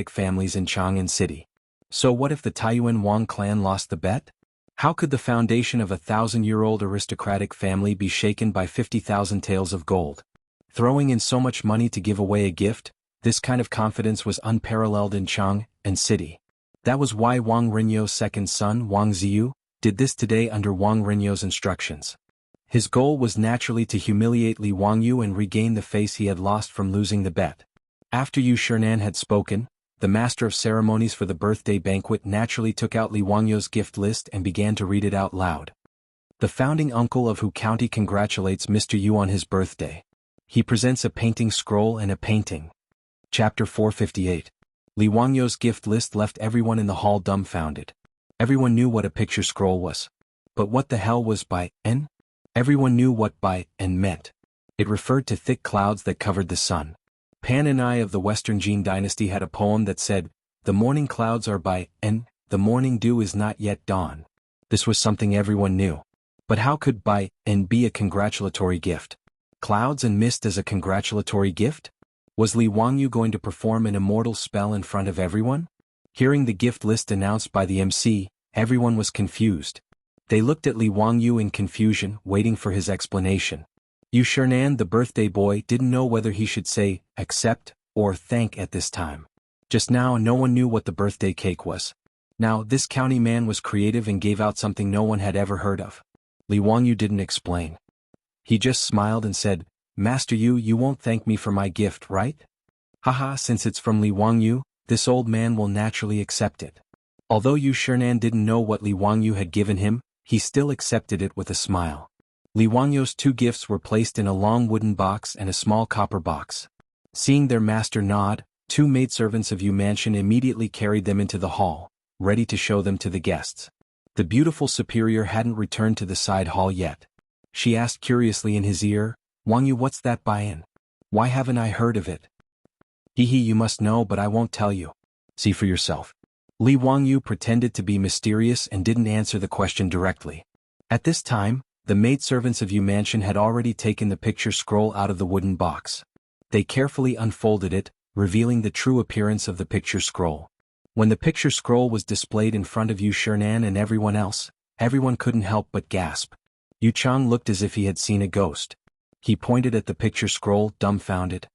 families in Chang'an City. So what if the Taiyuan Wang clan lost the bet? How could the foundation of a 1,000-year-old aristocratic family be shaken by 50,000 taels of gold? Throwing in so much money to give away a gift, this kind of confidence was unparalleled in Chang'an City. That was why Wang Renyu's second son, Wang Ziyu, did this today under Wang Renyu's instructions. His goal was naturally to humiliate Li Wangyu and regain the face he had lost from losing the bet. After Yu Shernan had spoken, the master of ceremonies for the birthday banquet naturally took out Li Wangyu's gift list and began to read it out loud. The founding uncle of Hu County congratulates Mr. Yu on his birthday. He presents a painting scroll and a painting. Chapter 458. Li Wangyu's gift list left everyone in the hall dumbfounded. Everyone knew what a picture scroll was. But what the hell was Bai En? Everyone knew what Bai En meant. It referred to thick clouds that covered the sun. Pan and I of the Western Jin dynasty had a poem that said, "The morning clouds are Bai En, the morning dew is not yet dawn." This was something everyone knew. But how could Bai En be a congratulatory gift? Clouds and mist as a congratulatory gift? Was Li Wangyu going to perform an immortal spell in front of everyone? Hearing the gift list announced by the MC, everyone was confused. They looked at Li Wangyu in confusion, waiting for his explanation. Yu Shernan, the birthday boy, didn't know whether he should say, accept, or thank at this time. Just now no one knew what the birthday cake was. Now, this county man was creative and gave out something no one had ever heard of. Li Wangyu didn't explain. He just smiled and said, "Master Yu, you won't thank me for my gift, right?" Haha, since it's from Li Wangyu, this old man will naturally accept it. Although Yu Shernan didn't know what Li Wangyu had given him, he still accepted it with a smile. Li Wangyu's two gifts were placed in a long wooden box and a small copper box. Seeing their master nod, two maidservants of Yu Mansion immediately carried them into the hall, ready to show them to the guests. The beautiful superior hadn't returned to the side hall yet. She asked curiously in his ear, "Wangyu, what's that buy-in? Why haven't I heard of it?" "Hehe, you must know, but I won't tell you. See for yourself." Li Wangyu pretended to be mysterious and didn't answer the question directly. At this time, the maidservants of Yu Mansion had already taken the picture scroll out of the wooden box. They carefully unfolded it, revealing the true appearance of the picture scroll. When the picture scroll was displayed in front of Yu Shernan and everyone else, everyone couldn't help but gasp. Yu Chang looked as if he had seen a ghost. He pointed at the picture scroll, dumbfounded.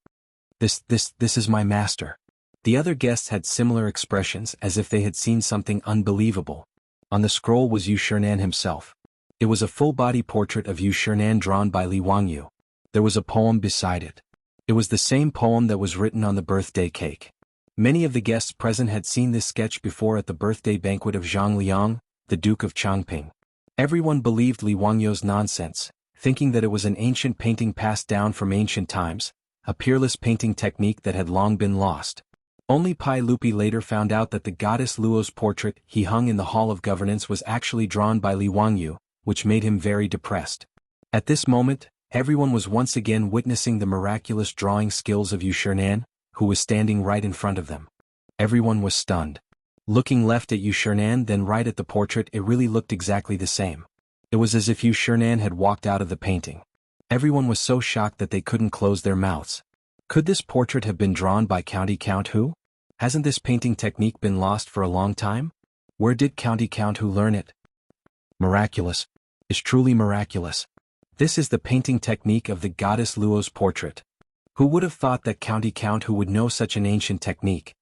This is my master." The other guests had similar expressions as if they had seen something unbelievable. On the scroll was Yu Shernan himself. It was a full-body portrait of Yu Shernan drawn by Li Wangyu. There was a poem beside it. It was the same poem that was written on the birthday cake. Many of the guests present had seen this sketch before at the birthday banquet of Zhang Liang, the Duke of Changping. Everyone believed Li Wangyu's nonsense, thinking that it was an ancient painting passed down from ancient times, a peerless painting technique that had long been lost. Only Pai Lupi later found out that the goddess Luo's portrait he hung in the Hall of Governance was actually drawn by Li Wangyu, which made him very depressed. At this moment, everyone was once again witnessing the miraculous drawing skills of Yu Shernan, who was standing right in front of them. Everyone was stunned. Looking left at Yu Shernan then right at the portrait, it really looked exactly the same. It was as if Yu Shernan had walked out of the painting. Everyone was so shocked that they couldn't close their mouths. Could this portrait have been drawn by County Count Hu? Hasn't this painting technique been lost for a long time? Where did County Count Hu learn it? Miraculous. It's truly miraculous. This is the painting technique of the goddess Luo's portrait. Who would have thought that County Count Hu would know such an ancient technique?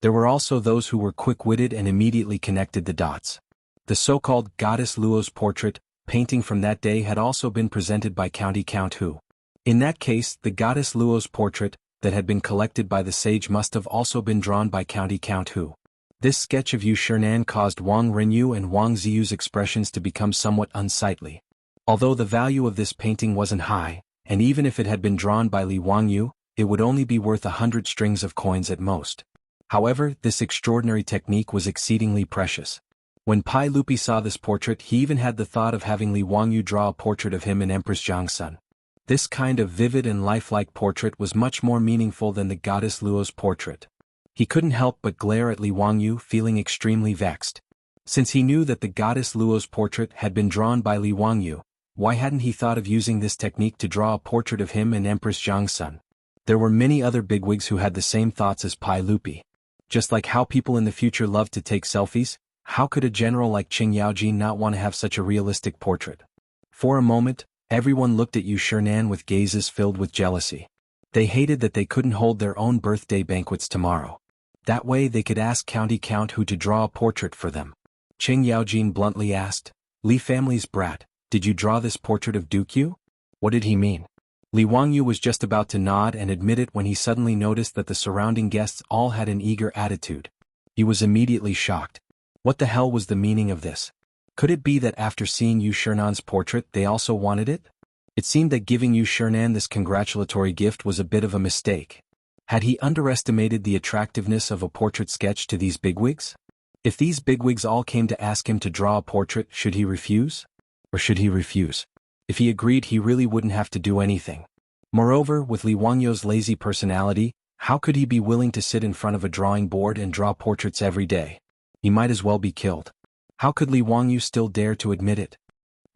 There were also those who were quick-witted and immediately connected the dots. The so-called goddess Luo's portrait painting from that day had also been presented by County Count Hu. In that case, the goddess Luo's portrait that had been collected by the sage must have also been drawn by County Count Hu. This sketch of Yu Shernan caused Wang Renyu and Wang Ziyu's expressions to become somewhat unsightly. Although the value of this painting wasn't high, and even if it had been drawn by Li Wangyu, it would only be worth 100 strings of coins at most. However, this extraordinary technique was exceedingly precious. When Pai Lupi saw this portrait, he even had the thought of having Li Wangyu draw a portrait of him in Empress Jiangsun. This kind of vivid and lifelike portrait was much more meaningful than the goddess Luo's portrait. He couldn't help but glare at Li Wangyu, feeling extremely vexed. Since he knew that the goddess Luo's portrait had been drawn by Li Wangyu, why hadn't he thought of using this technique to draw a portrait of him in Empress Jiangsun? There were many other bigwigs who had the same thoughts as Pai Lupi. Just like how people in the future love to take selfies, how could a general like Qing Yaojin not want to have such a realistic portrait? For a moment, everyone looked at Yu Shernan with gazes filled with jealousy. They hated that they couldn't hold their own birthday banquets tomorrow. That way they could ask County Count Hu to draw a portrait for them. Qing Yaojin bluntly asked, "Li family's brat, did you draw this portrait of Duke Yu?" What did he mean? Li Wangyu was just about to nod and admit it when he suddenly noticed that the surrounding guests all had an eager attitude. He was immediately shocked. What the hell was the meaning of this? Could it be that after seeing Yu Shernan's portrait they also wanted it? It seemed that giving Yu Shernan this congratulatory gift was a bit of a mistake. Had he underestimated the attractiveness of a portrait sketch to these bigwigs? If these bigwigs all came to ask him to draw a portrait, should he refuse? Or should he refuse? If he agreed, he really wouldn't have to do anything. Moreover, with Li Wangyu's lazy personality, how could he be willing to sit in front of a drawing board and draw portraits every day? He might as well be killed. How could Li Wangyu still dare to admit it?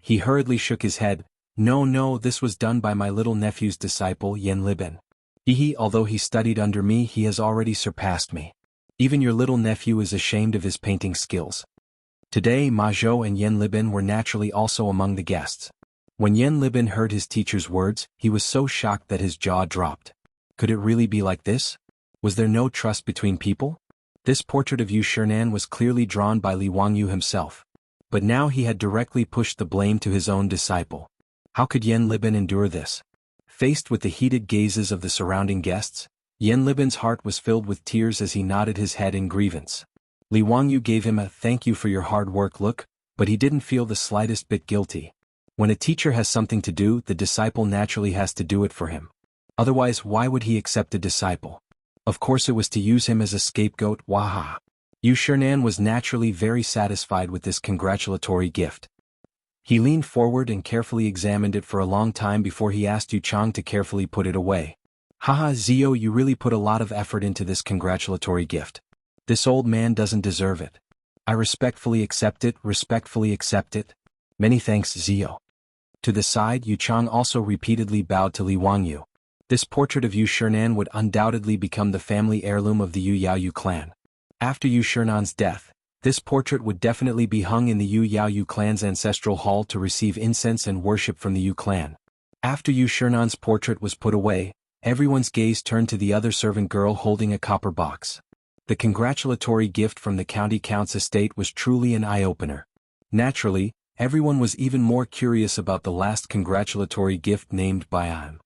He hurriedly shook his head. No, this was done by my little nephew's disciple Yan Liben. Although he studied under me, he has already surpassed me. Even your little nephew is ashamed of his painting skills. Today Ma Zhou and Yan Liben were naturally also among the guests. When Yan Liben heard his teacher's words, he was so shocked that his jaw dropped. Could it really be like this? Was there no trust between people? This portrait of Yu Shernan was clearly drawn by Li Wangyu himself. But now he had directly pushed the blame to his own disciple. How could Yan Liben endure this? Faced with the heated gazes of the surrounding guests, Yan Liben's heart was filled with tears as he nodded his head in grievance. Li Wangyu gave him a "thank you for your hard work" look, but he didn't feel the slightest bit guilty. When a teacher has something to do, the disciple naturally has to do it for him. Otherwise, why would he accept a disciple? Of course it was to use him as a scapegoat. Waha! Yu Shernan was naturally very satisfied with this congratulatory gift. He leaned forward and carefully examined it for a long time before he asked Yu Chang to carefully put it away. Haha, Zio, you really put a lot of effort into this congratulatory gift. This old man doesn't deserve it. I respectfully accept it, Many thanks, Zio. To the side, Yu Chang also repeatedly bowed to Li Wangyu. This portrait of Yu Shernan would undoubtedly become the family heirloom of the Yu Yaoyu clan. After Yu Shernan's death, this portrait would definitely be hung in the Yu Yaoyu clan's ancestral hall to receive incense and worship from the Yu clan. After Yu Shernan's portrait was put away, everyone's gaze turned to the other servant girl holding a copper box. The congratulatory gift from the county count's estate was truly an eye-opener. Naturally, everyone was even more curious about the last congratulatory gift named by An.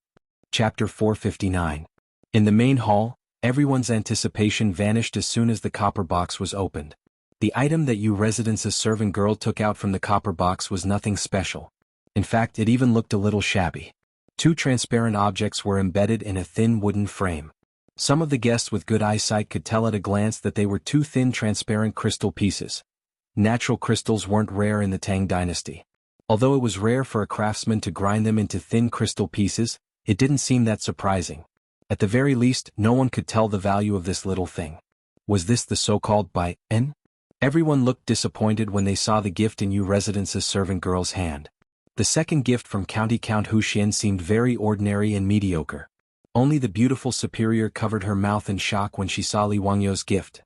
Chapter 459. In the main hall, Everyone's anticipation vanished as soon as the copper box was opened. The item that Yu Residence's servant girl took out from the copper box was nothing special. In fact, it even looked a little shabby. Two transparent objects were embedded in a thin wooden frame. Some of the guests with good eyesight could tell at a glance that they were two thin transparent crystal pieces. Natural crystals weren't rare in the Tang dynasty. Although it was rare for a craftsman to grind them into thin crystal pieces, it didn't seem that surprising. At the very least, no one could tell the value of this little thing. Was this the so-called Bai-en? Everyone looked disappointed when they saw the gift in Yu Residence's servant girl's hand. The second gift from County Count Huxian seemed very ordinary and mediocre. Only the beautiful superior covered her mouth in shock when she saw Li Wangyu's gift.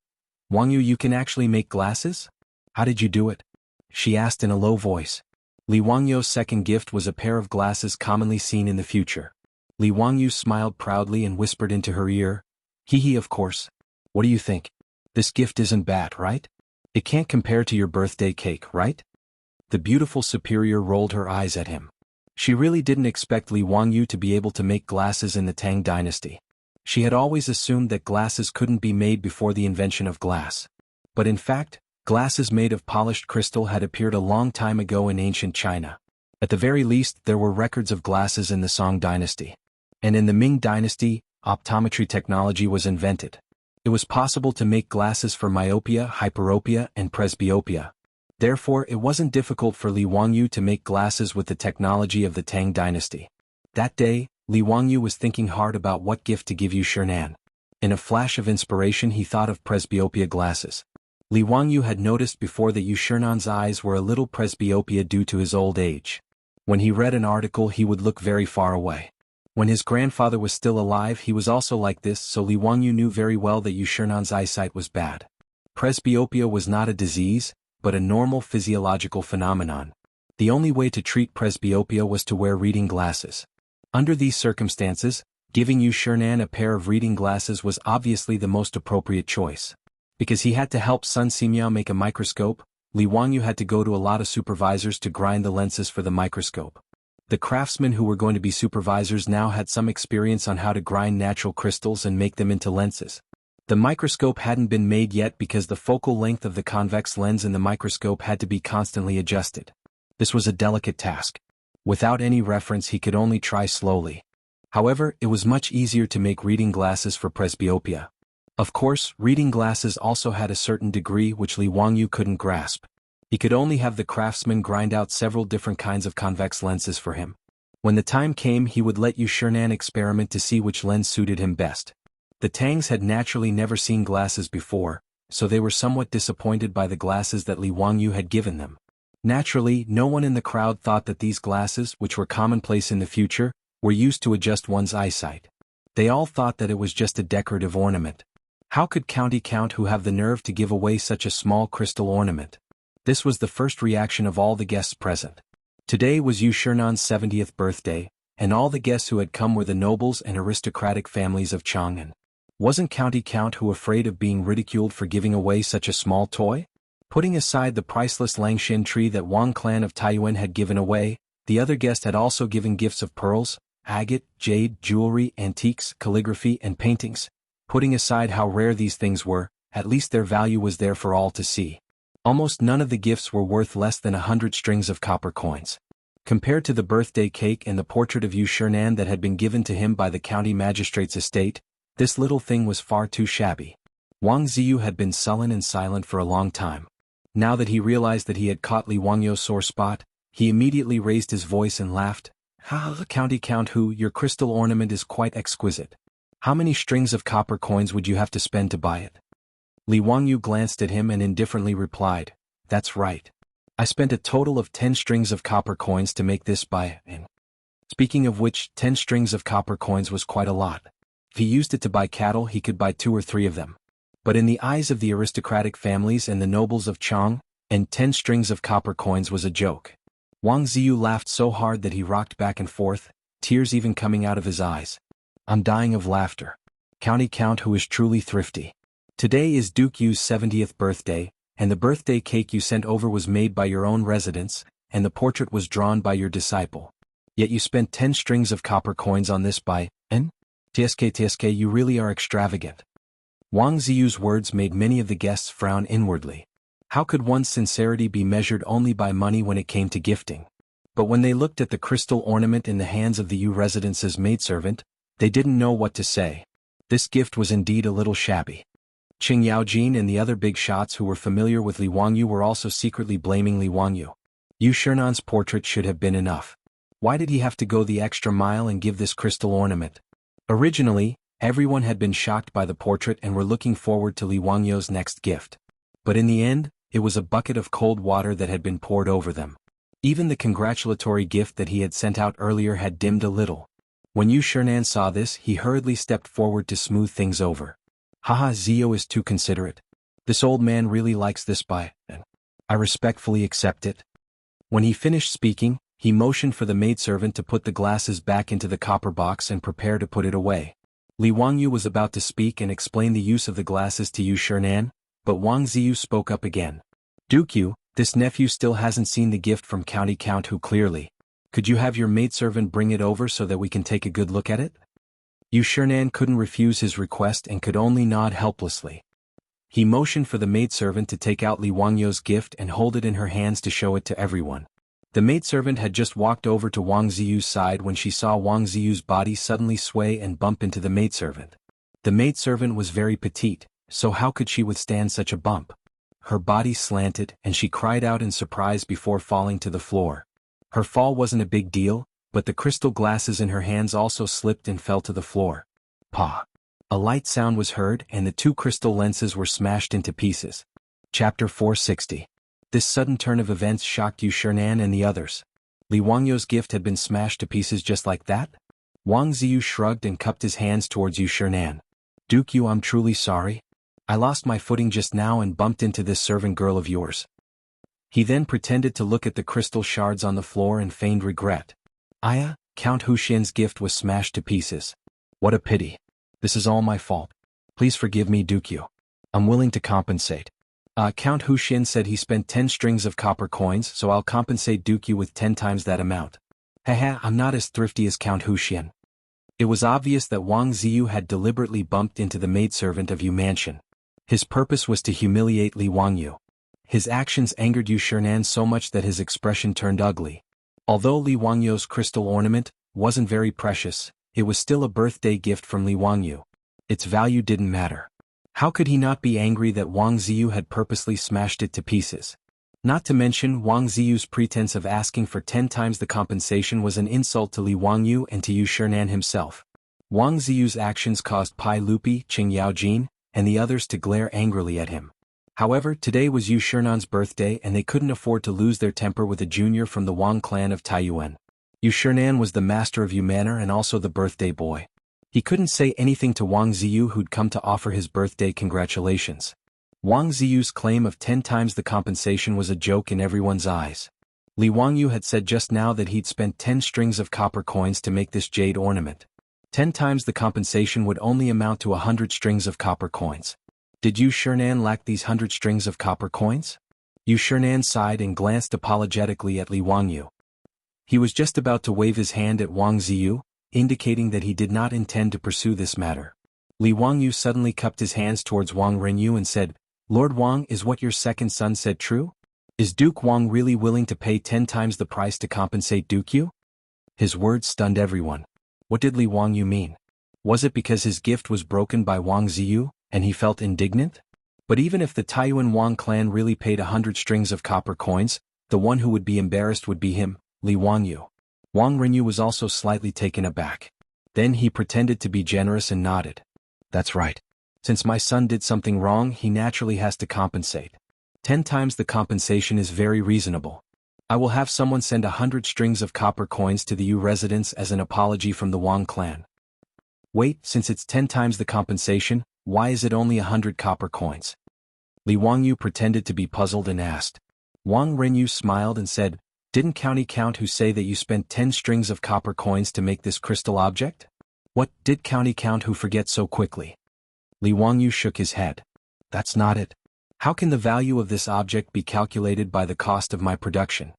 "Wangyu, you can actually make glasses? How did you do it?" she asked in a low voice. Li Wangyu's second gift was a pair of glasses commonly seen in the future. Li Wangyu smiled proudly and whispered into her ear, "Hee hee, of course. What do you think? This gift isn't bad, right? It can't compare to your birthday cake, right?" The beautiful superior rolled her eyes at him. She really didn't expect Li Wangyu to be able to make glasses in the Tang dynasty. She had always assumed that glasses couldn't be made before the invention of glass. But in fact, glasses made of polished crystal had appeared a long time ago in ancient China. At the very least, there were records of glasses in the Song dynasty. And in the Ming dynasty, optometry technology was invented. It was possible to make glasses for myopia, hyperopia, and presbyopia. Therefore, it wasn't difficult for Li Wangyu to make glasses with the technology of the Tang dynasty. That day, Li Wangyu was thinking hard about what gift to give Yu Shernan. In a flash of inspiration, he thought of presbyopia glasses. Li Wangyu had noticed before that Yu Shernan's eyes were a little presbyopia due to his old age. When he read an article, he would look very far away. When his grandfather was still alive, he was also like this, so Li Wangyu knew very well that Yu Shernan's eyesight was bad. Presbyopia was not a disease, but a normal physiological phenomenon. The only way to treat presbyopia was to wear reading glasses. Under these circumstances, giving Yu Shernan a pair of reading glasses was obviously the most appropriate choice. Because he had to help Sun Simiao make a microscope, Li Wangyu had to go to a lot of supervisors to grind the lenses for the microscope. The craftsmen who were going to be supervisors now had some experience on how to grind natural crystals and make them into lenses. The microscope hadn't been made yet because the focal length of the convex lens in the microscope had to be constantly adjusted. This was a delicate task. Without any reference, he could only try slowly. However, it was much easier to make reading glasses for presbyopia. Of course, reading glasses also had a certain degree which Li Wangyu couldn't grasp. He could only have the craftsman grind out several different kinds of convex lenses for him. When the time came, he would let Yu Shernan experiment to see which lens suited him best. The Tangs had naturally never seen glasses before, so they were somewhat disappointed by the glasses that Li Wangyu had given them. Naturally, no one in the crowd thought that these glasses, which were commonplace in the future, were used to adjust one's eyesight. They all thought that it was just a decorative ornament. How could County Count who have the nerve to give away such a small crystal ornament? This was the first reaction of all the guests present. Today was Yu Shernan's 70th birthday, and all the guests who had come were the nobles and aristocratic families of Chang'an. Wasn't County Count who afraid of being ridiculed for giving away such a small toy? Putting aside the priceless Langshin tree that Wang clan of Taiyuan had given away, the other guest had also given gifts of pearls, agate, jade, jewelry, antiques, calligraphy, and paintings. Putting aside how rare these things were, at least their value was there for all to see. Almost none of the gifts were worth less than 100 strings of copper coins. Compared to the birthday cake and the portrait of Yu Shernan that had been given to him by the county magistrate's estate, this little thing was far too shabby. Wang Ziyu had been sullen and silent for a long time. Now that he realized that he had caught Li Wangyu's sore spot, he immediately raised his voice and laughed. "Ha, County Count Hu, your crystal ornament is quite exquisite. How many strings of copper coins would you have to spend to buy it?" Li Wangyu glanced at him and indifferently replied, "That's right. I spent a total of 10 strings of copper coins to make this and speaking of which, 10 strings of copper coins was quite a lot. If he used it to buy cattle, he could buy 2 or 3 of them. But in the eyes of the aristocratic families and the nobles of Chang, and 10 strings of copper coins was a joke." Wang Ziyu laughed so hard that he rocked back and forth, tears even coming out of his eyes. "I'm dying of laughter. County Count who is truly thrifty. Today is Duke Yu's 70th birthday, and the birthday cake you sent over was made by your own residence, and the portrait was drawn by your disciple. Yet you spent 10 strings of copper coins on this TSK, you really are extravagant. Wang Ziyu's words made many of the guests frown inwardly. How could one's sincerity be measured only by money when it came to gifting? But when they looked at the crystal ornament in the hands of the Yu residence's maidservant, they didn't know what to say. This gift was indeed a little shabby. Qing Yaojin and the other big shots who were familiar with Li Wangyu were also secretly blaming Li Wangyu. Yu Shernan's portrait should have been enough. Why did he have to go the extra mile and give this crystal ornament? Originally, everyone had been shocked by the portrait and were looking forward to Li Wangyu's next gift. But in the end, it was a bucket of cold water that had been poured over them. Even the congratulatory gift that he had sent out earlier had dimmed a little. When Yu Shernan saw this, he hurriedly stepped forward to smooth things over. Haha, Zio is too considerate. This old man really likes this and I respectfully accept it. When he finished speaking, he motioned for the maidservant to put the glasses back into the copper box and prepare to put it away. Li Wangyu was about to speak and explain the use of the glasses to Yu Shernan, but Wang Ziyu spoke up again. Duke Yu, this nephew still hasn't seen the gift from County Count Hu clearly. Could you have your maidservant bring it over so that we can take a good look at it? Yu Shernan couldn't refuse his request and could only nod helplessly. He motioned for the maidservant to take out Li Wangyu's gift and hold it in her hands to show it to everyone. The maidservant had just walked over to Wang Ziyu's side when she saw Wang Ziyu's body suddenly sway and bump into the maidservant. The maidservant was very petite, so how could she withstand such a bump? Her body slanted and she cried out in surprise before falling to the floor. Her fall wasn't a big deal, but the crystal glasses in her hands also slipped and fell to the floor. Pa! A light sound was heard and the two crystal lenses were smashed into pieces. Chapter 460. This sudden turn of events shocked Yu Shernan and the others. Li Wangyu's gift had been smashed to pieces just like that? Wang Ziyu shrugged and cupped his hands towards Yu Shernan. Duke Yu, I'm truly sorry. I lost my footing just now and bumped into this servant girl of yours. He then pretended to look at the crystal shards on the floor and feigned regret. Aya, Count Huxian's gift was smashed to pieces. What a pity. This is all my fault. Please forgive me, Duke Yu. I'm willing to compensate. Count Huxian said he spent 10 strings of copper coins, so I'll compensate Duke Yu with 10 times that amount. Haha, I'm not as thrifty as Count Huxian. It was obvious that Wang Ziyu had deliberately bumped into the maidservant of Yu Mansion. His purpose was to humiliate Li Wangyu. His actions angered Yu Shernan so much that his expression turned ugly. Although Li Wangyu's crystal ornament wasn't very precious, it was still a birthday gift from Li Wangyu. Its value didn't matter. How could he not be angry that Wang Ziyu had purposely smashed it to pieces? Not to mention Wang Ziyu's pretense of asking for 10 times the compensation was an insult to Li Wangyu and to Yu Shernan himself. Wang Ziyu's actions caused Pai Lupi, Qing Yaojin, and the others to glare angrily at him. However, today was Yu Shernan's birthday and they couldn't afford to lose their temper with a junior from the Wang clan of Taiyuan. Yu Shernan was the master of Yu Manor and also the birthday boy. He couldn't say anything to Wang Ziyu who'd come to offer his birthday congratulations. Wang Ziyu's claim of 10 times the compensation was a joke in everyone's eyes. Li Wangyu had said just now that he'd spent 10 strings of copper coins to make this jade ornament. 10 times the compensation would only amount to 100 strings of copper coins. Did Yu Shernan lack these 100 strings of copper coins? Yu Shernan sighed and glanced apologetically at Li Wangyu. He was just about to wave his hand at Wang Ziyu, indicating that he did not intend to pursue this matter. Li Wangyu suddenly cupped his hands towards Wang Renyu and said, Lord Wang, is what your second son said true? Is Duke Wang really willing to pay 10 times the price to compensate Duke Yu? His words stunned everyone. What did Li Wangyu mean? Was it because his gift was broken by Wang Ziyu, and he felt indignant? But even if the Taiyuan Wang clan really paid 100 strings of copper coins, the one who would be embarrassed would be him, Li Wangyu. Wang Renyu was also slightly taken aback. Then he pretended to be generous and nodded. That's right. Since my son did something wrong, he naturally has to compensate. 10 times the compensation is very reasonable. I will have someone send 100 strings of copper coins to the Yu residence as an apology from the Wang clan. Wait, since it's 10 times the compensation, why is it only 100 copper coins? Li Wangyu pretended to be puzzled and asked. Wang Renyu smiled and said, Didn't County Count Hu say that you spent 10 strings of copper coins to make this crystal object? What did County Count Hu forget so quickly? Li Wangyu shook his head. That's not it. How can the value of this object be calculated by the cost of my production?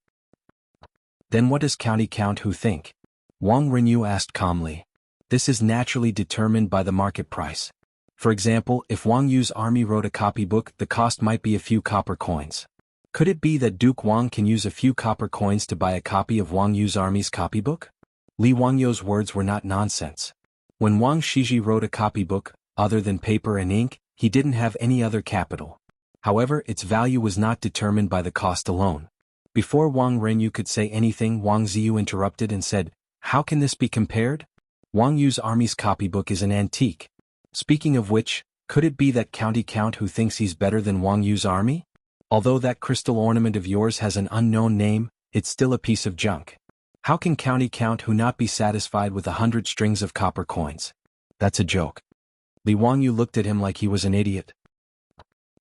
Then what does County Count Hu think? Wang Renyu asked calmly. This is naturally determined by the market price. For example, if Wang Yu's army wrote a copybook, the cost might be a few copper coins. Could it be that Duke Wang can use a few copper coins to buy a copy of Wang Yu's army's copybook? Li Wangyou's words were not nonsense. When Wang Shiji wrote a copybook, other than paper and ink, he didn't have any other capital. However, its value was not determined by the cost alone. Before Wang Renyu could say anything, Wang Ziyu interrupted and said, "How can this be compared? Wang Yu's army's copybook is an antique. Speaking of which, could it be that County Count who thinks he's better than Wang Yu's army? Although that crystal ornament of yours has an unknown name, it's still a piece of junk. How can County Count who not be satisfied with 100 strings of copper coins? That's a joke." Li Wangyu looked at him like he was an idiot.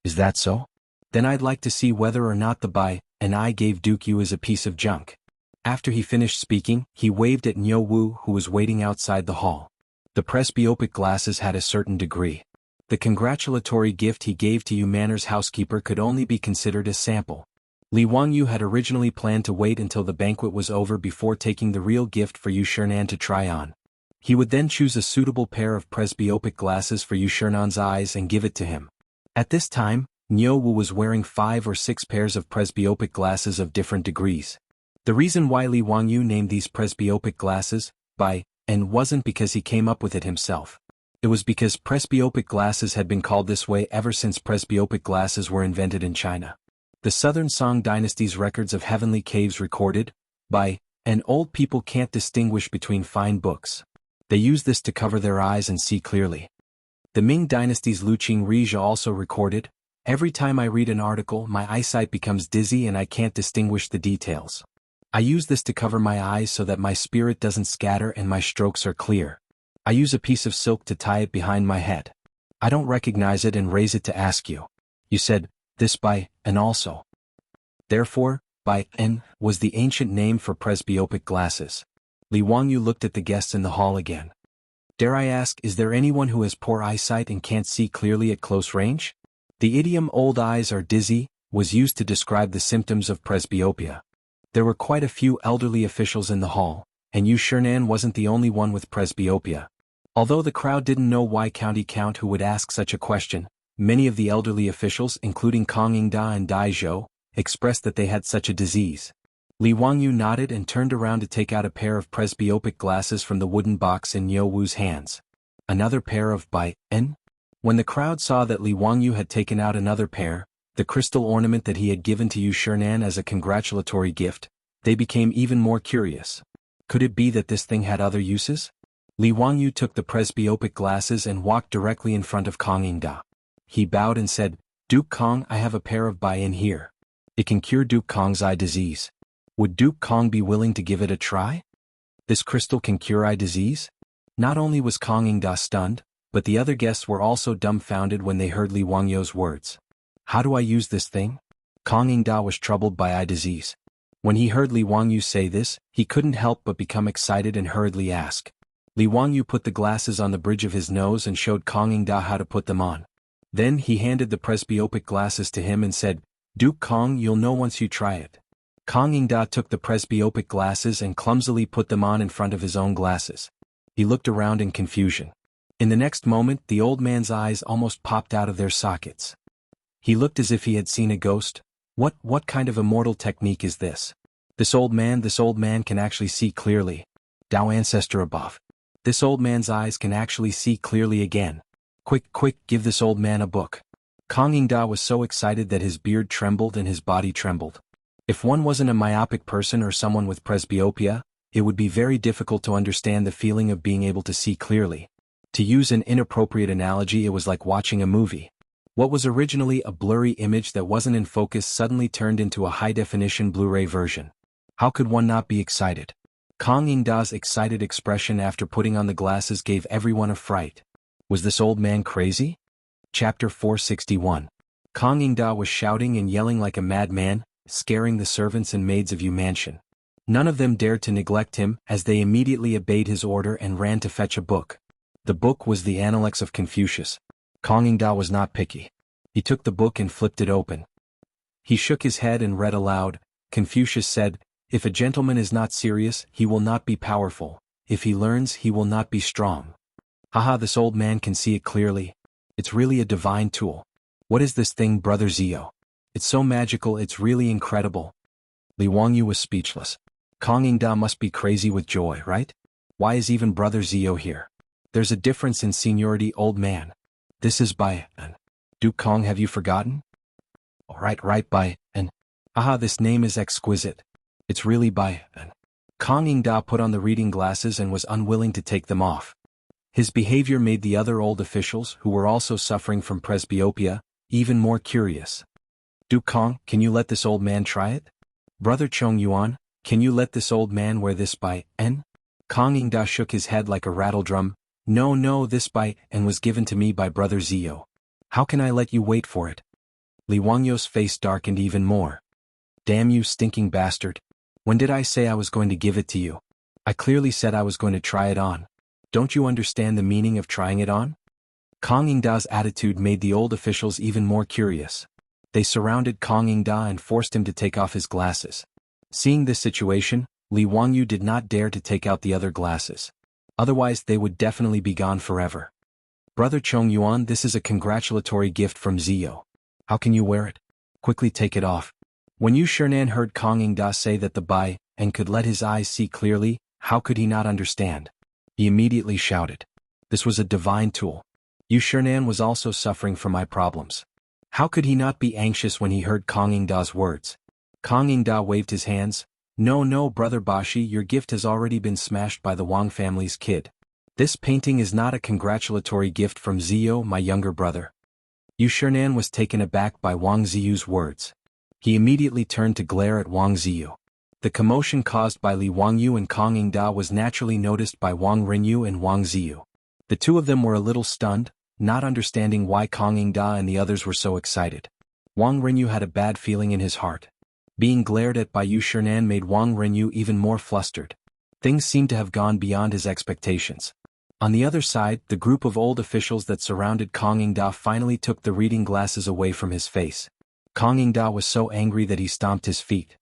"Is that so? Then I'd like to see whether or not the buy and I gave Duke Yu is a piece of junk." After he finished speaking, he waved at Niu Wu, who was waiting outside the hall. The presbyopic glasses had a certain degree. The congratulatory gift he gave to Yu Manor's housekeeper could only be considered a sample. Li Wangyu had originally planned to wait until the banquet was over before taking the real gift for Yu Shernan to try on. He would then choose a suitable pair of presbyopic glasses for Yu Shernan's eyes and give it to him. At this time, Niu Wu was wearing 5 or 6 pairs of presbyopic glasses of different degrees. The reason why Li Wangyu named these presbyopic glasses by and wasn't because he came up with it himself. It was because presbyopic glasses had been called this way ever since presbyopic glasses were invented in China. The Southern Song Dynasty's records of heavenly caves recorded by and old people can't distinguish between fine books. They use this to cover their eyes and see clearly. The Ming Dynasty's Luqing Rizha also recorded, "Every time I read an article, my eyesight becomes dizzy and I can't distinguish the details. I use this to cover my eyes so that my spirit doesn't scatter and my strokes are clear. I use a piece of silk to tie it behind my head. I don't recognize it and raise it to ask you. You said, this by and also." Therefore, by and was the ancient name for presbyopic glasses. Li Wangyu looked at the guests in the hall again. "Dare I ask, is there anyone who has poor eyesight and can't see clearly at close range?" The idiom "old eyes are dizzy" was used to describe the symptoms of presbyopia. There were quite a few elderly officials in the hall, and Yu Shernan wasn't the only one with presbyopia. Although the crowd didn't know why County Count who would ask such a question, many of the elderly officials, including Kong Yingda and Dai Zhou, expressed that they had such a disease. Li Wangyu nodded and turned around to take out a pair of presbyopic glasses from the wooden box in Niu Wu's hands. Another pair of by N? When the crowd saw that Li Wangyu had taken out another pair, the crystal ornament that he had given to Yu Shernan as a congratulatory gift, they became even more curious. Could it be that this thing had other uses? Li Wangyu took the presbyopic glasses and walked directly in front of Kong Yingda. He bowed and said, "Duke Kong, I have a pair of by in here. It can cure Duke Kong's eye disease. Would Duke Kong be willing to give it a try? This crystal can cure eye disease?" Not only was Kong Yingda stunned, but the other guests were also dumbfounded when they heard Li Wangyou's words. "How do I use this thing?" Kong Yingda was troubled by eye disease. When he heard Li Wangyu say this, he couldn't help but become excited and hurriedly ask. Li Wangyu put the glasses on the bridge of his nose and showed Kong Yingda how to put them on. Then he handed the presbyopic glasses to him and said, "Duke Kong, you'll know once you try it." Kong Yingda took the presbyopic glasses and clumsily put them on in front of his own glasses. He looked around in confusion. In the next moment, the old man's eyes almost popped out of their sockets. He looked as if he had seen a ghost. What kind of immortal technique is this? This old man can actually see clearly. Tao ancestor above. This old man's eyes can actually see clearly again. Quick, give this old man a book." Kong Yingda was so excited that his beard trembled and his body trembled. If one wasn't a myopic person or someone with presbyopia, it would be very difficult to understand the feeling of being able to see clearly. To use an inappropriate analogy, it was like watching a movie. What was originally a blurry image that wasn't in focus suddenly turned into a high-definition Blu-ray version. How could one not be excited? Kong Yingda's excited expression after putting on the glasses gave everyone a fright. Was this old man crazy? Chapter 461. Kong Yingda was shouting and yelling like a madman, scaring the servants and maids of Yu Mansion. None of them dared to neglect him, as they immediately obeyed his order and ran to fetch a book. The book was the Analects of Confucius. Kong Yingda was not picky. He took the book and flipped it open. He shook his head and read aloud. Confucius said, "If a gentleman is not serious, he will not be powerful. If he learns, he will not be strong." Haha, this old man can see it clearly. It's really a divine tool. What is this thing, Brother Zio? It's so magical, it's really incredible. Li Wangyu was speechless. Kong Yingda must be crazy with joy, right? Why is even Brother Zio here? There's a difference in seniority, old man. This is by an. Duke Kong, have you forgotten? Right by an. Aha, this name is exquisite. It's really by an. Kong Yingda put on the reading glasses and was unwilling to take them off. His behavior made the other old officials, who were also suffering from presbyopia, even more curious. Duke Kong, can you let this old man try it? Brother Chong Yuan, can you let this old man wear this by N? Kong Yingda shook his head like a rattledrum. No, this by N was given to me by Brother Zio. How can I let you wait for it? Li Wangyu's face darkened even more. Damn you, stinking bastard. When did I say I was going to give it to you? I clearly said I was going to try it on. Don't you understand the meaning of trying it on? Kong Yingda's attitude made the old officials even more curious. They surrounded Kong Yingda and forced him to take off his glasses. Seeing this situation, Li Wangyu did not dare to take out the other glasses. Otherwise they would definitely be gone forever. Brother Chong Yuan, this is a congratulatory gift from Zio. How can you wear it? Quickly take it off. When Yu Shernan heard Kong Yingda say that the Bai and could let his eyes see clearly, how could he not understand? He immediately shouted. This was a divine tool. Yu Shernan was also suffering from eye problems. How could he not be anxious when he heard Kong Yingda's words? Kong Yingda waved his hands. No, Brother Bashi, your gift has already been smashed by the Wang family's kid. This painting is not a congratulatory gift from Zio, my younger brother. Yu Shernan was taken aback by Wang Ziyu's words. He immediately turned to glare at Wang Ziyu. The commotion caused by Li Wangyu and Kong Yingda was naturally noticed by Wang Rinyu and Wang Ziyu. The two of them were a little stunned, not understanding why Kong Yingda and the others were so excited. Wang Rinyu had a bad feeling in his heart. Being glared at by Yu Shernan made Wang Rinyu even more flustered. Things seemed to have gone beyond his expectations. On the other side, the group of old officials that surrounded Kong Yingda finally took the reading glasses away from his face. Kong Yingda was so angry that he stomped his feet.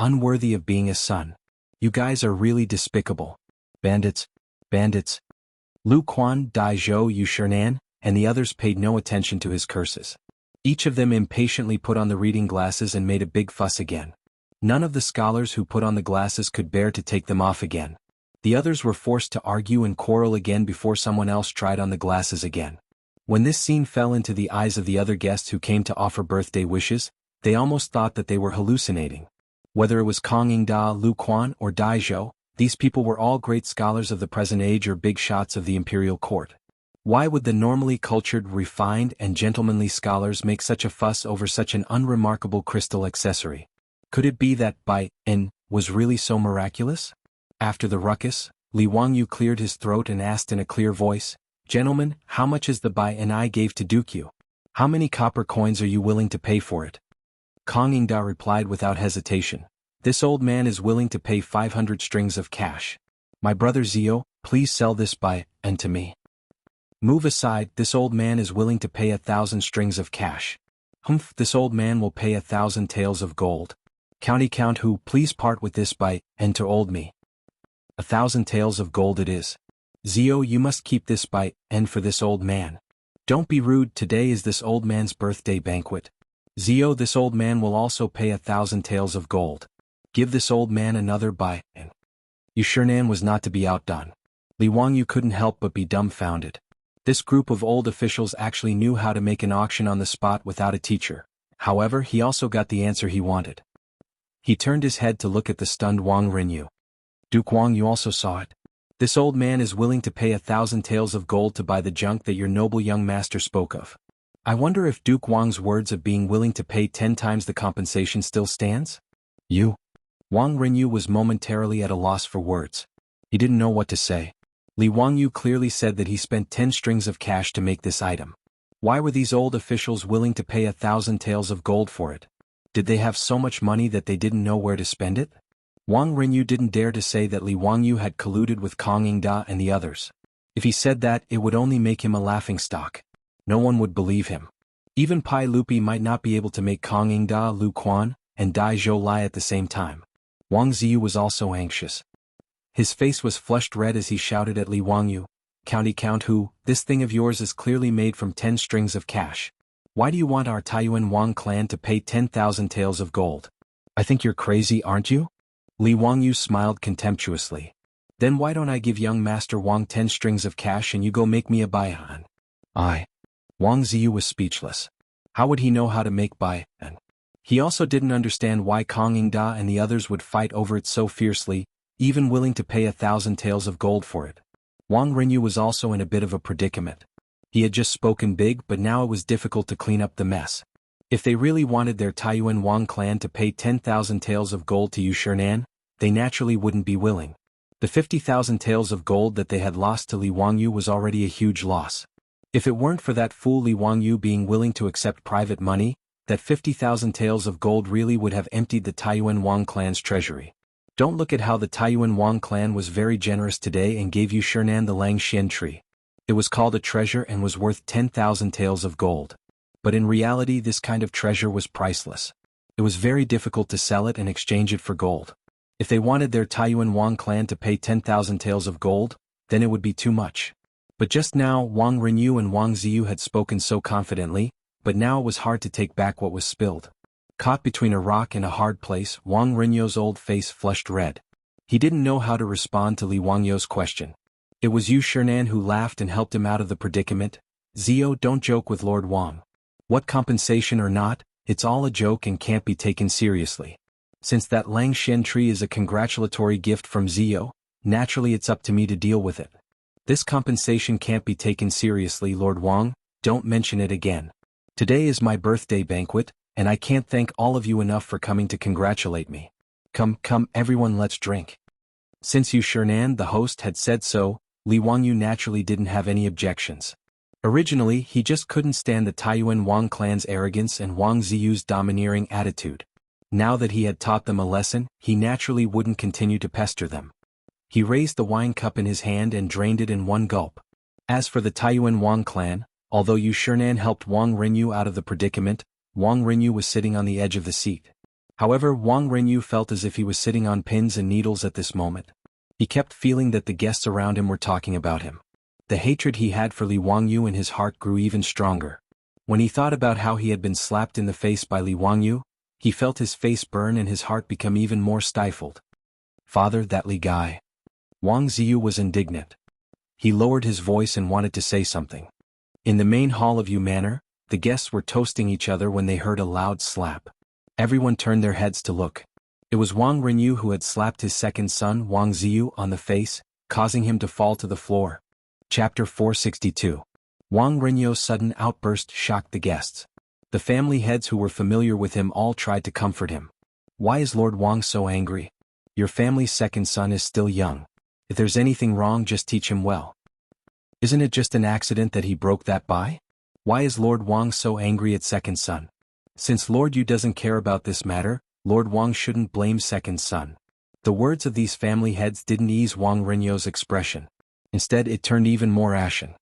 Unworthy of being a son. You guys are really despicable. Bandits. Lu Quan, Dai Zhou, Yu Shernan, and the others paid no attention to his curses. Each of them impatiently put on the reading glasses and made a big fuss again. None of the scholars who put on the glasses could bear to take them off again. The others were forced to argue and quarrel again before someone else tried on the glasses again. When this scene fell into the eyes of the other guests who came to offer birthday wishes, they almost thought that they were hallucinating. Whether it was Kong Yingda, Lu Quan, or Dai Zhou, these people were all great scholars of the present age or big shots of the imperial court. Why would the normally cultured, refined, and gentlemanly scholars make such a fuss over such an unremarkable crystal accessory? Could it be that Bai En was really so miraculous? After the ruckus, Li Wangyu cleared his throat and asked in a clear voice, "Gentlemen, how much is the Bai En I gave to Dukyu? How many copper coins are you willing to pay for it?" Kong Yingda replied without hesitation. "This old man is willing to pay 500 strings of cash. My brother Zio, please sell this Bai En to me." "Move aside, this old man is willing to pay 1,000 strings of cash." "Humph, this old man will pay 1,000 taels of gold." Count who, please part with this Bai En to old me." 1,000 taels of gold it is. Zio, you must keep this Bai En for this old man. Don't be rude, today is this old man's birthday banquet. Zio, this old man will also pay 1,000 taels of gold. Give this old man another Bai En. Yu Shernan was not to be outdone. Li Wangyu couldn't help but be dumbfounded. This group of old officials actually knew how to make an auction on the spot without a teacher. However, he also got the answer he wanted. He turned his head to look at the stunned Wang Rinyu. "Duke Wang, you also saw it. This old man is willing to pay 1,000 taels of gold to buy the junk that your noble young master spoke of. I wonder if Duke Wang's words of being willing to pay 10 times the compensation still stands?" "You?" Wang Rinyu was momentarily at a loss for words. He didn't know what to say. Li Wangyu clearly said that he spent 10 strings of cash to make this item. Why were these old officials willing to pay 1,000 taels of gold for it? Did they have so much money that they didn't know where to spend it? Wang Rinyu didn't dare to say that Li Wangyu had colluded with Kong Yingda and the others. If he said that, it would only make him a laughingstock. No one would believe him. Even Pai Lupi might not be able to make Kong Yingda, Lu Quan, and Dai Zhou lie at the same time. Wang Ziyu was also anxious. His face was flushed red as he shouted at Li Wangyu, Count who, this thing of yours is clearly made from 10 strings of cash. Why do you want our Taiyuan Wang clan to pay 10,000 taels of gold? I think you're crazy, aren't you? Li Wangyu smiled contemptuously. Then why don't I give young Master Wang 10 strings of cash and you go make me a baihan? Wang Ziyu was speechless. How would he know how to make baihan? He also didn't understand why Kong Yingda and the others would fight over it so fiercely, even willing to pay 1,000 taels of gold for it. Wang Renyu was also in a bit of a predicament. He had just spoken big, but now it was difficult to clean up the mess. If they really wanted their Taiyuan Wang clan to pay 10,000 taels of gold to Yu Shernan, they naturally wouldn't be willing. The 50,000 taels of gold that they had lost to Li Wangyu was already a huge loss. If it weren't for that fool Li Wangyu being willing to accept private money, that 50,000 taels of gold really would have emptied the Taiyuan Wang clan's treasury. Don't look at how the Taiyuan Wang clan was very generous today and gave Yu Shernan the Langxian tree. It was called a treasure and was worth 10,000 taels of gold. But in reality this kind of treasure was priceless. It was very difficult to sell it and exchange it for gold. If they wanted their Taiyuan Wang clan to pay 10,000 taels of gold, then it would be too much. But just now Wang Renyu and Wang Ziyu had spoken so confidently, but now it was hard to take back what was spilled. Caught between a rock and a hard place, Wang Renyu's old face flushed red. He didn't know how to respond to Li Wangyu's question. It was Yu Shernan who laughed and helped him out of the predicament. Zio, don't joke with Lord Wang. What compensation or not, it's all a joke and can't be taken seriously. Since that Langxian tree is a congratulatory gift from Zio, naturally it's up to me to deal with it. This compensation can't be taken seriously, Lord Wang, don't mention it again. Today is my birthday banquet, and I can't thank all of you enough for coming to congratulate me. Come, everyone, let's drink. Since Yu Shernan, the host, had said so, Li Wangyu naturally didn't have any objections. Originally, he just couldn't stand the Taiyuan Wang clan's arrogance and Wang Ziyu's domineering attitude. Now that he had taught them a lesson, he naturally wouldn't continue to pester them. He raised the wine cup in his hand and drained it in one gulp. As for the Taiyuan Wang clan, although Yu Shernan helped Wang Renyu out of the predicament, Wang Renyu was sitting on the edge of the seat. However, Wang Renyu felt as if he was sitting on pins and needles at this moment. He kept feeling that the guests around him were talking about him. The hatred he had for Li Wangyu in his heart grew even stronger. When he thought about how he had been slapped in the face by Li Wangyu, he felt his face burn and his heart become even more stifled. Father, that Li guy. Wang Ziyu was indignant. He lowered his voice and wanted to say something. In the main hall of Yu Manor, the guests were toasting each other when they heard a loud slap. Everyone turned their heads to look. It was Wang Renyu who had slapped his second son Wang Ziyu on the face, causing him to fall to the floor. Chapter 462. Wang Renyu's sudden outburst shocked the guests. The family heads who were familiar with him all tried to comfort him. Why is Lord Wang so angry? Your family's second son is still young. If there's anything wrong, just teach him well. Isn't it just an accident that he broke that by? Why is Lord Wang so angry at second son? Since Lord Yu doesn't care about this matter, Lord Wang shouldn't blame second son. The words of these family heads didn't ease Wang Renyu's expression. Instead, it turned even more ashen.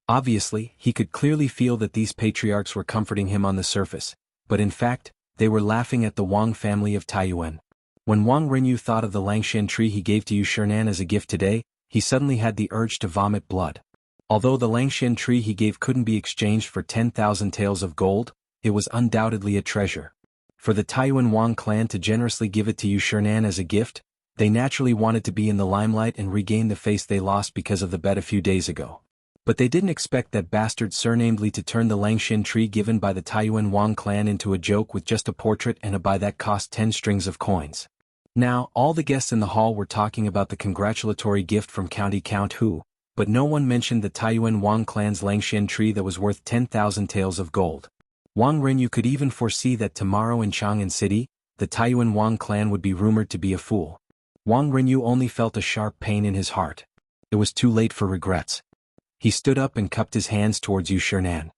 Obviously, he could clearly feel that these patriarchs were comforting him on the surface, but in fact, they were laughing at the Wang family of Taiyuan. When Wang Renyu thought of the Langxian tree he gave to Yu Shernan as a gift today, he suddenly had the urge to vomit blood. Although the Langxian tree he gave couldn't be exchanged for 10,000 taels of gold, it was undoubtedly a treasure. For the Taiyuan Wang clan to generously give it to Yu Shernan as a gift, they naturally wanted to be in the limelight and regain the face they lost because of the bet a few days ago. But they didn't expect that bastard surnamed Li to turn the Langxian tree given by the Taiyuan Wang clan into a joke with just a portrait and a buy that cost 10 strings of coins. Now, all the guests in the hall were talking about the congratulatory gift from Count Hu, but no one mentioned the Taiyuan Wang clan's Langxian tree that was worth 10,000 taels of gold. Wang Renyu could even foresee that tomorrow in Chang'an City, the Taiyuan Wang clan would be rumored to be a fool. Wang Renyu only felt a sharp pain in his heart. It was too late for regrets. He stood up and cupped his hands towards Yu Shernan.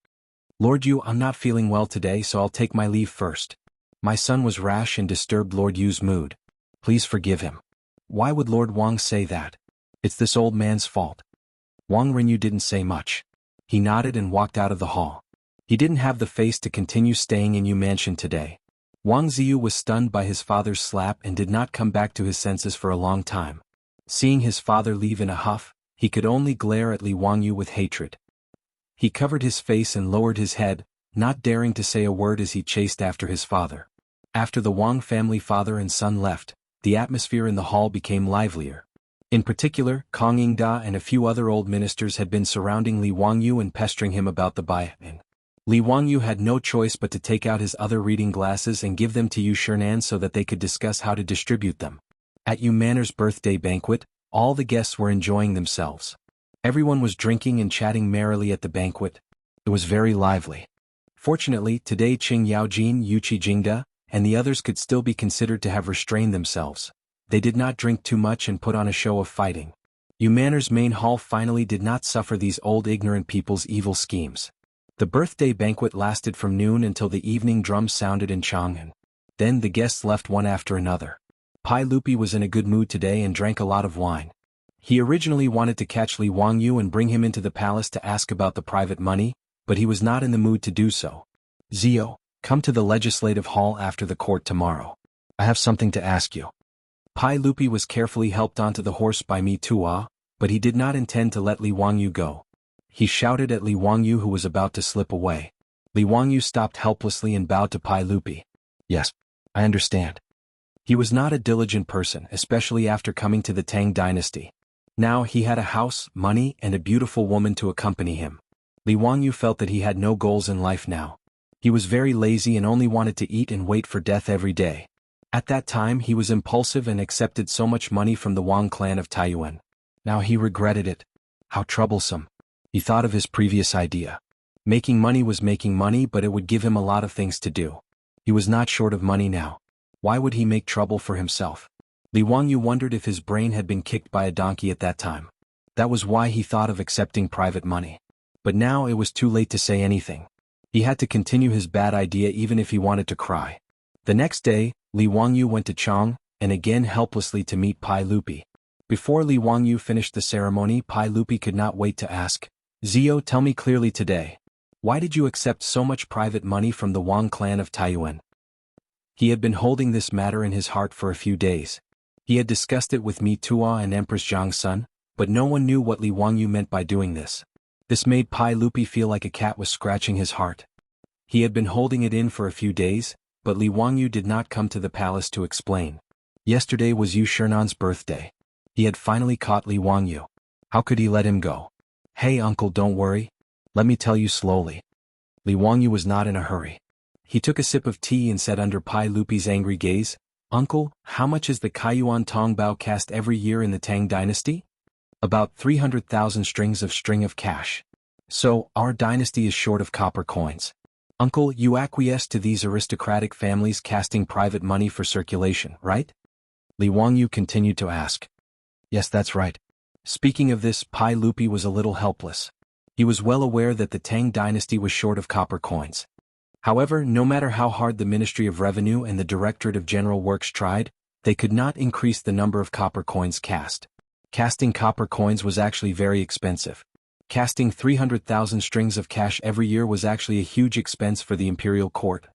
Lord Yu, I'm not feeling well today, so I'll take my leave first. My son was rash and disturbed Lord Yu's mood. Please forgive him. Why would Lord Wang say that? It's this old man's fault. Wang Renyu didn't say much. He nodded and walked out of the hall. He didn't have the face to continue staying in Yu Mansion today. Wang Ziyu was stunned by his father's slap and did not come back to his senses for a long time. Seeing his father leave in a huff, He could only glare at Li Wangyu with hatred. He covered his face and lowered his head, not daring to say a word as he chased after his father. After the Wang family father and son left, the atmosphere in the hall became livelier. In particular, Kong Yingda and a few other old ministers had been surrounding Li Wangyu and pestering him about the buy-in. Li Wangyu had no choice but to take out his other reading glasses and give them to Yu Shernan so that they could discuss how to distribute them. At Yu Manor's birthday banquet, all the guests were enjoying themselves. Everyone was drinking and chatting merrily at the banquet. It was very lively. Fortunately, today Qing Yaojin, Yuqi Jingda, and the others could still be considered to have restrained themselves. They did not drink too much and put on a show of fighting. Yu Manor's main hall finally did not suffer these old ignorant people's evil schemes. The birthday banquet lasted from noon until the evening drums sounded in Chang'an. Then the guests left one after another. Pai Lupi was in a good mood today and drank a lot of wine. He originally wanted to catch Li Wangyu and bring him into the palace to ask about the private money, but he was not in the mood to do so. Zio, come to the legislative hall after the court tomorrow. I have something to ask you. Pai Lupi was carefully helped onto the horse by Mi Tua, but he did not intend to let Li Wangyu go. He shouted at Li Wangyu, who was about to slip away. Li Wangyu stopped helplessly and bowed to Pai Lupi. Yes, I understand. He was not a diligent person, especially after coming to the Tang dynasty. Now he had a house, money, and a beautiful woman to accompany him. Li Wangyu felt that he had no goals in life now. He was very lazy and only wanted to eat and wait for death every day. At that time he was impulsive and accepted so much money from the Wang clan of Taiyuan. Now he regretted it. How troublesome. He thought of his previous idea. Making money was making money, but it would give him a lot of things to do. He was not short of money now. Why would he make trouble for himself? Li Wangyu wondered if his brain had been kicked by a donkey at that time. That was why he thought of accepting private money. But now it was too late to say anything. He had to continue his bad idea even if he wanted to cry. The next day, Li Wangyu went to Chang, and again helplessly to meet Pai Lupi. Before Li Wangyu finished the ceremony, Pai Lupi could not wait to ask, Zio, tell me clearly today. Why did you accept so much private money from the Wang clan of Taiyuan? He had been holding this matter in his heart for a few days. He had discussed it with Mi Tua and Empress Zhang's son, but no one knew what Li Wangyu meant by doing this. This made Pai Lupi feel like a cat was scratching his heart. He had been holding it in for a few days, but Li Wangyu did not come to the palace to explain. Yesterday was Yu Shernan's birthday. He had finally caught Li Wangyu. How could he let him go? Hey uncle, don't worry. Let me tell you slowly. Li Wangyu was not in a hurry. He took a sip of tea and said under Pai Lupi's angry gaze, Uncle, how much is the Kaiyuan Tongbao cast every year in the Tang dynasty? About 300,000 strings of cash. So, our dynasty is short of copper coins. Uncle, you acquiesce to these aristocratic families casting private money for circulation, right? Li Wangyu continued to ask. Yes, that's right. Speaking of this, Pai Lupi was a little helpless. He was well aware that the Tang dynasty was short of copper coins. However, no matter how hard the Ministry of Revenue and the Directorate of General Works tried, they could not increase the number of copper coins cast. Casting copper coins was actually very expensive. Casting 300,000 strings of cash every year was actually a huge expense for the imperial court.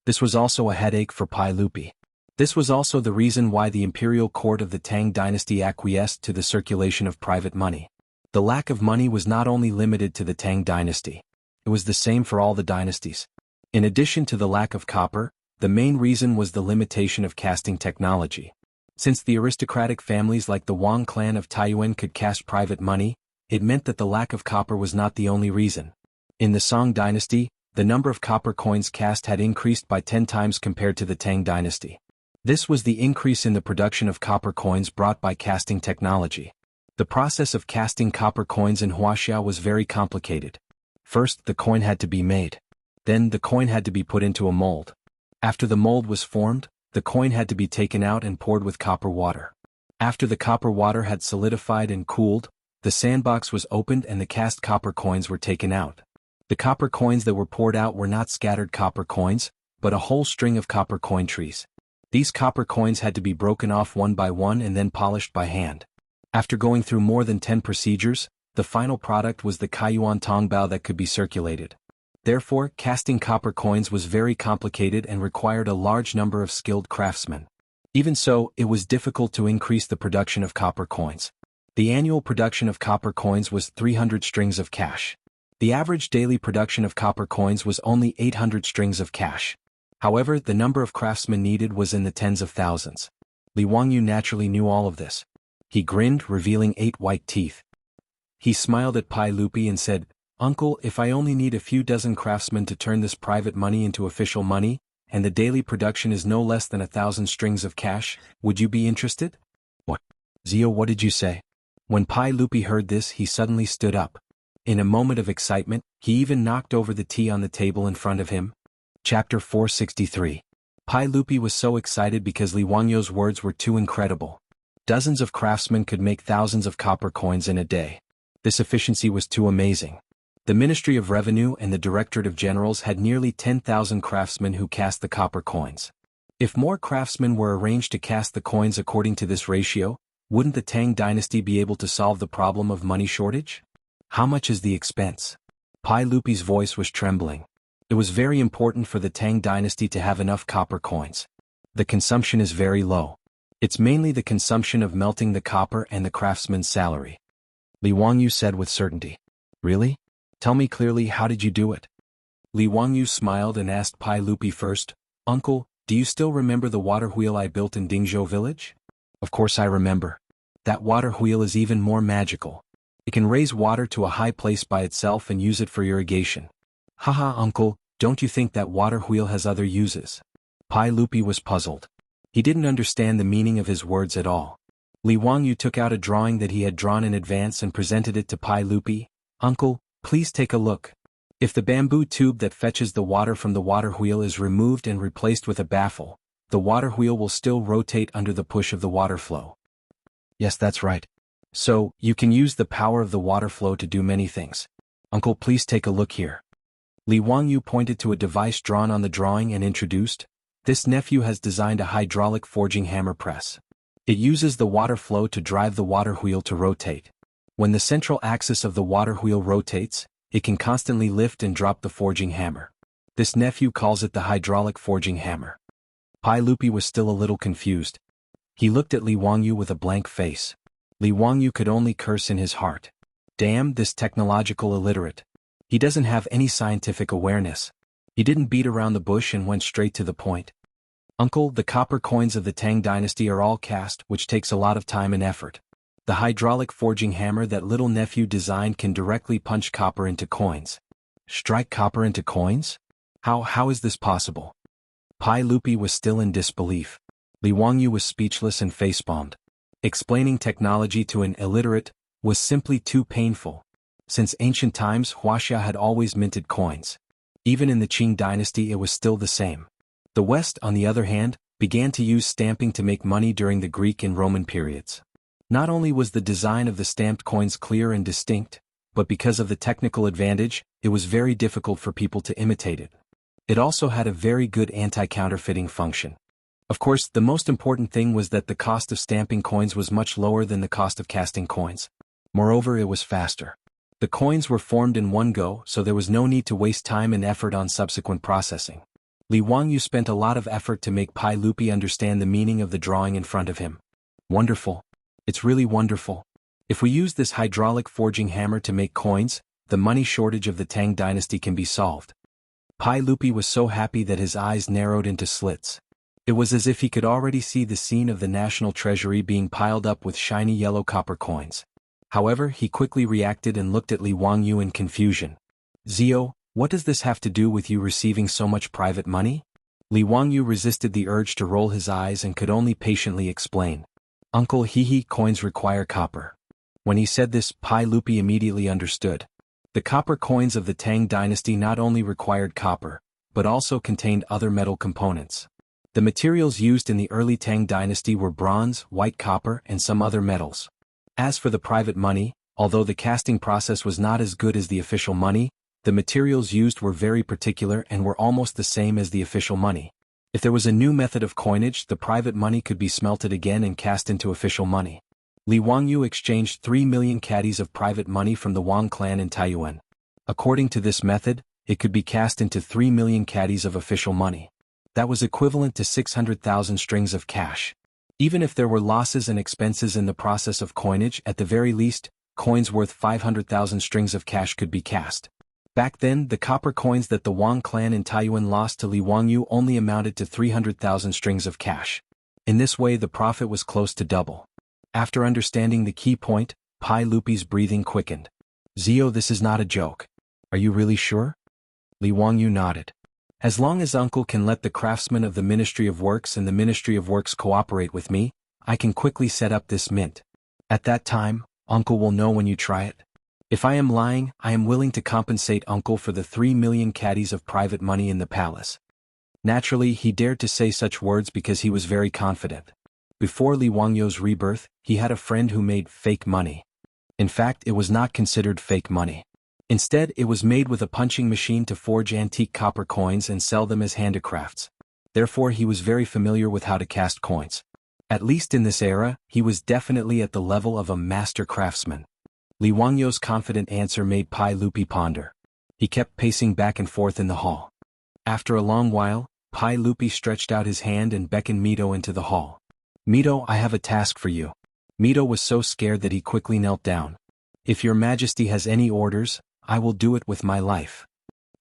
This was also a headache for Pai Lupi. This was also the reason why the imperial court of the Tang dynasty acquiesced to the circulation of private money. The lack of money was not only limited to the Tang dynasty. It was the same for all the dynasties. In addition to the lack of copper, the main reason was the limitation of casting technology. Since the aristocratic families like the Wang clan of Taiyuan could cast private money, it meant that the lack of copper was not the only reason. In the Song dynasty, the number of copper coins cast had increased by 10 times compared to the Tang dynasty. This was the increase in the production of copper coins brought by casting technology. The process of casting copper coins in Wuxia was very complicated. First, the coin had to be made. Then, the coin had to be put into a mold. After the mold was formed, the coin had to be taken out and poured with copper water. After the copper water had solidified and cooled, the sandbox was opened and the cast copper coins were taken out. The copper coins that were poured out were not scattered copper coins, but a whole string of copper coin trees. These copper coins had to be broken off one by one and then polished by hand. After going through more than 10 procedures, the final product was the Kaiyuan Tongbao that could be circulated. Therefore, casting copper coins was very complicated and required a large number of skilled craftsmen. Even so, it was difficult to increase the production of copper coins. The annual production of copper coins was 300 strings of cash. The average daily production of copper coins was only 800 strings of cash. However, the number of craftsmen needed was in the tens of thousands. Li Wangyu naturally knew all of this. He grinned, revealing 8 white teeth. He smiled at Pai Lupi and said, "Uncle, if I only need a few dozen craftsmen to turn this private money into official money, and the daily production is no less than 1,000 strings of cash, would you be interested?" "What? Zio, what did you say?" When Pai Lupi heard this, he suddenly stood up. In a moment of excitement, he even knocked over the tea on the table in front of him. Chapter 463. Pai Lupi was so excited because Li Wangyu's words were too incredible. Dozens of craftsmen could make thousands of copper coins in a day. This efficiency was too amazing. The Ministry of Revenue and the Directorate of Generals had nearly 10,000 craftsmen who cast the copper coins. If more craftsmen were arranged to cast the coins according to this ratio, wouldn't the Tang dynasty be able to solve the problem of money shortage? How much is the expense? Pai Lupi's voice was trembling. It was very important for the Tang dynasty to have enough copper coins. The consumption is very low. It's mainly the consumption of melting the copper and the craftsman's salary. Li Wangyu said with certainty. Really? Tell me clearly, how did you do it? Li Wangyu smiled and asked Pai Lupi first, "Uncle, do you still remember the water wheel I built in Dingzhou village?" "Of course I remember. That water wheel is even more magical. It can raise water to a high place by itself and use it for irrigation." "Haha, uncle, don't you think that water wheel has other uses?" Pai Lupi was puzzled. He didn't understand the meaning of his words at all. Li Wangyu took out a drawing that he had drawn in advance and presented it to Pai Lupi. "Uncle, please take a look. If the bamboo tube that fetches the water from the water wheel is removed and replaced with a baffle, the water wheel will still rotate under the push of the water flow." "Yes, that's right. So, you can use the power of the water flow to do many things. Uncle, please take a look here." Li Wangyu pointed to a device drawn on the drawing and introduced, "This nephew has designed a hydraulic forging hammer press. It uses the water flow to drive the water wheel to rotate. When the central axis of the water wheel rotates, it can constantly lift and drop the forging hammer. This nephew calls it the hydraulic forging hammer." Pai Lupi was still a little confused. He looked at Li Wangyu with a blank face. Li Wangyu could only curse in his heart. Damn this technological illiterate. He doesn't have any scientific awareness. He didn't beat around the bush and went straight to the point. "Uncle, the copper coins of the Tang dynasty are all cast, which takes a lot of time and effort. The hydraulic forging hammer that little nephew designed can directly punch copper into coins." "Strike copper into coins? How is this possible?" Pai Lupi was still in disbelief. Li Wangyu was speechless and facepalmed. Explaining technology to an illiterate was simply too painful. Since ancient times, Wuxia had always minted coins. Even in the Qing dynasty it was still the same. The West, on the other hand, began to use stamping to make money during the Greek and Roman periods. Not only was the design of the stamped coins clear and distinct, but because of the technical advantage, it was very difficult for people to imitate it. It also had a very good anti-counterfeiting function. Of course, the most important thing was that the cost of stamping coins was much lower than the cost of casting coins. Moreover, it was faster. The coins were formed in one go, so there was no need to waste time and effort on subsequent processing. Li Wangyu spent a lot of effort to make Pai Lupi understand the meaning of the drawing in front of him. "Wonderful. It's really wonderful. If we use this hydraulic forging hammer to make coins, the money shortage of the Tang dynasty can be solved." Pai Lupi was so happy that his eyes narrowed into slits. It was as if he could already see the scene of the national treasury being piled up with shiny yellow copper coins. However, he quickly reacted and looked at Li Wangyu in confusion. "Zio, what does this have to do with you receiving so much private money?" Li Wangyu resisted the urge to roll his eyes and could only patiently explain. "Uncle, coins require copper." When he said this, Pai Lupi immediately understood. The copper coins of the Tang dynasty not only required copper, but also contained other metal components. The materials used in the early Tang dynasty were bronze, white copper, and some other metals. As for the private money, although the casting process was not as good as the official money, the materials used were very particular and were almost the same as the official money. If there was a new method of coinage, the private money could be smelted again and cast into official money. Li Wangyu exchanged 3 million caddies of private money from the Wang clan in Taiyuan. According to this method, it could be cast into 3 million caddies of official money. That was equivalent to 600,000 strings of cash. Even if there were losses and expenses in the process of coinage, at the very least, coins worth 500,000 strings of cash could be cast. Back then, the copper coins that the Wang clan in Taiyuan lost to Li Wangyu only amounted to 300,000 strings of cash. In this way, the profit was close to double. After understanding the key point, Pai Lupi's breathing quickened. Zio, this is not a joke. Are you really sure? Li Wangyu nodded. As long as Uncle can let the craftsmen of the Ministry of Works and the Ministry of Works cooperate with me, I can quickly set up this mint. At that time, Uncle will know when you try it. If I am lying, I am willing to compensate Uncle for the 3 million caddies of private money in the palace. Naturally, he dared to say such words because he was very confident. Before Li Wangyu's rebirth, he had a friend who made fake money. In fact, it was not considered fake money. Instead, it was made with a punching machine to forge antique copper coins and sell them as handicrafts. Therefore, he was very familiar with how to cast coins. At least in this era, he was definitely at the level of a master craftsman. Li Wangyu's confident answer made Pai Lupi ponder. He kept pacing back and forth in the hall. After a long while, Pai Lupi stretched out his hand and beckoned Mito into the hall. Mito, I have a task for you. Mito was so scared that he quickly knelt down. If your majesty has any orders, I will do it with my life.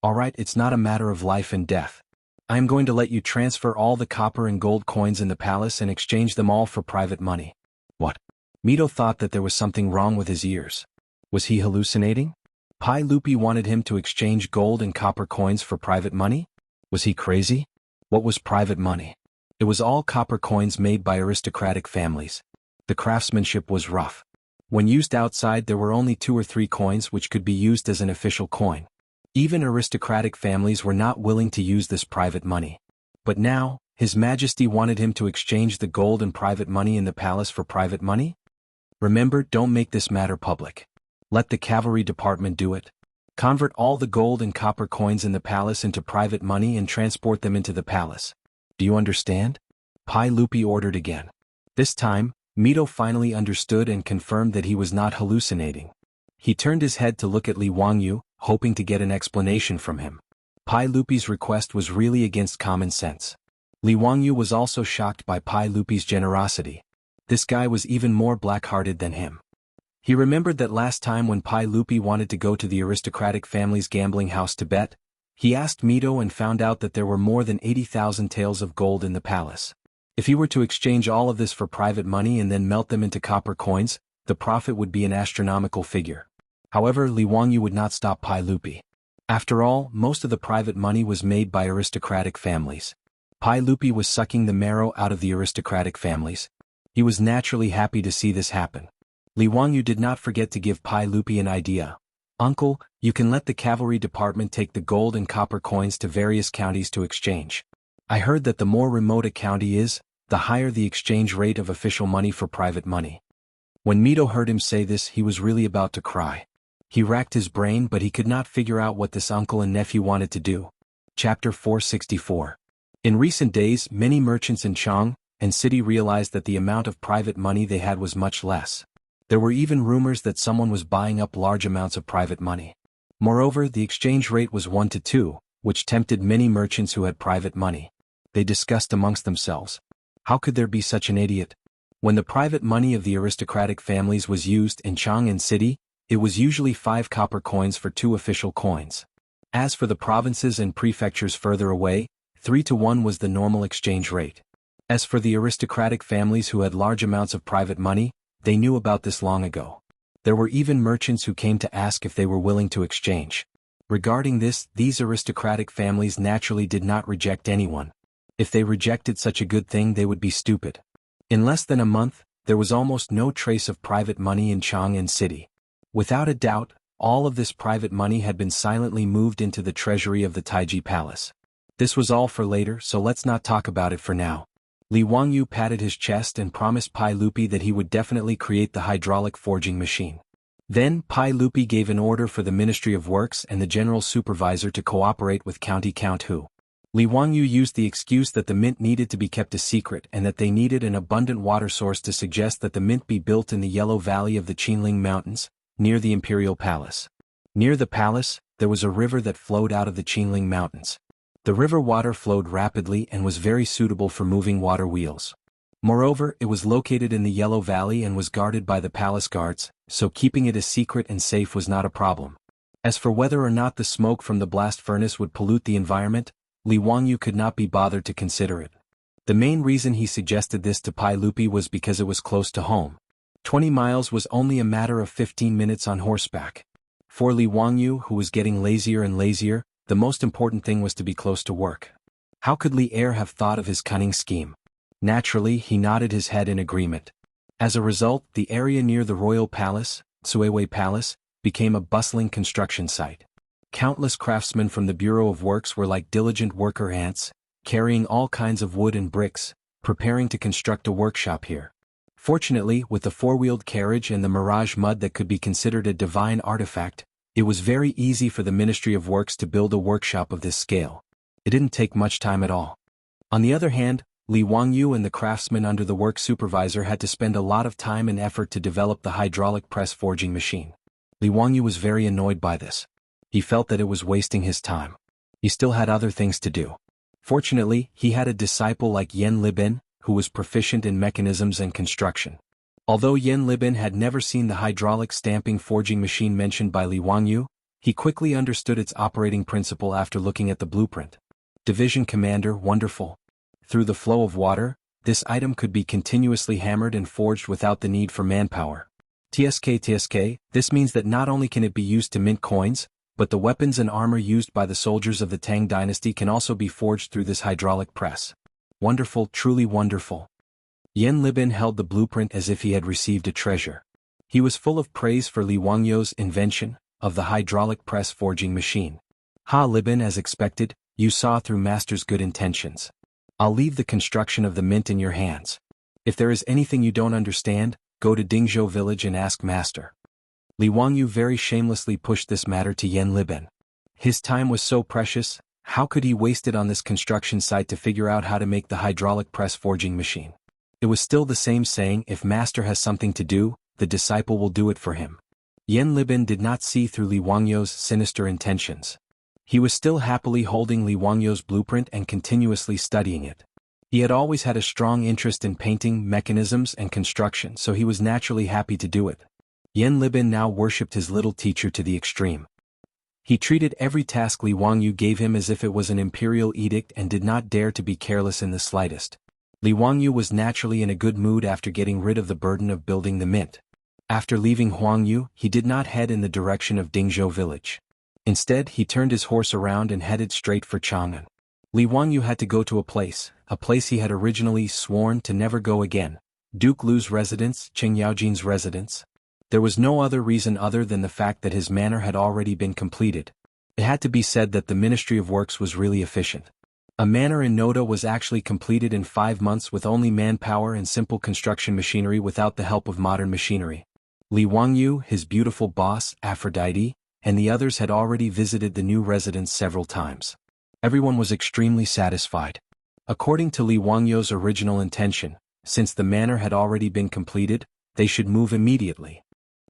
Alright, it's not a matter of life and death. I am going to let you transfer all the copper and gold coins in the palace and exchange them all for private money. What? Mito thought that there was something wrong with his ears. Was he hallucinating? Pai Lupi wanted him to exchange gold and copper coins for private money? Was he crazy? What was private money? It was all copper coins made by aristocratic families. The craftsmanship was rough. When used outside, there were only 2 or 3 coins which could be used as an official coin. Even aristocratic families were not willing to use this private money. But now, His Majesty wanted him to exchange the gold and private money in the palace for private money? Remember, don't make this matter public. Let the cavalry department do it. Convert all the gold and copper coins in the palace into private money and transport them into the palace. Do you understand? Pai Lupi ordered again. This time, Mito finally understood and confirmed that he was not hallucinating. He turned his head to look at Li Wangyu, hoping to get an explanation from him. Pai Lupi's request was really against common sense. Li Wangyu was also shocked by Pai Lupi's generosity. This guy was even more black-hearted than him. He remembered that last time when Pai Lupi wanted to go to the aristocratic family's gambling house to bet, he asked Mito and found out that there were more than 80,000 taels of gold in the palace. If he were to exchange all of this for private money and then melt them into copper coins, the profit would be an astronomical figure. However, Li Wangyu would not stop Pai Lupi. After all, most of the private money was made by aristocratic families. Pai Lupi was sucking the marrow out of the aristocratic families. He was naturally happy to see this happen. Li Wangyu did not forget to give Pai Lupi an idea. Uncle, you can let the cavalry department take the gold and copper coins to various counties to exchange. I heard that the more remote a county is, the higher the exchange rate of official money for private money. When Mito heard him say this, he was really about to cry. He racked his brain, but he could not figure out what this uncle and nephew wanted to do. Chapter 464. In recent days, many merchants in Chang and city realized that the amount of private money they had was much less. There were even rumors that someone was buying up large amounts of private money. Moreover, the exchange rate was 1 to 2, which tempted many merchants who had private money. They discussed amongst themselves. How could there be such an idiot? When the private money of the aristocratic families was used in Chang'an City, it was usually 5 copper coins for 2 official coins. As for the provinces and prefectures further away, 3 to 1 was the normal exchange rate. As for the aristocratic families who had large amounts of private money, they knew about this long ago. There were even merchants who came to ask if they were willing to exchange. Regarding this, these aristocratic families naturally did not reject anyone. If they rejected such a good thing, they would be stupid. In less than a month, there was almost no trace of private money in Chang'an City. Without a doubt, all of this private money had been silently moved into the treasury of the Taiji Palace. This was all for later, so let's not talk about it for now. Li Wangyu patted his chest and promised Pai Lupi that he would definitely create the hydraulic forging machine. Then, Pai Lupi gave an order for the Ministry of Works and the General Supervisor to cooperate with County Count Hu. Li Wangyu used the excuse that the mint needed to be kept a secret and that they needed an abundant water source to suggest that the mint be built in the Yellow Valley of the Qinling Mountains, near the Imperial Palace. Near the palace, there was a river that flowed out of the Qinling Mountains. The river water flowed rapidly and was very suitable for moving water wheels. Moreover, it was located in the Yellow Valley and was guarded by the palace guards, so keeping it a secret and safe was not a problem. As for whether or not the smoke from the blast furnace would pollute the environment, Li Wangyu could not be bothered to consider it. The main reason he suggested this to Pai Lupi was because it was close to home. 20 miles was only a matter of 15 minutes on horseback. For Li Wangyu, who was getting lazier and lazier, the most important thing was to be close to work. How could Li Er have thought of his cunning scheme? Naturally, he nodded his head in agreement. As a result, the area near the royal palace, Suiwei Palace, became a bustling construction site. Countless craftsmen from the Bureau of Works were like diligent worker ants, carrying all kinds of wood and bricks, preparing to construct a workshop here. Fortunately, with the four-wheeled carriage and the mirage mud that could be considered a divine artifact, it was very easy for the Ministry of Works to build a workshop of this scale. It didn't take much time at all. On the other hand, Li Wangyu and the craftsmen under the work supervisor had to spend a lot of time and effort to develop the hydraulic press forging machine. Li Wangyu was very annoyed by this. He felt that it was wasting his time. He still had other things to do. Fortunately, he had a disciple like Yen Libin, who was proficient in mechanisms and construction. Although Yen Libin had never seen the hydraulic stamping forging machine mentioned by Li Wangyu, he quickly understood its operating principle after looking at the blueprint. Division Commander, wonderful. Through the flow of water, this item could be continuously hammered and forged without the need for manpower. TSK, this means that not only can it be used to mint coins, but the weapons and armor used by the soldiers of the Tang dynasty can also be forged through this hydraulic press. Wonderful, truly wonderful. Yen Libin held the blueprint as if he had received a treasure. He was full of praise for Li Wangyu's invention of the hydraulic press forging machine. Ha Libin, as expected, you saw through Master's good intentions. I'll leave the construction of the mint in your hands. If there is anything you don't understand, go to Dingzhou village and ask Master. Li Wangyu very shamelessly pushed this matter to Yen Libin. His time was so precious, how could he waste it on this construction site to figure out how to make the hydraulic press forging machine? It was still the same saying, if Master has something to do, the disciple will do it for him. Yen Libin did not see through Li Wangyu's sinister intentions. He was still happily holding Li Wangyu's blueprint and continuously studying it. He had always had a strong interest in painting, mechanisms, and construction, so he was naturally happy to do it. Yen Libin now worshipped his little teacher to the extreme. He treated every task Li Wangyu gave him as if it was an imperial edict and did not dare to be careless in the slightest. Li Wangyu was naturally in a good mood after getting rid of the burden of building the mint. After leaving Huangyu, he did not head in the direction of Dingzhou village. Instead, he turned his horse around and headed straight for Chang'an. Li Wangyu had to go to a place he had originally sworn to never go again, Duke Lu's residence, Cheng Yaojin's residence. There was no other reason other than the fact that his manor had already been completed. It had to be said that the Ministry of Works was really efficient. A manor in Noda was actually completed in 5 months with only manpower and simple construction machinery without the help of modern machinery. Li Wangyu, his beautiful boss, Aphrodite, and the others had already visited the new residence several times. Everyone was extremely satisfied. According to Li Wangyu's original intention, since the manor had already been completed, they should move immediately.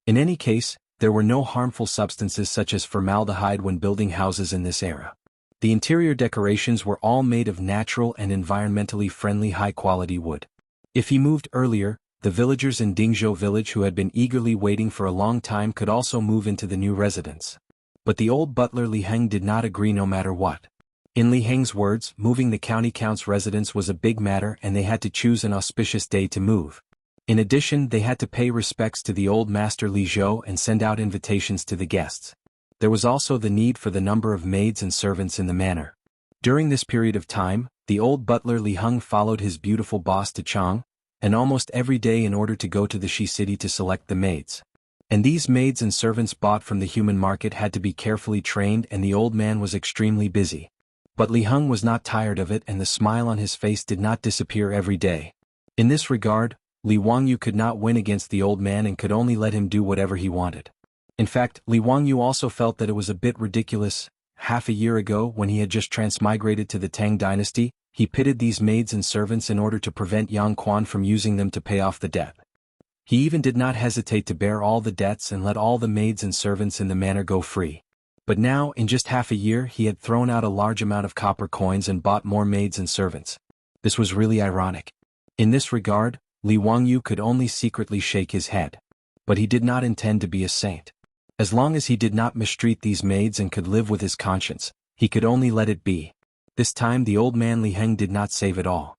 In any case, there were no harmful substances such as formaldehyde when building houses in this era. The interior decorations were all made of natural and environmentally friendly high-quality wood. If he moved earlier, the villagers in Dingzhou village who had been eagerly waiting for a long time could also move into the new residence. But the old butler Li Heng did not agree no matter what. In Li Heng's words, moving the county count's residence was a big matter and they had to choose an auspicious day to move. In addition, they had to pay respects to the old master Li Zhou and send out invitations to the guests. There was also the need for the number of maids and servants in the manor. During this period of time, the old butler Li Heng followed his beautiful boss to Chang, and almost every day in order to go to the Shi city to select the maids. And these maids and servants bought from the human market had to be carefully trained and the old man was extremely busy. But Li Heng was not tired of it and the smile on his face did not disappear every day. In this regard, Li Wangyu could not win against the old man and could only let him do whatever he wanted. In fact, Li Wangyu also felt that it was a bit ridiculous. Half a year ago, when he had just transmigrated to the Tang dynasty, he pitted these maids and servants in order to prevent Yang Quan from using them to pay off the debt. He even did not hesitate to bear all the debts and let all the maids and servants in the manor go free. But now, in just half a year, he had thrown out a large amount of copper coins and bought more maids and servants. This was really ironic. In this regard, Li Wangyu could only secretly shake his head. But he did not intend to be a saint. As long as he did not mistreat these maids and could live with his conscience, he could only let it be. This time the old man Li Heng did not save it all.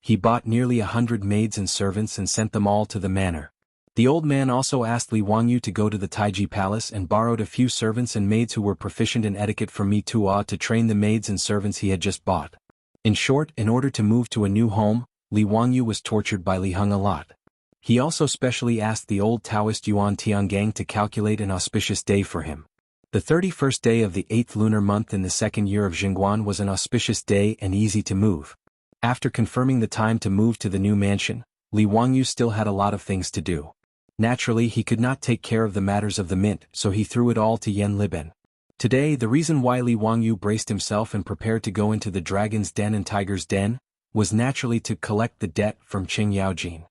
He bought nearly 100 maids and servants and sent them all to the manor. The old man also asked Li Wangyu to go to the Taiji palace and borrowed a few servants and maids who were proficient in etiquette from Mi Tuo to train the maids and servants he had just bought. In short, in order to move to a new home, Li Wangyu was tortured by Li Heng a lot. He also specially asked the old Taoist Yuan Tiangang to calculate an auspicious day for him. The 31st day of the 8th lunar month in the second year of Jingguan was an auspicious day and easy to move. After confirming the time to move to the new mansion, Li Wangyu still had a lot of things to do. Naturally, he could not take care of the matters of the mint, so he threw it all to Yan Liben. Today, the reason why Li Wangyu braced himself and prepared to go into the dragon's den and tiger's den was naturally to collect the debt from Qing Yaojin.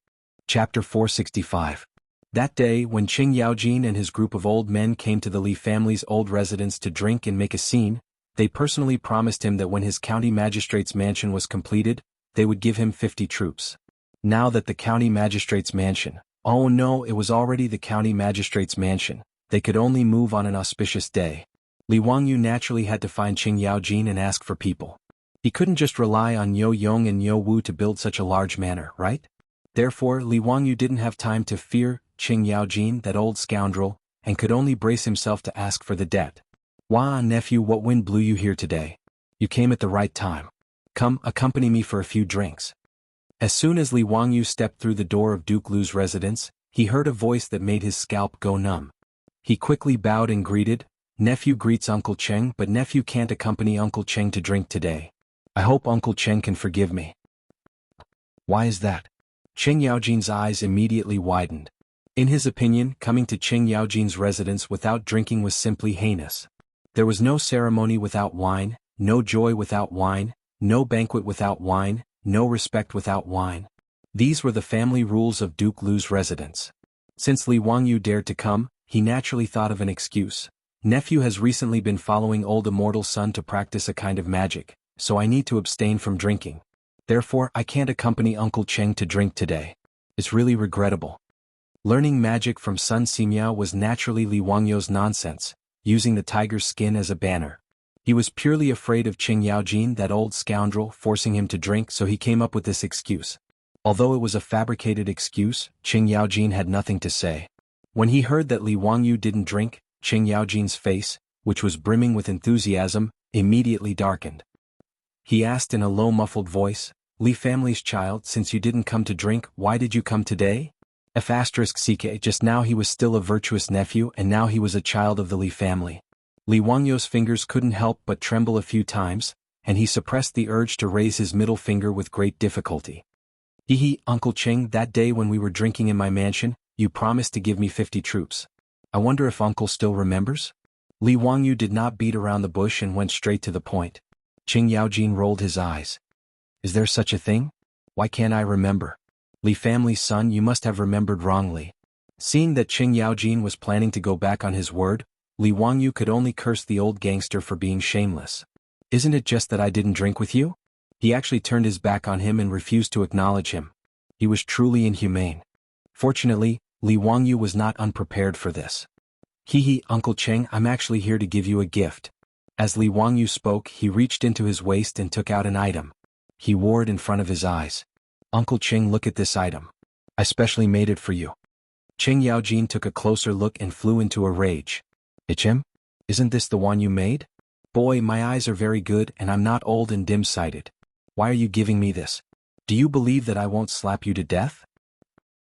Chapter 465. That day, when Qing Yaojin and his group of old men came to the Li family's old residence to drink and make a scene, they personally promised him that when his county magistrate's mansion was completed, they would give him 50 troops. Now that the county magistrate's mansion, oh no, it was already the county magistrate's mansion, they could only move on an auspicious day. Li Wangyu naturally had to find Qing Yaojin and ask for people. He couldn't just rely on Yo Yong and Yo Wu to build such a large manor, right? Therefore, Li Wangyu didn't have time to fear Qing Yaojin, that old scoundrel, and could only brace himself to ask for the debt. Wah, nephew, what wind blew you here today? You came at the right time. Come, accompany me for a few drinks. As soon as Li Wangyu stepped through the door of Duke Lu's residence, he heard a voice that made his scalp go numb. He quickly bowed and greeted, "Nephew greets Uncle Cheng, but nephew can't accompany Uncle Cheng to drink today. I hope Uncle Cheng can forgive me." "Why is that?" Qing Yaojin's eyes immediately widened. In his opinion, coming to Qing Yaojin's residence without drinking was simply heinous. There was no ceremony without wine, no joy without wine, no banquet without wine, no respect without wine. These were the family rules of Duke Lu's residence. Since Li Wangyu dared to come, he naturally thought of an excuse. Nephew has recently been following old immortal son to practice a kind of magic, so I need to abstain from drinking. Therefore, I can't accompany Uncle Cheng to drink today. It's really regrettable. Learning magic from Sun Simiao was naturally Li Wangyu's nonsense, using the tiger's skin as a banner. He was purely afraid of Qing Yaojin, that old scoundrel, forcing him to drink, so he came up with this excuse. Although it was a fabricated excuse, Qing Yaojin had nothing to say. When he heard that Li Wangyu didn't drink, Qing Yaojin's face, which was brimming with enthusiasm, immediately darkened. He asked in a low muffled voice, "Li family's child, since you didn't come to drink, why did you come today?" *CK. Just now he was still a virtuous nephew and now he was a child of the Li family. Li Wangyu's fingers couldn't help but tremble a few times, and he suppressed the urge to raise his middle finger with great difficulty. Uncle Cheng, that day when we were drinking in my mansion, you promised to give me 50 troops. I wonder if Uncle still remembers?" Li Wangyu did not beat around the bush and went straight to the point. Qing Yaojin rolled his eyes. "Is there such a thing? Why can't I remember? Li family's son, you must have remembered wrongly." Seeing that Qing Yaojin was planning to go back on his word, Li Wangyu could only curse the old gangster for being shameless. "Isn't it just that I didn't drink with you?" He actually turned his back on him and refused to acknowledge him. He was truly inhumane. Fortunately, Li Wangyu was not unprepared for this. Uncle Cheng, I'm actually here to give you a gift." As Li Wangyu spoke, he reached into his waist and took out an item. He wore it in front of his eyes. "Uncle Cheng, look at this item. I specially made it for you." Qing Yaojin took a closer look and flew into a rage. "Him? Isn't this the one you made? Boy, my eyes are very good and I'm not old and dim-sighted. Why are you giving me this? Do you believe that I won't slap you to death?"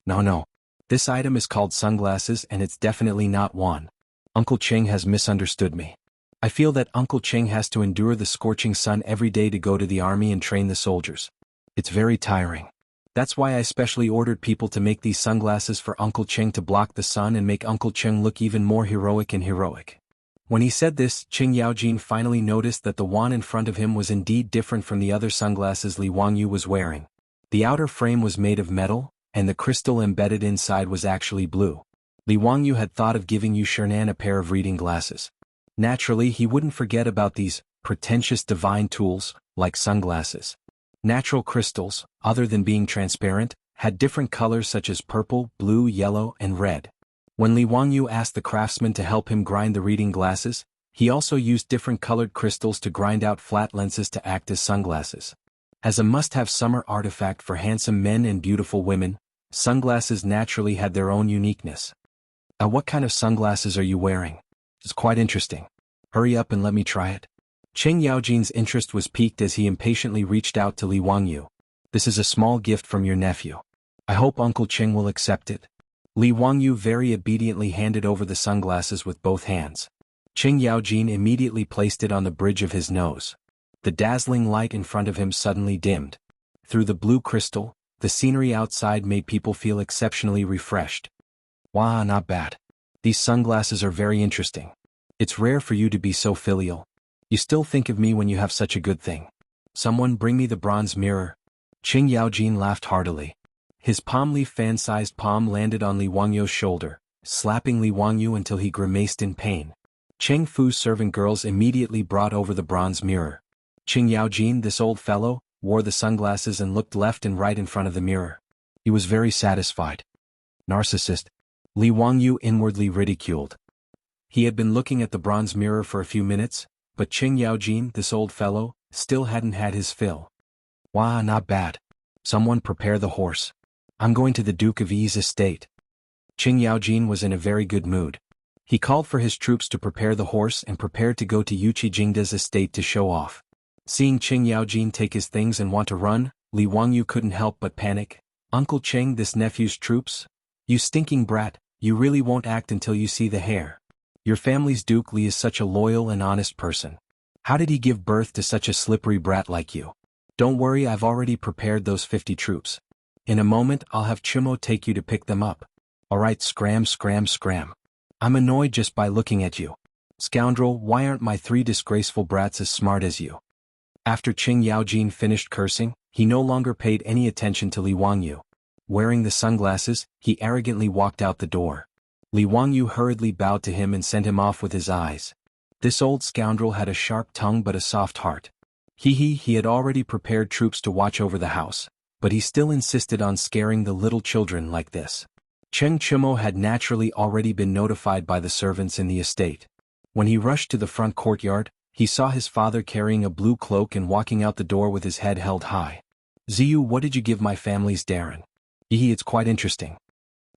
No. This item is called sunglasses and it's definitely not one. Uncle Cheng has misunderstood me. I feel that Uncle Cheng has to endure the scorching sun every day to go to the army and train the soldiers. It's very tiring. That's why I specially ordered people to make these sunglasses for Uncle Cheng to block the sun and make Uncle Cheng look even more heroic and heroic. When he said this, Qing Yaojin finally noticed that the one in front of him was indeed different from the other sunglasses Li Wangyu was wearing. The outer frame was made of metal, and the crystal embedded inside was actually blue. Li Wangyu had thought of giving Yu Shernan a pair of reading glasses. Naturally, he wouldn't forget about these pretentious divine tools, like sunglasses. Natural crystals, other than being transparent, had different colors such as purple, blue, yellow, and red. When Li Wangyu asked the craftsman to help him grind the reading glasses, he also used different colored crystals to grind out flat lenses to act as sunglasses. As a must-have summer artifact for handsome men and beautiful women, sunglasses naturally had their own uniqueness. What kind of sunglasses are you wearing? It's quite interesting. Hurry up and let me try it. Qing Yaojin's interest was piqued as he impatiently reached out to Li Wangyu. This is a small gift from your nephew. I hope Uncle Qing will accept it. Li Wangyu very obediently handed over the sunglasses with both hands. Qing Yaojin immediately placed it on the bridge of his nose. The dazzling light in front of him suddenly dimmed. Through the blue crystal, the scenery outside made people feel exceptionally refreshed. Wow, not bad. These sunglasses are very interesting. It's rare for you to be so filial. You still think of me when you have such a good thing. Someone bring me the bronze mirror. Qing Yaojin laughed heartily. His palm leaf fan-sized palm landed on Li Wangyu's shoulder, slapping Li Wangyu until he grimaced in pain. Cheng Fu's servant girls immediately brought over the bronze mirror. Qing Yaojin, this old fellow, wore the sunglasses and looked left and right in front of the mirror. He was very satisfied. Narcissist. Li Wangyu inwardly ridiculed. He had been looking at the bronze mirror for a few minutes, but Qing Yaojin, this old fellow, still hadn't had his fill. Wow, not bad. Someone prepare the horse. I'm going to the Duke of Yi's estate. Qing Yaojin was in a very good mood. He called for his troops to prepare the horse and prepared to go to Yuqi Jingda's estate to show off. Seeing Qing Yaojin take his things and want to run, Li Wangyu couldn't help but panic. Uncle Qing, this nephew's troops? You stinking brat, you really won't act until you see the hair. Your family's Duke Li is such a loyal and honest person. How did he give birth to such a slippery brat like you? Don't worry, I've already prepared those 50 troops. In a moment I'll have Chimo take you to pick them up. Alright, scram. I'm annoyed just by looking at you. Scoundrel, why aren't my 3 disgraceful brats as smart as you? After Qing Yaojin finished cursing, he no longer paid any attention to Li Wangyu. Wearing the sunglasses, he arrogantly walked out the door. Li Wangyu hurriedly bowed to him and sent him off with his eyes. This old scoundrel had a sharp tongue but a soft heart. He had already prepared troops to watch over the house, but he still insisted on scaring the little children like this. Cheng Chimo had naturally already been notified by the servants in the estate. When he rushed to the front courtyard, he saw his father carrying a blue cloak and walking out the door with his head held high. Ziyu, what did you give my family's Darren? It's quite interesting.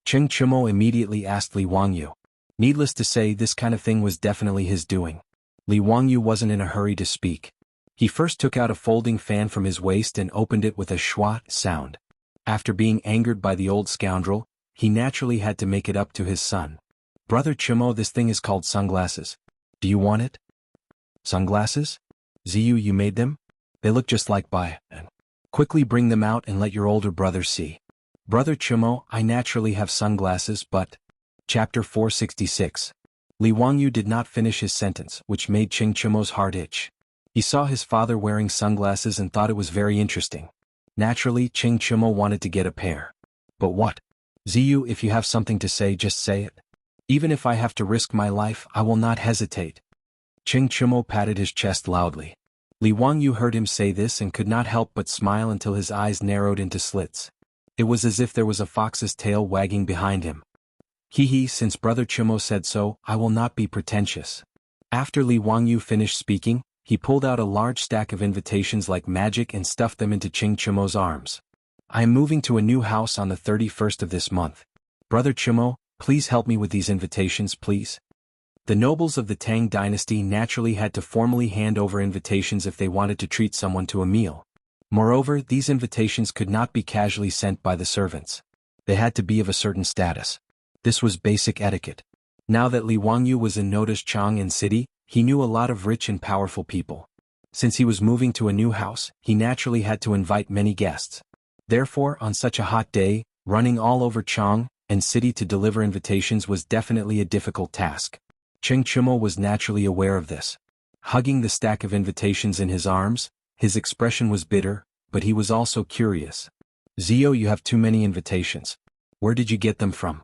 Cheng Chimo immediately asked Li Wangyu. Needless to say, this kind of thing was definitely his doing. Li Wangyu wasn't in a hurry to speak. He first took out a folding fan from his waist and opened it with a schwa sound. After being angered by the old scoundrel, he naturally had to make it up to his son. Brother Chimo, this thing is called sunglasses. Do you want it? Sunglasses? Ziyu, you made them? They look just like and quickly bring them out and let your older brother see. Brother Chimo, I naturally have sunglasses, but... Chapter 466. Li Wangyu did not finish his sentence, which made Ching Chimo's heart itch. He saw his father wearing sunglasses and thought it was very interesting. Naturally, Ching Chimo wanted to get a pair. But what? Ziyu, if you have something to say, just say it. Even if I have to risk my life, I will not hesitate. Ching Chimo patted his chest loudly. Li Wangyu heard him say this and could not help but smile until his eyes narrowed into slits. It was as if there was a fox's tail wagging behind him. Since Brother Chimo said so, I will not be pretentious. After Li Wangyu finished speaking, he pulled out a large stack of invitations like magic and stuffed them into Ching Chimo's arms. I am moving to a new house on the 31st of this month. Brother Chimo, please help me with these invitations, please. The nobles of the Tang dynasty naturally had to formally hand over invitations if they wanted to treat someone to a meal. Moreover, these invitations could not be casually sent by the servants. They had to be of a certain status. This was basic etiquette. Now that Li Wangyu was in Noda's Chang'an city, he knew a lot of rich and powerful people. Since he was moving to a new house, he naturally had to invite many guests. Therefore, on such a hot day, running all over Chang'an city to deliver invitations was definitely a difficult task. Cheng Chimo was naturally aware of this. Hugging the stack of invitations in his arms, his expression was bitter, but he was also curious. Zio, you have too many invitations. Where did you get them from?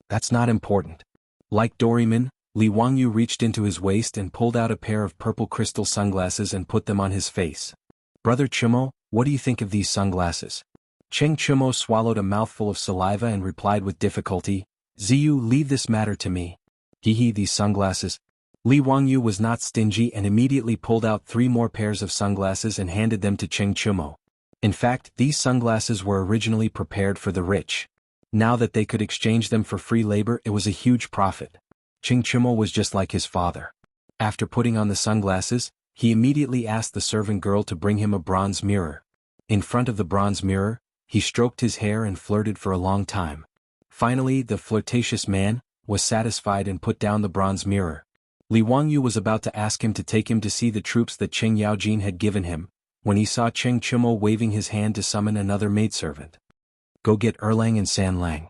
That's not important. Like Doraemon, Li Wangyu reached into his waist and pulled out a pair of purple crystal sunglasses and put them on his face. Brother Chimo, What do you think of these sunglasses? Cheng Chumo swallowed a mouthful of saliva and replied with difficulty, Ziyu, leave this matter to me. These sunglasses. Li Wangyu was not stingy and immediately pulled out 3 more pairs of sunglasses and handed them to Cheng Chumo. In fact, these sunglasses were originally prepared for the rich. Now that they could exchange them for free labor, it was a huge profit. Cheng Chumo was just like his father. After putting on the sunglasses, he immediately asked the servant girl to bring him a bronze mirror. In front of the bronze mirror, he stroked his hair and flirted for a long time. Finally, the flirtatious man was satisfied and put down the bronze mirror. Li Wangyu was about to ask him to take him to see the troops that Cheng Yaojin had given him, when he saw Cheng Chumo waving his hand to summon another maidservant. Go get Erlang and San Lang.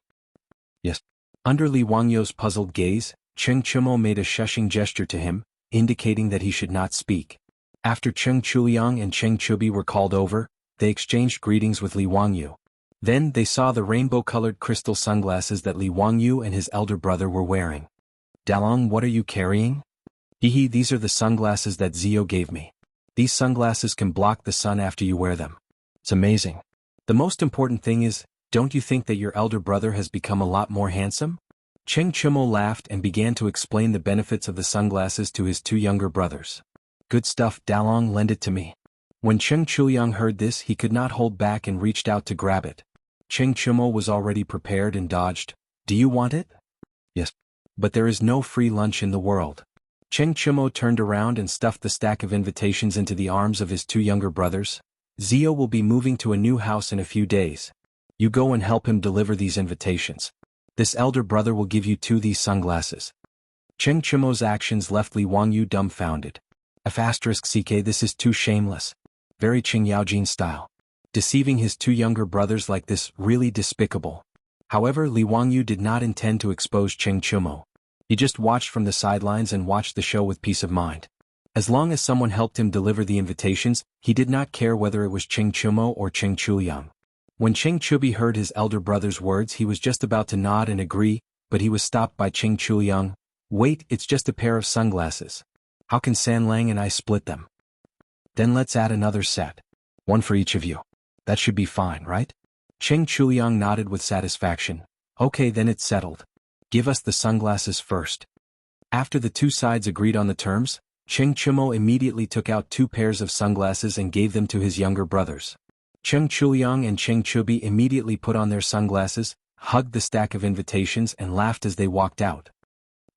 Yes. Under Li Wangyu's puzzled gaze, Cheng Chumo made a shushing gesture to him, indicating that he should not speak. After Cheng Chuliang and Cheng Chubi were called over, they exchanged greetings with Li Wangyu. Then they saw the rainbow-colored crystal sunglasses that Li Wangyu and his elder brother were wearing. Dalong, what are you carrying? These are the sunglasses that Zio gave me. These sunglasses can block the sun after you wear them. It's amazing. The most important thing is, don't you think that your elder brother has become a lot more handsome? Cheng Chumo laughed and began to explain the benefits of the sunglasses to his 2 younger brothers. Good stuff, Dalong, lend it to me. When Cheng Chuliang heard this, he could not hold back and reached out to grab it. Cheng Chumo was already prepared and dodged. Do you want it? Yes. But there is no free lunch in the world. Cheng Chumo turned around and stuffed the stack of invitations into the arms of his 2 younger brothers. Zio will be moving to a new house in a few days. You go and help him deliver these invitations. This elder brother will give you 2 these sunglasses. Cheng Chumo's actions left Li Wangyu dumbfounded. *CK, this is too shameless. Very Cheng Yaojin style. Deceiving his 2 younger brothers like this, really despicable. However, Li Wangyu did not intend to expose Cheng Chumo. He just watched from the sidelines and watched the show with peace of mind. As long as someone helped him deliver the invitations, he did not care whether it was Cheng Chumo or Cheng Chuliang. When Cheng Chubi heard his elder brother's words, he was just about to nod and agree, but he was stopped by Cheng Chuliang. Wait, it's just a pair of sunglasses. How can San Lang and I split them? Then let's add another set. 1 for each of you. That should be fine, right? Cheng Chuliang nodded with satisfaction. Okay, then it's settled. Give us the sunglasses first. After the 2 sides agreed on the terms, Cheng Chumo immediately took out 2 pairs of sunglasses and gave them to his younger brothers. Cheng Chuliang and Cheng Chubi immediately put on their sunglasses, hugged the stack of invitations and laughed as they walked out.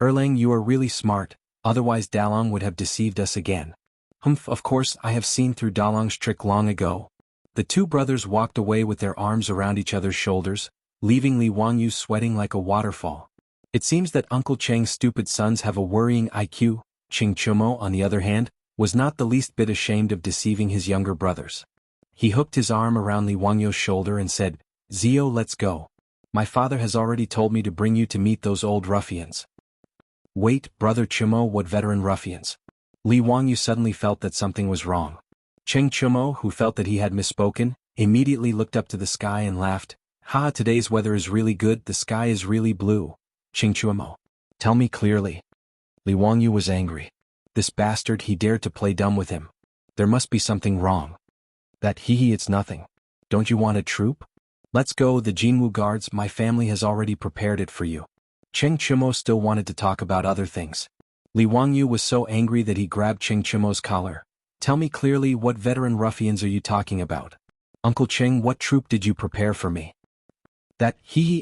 Erlang, you are really smart, otherwise Dalong would have deceived us again. Humph, of course I have seen through Dalong's trick long ago. The 2 brothers walked away with their arms around each other's shoulders, leaving Li Wangyu sweating like a waterfall. It seems that Uncle Cheng's stupid sons have a worrying IQ. Cheng Chumo, on the other hand, was not the least bit ashamed of deceiving his younger brothers. He hooked his arm around Li Wangyu's shoulder and said, Zio, let's go. My father has already told me to bring you to meet those old ruffians. Wait, Brother Chumo, what veteran ruffians? Li Wangyu suddenly felt that something was wrong. Cheng Chumo, who felt that he had misspoken, immediately looked up to the sky and laughed. Ha, today's weather is really good, the sky is really blue. Cheng Chumo. Tell me clearly. Li Wangyu was angry. This bastard, he dared to play dumb with him. There must be something wrong. That it's nothing. Don't you want a troop? Let's go, the Jianghu guards, my family has already prepared it for you. Cheng Chumo still wanted to talk about other things. Li Wangyu was so angry that he grabbed Cheng Chumo's collar. Tell me clearly, what veteran ruffians are you talking about? Uncle Cheng, what troop did you prepare for me? That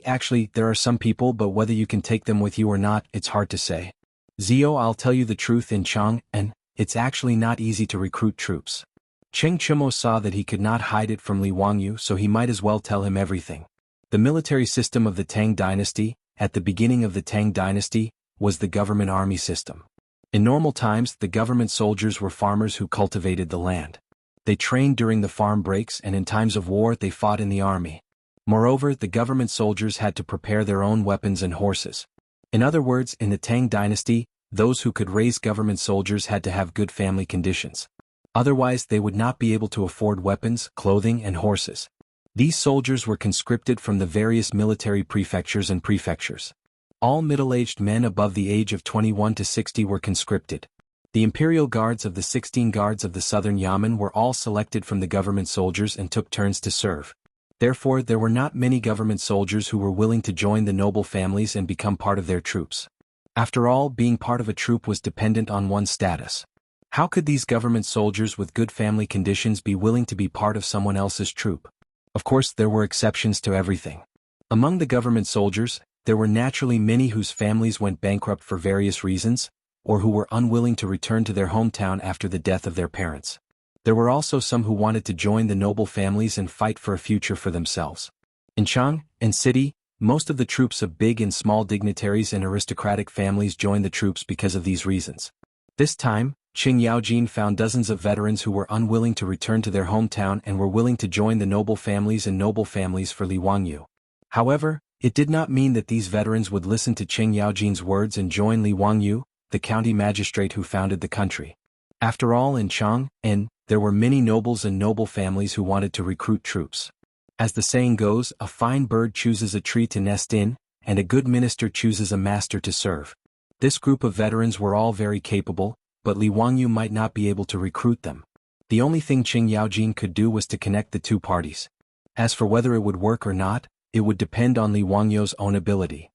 actually, there are some people, but whether you can take them with you or not, it's hard to say. Zio, I'll tell you the truth in Chang, and it's actually not easy to recruit troops. Cheng Chumo saw that he could not hide it from Li Wangyu, so he might as well tell him everything. The military system of the Tang dynasty, at the beginning of the Tang dynasty, was the government army system. In normal times, the government soldiers were farmers who cultivated the land. They trained during the farm breaks, and in times of war they fought in the army. Moreover, the government soldiers had to prepare their own weapons and horses. In other words, in the Tang dynasty, those who could raise government soldiers had to have good family conditions. Otherwise, they would not be able to afford weapons, clothing, and horses. These soldiers were conscripted from the various military prefectures and prefectures. All middle-aged men above the age of 21 to 60 were conscripted. The imperial guards of the 16 guards of the southern Yamen were all selected from the government soldiers and took turns to serve. Therefore, there were not many government soldiers who were willing to join the noble families and become part of their troops. After all, being part of a troop was dependent on one's status. How could these government soldiers with good family conditions be willing to be part of someone else's troop? Of course, there were exceptions to everything. Among the government soldiers, there were naturally many whose families went bankrupt for various reasons, or who were unwilling to return to their hometown after the death of their parents. There were also some who wanted to join the noble families and fight for a future for themselves. In Chang and city, most of the troops of big and small dignitaries and aristocratic families joined the troops because of these reasons. This time, Qing Yaojin found dozens of veterans who were unwilling to return to their hometown and were willing to join the noble families and noble families for Li Wangyu. However, it did not mean that these veterans would listen to Qing Yaojin's words and join Li Wangyu, the county magistrate who founded the country. After all, in Chang'an, there were many nobles and noble families who wanted to recruit troops. As the saying goes, a fine bird chooses a tree to nest in, and a good minister chooses a master to serve. This group of veterans were all very capable, but Li Wangyu might not be able to recruit them. The only thing Qing Yaojin could do was to connect the two parties. As for whether it would work or not, it would depend on Li Wangyu's own ability.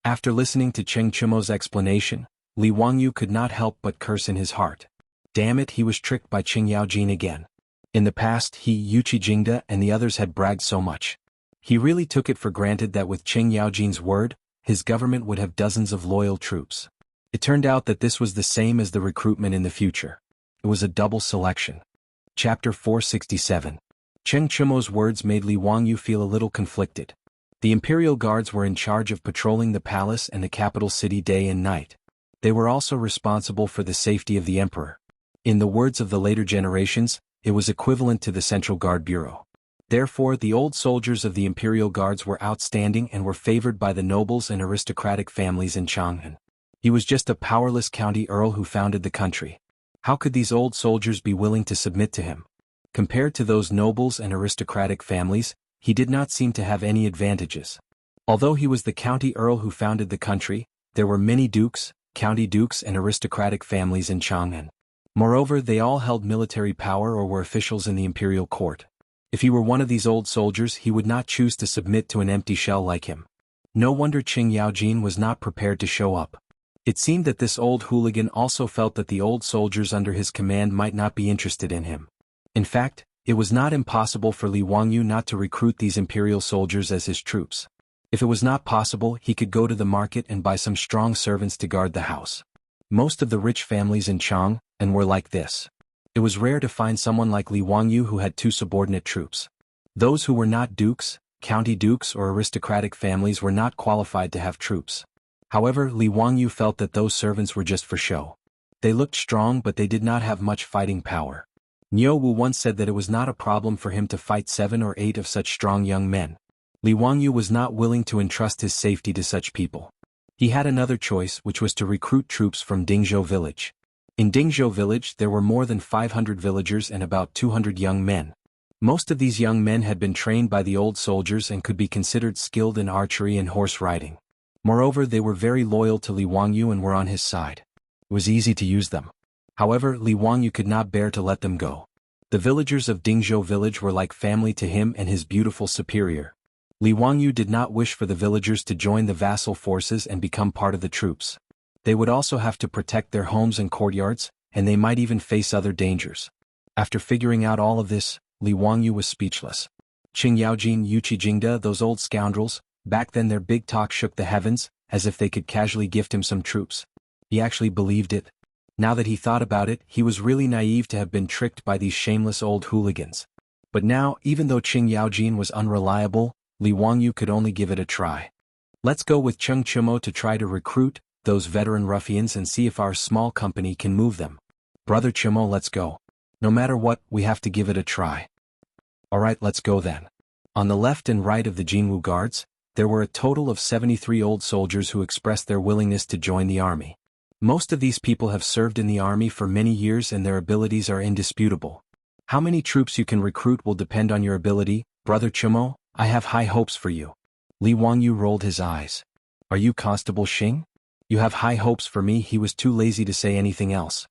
After listening to Cheng Chumo's explanation, Li Wangyu could not help but curse in his heart. Damn it, he was tricked by Qing Yaojin again. In the past, he, Yuchi Jingda, and the others had bragged so much. He really took it for granted that with Qing Yaojin's word, his government would have dozens of loyal troops. It turned out that this was the same as the recruitment in the future. It was a double selection. Chapter 467. Cheng Chumo's words made Li Wangyu feel a little conflicted. The imperial guards were in charge of patrolling the palace and the capital city day and night. They were also responsible for the safety of the emperor. In the words of the later generations, it was equivalent to the Central Guard Bureau. Therefore, the old soldiers of the imperial guards were outstanding and were favored by the nobles and aristocratic families in Chang'an. He was just a powerless county earl who founded the country. How could these old soldiers be willing to submit to him? Compared to those nobles and aristocratic families, he did not seem to have any advantages. Although he was the county earl who founded the country, there were many dukes, county dukes and aristocratic families in Chang'an. Moreover, they all held military power or were officials in the imperial court. If he were one of these old soldiers, he would not choose to submit to an empty shell like him. No wonder Qing Yaojin was not prepared to show up. It seemed that this old hooligan also felt that the old soldiers under his command might not be interested in him. In fact, it was not impossible for Li Wangyu not to recruit these imperial soldiers as his troops. If it was not possible, he could go to the market and buy some strong servants to guard the house. Most of the rich families in Chang'an were like this. It was rare to find someone like Li Wangyu who had two subordinate troops. Those who were not dukes, county dukes or aristocratic families were not qualified to have troops. However, Li Wangyu felt that those servants were just for show. They looked strong but they did not have much fighting power. Niu Wu once said that it was not a problem for him to fight 7 or 8 of such strong young men. Li Wangyu was not willing to entrust his safety to such people. He had another choice, which was to recruit troops from Dingzhou village. In Dingzhou village there were more than 500 villagers and about 200 young men. Most of these young men had been trained by the old soldiers and could be considered skilled in archery and horse riding. Moreover, they were very loyal to Li Wangyu and were on his side. It was easy to use them. However, Li Wangyu could not bear to let them go. The villagers of Dingzhou village were like family to him and his beautiful superior. Li Wangyu did not wish for the villagers to join the vassal forces and become part of the troops. They would also have to protect their homes and courtyards, and they might even face other dangers. After figuring out all of this, Li Wangyu was speechless. Qing Yaojin, Yuchi Jingda, those old scoundrels, back then their big talk shook the heavens, as if they could casually gift him some troops. He actually believed it. Now that he thought about it, he was really naive to have been tricked by these shameless old hooligans. But now, even though Qing Yaojin was unreliable, Li Wangyu could only give it a try. Let's go with Cheng Chumo to try to recruit those veteran ruffians and see if our small company can move them. Brother Chumo, let's go. No matter what, we have to give it a try. Alright, let's go then. On the left and right of the Jianghu guards, there were a total of 73 old soldiers who expressed their willingness to join the army. Most of these people have served in the army for many years and their abilities are indisputable. How many troops you can recruit will depend on your ability, Brother Chumo. I have high hopes for you. Li Wangyu rolled his eyes. Are you Constable Xing? You have high hopes for me. He was too lazy to say anything else.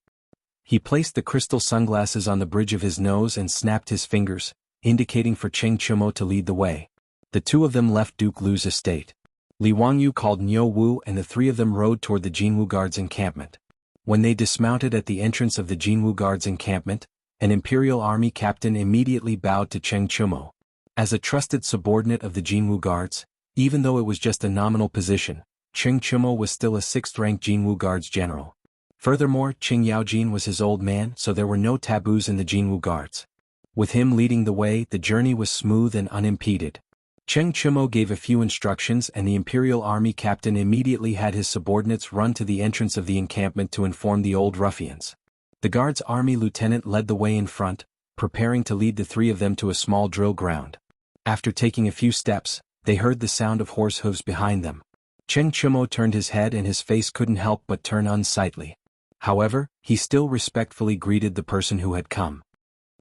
He placed the crystal sunglasses on the bridge of his nose and snapped his fingers, indicating for Cheng Chumo to lead the way. The two of them left Duke Lu's estate. Li Wangyu called Niu Wu and the three of them rode toward the Jianghu guards' encampment. When they dismounted at the entrance of the Jianghu guards' encampment, an imperial army captain immediately bowed to Cheng Chumo. As a trusted subordinate of the Jianghu guards, even though it was just a nominal position, Cheng Chumo was still a 6th-ranked Jianghu guards general. Furthermore, Qing Yaojin was his old man, so there were no taboos in the Jianghu guards. With him leading the way, the journey was smooth and unimpeded. Cheng Chumo gave a few instructions and the imperial army captain immediately had his subordinates run to the entrance of the encampment to inform the old ruffians. The guards' army lieutenant led the way in front, preparing to lead the three of them to a small drill ground. After taking a few steps, they heard the sound of horse hooves behind them. Cheng Chumo turned his head and his face couldn't help but turn unsightly. However, he still respectfully greeted the person who had come.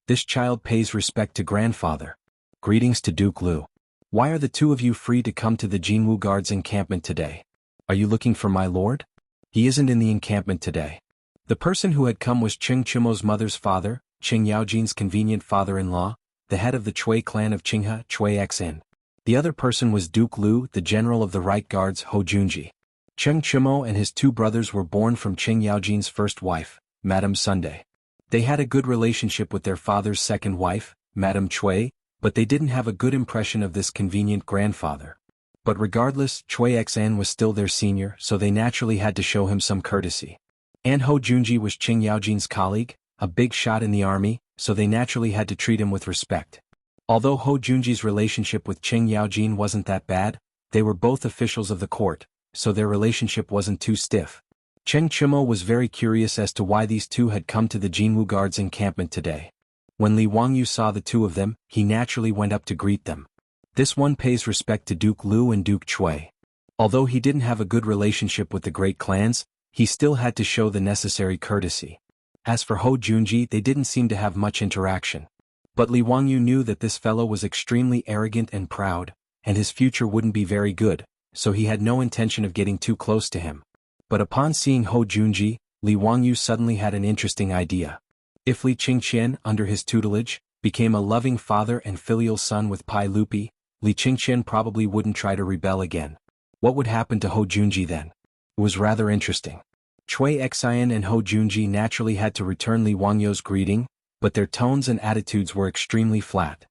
This child pays respect to grandfather. Greetings to Duke Lu. Why are the two of you free to come to the Jianghu guards' encampment today? Are you looking for my lord? He isn't in the encampment today. The person who had come was Cheng Chumo's mother's father, Qing Yaojin's convenient father-in-law, the head of the Chui clan of Qinghe, Chui Xin. The other person was Duke Lu, the general of the right guards, Ho Junji. Cheng Chumo and his two brothers were born from Qing Yaojin's first wife, Madame Sunday. They had a good relationship with their father's second wife, Madame Chui, but they didn't have a good impression of this convenient grandfather. But regardless, Chui Xin was still their senior, so they naturally had to show him some courtesy. And Ho Junji was Qing Yaojin's colleague, a big shot in the army, so they naturally had to treat him with respect. Although Ho Junji's relationship with Qing Yaojin wasn't that bad, they were both officials of the court, so their relationship wasn't too stiff. Cheng Chumo was very curious as to why these two had come to the Jianghu guards' encampment today. When Li Wangyu saw the two of them, he naturally went up to greet them. This one pays respect to Duke Lu and Duke Chui. Although he didn't have a good relationship with the great clans, he still had to show the necessary courtesy. As for Ho Junji, they didn't seem to have much interaction. But Li Wangyu knew that this fellow was extremely arrogant and proud, and his future wouldn't be very good, so he had no intention of getting too close to him. But upon seeing Ho Junji, Li Wangyu suddenly had an interesting idea. If Li Qingqian, under his tutelage, became a loving father and filial son with Pai Lupi, Li Qingqian probably wouldn't try to rebel again. What would happen to Ho Junji then? It was rather interesting. Chui Xian and Ho Junji naturally had to return Li Wangyu's greeting, but their tones and attitudes were extremely flat.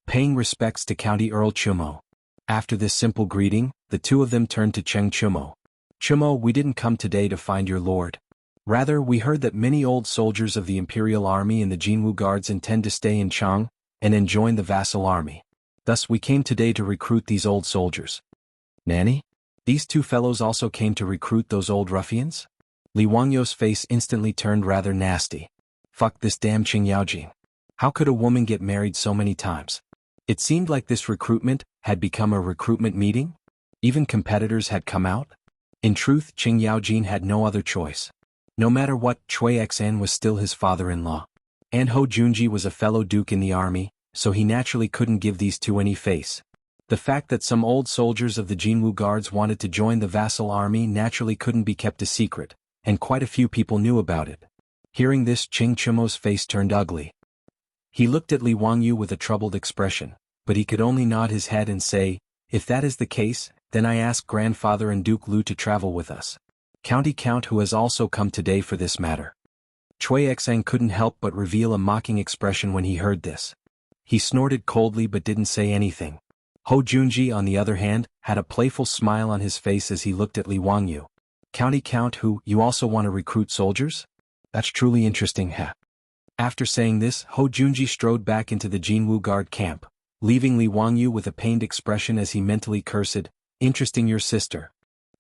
Paying respects to County Earl Chumo. After this simple greeting, the two of them turned to Cheng Chumo. Chumo, we didn't come today to find your lord. Rather, we heard that many old soldiers of the Imperial Army and the Jianghu Guards intend to stay in Chang, and then join the vassal army. Thus we came today to recruit these old soldiers. Nanny? These two fellows also came to recruit those old ruffians? Li Wangyu's face instantly turned rather nasty. Fuck this damn Qing Yaojin. How could a woman get married so many times? It seemed like this recruitment had become a recruitment meeting. Even competitors had come out. In truth, Qing Yaojin had no other choice. No matter what, Chui Xin was still his father-in-law. And Ho Junji was a fellow duke in the army, so he naturally couldn't give these two any face. The fact that some old soldiers of the Jianghu Guards wanted to join the vassal army naturally couldn't be kept a secret, and quite a few people knew about it. Hearing this, Cheng Chumo's face turned ugly. He looked at Li Wangyu with a troubled expression, but he could only nod his head and say, if that is the case, then I ask grandfather and Duke Lu to travel with us. County Count who has also come today for this matter. Chui Xin couldn't help but reveal a mocking expression when he heard this. He snorted coldly but didn't say anything. Ho Junji, on the other hand, had a playful smile on his face as he looked at Li Wangyu. County Count who, you also want to recruit soldiers? That's truly interesting, huh? After saying this, Ho Junji strode back into the Jianghu Guard camp, leaving Li Wangyu with a pained expression as he mentally cursed, interesting your sister.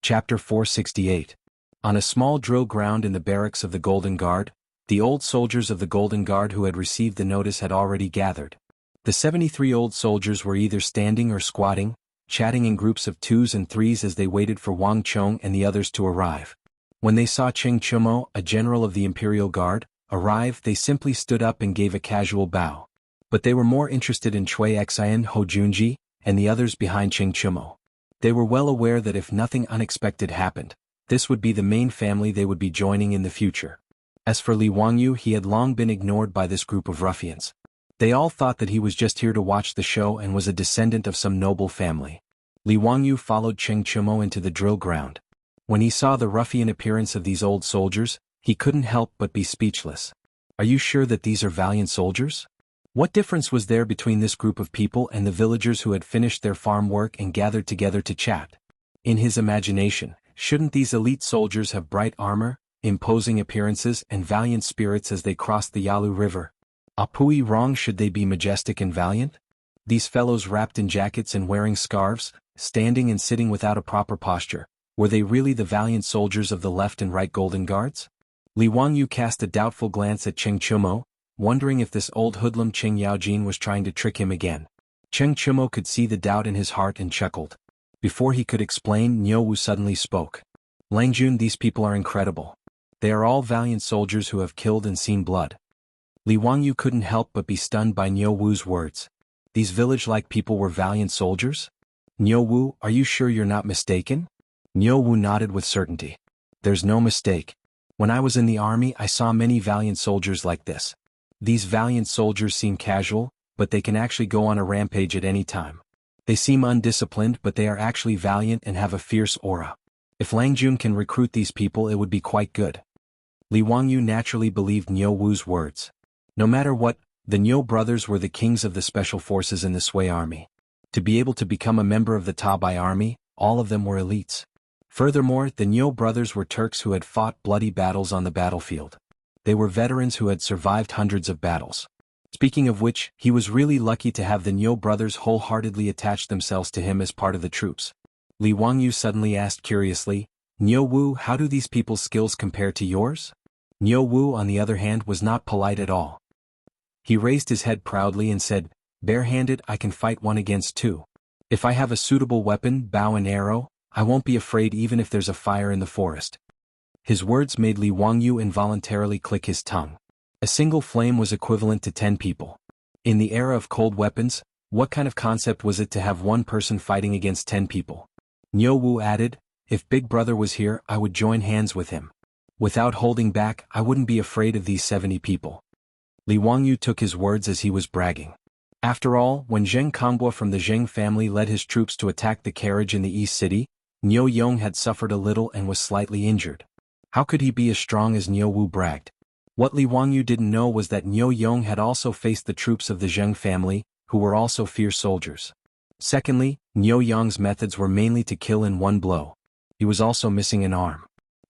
Chapter 468. On a small drill ground in the barracks of the Golden Guard, the old soldiers of the Golden Guard who had received the notice had already gathered. The 73 old soldiers were either standing or squatting, chatting in groups of twos and threes as they waited for Wang Chong and the others to arrive. When they saw Cheng Chumo, a general of the Imperial Guard, arrive, they simply stood up and gave a casual bow. But they were more interested in Chui Xian, Ho Junji, and the others behind Cheng Chumo. They were well aware that if nothing unexpected happened, this would be the main family they would be joining in the future. As for Li Wangyu, he had long been ignored by this group of ruffians. They all thought that he was just here to watch the show and was a descendant of some noble family. Li Wangyu followed Cheng Chumo into the drill ground. When he saw the ruffian appearance of these old soldiers, he couldn't help but be speechless. Are you sure that these are valiant soldiers? What difference was there between this group of people and the villagers who had finished their farm work and gathered together to chat? In his imagination, shouldn't these elite soldiers have bright armor, imposing appearances and valiant spirits as they crossed the Yalu River? Apui wrong, should they be majestic and valiant? These fellows wrapped in jackets and wearing scarves, standing and sitting without a proper posture, were they really the valiant soldiers of the left and right Golden Guards? Li Wangyu cast a doubtful glance at Cheng Chumo, wondering if this old hoodlum Cheng Yaojin was trying to trick him again. Cheng Chumo could see the doubt in his heart and chuckled. Before he could explain, Niu Wu suddenly spoke. Langjun, these people are incredible. They are all valiant soldiers who have killed and seen blood. Li Wangyu couldn't help but be stunned by Niu Wu's words. These village-like people were valiant soldiers? Niu Wu, are you sure you're not mistaken? Niu Wu nodded with certainty. There's no mistake. When I was in the army, I saw many valiant soldiers like this. These valiant soldiers seem casual, but they can actually go on a rampage at any time. They seem undisciplined, but they are actually valiant and have a fierce aura. If Langjun can recruit these people, it would be quite good. Li Wangyu naturally believed Niu Wu's words. No matter what, the Niu brothers were the kings of the special forces in the Sui army. To be able to become a member of the Tabai army, all of them were elites. Furthermore, the Niu brothers were Turks who had fought bloody battles on the battlefield. They were veterans who had survived hundreds of battles. Speaking of which, he was really lucky to have the Niu brothers wholeheartedly attach themselves to him as part of the troops. Li Wangyu suddenly asked curiously, Niu Wu, how do these people's skills compare to yours? Niu Wu, on the other hand, was not polite at all. He raised his head proudly and said, Barehanded, I can fight 1 against 2. If I have a suitable weapon, bow and arrow, I won't be afraid even if there's a fire in the forest. His words made Li Wangyu involuntarily click his tongue. A single flame was equivalent to 10 people. In the era of cold weapons, what kind of concept was it to have one person fighting against 10 people? Niu Wu added, if Big Brother was here, I would join hands with him. Without holding back, I wouldn't be afraid of these 70 people. Li Wangyu took his words as he was bragging. After all, when Zheng Kongbua from the Zheng family led his troops to attack the carriage in the East City, Niu Yong had suffered a little and was slightly injured. How could he be as strong as Niu Wu bragged? What Li Wangyu didn't know was that Niu Yong had also faced the troops of the Zheng family, who were also fierce soldiers. Secondly, Niu Yong's methods were mainly to kill in one blow. He was also missing an arm.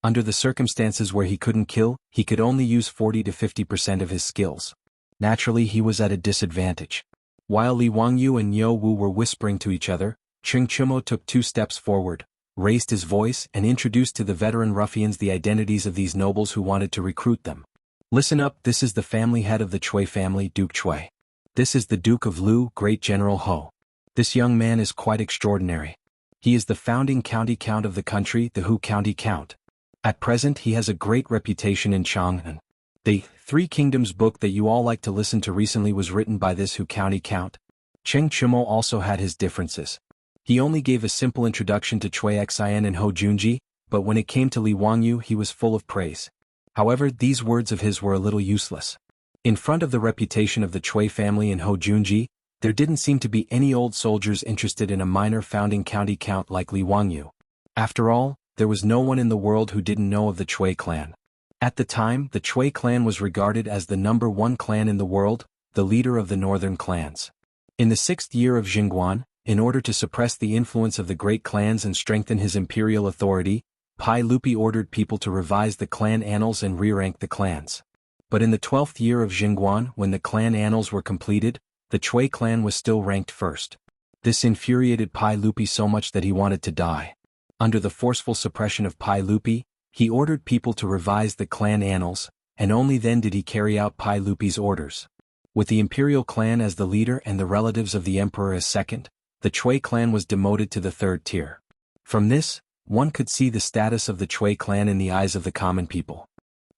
Under the circumstances where he couldn't kill, he could only use 40 to 50% of his skills. Naturally, he was at a disadvantage. While Li Wangyu and Niu Wu were whispering to each other, Cheng Chumo took 2 steps forward, raised his voice and introduced to the veteran ruffians the identities of these nobles who wanted to recruit them. Listen up, this is the family head of the Chui family, Duke Chui. This is the Duke of Lu, Great General Ho. This young man is quite extraordinary. He is the founding county count of the country, the Hu County Count. At present he has a great reputation in Chang'an. The 3 Kingdoms book that you all like to listen to recently was written by this Hu County Count. Cheng Chumo also had his differences. He only gave a simple introduction to Chui Xian and Ho Junji, but when it came to Li Wangyu he was full of praise. However, these words of his were a little useless. In front of the reputation of the Chui family and Ho Junji, there didn't seem to be any old soldiers interested in a minor founding county count like Li Wangyu. After all, there was no one in the world who didn't know of the Chui clan. At the time, the Chui clan was regarded as the #1 clan in the world, the leader of the northern clans. In the 6th year of Jingguan, in order to suppress the influence of the great clans and strengthen his imperial authority, Pai Lupi ordered people to revise the clan annals and re-rank the clans. But in the 12th year of Jingguan, when the clan annals were completed, the Chui clan was still ranked first. This infuriated Pai Lupi so much that he wanted to die. Under the forceful suppression of Pai Lupi, he ordered people to revise the clan annals, and only then did he carry out Pai Lupi's orders. With the imperial clan as the leader and the relatives of the emperor as second, the Chui clan was demoted to the 3rd tier. From this, one could see the status of the Chui clan in the eyes of the common people.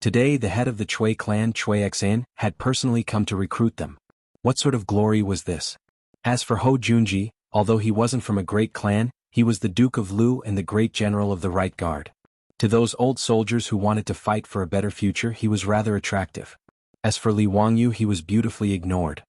Today the head of the Chui clan, Chui Xan, had personally come to recruit them. What sort of glory was this? As for Ho Junji, although he wasn't from a great clan, he was the Duke of Lu and the great general of the Right Guard. To those old soldiers who wanted to fight for a better future, he was rather attractive. As for Li Wangyu, he was beautifully ignored.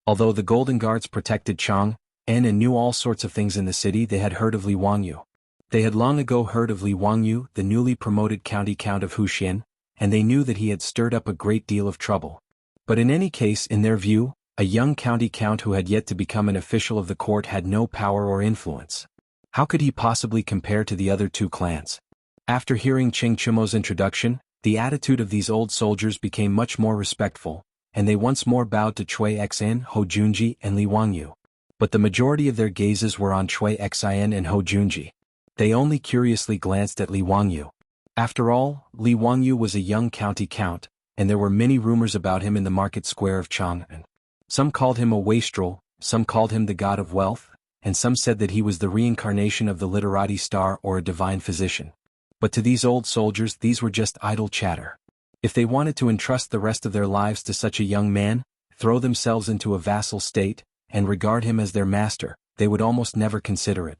Although the Golden Guards protected Chang and knew all sorts of things in the city, they had heard of Li Wangyu. They had long ago heard of Li Wangyu, the newly promoted county count of Huxian, and they knew that he had stirred up a great deal of trouble. But in any case, in their view, a young county count who had yet to become an official of the court had no power or influence. How could he possibly compare to the other two clans? After hearing Ching Chumo's introduction, the attitude of these old soldiers became much more respectful, and they once more bowed to Cui Xin, Ho Junji, and Li Wangyu. But the majority of their gazes were on Cui Xin and Ho Junji. They only curiously glanced at Li Wangyu. After all, Li Wangyu was a young county count, and there were many rumors about him in the market square of Chang'an. Some called him a wastrel, some called him the god of wealth, and some said that he was the reincarnation of the literati star or a divine physician. But to these old soldiers, these were just idle chatter. If they wanted to entrust the rest of their lives to such a young man, throw themselves into a vassal state, and regard him as their master, they would almost never consider it.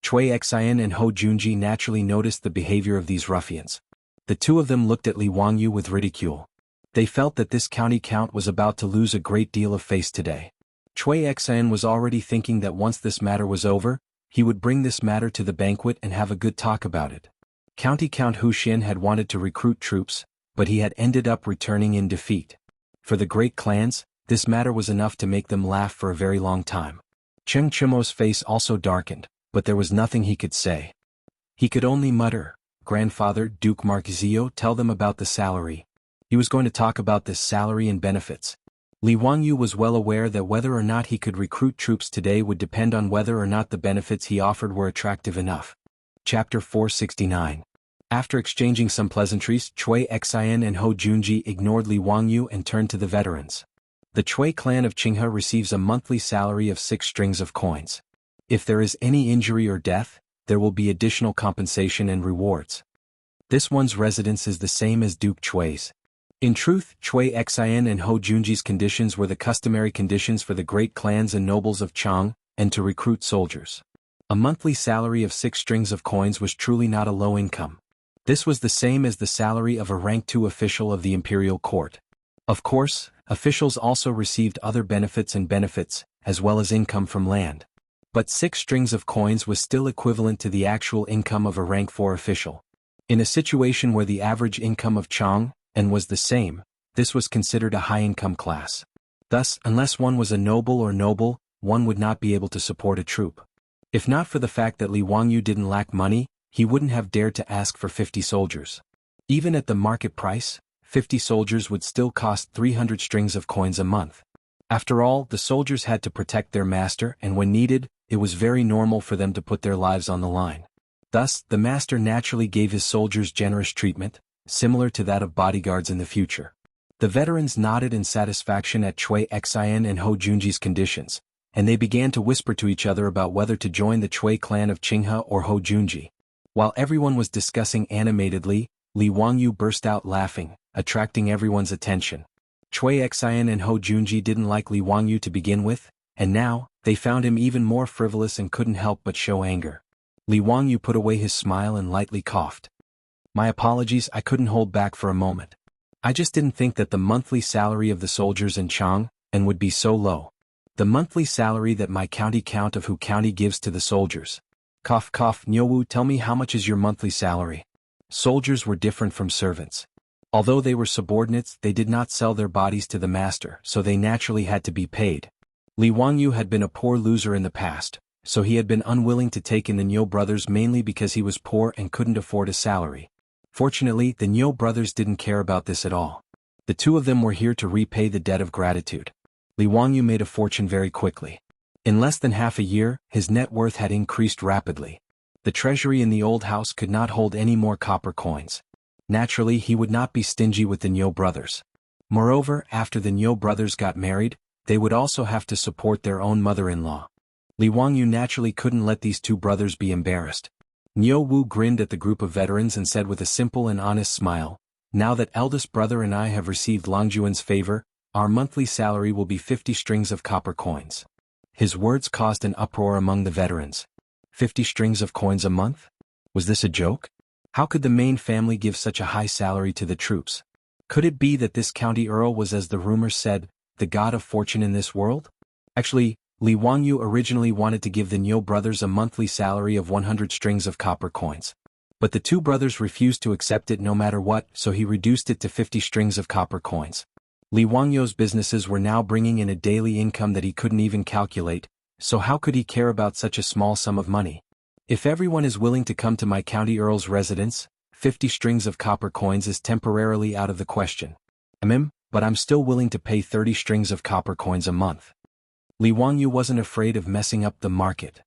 Cui Xin and Ho Junji naturally noticed the behavior of these ruffians. The two of them looked at Li Wangyu with ridicule. They felt that this county count was about to lose a great deal of face today. Cui Xin was already thinking that once this matter was over, he would bring this matter to the banquet and have a good talk about it. County Count Huxian had wanted to recruit troops, but he had ended up returning in defeat. For the great clans, this matter was enough to make them laugh for a very long time. Cheng Chumo's face also darkened, but there was nothing he could say. He could only mutter, "Grandfather, Duke Marquisio, tell them about the salary." He was going to talk about this salary and benefits. Li Wangyu was well aware that whether or not he could recruit troops today would depend on whether or not the benefits he offered were attractive enough. Chapter 469. After exchanging some pleasantries, Cui Xin and Ho Junji ignored Li Wangyu and turned to the veterans. The Cui clan of Qinghe receives a monthly salary of 6 strings of coins. If there is any injury or death, there will be additional compensation and rewards. This one's residence is the same as Duke Cui's. In truth, Cui Xin and Ho Junji's conditions were the customary conditions for the great clans and nobles of Chang, and to recruit soldiers. A monthly salary of 6 strings of coins was truly not a low income. This was the same as the salary of a rank 2 official of the imperial court. Of course, officials also received other benefits, as well as income from land. But 6 strings of coins was still equivalent to the actual income of a rank 4 official. In a situation where the average income of Chang was the same, this was considered a high-income class. Thus, unless one was a noble, one would not be able to support a troop. If not for the fact that Li Wangyu didn't lack money, he wouldn't have dared to ask for 50 soldiers. Even at the market price, 50 soldiers would still cost 300 strings of coins a month. After all, the soldiers had to protect their master, and when needed, it was very normal for them to put their lives on the line. Thus, the master naturally gave his soldiers generous treatment, similar to that of bodyguards in the future. The veterans nodded in satisfaction at Cui Xin and Ho Junji's conditions, and they began to whisper to each other about whether to join the Cui clan of Qinghe or Ho Junji. While everyone was discussing animatedly, Li Wangyu burst out laughing, attracting everyone's attention. Cui Xin and Ho Junji didn't like Li Wangyu to begin with, and now, they found him even more frivolous and couldn't help but show anger. Li Wangyu put away his smile and lightly coughed. "My apologies, I couldn't hold back for a moment. I just didn't think that the monthly salary of the soldiers in Chang would be so low. The monthly salary that my county count of Hu County gives to the soldiers." Cough cough. "Nyowu, tell me, how much is your monthly salary?" Soldiers were different from servants. Although they were subordinates, they did not sell their bodies to the master, so they naturally had to be paid. Li Wangyu had been a poor loser in the past, so he had been unwilling to take in the Nyo brothers mainly because he was poor and couldn't afford a salary. Fortunately, the Nyo brothers didn't care about this at all. The two of them were here to repay the debt of gratitude. Li Wangyu made a fortune very quickly. In less than half a year, his net worth had increased rapidly. The treasury in the old house could not hold any more copper coins. Naturally, he would not be stingy with the Nyo brothers. Moreover, after the Nyo brothers got married, they would also have to support their own mother-in-law. Li Wangyu naturally couldn't let these two brothers be embarrassed. Nyo Wu grinned at the group of veterans and said with a simple and honest smile, "Now that eldest brother and I have received Longjuan's favor, our monthly salary will be 50 strings of copper coins." His words caused an uproar among the veterans. 50 strings of coins a month? Was this a joke? How could the main family give such a high salary to the troops? Could it be that this county earl was, as the rumors said, the god of fortune in this world? Actually, Li Wangyu originally wanted to give the Niu brothers a monthly salary of 100 strings of copper coins. But the two brothers refused to accept it no matter what, so he reduced it to 50 strings of copper coins. Li Wangyu's businesses were now bringing in a daily income that he couldn't even calculate, so how could he care about such a small sum of money? If everyone is willing to come to my county earl's residence, 50 strings of copper coins is temporarily out of the question. But I'm still willing to pay 30 strings of copper coins a month. Li Wangyu wasn't afraid of messing up the market.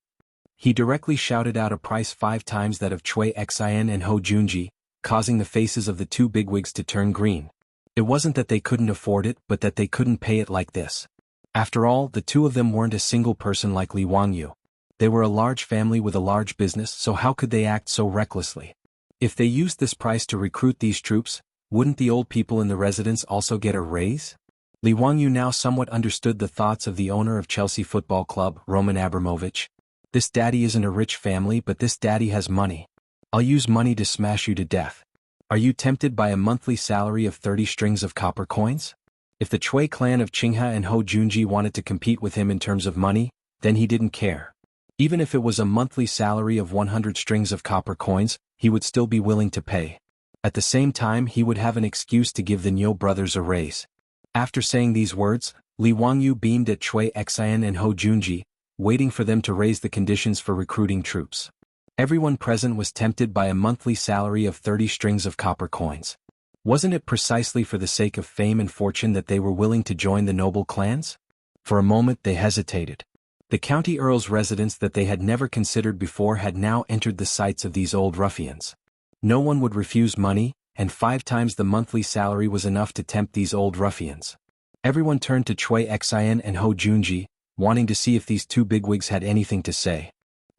He directly shouted out a price 5 times that of Cui Xian and Hou Junji, causing the faces of the two bigwigs to turn green. It wasn't that they couldn't afford it, but that they couldn't pay it like this. After all, the two of them weren't a single person like Li Wangyu. They were a large family with a large business, so how could they act so recklessly? If they used this price to recruit these troops, wouldn't the old people in the residence also get a raise? Li Wangyu now somewhat understood the thoughts of the owner of Chelsea Football Club, Roman Abramovich. This daddy isn't a rich family, but this daddy has money. I'll use money to smash you to death. Are you tempted by a monthly salary of 30 strings of copper coins? If the Cui clan of Qinghe and Hou Junji wanted to compete with him in terms of money, then he didn't care. Even if it was a monthly salary of 100 strings of copper coins, he would still be willing to pay. At the same time, he would have an excuse to give the Niu brothers a raise. After saying these words, Li Wangyu beamed at Cui Xian and Hou Junji, waiting for them to raise the conditions for recruiting troops. Everyone present was tempted by a monthly salary of 30 strings of copper coins. Wasn't it precisely for the sake of fame and fortune that they were willing to join the noble clans? For a moment they hesitated. The county earl's residence that they had never considered before had now entered the sights of these old ruffians. No one would refuse money, and 5 times the monthly salary was enough to tempt these old ruffians. Everyone turned to Cui Xian and Hou Junji, wanting to see if these two bigwigs had anything to say.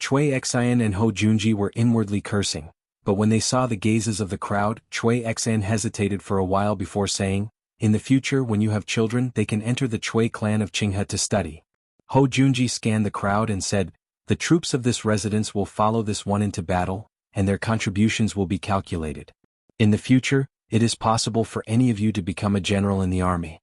Cui Xian and Hou Junji were inwardly cursing, but when they saw the gazes of the crowd, Cui Xian hesitated for a while before saying, "In the future, when you have children, they can enter the Cui clan of Qinghe to study." Hou Junji scanned the crowd and said, "The troops of this residence will follow this one into battle, and their contributions will be calculated. In the future, it is possible for any of you to become a general in the army."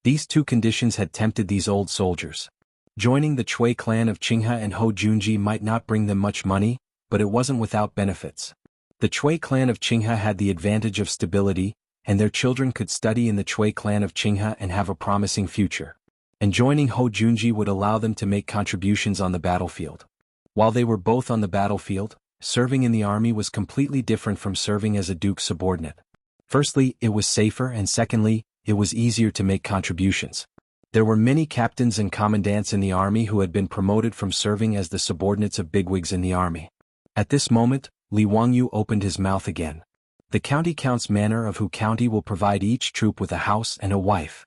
These two conditions had tempted these old soldiers. Joining the Cui clan of Qinghe and Hou Junji might not bring them much money, but it wasn't without benefits. The Cui clan of Qinghe had the advantage of stability, and their children could study in the Cui clan of Qinghe and have a promising future. And joining Hou Junji would allow them to make contributions on the battlefield. While they were both on the battlefield, serving in the army was completely different from serving as a duke's subordinate. Firstly, it was safer, and secondly, it was easier to make contributions. There were many captains and commandants in the army who had been promoted from serving as the subordinates of bigwigs in the army. At this moment, Li Wangyu opened his mouth again. The county count's manor of Hu County will provide each troop with a house and a wife.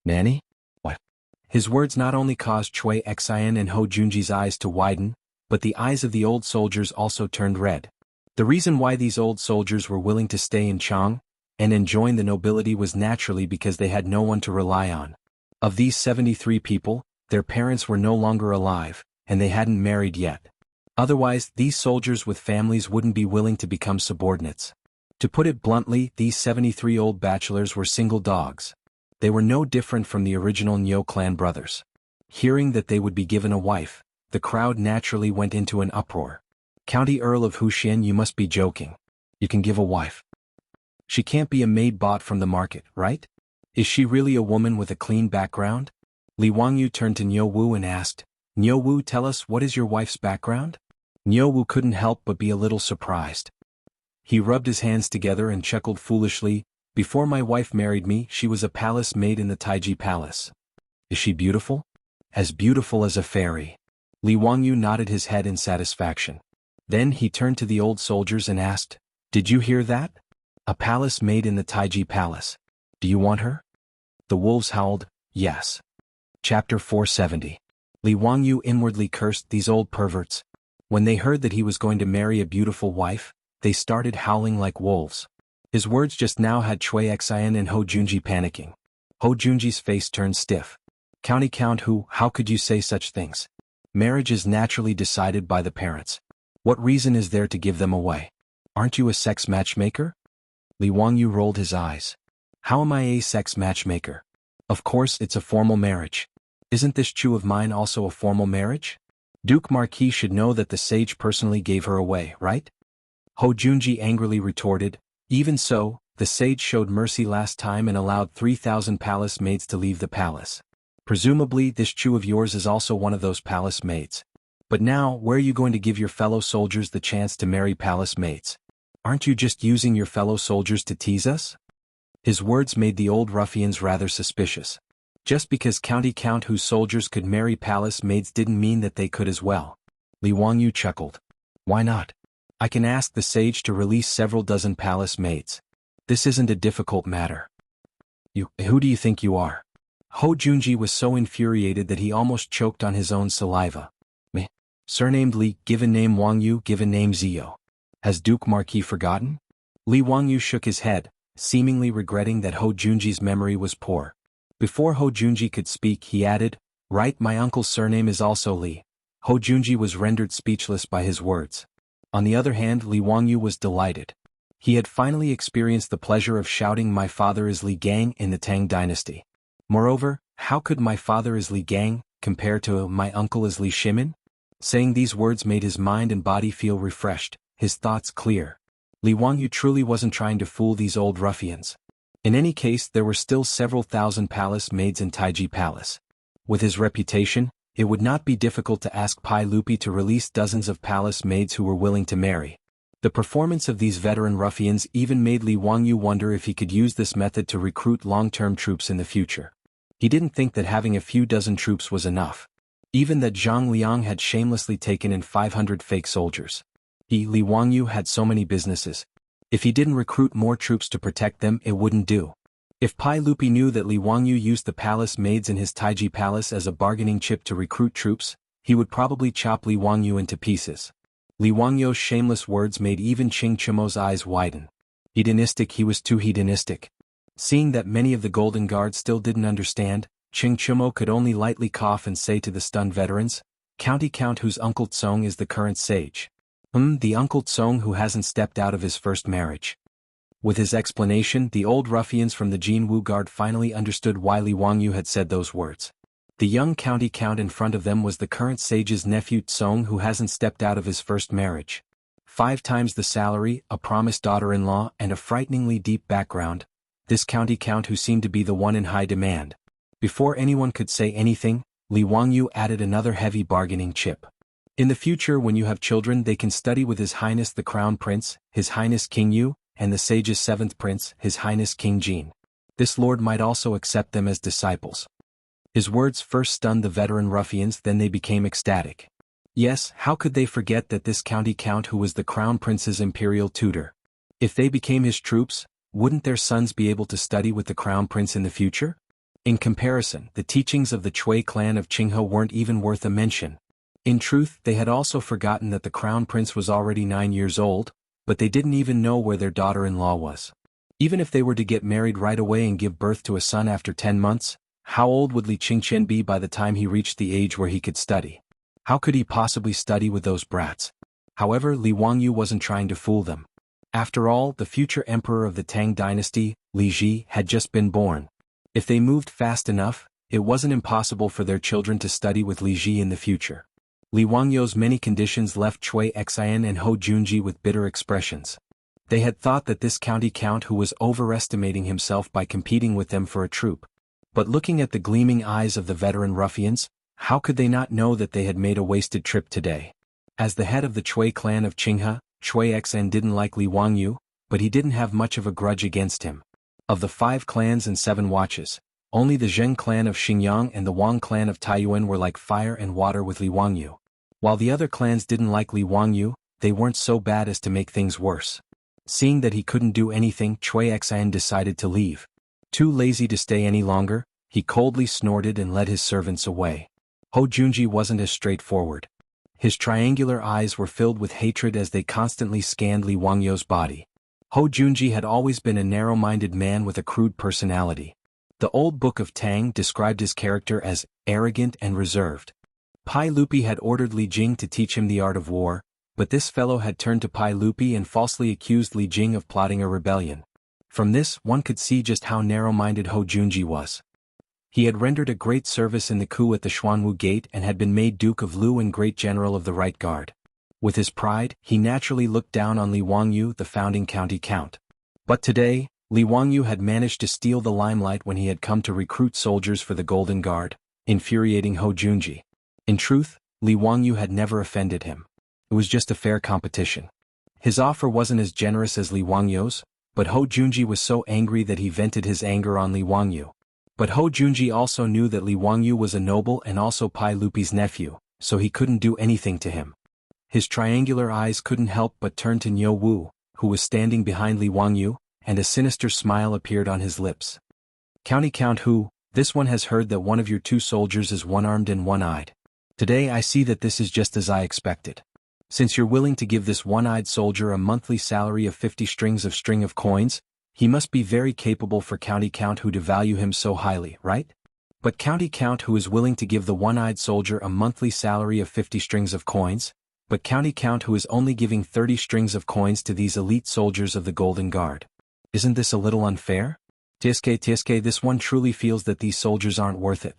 Nanny? What? His words not only caused Cui Xian and Hou Junji's eyes to widen, but the eyes of the old soldiers also turned red. The reason why these old soldiers were willing to stay in Chang and join the nobility was naturally because they had no one to rely on. Of these 73 people, their parents were no longer alive, and they hadn't married yet. Otherwise, these soldiers with families wouldn't be willing to become subordinates. To put it bluntly, these 73 old bachelors were single dogs. They were no different from the original Niu clan brothers. Hearing that they would be given a wife, the crowd naturally went into an uproar. "County Earl of Huxian, you must be joking. You can give a wife. She can't be a maid bought from the market, right? Is she really a woman with a clean background?" Li Wangyu turned to Niu Wu and asked, "Niu Wu, tell us, what is your wife's background?" Niu Wu couldn't help but be a little surprised. He rubbed his hands together and chuckled foolishly. "Before my wife married me, she was a palace maid in the Taiji Palace." "Is she beautiful?" "As beautiful as a fairy." Li Wangyu nodded his head in satisfaction. Then he turned to the old soldiers and asked, "Did you hear that? A palace maid in the Taiji Palace. Do you want her?" The wolves howled, "Yes." Chapter 470. Li Wangyu inwardly cursed these old perverts. When they heard that he was going to marry a beautiful wife, they started howling like wolves. His words just now had Cui Xian and Hou Junji panicking. Hou Junji's face turned stiff. "County Count Hu, how could you say such things? Marriage is naturally decided by the parents. What reason is there to give them away?" Aren't you a sex matchmaker? Li Wangyu rolled his eyes. How am I a sex matchmaker? Of course it's a formal marriage. Isn't this Chu of mine also a formal marriage? Duke Marquis should know that the sage personally gave her away, right? Ho Junji angrily retorted, even so, the sage showed mercy last time and allowed 3,000 palace maids to leave the palace. Presumably this Chu of yours is also one of those palace maids. But now, where are you going to give your fellow soldiers the chance to marry palace maids? Aren't you just using your fellow soldiers to tease us? His words made the old ruffians rather suspicious. Just because County Count whose soldiers could marry palace maids didn't mean that they could as well. Li Wangyu chuckled. Why not? I can ask the sage to release several dozen palace maids. This isn't a difficult matter. Who do you think you are? Ho Junji was so infuriated that he almost choked on his own saliva. Meh. Surnamed Li, given name Wangyu, given name Zio. Has Duke Marquis forgotten? Li Wangyu shook his head, seemingly regretting that Ho Junji's memory was poor. Before Ho Junji could speak he added, right, my uncle's surname is also Li. Ho Junji was rendered speechless by his words. On the other hand, Li Wangyu was delighted. He had finally experienced the pleasure of shouting my father is Li Gang in the Tang dynasty. Moreover, how could my father is Li Gang compare to my uncle is Li Shimin? Saying these words made his mind and body feel refreshed, his thoughts clear. Li Wangyu truly wasn't trying to fool these old ruffians. In any case, there were still several thousand palace maids in Taiji Palace. With his reputation, it would not be difficult to ask Pai Lupi to release dozens of palace maids who were willing to marry. The performance of these veteran ruffians even made Li Wangyu wonder if he could use this method to recruit long-term troops in the future. He didn't think that having a few dozen troops was enough. Even that Zhang Liang had shamelessly taken in 500 fake soldiers. Li Wangyu had so many businesses. If he didn't recruit more troops to protect them, it wouldn't do. If Pai Lupi knew that Li Wangyu used the palace maids in his Taiji palace as a bargaining chip to recruit troops, he would probably chop Li Wangyu into pieces. Li Wangyu's shameless words made even Qing Chumo's eyes widen. Hedonistic, he was too hedonistic. Seeing that many of the Golden Guard still didn't understand, Qing Chumo could only lightly cough and say to the stunned veterans, County Count whose Uncle Tsong is the current sage. The Uncle Tsong who hasn't stepped out of his first marriage. With his explanation, the old ruffians from the Jianghu Guard finally understood why Li Wangyu had said those words. The young county count in front of them was the current sage's nephew Tsong who hasn't stepped out of his first marriage. 5 times the salary, a promised daughter-in-law, and a frighteningly deep background, this county count who seemed to be the one in high demand. Before anyone could say anything, Li Wangyu added another heavy bargaining chip. In the future when you have children they can study with His Highness the Crown Prince, His Highness King Yu, and the sage's 7th Prince, His Highness King Jin. This lord might also accept them as disciples. His words first stunned the veteran ruffians, then they became ecstatic. Yes, how could they forget that this county count who was the Crown Prince's imperial tutor? If they became his troops, wouldn't their sons be able to study with the Crown Prince in the future? In comparison, the teachings of the Chui clan of Qinghe weren't even worth a mention. In truth, they had also forgotten that the Crown Prince was already 9 years old, but they didn't even know where their daughter-in-law was. Even if they were to get married right away and give birth to a son after 10 months, how old would Li Qingqian be by the time he reached the age where he could study? How could he possibly study with those brats? However, Li Wangyu wasn't trying to fool them. After all, the future emperor of the Tang dynasty, Li Ji, had just been born. If they moved fast enough, it wasn't impossible for their children to study with Li Ji in the future. Li Wangyu's many conditions left Chui Xian and Ho Junji with bitter expressions. They had thought that this county count who was overestimating himself by competing with them for a troop. But looking at the gleaming eyes of the veteran ruffians, how could they not know that they had made a wasted trip today? As the head of the Chui clan of Qinghe, Chui Xian didn't like Li Wangyu, but he didn't have much of a grudge against him. Of the 5 clans and 7 watches, only the Zheng clan of Xingyang and the Wang clan of Taiyuan were like fire and water with Li Wangyu. While the other clans didn't like Li Wangyu, they weren't so bad as to make things worse. Seeing that he couldn't do anything, Chui Xian decided to leave. Too lazy to stay any longer, he coldly snorted and led his servants away. Ho Junji wasn't as straightforward. His triangular eyes were filled with hatred as they constantly scanned Li Wangyu's body. Ho Junji had always been a narrow-minded man with a crude personality. The old book of Tang described his character as arrogant and reserved. Pai Lupi had ordered Li Jing to teach him the art of war, But this fellow had turned to Pai Lupi and falsely accused Li Jing of plotting a rebellion. From this, one could see just how narrow-minded Hou Junji was. He had rendered a great service in the coup at the Xuanwu Gate and had been made Duke of Lu and Great General of the Right Guard. With his pride, he naturally looked down on Li Wangyu, the founding county count. But today, Li Wangyu had managed to steal the limelight when he had come to recruit soldiers for the Golden Guard, infuriating Hou Junji. In truth, Li Wangyu had never offended him. It was just a fair competition. His offer wasn't as generous as Li Wangyu's, but Hou Junji was so angry that he vented his anger on Li Wangyu. But Hou Junji also knew that Li Wangyu was a noble and also Pai Lupi's nephew, so he couldn't do anything to him. His triangular eyes couldn't help but turn to Niu Wu, who was standing behind Li Wangyu, and a sinister smile appeared on his lips. County Count Hu, this one has heard that one of your two soldiers is one-armed and one-eyed. Today I see that this is just as I expected. Since you're willing to give this one-eyed soldier a monthly salary of 50 strings of coins, he must be very capable for County Count Hu to value him so highly, right? But County Count Hu is willing to give the one-eyed soldier a monthly salary of 50 strings of coins, but County Count Hu is only giving 30 strings of coins to these elite soldiers of the Golden Guard. Isn't this a little unfair? Tiske, this one truly feels that these soldiers aren't worth it.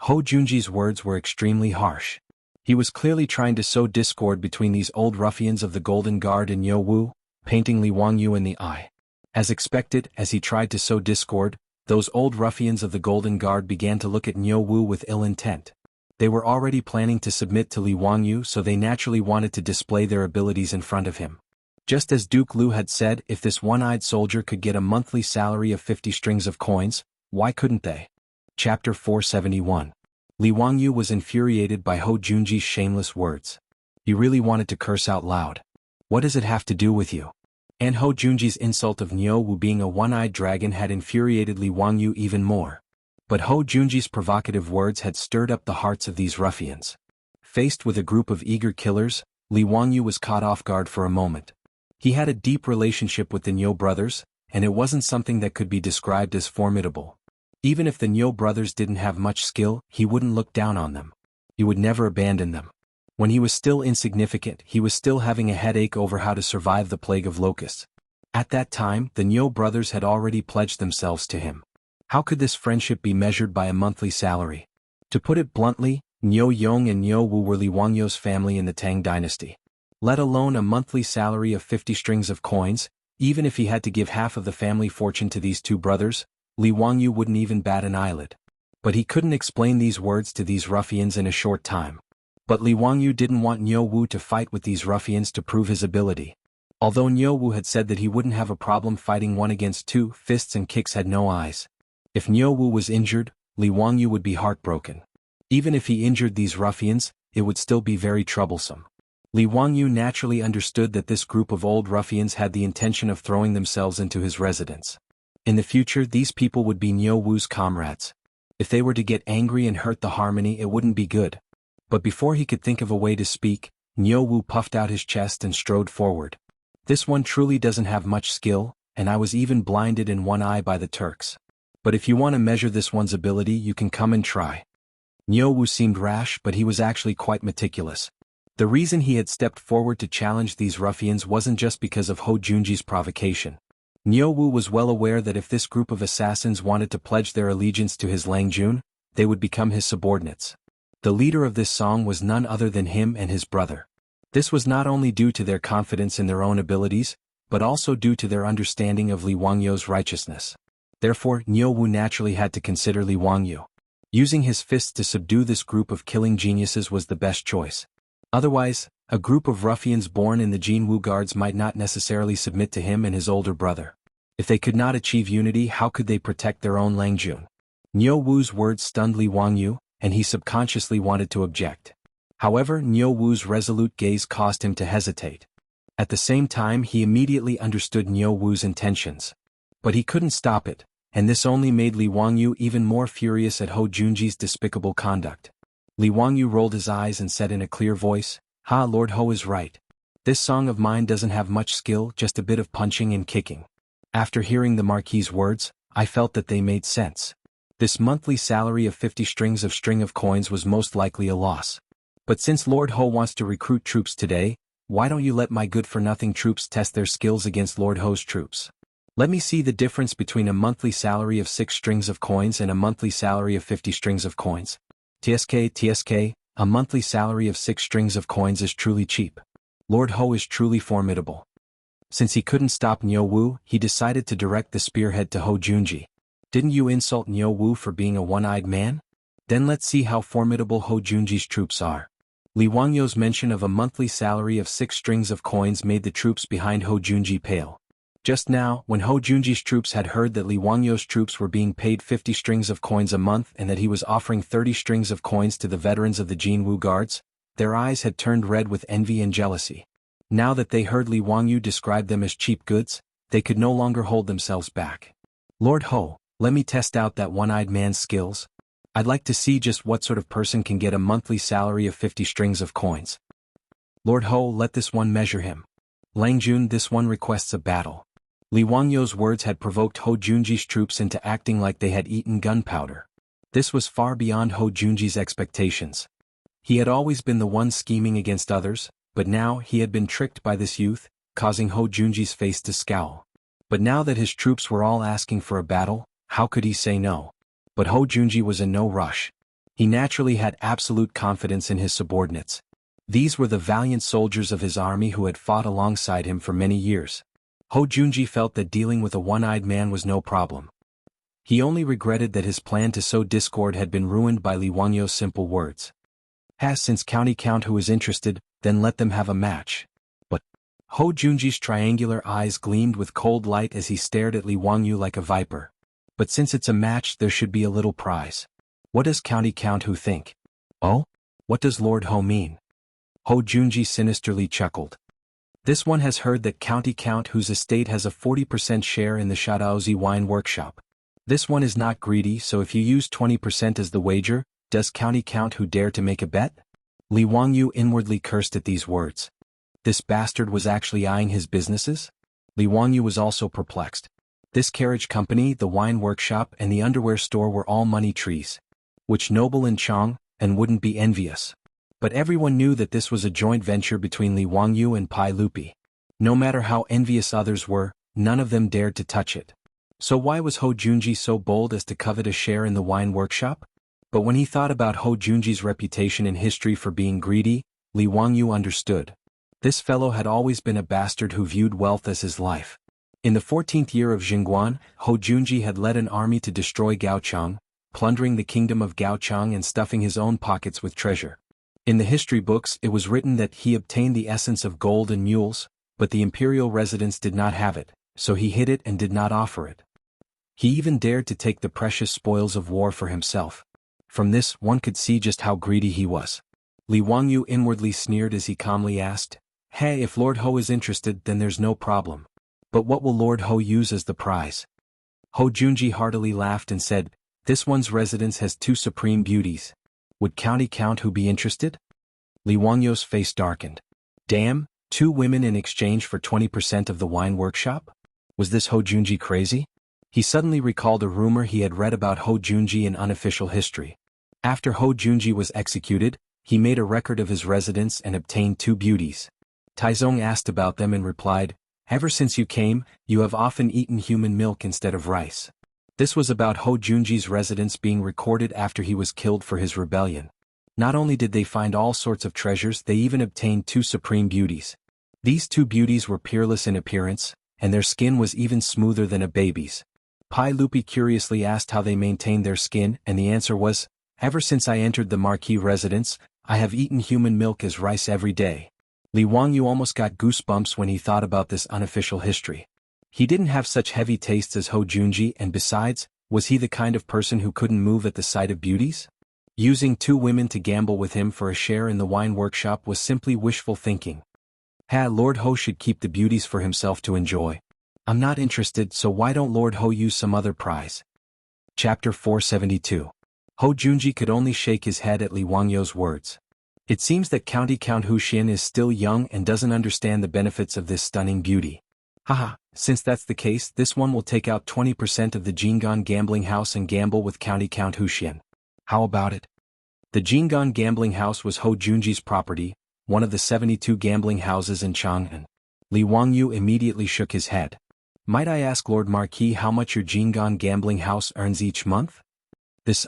Hou Junji's words were extremely harsh. He was clearly trying to sow discord between these old ruffians of the Golden Guard and Niu Wu, painting Li Wangyu in the eye. As expected, as he tried to sow discord, those old ruffians of the Golden Guard began to look at Niu Wu with ill intent. They were already planning to submit to Li Wangyu, so they naturally wanted to display their abilities in front of him. Just as Duke Lu had said, if this one-eyed soldier could get a monthly salary of 50 strings of coins, why couldn't they? Chapter 471. Li Wangyu was infuriated by Hou Junji's shameless words. He really wanted to curse out loud. What does it have to do with you? And Hou Junji's insult of Niu Wu being a one-eyed dragon had infuriated Li Wangyu even more. But Hou Junji's provocative words had stirred up the hearts of these ruffians. Faced with a group of eager killers, Li Wangyu was caught off guard for a moment. He had a deep relationship with the Niu brothers, and it wasn't something that could be described as formidable. Even if the Niu brothers didn't have much skill, he wouldn't look down on them. He would never abandon them. When he was still insignificant, he was still having a headache over how to survive the plague of locusts. At that time, the Niu brothers had already pledged themselves to him. How could this friendship be measured by a monthly salary? To put it bluntly, Niu Yong and Niu Wu were Li Wangyu's family in the Tang dynasty. Let alone a monthly salary of 50 strings of coins, even if he had to give half of the family fortune to these two brothers, Li Wangyu wouldn't even bat an eyelid. But he couldn't explain these words to these ruffians in a short time. But Li Wangyu didn't want Niu Wu to fight with these ruffians to prove his ability. Although Niu Wu had said that he wouldn't have a problem fighting one against two, fists and kicks had no eyes. If Niu Wu was injured, Li Wangyu would be heartbroken. Even if he injured these ruffians, it would still be very troublesome. Li Wangyu naturally understood that this group of old ruffians had the intention of throwing themselves into his residence. In the future, these people would be Niu Wu's comrades. If they were to get angry and hurt the harmony, it wouldn't be good. But before he could think of a way to speak, Niu Wu puffed out his chest and strode forward. This one truly doesn't have much skill, and I was even blinded in one eye by the Turks. But if you want to measure this one's ability, you can come and try. Niu Wu seemed rash, but he was actually quite meticulous. The reason he had stepped forward to challenge these ruffians wasn't just because of Hou Junji's provocation. Niu Wu was well aware that if this group of assassins wanted to pledge their allegiance to his Lang Jun, they would become his subordinates. The leader of this song was none other than him and his brother. This was not only due to their confidence in their own abilities, but also due to their understanding of Li Wangyu's righteousness. Therefore, Niu Wu naturally had to consider Li Wangyu. Using his fists to subdue this group of killing geniuses was the best choice. Otherwise, a group of ruffians born in the Jianghu guards might not necessarily submit to him and his older brother. If they could not achieve unity, how could they protect their own Lang Jun? Niu Wu's words stunned Li Wangyu, and he subconsciously wanted to object. However, Niu Wu's resolute gaze caused him to hesitate. At the same time, he immediately understood Niu Wu's intentions. But he couldn't stop it, and this only made Li Wangyu even more furious at Hou Junji's despicable conduct. Li Wangyu rolled his eyes and said in a clear voice, "Ha, Lord Hou is right. This song of mine doesn't have much skill, just a bit of punching and kicking." After hearing the Marquis's words, I felt that they made sense. This monthly salary of 50 strings of coins was most likely a loss. But since Lord Hou wants to recruit troops today, why don't you let my good-for-nothing troops test their skills against Lord Ho's troops? Let me see the difference between a monthly salary of 6 strings of coins and a monthly salary of 50 strings of coins. TSK, a monthly salary of 6 strings of coins is truly cheap. Lord Ho is truly formidable. Since he couldn't stop Niu Wu, he decided to direct the spearhead to Ho Junji. Didn't you insult Niu Wu for being a one-eyed man? Then let's see how formidable Ho Junji's troops are. Li Wangyou's mention of a monthly salary of 6 strings of coins made the troops behind Ho Junji pale. Just now, when Ho Junji's troops had heard that Li Wangyou's troops were being paid 50 strings of coins a month and that he was offering 30 strings of coins to the veterans of the Jianghu guards, their eyes had turned red with envy and jealousy. Now that they heard Li Wangyou describe them as cheap goods, they could no longer hold themselves back. Lord Ho, let me test out that one-eyed man's skills. I'd like to see just what sort of person can get a monthly salary of 50 strings of coins. Lord Ho, let this one measure him. Lang Jun, this one requests a battle. Li Wangyou's words had provoked Ho Junji's troops into acting like they had eaten gunpowder. This was far beyond Ho Junji's expectations. He had always been the one scheming against others, but now he had been tricked by this youth, causing Ho Junji's face to scowl. But now that his troops were all asking for a battle, how could he say no? But Ho Junji was in no rush. He naturally had absolute confidence in his subordinates. These were the valiant soldiers of his army who had fought alongside him for many years. Ho Junji felt that dealing with a one-eyed man was no problem. He only regretted that his plan to sow discord had been ruined by Li Wangyou's simple words. Since County Count who is interested, then let them have a match. But Ho Junji's triangular eyes gleamed with cold light as he stared at Li Wangyou like a viper. But since it's a match, there should be a little prize. What does County Count who think? Oh? What does Lord Ho mean? Ho Junji sinisterly chuckled. This one has heard that County Count whose estate has a 40% share in the Shadaozi wine workshop. This one is not greedy, so if you use 20% as the wager, does County Count who dare to make a bet? Li Wangyou inwardly cursed at these words. This bastard was actually eyeing his businesses? Li Wangyou was also perplexed. This carriage company, the wine workshop, and the underwear store were all money trees. Which noble in Chang, and wouldn't be envious. But everyone knew that this was a joint venture between Li Wangyou and Pai Lupi. No matter how envious others were, none of them dared to touch it. So why was Ho Junji so bold as to covet a share in the wine workshop? But when he thought about Ho Junji's reputation in history for being greedy, Li Wangyou understood. This fellow had always been a bastard who viewed wealth as his life. In the 14th year of Jingguan, Ho Junji had led an army to destroy Gaochang, plundering the kingdom of Gaochang and stuffing his own pockets with treasure. In the history books it was written that he obtained the essence of gold and mules, but the imperial residents did not have it, so he hid it and did not offer it. He even dared to take the precious spoils of war for himself. From this one could see just how greedy he was. Li Wangyou inwardly sneered as he calmly asked, "Hey, if Lord Ho is interested then there's no problem. But what will Lord Ho use as the prize?" Ho Junji heartily laughed and said, "This one's residence has 2 supreme beauties. Would County Count who be interested?" Li Wangyou's face darkened. Damn, 2 women in exchange for 20% of the wine workshop? Was this Ho Junji crazy? He suddenly recalled a rumor he had read about Ho Junji in unofficial history. After Ho Junji was executed, he made a record of his residence and obtained 2 beauties. Taizong asked about them and replied, "Ever since you came, you have often eaten human milk instead of rice." This was about Ho Junji's residence being recorded after he was killed for his rebellion. Not only did they find all sorts of treasures, they even obtained 2 supreme beauties. These 2 beauties were peerless in appearance, and their skin was even smoother than a baby's. Pai Lupi curiously asked how they maintained their skin, and the answer was, "Ever since I entered the Marquis residence, I have eaten human milk as rice every day." Li Wangyou almost got goosebumps when he thought about this unofficial history. He didn't have such heavy tastes as Ho Junji, and besides, was he the kind of person who couldn't move at the sight of beauties? Using 2 women to gamble with him for a share in the wine workshop was simply wishful thinking. Lord Ho should keep the beauties for himself to enjoy. I'm not interested, so why don't Lord Ho use some other prize? Chapter 472. Ho Junji could only shake his head at Li Wangyou's words. It seems that County Count Huxian is still young and doesn't understand the benefits of this stunning beauty. Haha, since that's the case, this one will take out 20% of the Jingan gambling house and gamble with County Count Huxian. How about it? The Jingan gambling house was Ho Junji's property, one of the 72 gambling houses in Chang'an. Li Wangyu immediately shook his head. Might I ask Lord Marquis how much your Jianghu gambling house earns each month?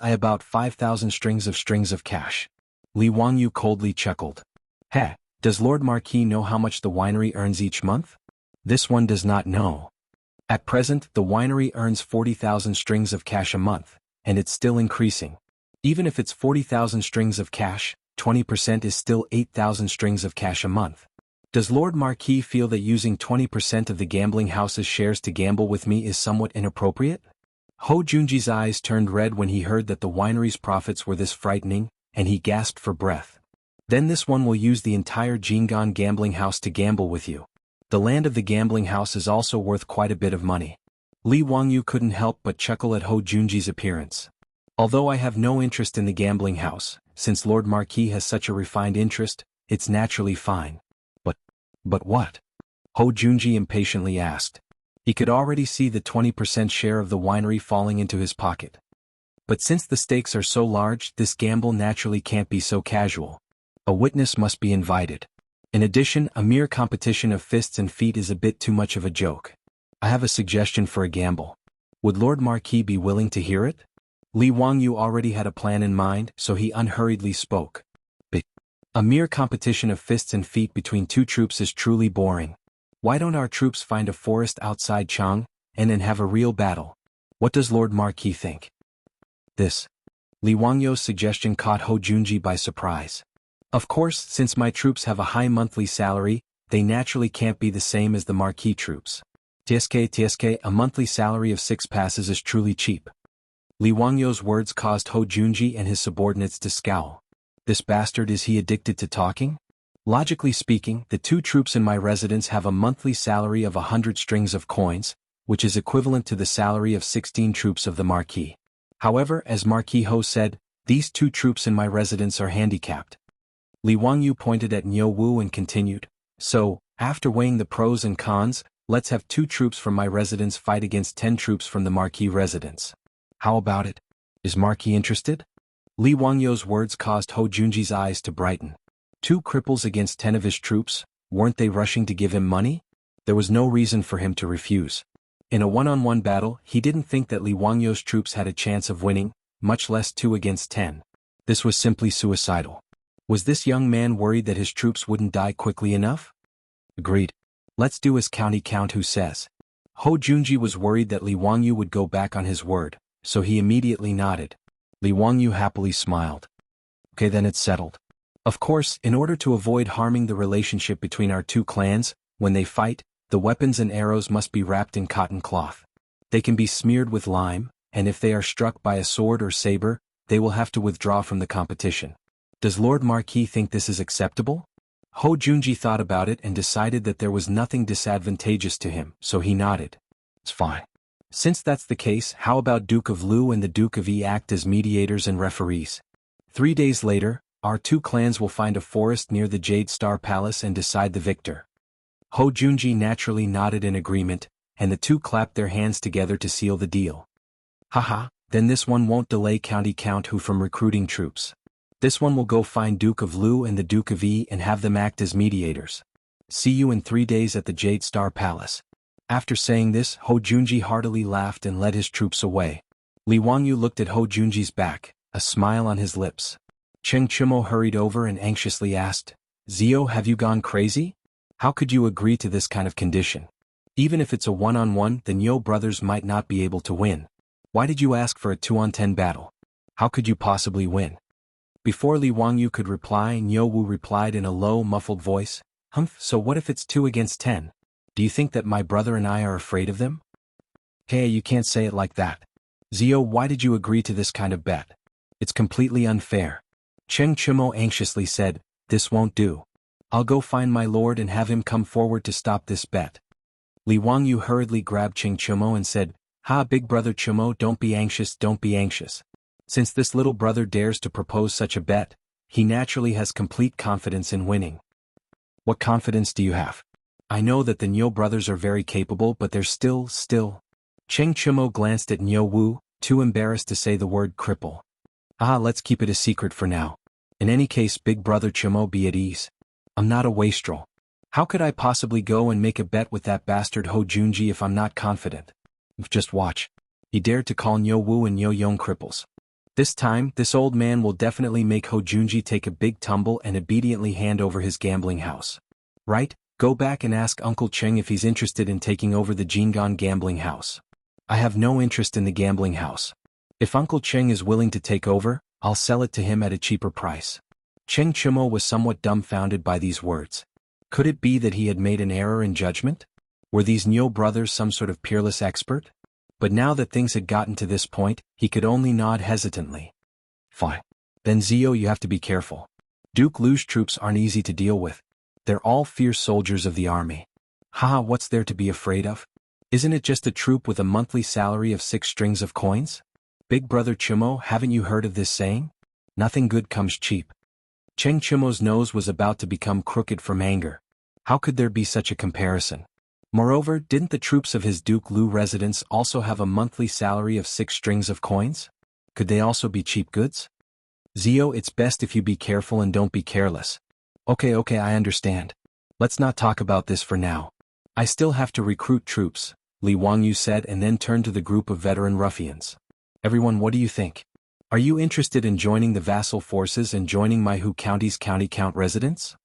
I about 5,000 strings of cash. Li Wangyu coldly chuckled. Heh, does Lord Marquis know how much the winery earns each month? This one does not know. At present, the winery earns 40,000 strings of cash a month, and it's still increasing. Even if it's 40,000 strings of cash, 20% is still 8,000 strings of cash a month. Does Lord Marquis feel that using 20% of the gambling house's shares to gamble with me is somewhat inappropriate? Ho Junji's eyes turned red when he heard that the winery's profits were this frightening, and he gasped for breath. Then this one will use the entire Jianghu gambling house to gamble with you. The land of the gambling house is also worth quite a bit of money. Li Wangyu couldn't help but chuckle at Ho Junji's appearance. Although I have no interest in the gambling house, since Lord Marquis has such a refined interest, it's naturally fine. But what? Ho Junji impatiently asked. He could already see the 20% share of the winery falling into his pocket. But since the stakes are so large, this gamble naturally can't be so casual. A witness must be invited. In addition, a mere competition of fists and feet is a bit too much of a joke. I have a suggestion for a gamble. Would Lord Marquis be willing to hear it? Li Wangyu already had a plan in mind, so he unhurriedly spoke. A mere competition of fists and feet between two troops is truly boring. Why don't our troops find a forest outside Chang, and then have a real battle? What does Lord Marquis think? Li Wangyu's suggestion caught Ho Junji by surprise. Of course, since my troops have a high monthly salary, they naturally can't be the same as the Marquis troops. TSK, a monthly salary of 6 passes is truly cheap. Li Wangyu's words caused Ho Junji and his subordinates to scowl. This bastard, is he addicted to talking? Logically speaking, the 2 troops in my residence have a monthly salary of 100 strings of coins, which is equivalent to the salary of 16 troops of the Marquis. However, as Marquis Ho said, these 2 troops in my residence are handicapped. Li Wangyu pointed at Niu Wu and continued, so, after weighing the pros and cons, let's have 2 troops from my residence fight against 10 troops from the Marquis residence. How about it? Is Marquis interested? Li Wangyu's words caused Ho Junji's eyes to brighten. 2 cripples against 10 of his troops, weren't they rushing to give him money? There was no reason for him to refuse. In a one-on-one battle, he didn't think that Li Wangyu's troops had a chance of winning, much less 2 against 10. This was simply suicidal. Was this young man worried that his troops wouldn't die quickly enough? Agreed. Let's do as County Count who says. Ho Junji was worried that Li Wangyu would go back on his word, so he immediately nodded. Li Wangyu happily smiled. Okay, then it's settled. Of course, in order to avoid harming the relationship between our 2 clans, when they fight, the weapons and arrows must be wrapped in cotton cloth. They can be smeared with lime, and if they are struck by a sword or saber, they will have to withdraw from the competition. Does Lord Marquis think this is acceptable? Ho Junji thought about it and decided that there was nothing disadvantageous to him, so he nodded. It's fine. Since that's the case, how about Duke of Lu and the Duke of Yi act as mediators and referees? 3 days later, our 2 clans will find a forest near the Jade Star Palace and decide the victor. Ho Junji naturally nodded in agreement, and the 2 clapped their hands together to seal the deal. Haha, then this one won't delay County Count Who from recruiting troops. This one will go find Duke of Lu and the Duke of Yi and have them act as mediators. See you in 3 days at the Jade Star Palace. After saying this, Ho Junji heartily laughed and led his troops away. Li Wangyu looked at Ho Junji's back, a smile on his lips. Cheng Chumo hurried over and anxiously asked, Zio, have you gone crazy? How could you agree to this kind of condition? Even if it's a one-on-one, the Niu brothers might not be able to win. Why did you ask for a 2-on-10 battle? How could you possibly win? Before Li Wangyu could reply, Niu Wu replied in a low, muffled voice, so what if it's 2 against 10? Do you think that my brother and I are afraid of them? Hey, you can't say it like that. Zio, why did you agree to this kind of bet? It's completely unfair. Cheng Chumo anxiously said, this won't do. I'll go find my lord and have him come forward to stop this bet. Li Wangyu hurriedly grabbed Cheng Chumo and said, big brother Chumo, don't be anxious, don't be anxious. Since this little brother dares to propose such a bet, he naturally has complete confidence in winning. What confidence do you have? I know that the Niu brothers are very capable, but they're still. Cheng Chumo glanced at Niu Wu, too embarrassed to say the word cripple. Let's keep it a secret for now. In any case, big brother Chumo, be at ease. I'm not a wastrel. How could I possibly go and make a bet with that bastard Ho Junji if I'm not confident? Just watch. He dared to call Nyo Wu and Nyo Yong cripples. This time, this old man will definitely make Ho Junji take a big tumble and obediently hand over his gambling house. Right? Go back and ask Uncle Cheng if he's interested in taking over the Jingon gambling house. I have no interest in the gambling house. If Uncle Cheng is willing to take over, I'll sell it to him at a cheaper price. Cheng Chumo was somewhat dumbfounded by these words. Could it be that he had made an error in judgment? Were these Nyo brothers some sort of peerless expert? But now that things had gotten to this point, he could only nod hesitantly. Fine. Then Zio, you have to be careful. Duke Lu's troops aren't easy to deal with. They're all fierce soldiers of the army. Haha, what's there to be afraid of? Isn't it just a troop with a monthly salary of 6 strings of coins? Big brother Chumo, haven't you heard of this saying? Nothing good comes cheap. Cheng Chumo's nose was about to become crooked from anger. How could there be such a comparison? Moreover, didn't the troops of his Duke Lu residence also have a monthly salary of 6 strings of coins? Could they also be cheap goods? Zio, it's best if you be careful and don't be careless. Okay, I understand. Let's not talk about this for now. I still have to recruit troops, Li Wangyu said, and then turned to the group of veteran ruffians. Everyone, what do you think? Are you interested in joining the vassal forces and joining my Hu County's county count residence?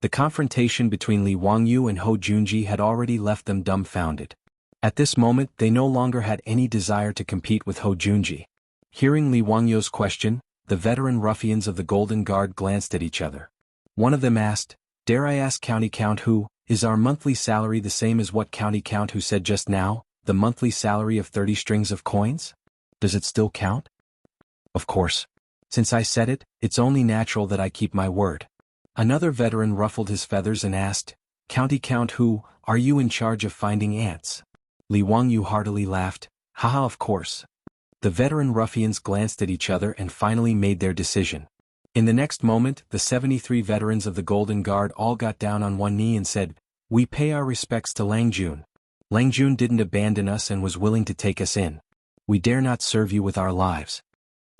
The confrontation between Li Wangyu and Ho Junji had already left them dumbfounded. At this moment, they no longer had any desire to compete with Ho Junji. Hearing Li Wangyu's question, the veteran ruffians of the Golden Guard glanced at each other. One of them asked, "Dare I ask County Count Hu, is our monthly salary the same as what County Count Hu said just now, the monthly salary of 30 strings of coins? Does it still count?" "Of course. Since I said it, it's only natural that I keep my word." Another veteran ruffled his feathers and asked, "County Count Hu, are you in charge of finding ants?" Li Wangyu heartily laughed, "Haha, of course." The veteran ruffians glanced at each other and finally made their decision. In the next moment, the 73 veterans of the Golden Guard all got down on one knee and said, "We pay our respects to Lang Jun. Lang Jun didn't abandon us and was willing to take us in. We dare not serve you with our lives."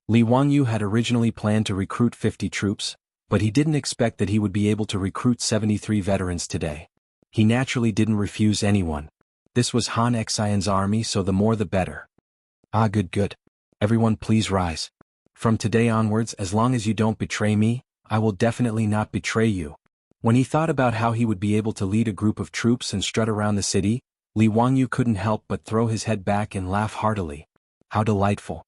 Li Wangyu had originally planned to recruit 50 troops, but he didn't expect that he would be able to recruit 73 veterans today. He naturally didn't refuse anyone. This was Han Xian's army, so the more the better. Ah, good. Everyone please rise. From today onwards, as long as you don't betray me, I will definitely not betray you. When he thought about how he would be able to lead a group of troops and strut around the city, Li Wangyu couldn't help but throw his head back and laugh heartily. How delightful.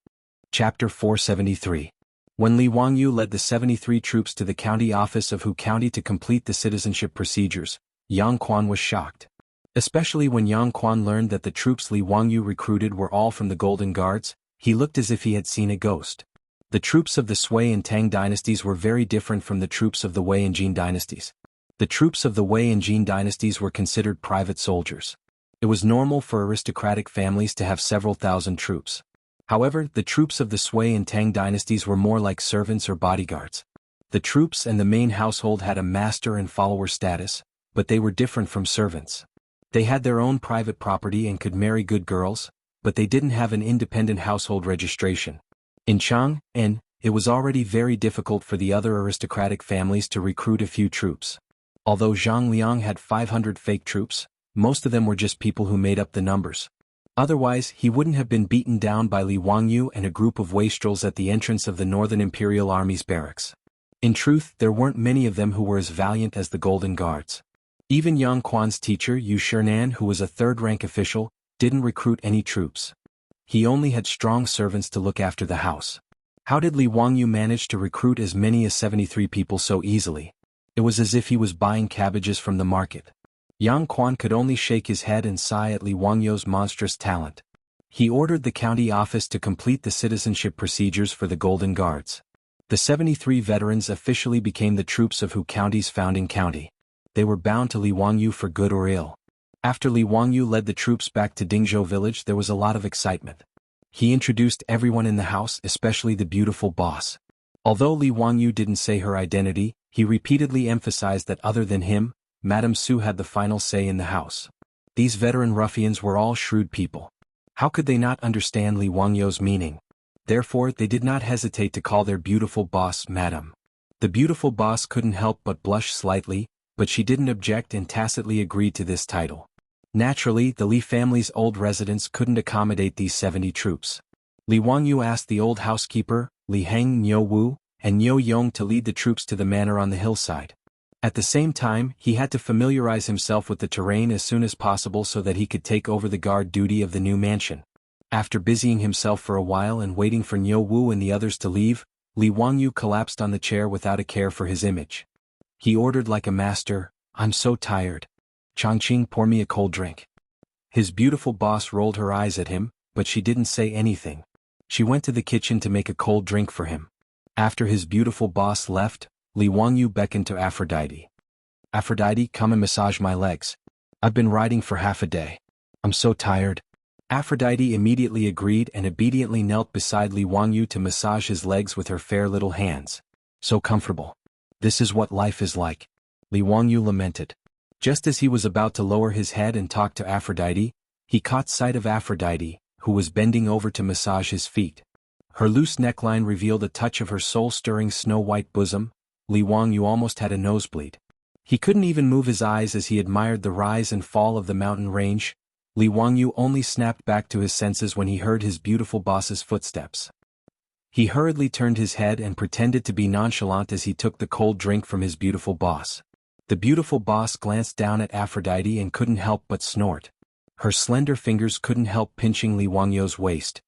Chapter 473. When Li Wangyu led the 73 troops to the county office of Hu County to complete the citizenship procedures, Yang Quan was shocked. Especially when Yang Quan learned that the troops Li Wangyu recruited were all from the Golden Guards, he looked as if he had seen a ghost. The troops of the Sui and Tang dynasties were very different from the troops of the Wei and Jin dynasties. The troops of the Wei and Jin dynasties were considered private soldiers. It was normal for aristocratic families to have several thousand troops. However, the troops of the Sui and Tang dynasties were more like servants or bodyguards. The troops and the main household had a master and follower status, but they were different from servants. They had their own private property and could marry good girls, but they didn't have an independent household registration. In Chang'an, it was already very difficult for the other aristocratic families to recruit a few troops. Although Zhang Liang had 500 fake troops, most of them were just people who made up the numbers. Otherwise, he wouldn't have been beaten down by Li Wangyu and a group of wastrels at the entrance of the Northern Imperial Army's barracks. In truth, there weren't many of them who were as valiant as the Golden Guards. Even Yang Quan's teacher Yu Shernan, who was a third-rank official, didn't recruit any troops. He only had strong servants to look after the house. How did Li Wangyu manage to recruit as many as 73 people so easily? It was as if he was buying cabbages from the market. Yang Quan could only shake his head and sigh at Li Wangyu's monstrous talent. He ordered the county office to complete the citizenship procedures for the Golden Guards. The 73 veterans officially became the troops of Hu County's founding county. They were bound to Li Wangyu for good or ill. After Li Wangyu led the troops back to Dingzhou village, there was a lot of excitement. He introduced everyone in the house, especially the beautiful boss. Although Li Wangyu didn't say her identity, he repeatedly emphasized that other than him, Madame Su had the final say in the house. These veteran ruffians were all shrewd people. How could they not understand Li Wangyu's meaning? Therefore, they did not hesitate to call their beautiful boss Madame. The beautiful boss couldn't help but blush slightly, but she didn't object and tacitly agreed to this title. Naturally, the Li family's old residence couldn't accommodate these 70 troops. Li Wangyu asked the old housekeeper, Li Heng Niu Wu, and Niu Yong to lead the troops to the manor on the hillside. At the same time, he had to familiarize himself with the terrain as soon as possible so that he could take over the guard duty of the new mansion. After busying himself for a while and waiting for Niu Wu and the others to leave, Li Wangyu collapsed on the chair without a care for his image. He ordered like a master, "I'm so tired. Changqing, pour me a cold drink." His beautiful boss rolled her eyes at him, but she didn't say anything. She went to the kitchen to make a cold drink for him. After his beautiful boss left, Li Wangyu beckoned to Aphrodite. "Aphrodite, come and massage my legs. I've been riding for half a day. I'm so tired." Aphrodite immediately agreed and obediently knelt beside Li Wangyu to massage his legs with her fair little hands. "So comfortable. This is what life is like," Li Wangyu lamented. Just as he was about to lower his head and talk to Aphrodite, he caught sight of Aphrodite, who was bending over to massage his feet. Her loose neckline revealed a touch of her soul-stirring snow-white bosom. Li Wangyu almost had a nosebleed. He couldn't even move his eyes as he admired the rise and fall of the mountain range. Li Wangyu only snapped back to his senses when he heard his beautiful boss's footsteps. He hurriedly turned his head and pretended to be nonchalant as he took the cold drink from his beautiful boss. The beautiful boss glanced down at Aphrodite and couldn't help but snort. Her slender fingers couldn't help pinching Li Wangyu's waist.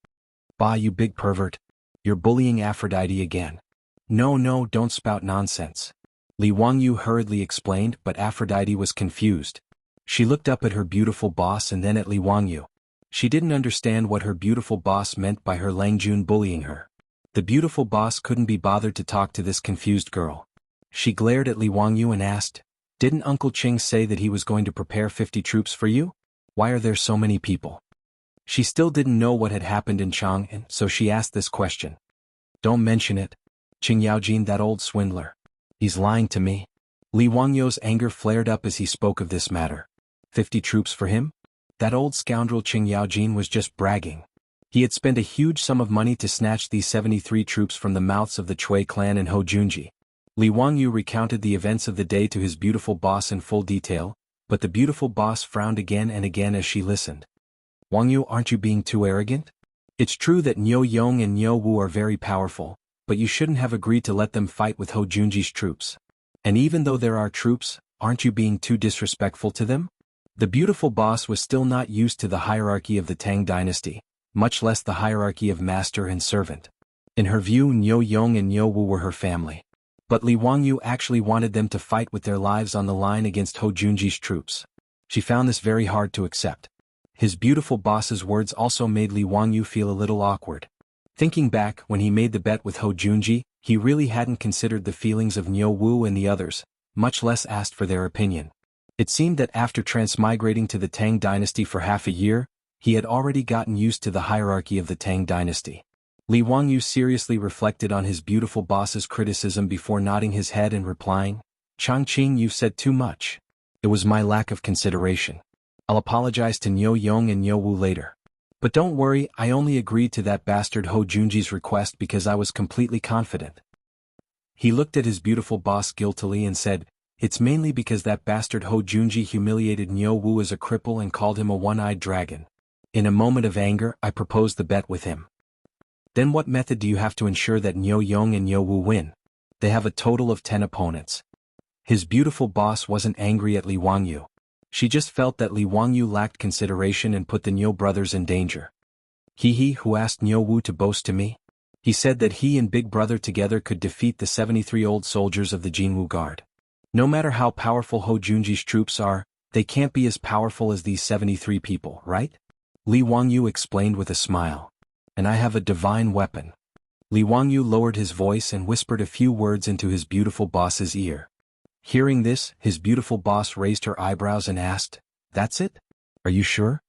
"Bah, you big pervert. You're bullying Aphrodite again." No, don't spout nonsense," Li Wangyu hurriedly explained, but Aphrodite was confused. She looked up at her beautiful boss and then at Li Wangyu. She didn't understand what her beautiful boss meant by her Langjun bullying her. The beautiful boss couldn't be bothered to talk to this confused girl. She glared at Li Wangyu and asked, "Didn't Uncle Qing say that he was going to prepare 50 troops for you? Why are there so many people?" She still didn't know what had happened in Chang, and so she asked this question. "Don't mention it. Qing Yaojin, that old swindler. He's lying to me." Li Wangyu's anger flared up as he spoke of this matter. 50 troops for him? That old scoundrel Qing Yaojin was just bragging. He had spent a huge sum of money to snatch these 73 troops from the mouths of the Chui clan in Hojunji. Li Wangyu recounted the events of the day to his beautiful boss in full detail, but the beautiful boss frowned again and again as she listened. "Wangyu, aren't you being too arrogant? It's true that Niu Yong and Niu Wu are very powerful, but you shouldn't have agreed to let them fight with Hojunji's troops. And even though there are troops, aren't you being too disrespectful to them?" The beautiful boss was still not used to the hierarchy of the Tang dynasty, much less the hierarchy of master and servant. In her view, Niu Yong and Niu Wu were her family. But Li Wangyu actually wanted them to fight with their lives on the line against Hojunji's troops. She found this very hard to accept. His beautiful boss's words also made Li Wangyu feel a little awkward. Thinking back, when he made the bet with Hojunji, he really hadn't considered the feelings of Niu Wu and the others, much less asked for their opinion. It seemed that after transmigrating to the Tang dynasty for half a year, he had already gotten used to the hierarchy of the Tang dynasty. Li Wangyu seriously reflected on his beautiful boss's criticism before nodding his head and replying, "Changqing, you've said too much. It was my lack of consideration. I'll apologize to Niu Yong and Niu Wu later. But don't worry, I only agreed to that bastard Hojunji's request because I was completely confident." He looked at his beautiful boss guiltily and said, "It's mainly because that bastard Hojunji humiliated Niu Wu as a cripple and called him a one-eyed dragon. In a moment of anger, I proposed the bet with him." "Then what method do you have to ensure that Niu Yong and Niu Wu win? They have a total of 10 opponents." His beautiful boss wasn't angry at Li Wangyu. She just felt that Li Wangyu lacked consideration and put the Niu brothers in danger. He who asked Niu Wu to boast to me? He said that he and Big Brother together could defeat the 73 old soldiers of the Jianghu Guard. No matter how powerful Hojunji's troops are, they can't be as powerful as these 73 people, right? Li Wangyu explained with a smile. "And I have a divine weapon." Li Wangyu lowered his voice and whispered a few words into his beautiful boss's ear. Hearing this, his beautiful boss raised her eyebrows and asked, "That's it? Are you sure?"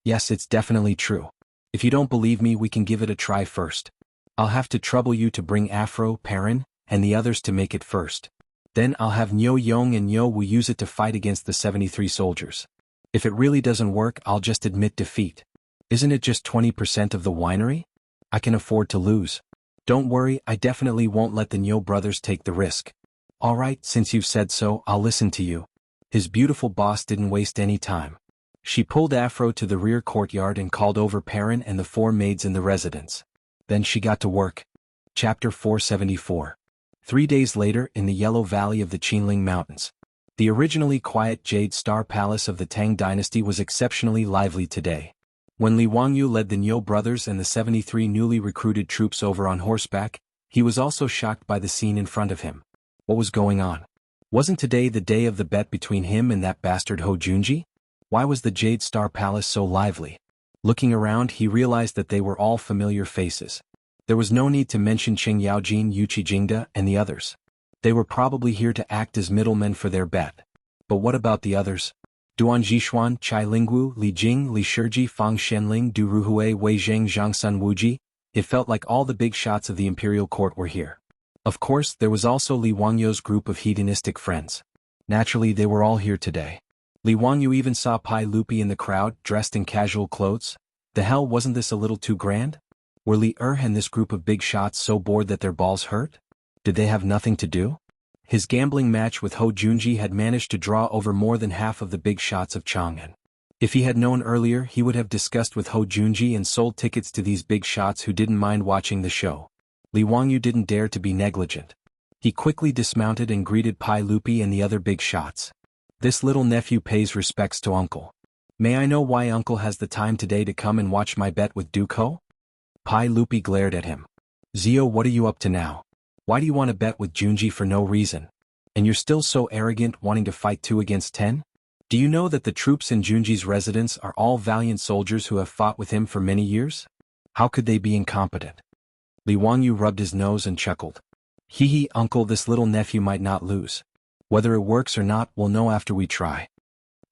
"Yes, it's definitely true. If you don't believe me, we can give it a try first. I'll have to trouble you to bring Afro, Perrin, and the others to make it first. Then I'll have Niu Yong and Niu Wu use it to fight against the 73 soldiers. If it really doesn't work, I'll just admit defeat. Isn't it just 20% of the winery? I can afford to lose. Don't worry, I definitely won't let the Niu brothers take the risk." All right, since you've said so, I'll listen to you. His beautiful boss didn't waste any time. She pulled Afro to the rear courtyard and called over Perrin and the 4 maids in the residence. Then she got to work. Chapter 474. 3 days later, in the Yellow Valley of the Qinling Mountains. The originally quiet Jade Star Palace of the Tang dynasty was exceptionally lively today. When Li Wangyu led the Niu brothers and the 73 newly recruited troops over on horseback, he was also shocked by the scene in front of him. What was going on? Wasn't today the day of the bet between him and that bastard Ho Junji? Why was the Jade Star Palace so lively? Looking around, he realized that they were all familiar faces. There was no need to mention Qing Yaojin, Yuqi Jingda, and the others. They were probably here to act as middlemen for their bet. But what about the others? Duan Jixuan, Chai Lingwu, Li Jing, Li Shiji, Fang Shenling, Du Ruhui, Wei Zheng, Zhang Sun Wuji. It felt like all the big shots of the imperial court were here. Of course, there was also Li Wangyu's group of hedonistic friends. Naturally, they were all here today. Li Wangyu even saw Pai Lupi in the crowd, dressed in casual clothes. The hell, wasn't this a little too grand? Were Li and this group of big shots so bored that their balls hurt? Did they have nothing to do? His gambling match with Ho Junji had managed to draw over more than half of the big shots of Chang'an. If he had known earlier, he would have discussed with Ho Junji and sold tickets to these big shots who didn't mind watching the show. Li Wangyu didn't dare to be negligent. He quickly dismounted and greeted Pai Lupi and the other big shots. This little nephew pays respects to uncle. May I know why uncle has the time today to come and watch my bet with Duke Ho? Pai Lupi glared at him. Zio, what are you up to now? Why do you want to bet with Junji for no reason? And you're still so arrogant, wanting to fight 2 against 10? Do you know that the troops in Junji's residence are all valiant soldiers who have fought with him for many years? How could they be incompetent? Li Wangyu rubbed his nose and chuckled. Hee hee, uncle, this little nephew might not lose. Whether it works or not, we'll know after we try.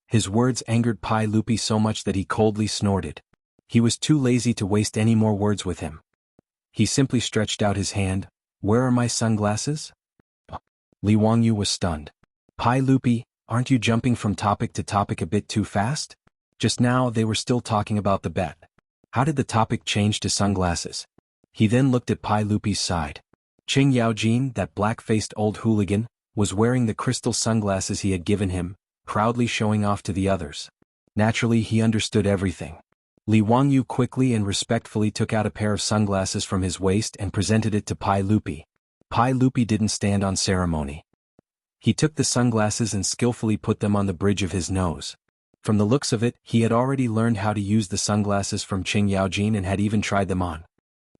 His words angered Pai Lupi so much that he coldly snorted. He was too lazy to waste any more words with him. He simply stretched out his hand. Where are my sunglasses? Li Wangyu was stunned. Pai Lupi, aren't you jumping from topic to topic a bit too fast? Just now they were still talking about the bet. How did the topic change to sunglasses? He then looked at Pai Lupi's side. Qing Yaojin, that black-faced old hooligan, was wearing the crystal sunglasses he had given him, proudly showing off to the others. Naturally, he understood everything. Li Wangyu quickly and respectfully took out a pair of sunglasses from his waist and presented it to Pai Lupi. Pai Lupi didn't stand on ceremony. He took the sunglasses and skillfully put them on the bridge of his nose. From the looks of it, he had already learned how to use the sunglasses from Qing Yaojin and had even tried them on.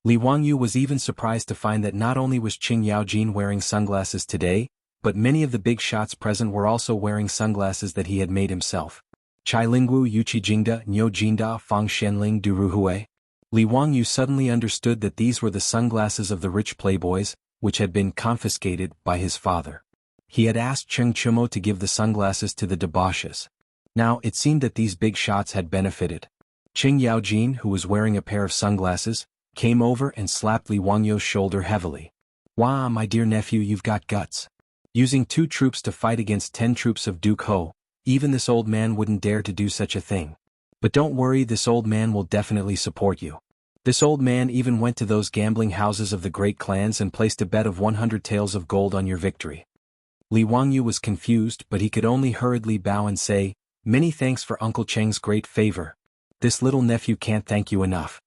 Li Wangyu was even surprised to find that not only was Qing Yaojin wearing sunglasses today, but many of the big shots present were also wearing sunglasses that he had made himself. Chai Lingwu, Yuqi Jingda, Niu Jinda, Fang Shenling, Du Ruhui. Li Wangyu suddenly understood that these were the sunglasses of the rich playboys, which had been confiscated by his father. He had asked Cheng Chumo to give the sunglasses to the debauches. Now it seemed that these big shots had benefited. Qing Yaojin, who was wearing a pair of sunglasses, came over and slapped Li Wangyu's shoulder heavily. Wah, my dear nephew, you've got guts. Using 2 troops to fight against 10 troops of Duke Ho, even this old man wouldn't dare to do such a thing. But don't worry, this old man will definitely support you. This old man even went to those gambling houses of the great clans and placed a bet of 100 taels of gold on your victory. Li Wangyu was confused, but he could only hurriedly bow and say, Many thanks for Uncle Cheng's great favor. This little nephew can't thank you enough.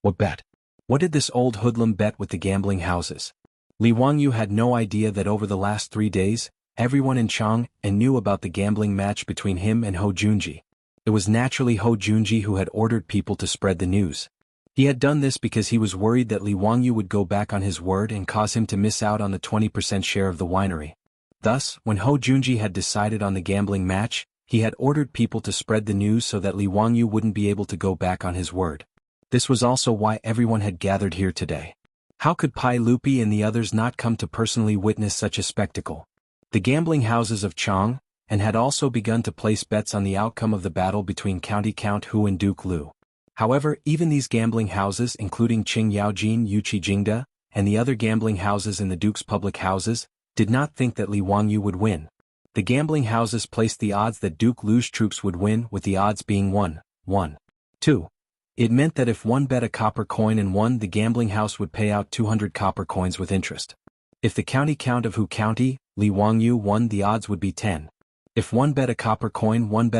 What bet? What did this old hoodlum bet with the gambling houses? Li Wangyu had no idea that over the last 3 days, everyone in Chang knew about the gambling match between him and Ho Junji. It was naturally Ho Junji who had ordered people to spread the news. He had done this because he was worried that Li Wangyu would go back on his word and cause him to miss out on the 20% share of the winery. Thus, when Ho Junji had decided on the gambling match, he had ordered people to spread the news so that Li Wangyu wouldn't be able to go back on his word. This was also why everyone had gathered here today. How could Pai Lupi and the others not come to personally witness such a spectacle? The gambling houses of Chang had also begun to place bets on the outcome of the battle between County Count Hu and Duke Lu. However, even these gambling houses, including Qing Yaojin, Yuqi Jingda, and the other gambling houses in the Duke's public houses, did not think that Li Wangyu would win. The gambling houses placed the odds that Duke Lu's troops would win, with the odds being 1-1-2. It meant that if one bet a copper coin and won, the gambling house would pay out 200 copper coins with interest. If the county count of Hu County Li Wangyu won, the odds would be 10. If one bet a copper coin, one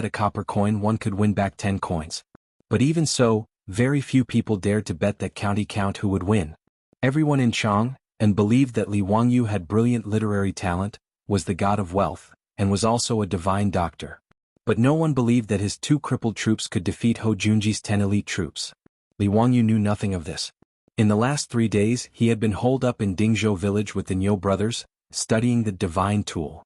could win back 10 coins. But even so, very few people dared to bet that county count who would win. Everyone in Chang, and believed that Li Wangyu had brilliant literary talent, was the god of wealth, and was also a divine doctor. But no one believed that his 2 crippled troops could defeat Hou Junji's 10 elite troops. Li Wangyu knew nothing of this. In the last 3 days he had been holed up in Dingzhou village with the Niu brothers, studying the divine tool.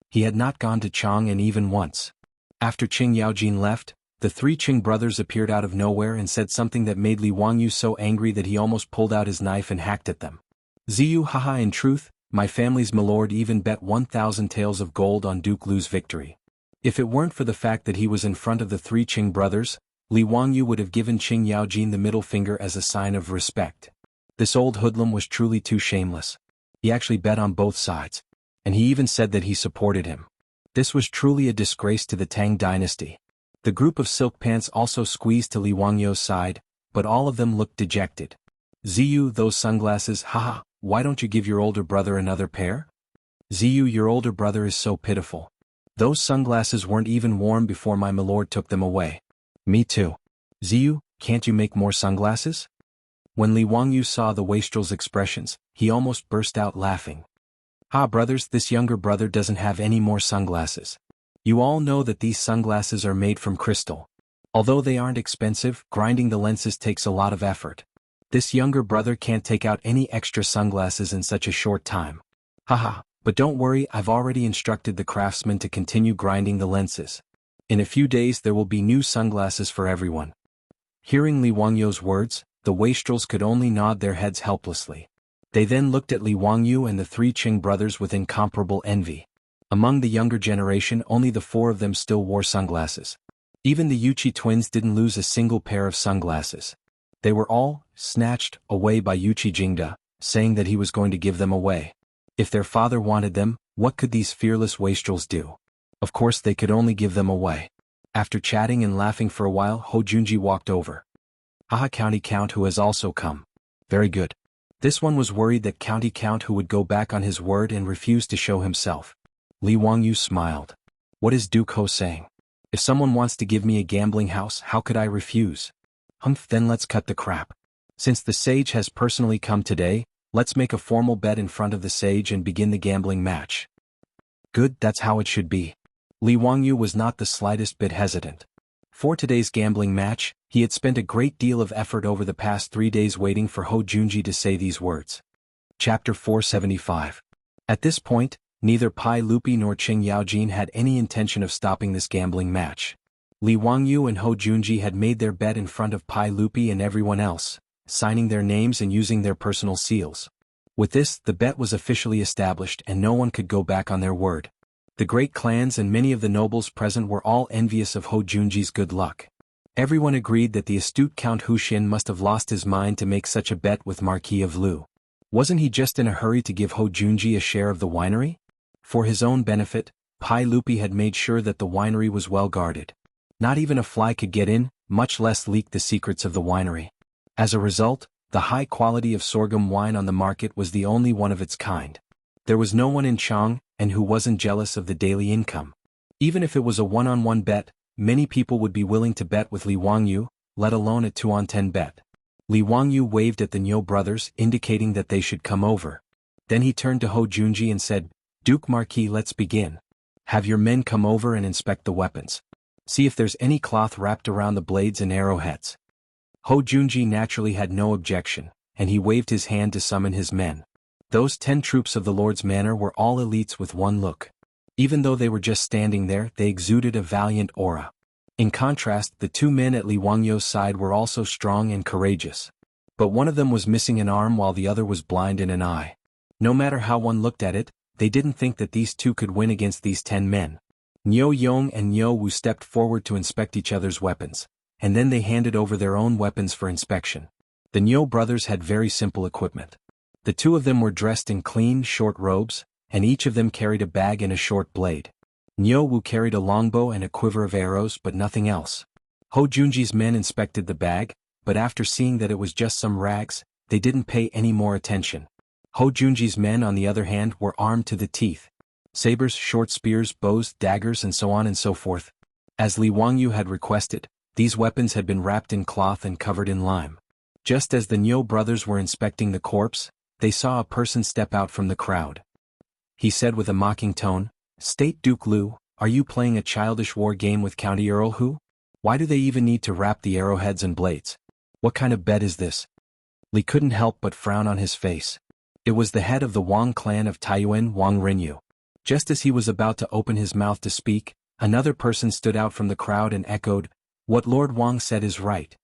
He had not gone to Chang and even once. After Qing Yaojin left, the 3 Qing brothers appeared out of nowhere and said something that made Li Wangyu so angry that he almost pulled out his knife and hacked at them. Ziyu, haha, in truth, my family's milord even bet 1,000 taels of gold on Duke Lu's victory. If it weren't for the fact that he was in front of the 3 Qing brothers, Li Wangyu would have given Qing Yaojin the middle finger as a sign of respect. This old hoodlum was truly too shameless. He actually bet on both sides. And he even said that he supported him. This was truly a disgrace to the Tang dynasty. The group of silk pants also squeezed to Li Wangyu's side, but all of them looked dejected. Ziyu, those sunglasses, haha, why don't you give your older brother another pair? Ziyu, your older brother is so pitiful. Those sunglasses weren't even warm before my milord took them away. Me too. Ziyu, can't you make more sunglasses? When Li Wangyu saw the wastrel's expressions, he almost burst out laughing. Ah, brothers, this younger brother doesn't have any more sunglasses. You all know that these sunglasses are made from crystal. Although they aren't expensive, grinding the lenses takes a lot of effort. This younger brother can't take out any extra sunglasses in such a short time. Haha, but don't worry, I've already instructed the craftsman to continue grinding the lenses. In a few days there will be new sunglasses for everyone. Hearing Li Wangyu's words, the wastrels could only nod their heads helplessly. They then looked at Li Wangyu and the 3 Qing brothers with incomparable envy. Among the younger generation, only the 4 of them still wore sunglasses. Even the Yuqi twins didn't lose a single pair of sunglasses. They were all snatched away by Yuqi Jingda, saying that he was going to give them away. If their father wanted them, what could these fearless wastrels do? Of course they could only give them away. After chatting and laughing for a while, Hou Junji walked over. Haha, County Count who has also come. Very good. This one was worried that County Count who would go back on his word and refuse to show himself. Li Wangyu smiled. What is Duke Ho saying? If someone wants to give me a gambling house, how could I refuse? Humph, then let's cut the crap. Since the sage has personally come today, let's make a formal bet in front of the sage and begin the gambling match. Good, that's how it should be. Li Wangyu was not the slightest bit hesitant. For today's gambling match, he had spent a great deal of effort over the past 3 days waiting for Hou Junji to say these words. Chapter 475. At this point, neither Pai Lupi nor Qing Yaojin had any intention of stopping this gambling match. Li Wangyu and Hou Junji had made their bet in front of Pai Lupi and everyone else, signing their names and using their personal seals. With this, the bet was officially established and no one could go back on their word. The great clans and many of the nobles present were all envious of Hou Junji's good luck. Everyone agreed that the astute Count Huxian must have lost his mind to make such a bet with Marquis of Lu. Wasn't he just in a hurry to give Hou Junji a share of the winery? For his own benefit, Pai Lupi had made sure that the winery was well guarded. Not even a fly could get in, much less leak the secrets of the winery. As a result, the high quality of sorghum wine on the market was the only one of its kind. There was no one in Chang, and who wasn't jealous of the daily income. Even if it was a one-on-one bet, many people would be willing to bet with Li Wangyu, let alone a 2-on-10 bet. Li Wangyu waved at the Niu brothers, indicating that they should come over. Then he turned to Hou Junji and said, Duke Marquis, let's begin. Have your men come over and inspect the weapons. See if there's any cloth wrapped around the blades and arrowheads. Hou Junji naturally had no objection, and he waved his hand to summon his men. Those 10 troops of the Lord's Manor were all elites with one look. Even though they were just standing there, they exuded a valiant aura. In contrast, the 2 men at Li Wangyu's side were also strong and courageous. But one of them was missing an arm while the other was blind in an eye. No matter how one looked at it, they didn't think that these 2 could win against these 10 men. Niu Yong and Niu Wu stepped forward to inspect each other's weapons, and then they handed over their own weapons for inspection. The Niu brothers had very simple equipment. The 2 of them were dressed in clean, short robes, and each of them carried a bag and a short blade. Niu Wu carried a longbow and a quiver of arrows but nothing else. Hou Junji's men inspected the bag, but after seeing that it was just some rags, they didn't pay any more attention. Hou Junji's men on the other hand were armed to the teeth. sabers, short spears, bows, daggers, and so on and so forth. As Li Wangyu had requested, these weapons had been wrapped in cloth and covered in lime. Just as the Niu brothers were inspecting the corpse, they saw a person step out from the crowd. He said with a mocking tone, "State Duke Liu, are you playing a childish war game with County Earl Hu? Why do they even need to wrap the arrowheads and blades? What kind of bet is this?" Li couldn't help but frown on his face. It was the head of the Wang clan of Taiyuan, Wang Rinyu. Just as he was about to open his mouth to speak, another person stood out from the crowd and echoed, "What Lord Wang said is right.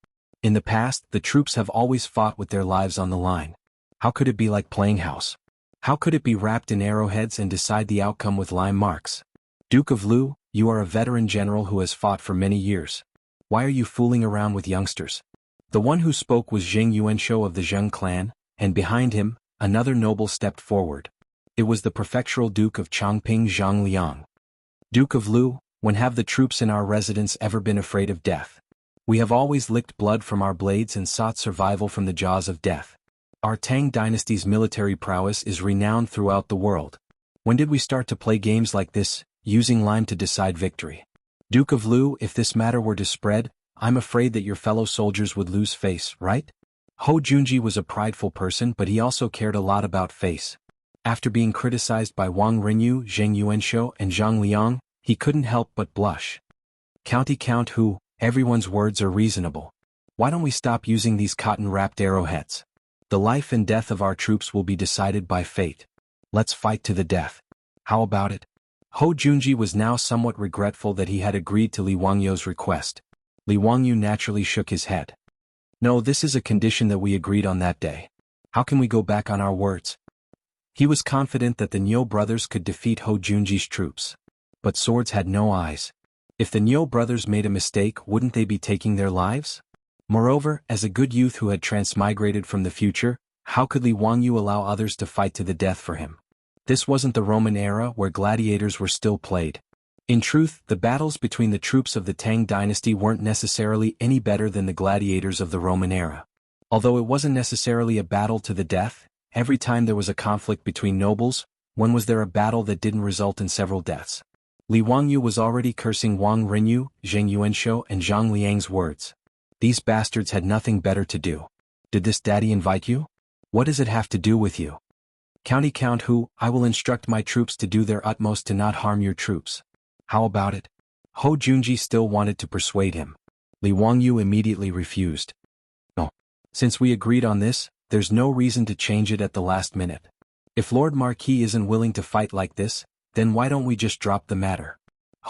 In the past, the troops have always fought with their lives on the line. How could it be like playing house? How could it be wrapped in arrowheads and decide the outcome with lime marks? Duke of Liu, you are a veteran general who has fought for many years. Why are you fooling around with youngsters?" The one who spoke was Jing Yuanshou of the Zheng clan, and behind him, another noble stepped forward. It was the prefectural Duke of Chongping, Zhang Liang. "Duke of Liu, when have the troops in our residence ever been afraid of death? We have always licked blood from our blades and sought survival from the jaws of death. Our Tang dynasty's military prowess is renowned throughout the world. When did we start to play games like this, using lime to decide victory? Duke of Liu, if this matter were to spread, I'm afraid that your fellow soldiers would lose face, right?" Hou Junji was a prideful person, but he also cared a lot about face. After being criticized by Wang Rinyu, Zheng Yuanshou, and Zhang Liang, he couldn't help but blush. "County Count Hu, everyone's words are reasonable. Why don't we stop using these cotton-wrapped arrowheads? The life and death of our troops will be decided by fate. Let's fight to the death. How about it?" Hou Junji was now somewhat regretful that he had agreed to Li Wangyu's request. Li Wangyu naturally shook his head. "No, this is a condition that we agreed on that day. How can we go back on our words?" He was confident that the Niu brothers could defeat Hou Junji's troops. But swords had no eyes. If the Niu brothers made a mistake, wouldn't they be taking their lives? Moreover, as a good youth who had transmigrated from the future, how could Li Wangyu allow others to fight to the death for him? This wasn't the Roman era where gladiators were still played. In truth, the battles between the troops of the Tang dynasty weren't necessarily any better than the gladiators of the Roman era. Although it wasn't necessarily a battle to the death, every time there was a conflict between nobles, when was there a battle that didn't result in several deaths? Li Wangyu was already cursing Wang Rinyu, Zheng Yuanshou, and Zhang Liang's words. These bastards had nothing better to do. "Did this daddy invite you? What does it have to do with you?" "County Count Hu, I will instruct my troops to do their utmost to not harm your troops. How about it?" Hou Junji still wanted to persuade him. Li Wangyu immediately refused. "No. Since we agreed on this, there's no reason to change it at the last minute. If Lord Marquis isn't willing to fight like this, then why don't we just drop the matter?"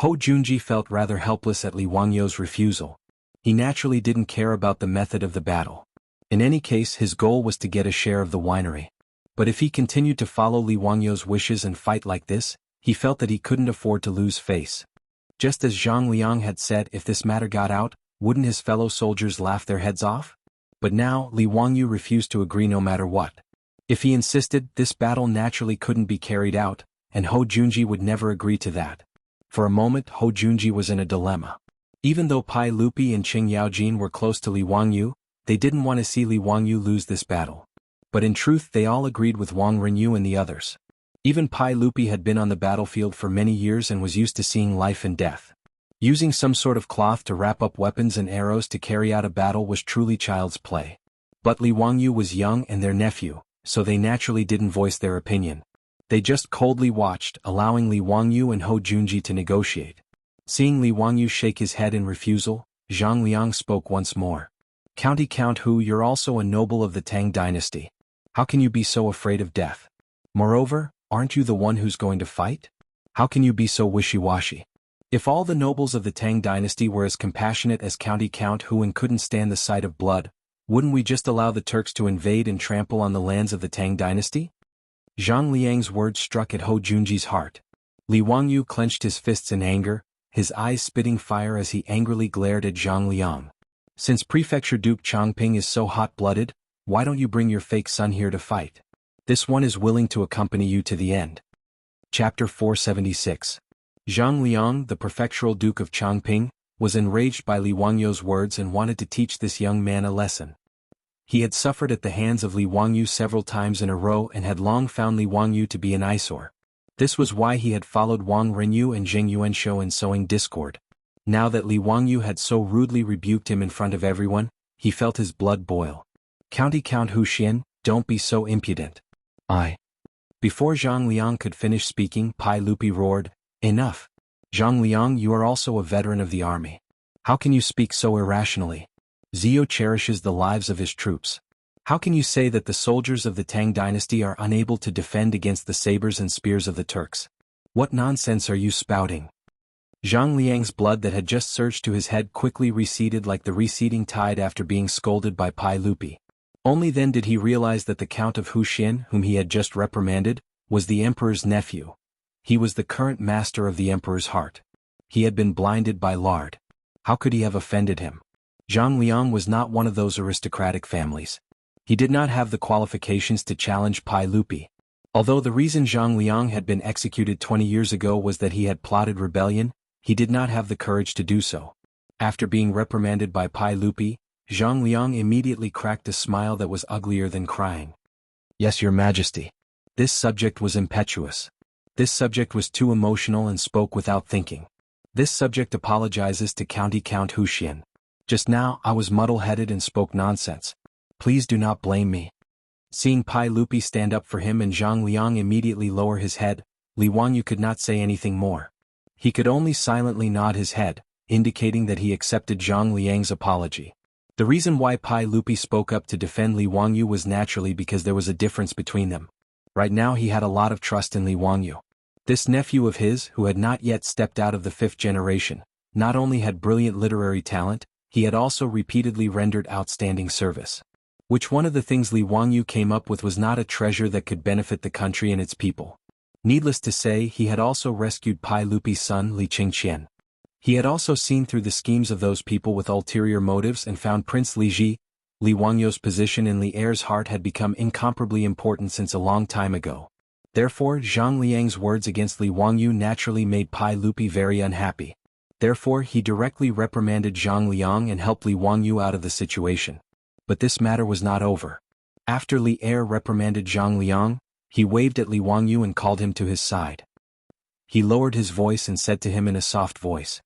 Hou Junji felt rather helpless at Li Wangyu's refusal. He naturally didn't care about the method of the battle. In any case, his goal was to get a share of the winery. But if he continued to follow Li Wangyu's wishes and fight like this, he felt that he couldn't afford to lose face. Just as Zhang Liang had said, if this matter got out, wouldn't his fellow soldiers laugh their heads off? But now, Li Wangyu refused to agree no matter what. If he insisted, this battle naturally couldn't be carried out, and Hou Junji would never agree to that. For a moment, Hou Junji was in a dilemma. Even though Pai Lupi and Qing Yaojin were close to Li Wangyu, they didn't want to see Li Wangyu lose this battle. But in truth, they all agreed with Wang Rinyu and the others. Even Pai Lupi had been on the battlefield for many years and was used to seeing life and death. Using some sort of cloth to wrap up weapons and arrows to carry out a battle was truly child's play. But Li Wangyu was young and their nephew, so they naturally didn't voice their opinion. They just coldly watched, allowing Li Wangyu and Hou Junji to negotiate. Seeing Li Wangyu shake his head in refusal, Zhang Liang spoke once more. "County Count Hu, you're also a noble of the Tang dynasty. How can you be so afraid of death? Moreover, aren't you the one who's going to fight? How can you be so wishy-washy? If all the nobles of the Tang dynasty were as compassionate as County Count Hu and couldn't stand the sight of blood, wouldn't we just allow the Turks to invade and trample on the lands of the Tang dynasty?" Zhang Liang's words struck at Hou Junji's heart. Li Wangyu clenched his fists in anger, his eyes spitting fire as he angrily glared at Zhang Liang. "Since Prefecture Duke Chongping is so hot-blooded, why don't you bring your fake son here to fight? This one is willing to accompany you to the end." Chapter 476. Zhang Liang, the prefectural Duke of Chongping, was enraged by Li Wangyu's words and wanted to teach this young man a lesson. He had suffered at the hands of Li Wangyu several times in a row and had long found Li Wangyu to be an eyesore. This was why he had followed Wang Renyu and Zheng Yuanshou in sowing discord. Now that Li Wangyu had so rudely rebuked him in front of everyone, he felt his blood boil. Count Huxian, don't be so impudent. Before Zhang Liang could finish speaking, Pai Lupi roared, enough. Zhang Liang, you are also a veteran of the army. How can you speak so irrationally? Zhao cherishes the lives of his troops. How can you say that the soldiers of the Tang dynasty are unable to defend against the sabers and spears of the Turks? What nonsense are you spouting? Zhang Liang's blood that had just surged to his head quickly receded like the receding tide after being scolded by Pai Lupi. Only then did he realize that the Count of Huxian, whom he had just reprimanded, was the Emperor's nephew. He was the current master of the Emperor's heart. He had been blinded by lard. How could he have offended him? Zhang Liang was not one of those aristocratic families. He did not have the qualifications to challenge Pai Lupi. Although the reason Zhang Liang had been executed 20 years ago was that he had plotted rebellion, he did not have the courage to do so. After being reprimanded by Pai Lupi, Zhang Liang immediately cracked a smile that was uglier than crying. Yes, Your Majesty. This subject was impetuous. This subject was too emotional and spoke without thinking. This subject apologizes to Count Huxian. Just now I was muddle-headed and spoke nonsense. Please do not blame me. Seeing Pai Lupi stand up for him and Zhang Liang immediately lower his head, Li Wangyu could not say anything more. He could only silently nod his head, indicating that he accepted Zhang Liang's apology. The reason why Pai Lupi spoke up to defend Li Wangyu was naturally because there was a difference between them. Right now he had a lot of trust in Li Wangyu. This nephew of his, who had not yet stepped out of the 5th generation, not only had brilliant literary talent, he had also repeatedly rendered outstanding service. Which one of the things Li Wangyu came up with was not a treasure that could benefit the country and its people. Needless to say, he had also rescued Pai Lupi's son Li Qingqian. He had also seen through the schemes of those people with ulterior motives and found Prince Li Ji. Li Wangyu's position in Li Heir's heart had become incomparably important since a long time ago. Therefore, Zhang Liang's words against Li Wangyu naturally made Pai Lupi very unhappy. Therefore, he directly reprimanded Zhang Liang and helped Li Wangyu out of the situation. But this matter was not over. After Li Heir reprimanded Zhang Liang, he waved at Li Wangyu and called him to his side. He lowered his voice and said to him in a soft voice.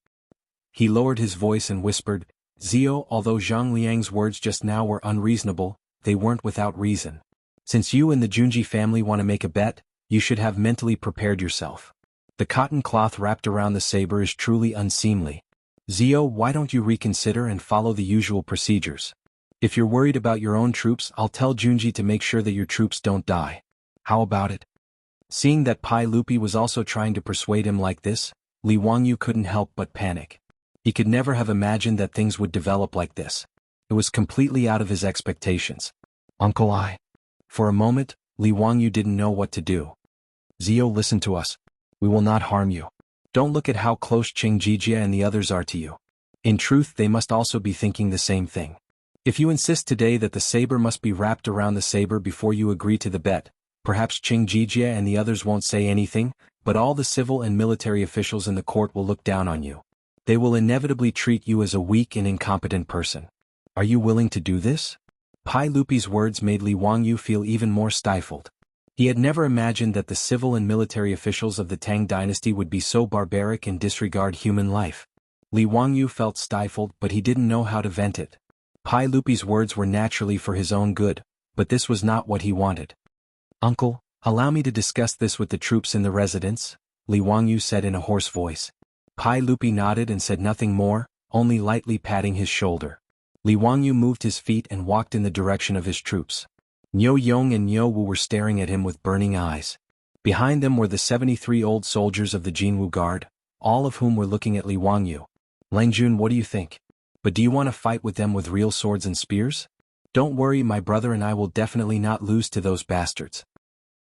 He lowered his voice and whispered, Zhao, although Zhang Liang's words just now were unreasonable, they weren't without reason. Since you and the Junji family want to make a bet, you should have mentally prepared yourself. The cotton cloth wrapped around the saber is truly unseemly. Zhao, why don't you reconsider and follow the usual procedures? If you're worried about your own troops, I'll tell Junji to make sure that your troops don't die. How about it? Seeing that Pai Lupi was also trying to persuade him like this, Li Wangyu couldn't help but panic. He could never have imagined that things would develop like this. It was completely out of his expectations. Uncle I. For a moment, Li Wangyu didn't know what to do. Zhao, listen to us. We will not harm you. Don't look at how close Qing Jijia and the others are to you. In truth, they must also be thinking the same thing. If you insist today that the saber must be wrapped around the saber before you agree to the bet, perhaps Qing Jijia and the others won't say anything, but all the civil and military officials in the court will look down on you. They will inevitably treat you as a weak and incompetent person. Are you willing to do this? Pai Lupi's words made Li Wangyu feel even more stifled. He had never imagined that the civil and military officials of the Tang dynasty would be so barbaric and disregard human life. Li Wangyu felt stifled, but he didn't know how to vent it. Pai Lupi's words were naturally for his own good, but this was not what he wanted. Uncle, allow me to discuss this with the troops in the residence, Li Wangyu said in a hoarse voice. Pai Lupi nodded and said nothing more, only lightly patting his shoulder. Li Wangyu moved his feet and walked in the direction of his troops. Niu Yong and Niu Wu were staring at him with burning eyes. Behind them were the 73 old soldiers of the Jianghu Guard, all of whom were looking at Li Wangyu. Langjun, what do you think? But do you want to fight with them with real swords and spears? Don't worry, my brother and I will definitely not lose to those bastards.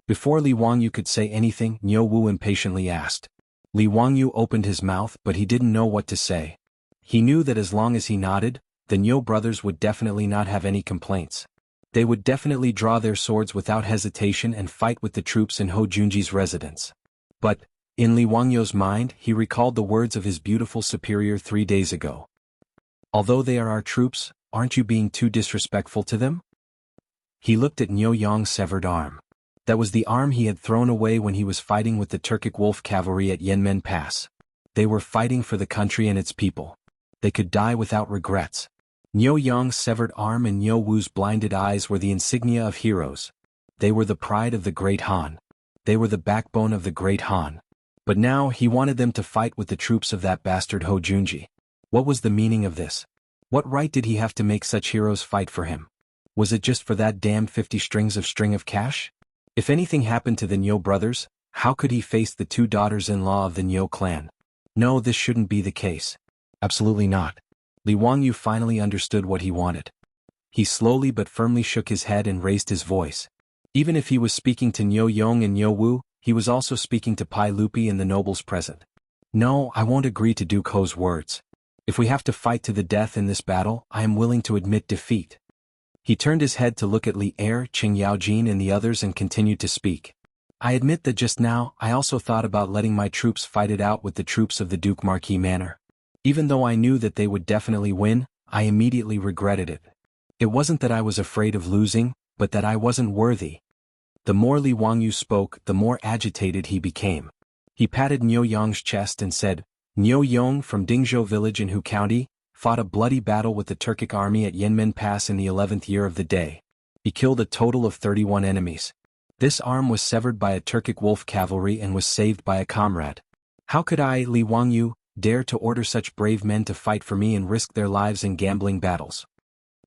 Before Li Wangyu could say anything, Niu Wu impatiently asked. Li Wangyu opened his mouth, but he didn't know what to say. He knew that as long as he nodded, the Niu brothers would definitely not have any complaints. They would definitely draw their swords without hesitation and fight with the troops in Ho Junji's residence. But, in Li Wangyu's mind, he recalled the words of his beautiful superior 3 days ago. Although they are our troops, aren't you being too disrespectful to them? He looked at Niu Yong's severed arm. That was the arm he had thrown away when he was fighting with the Turkic wolf cavalry at Yanmen Pass. They were fighting for the country and its people. They could die without regrets. Niu Yong's severed arm and Niu Wu's blinded eyes were the insignia of heroes. They were the pride of the Great Han. They were the backbone of the Great Han. But now he wanted them to fight with the troops of that bastard Ho Junji. What was the meaning of this? What right did he have to make such heroes fight for him? Was it just for that damn 50 strings of cash? If anything happened to the Niu brothers, how could he face the two daughters-in-law of the Niu clan? No, this shouldn't be the case. Absolutely not. Li Wangyu finally understood what he wanted. He slowly but firmly shook his head and raised his voice. Even if he was speaking to Niu Yong and Niu Wu, he was also speaking to Pai Lupi and the nobles present. No, I won't agree to Duke Ho's words. If we have to fight to the death in this battle, I am willing to admit defeat. He turned his head to look at Li Er, Qing Yaojin and the others and continued to speak. I admit that just now, I also thought about letting my troops fight it out with the troops of the Duke Marquis Manor. Even though I knew that they would definitely win, I immediately regretted it. It wasn't that I was afraid of losing, but that I wasn't worthy. The more Li Wangyu spoke, the more agitated he became. He patted Niu Yong's chest and said, Niu Yong from Dingzhou village in Hu County, fought a bloody battle with the Turkic army at Yanmen Pass in the 11th year of the day. He killed a total of 31 enemies. This arm was severed by a Turkic wolf cavalry and was saved by a comrade. How could I, Li Wangyu, dare to order such brave men to fight for me and risk their lives in gambling battles?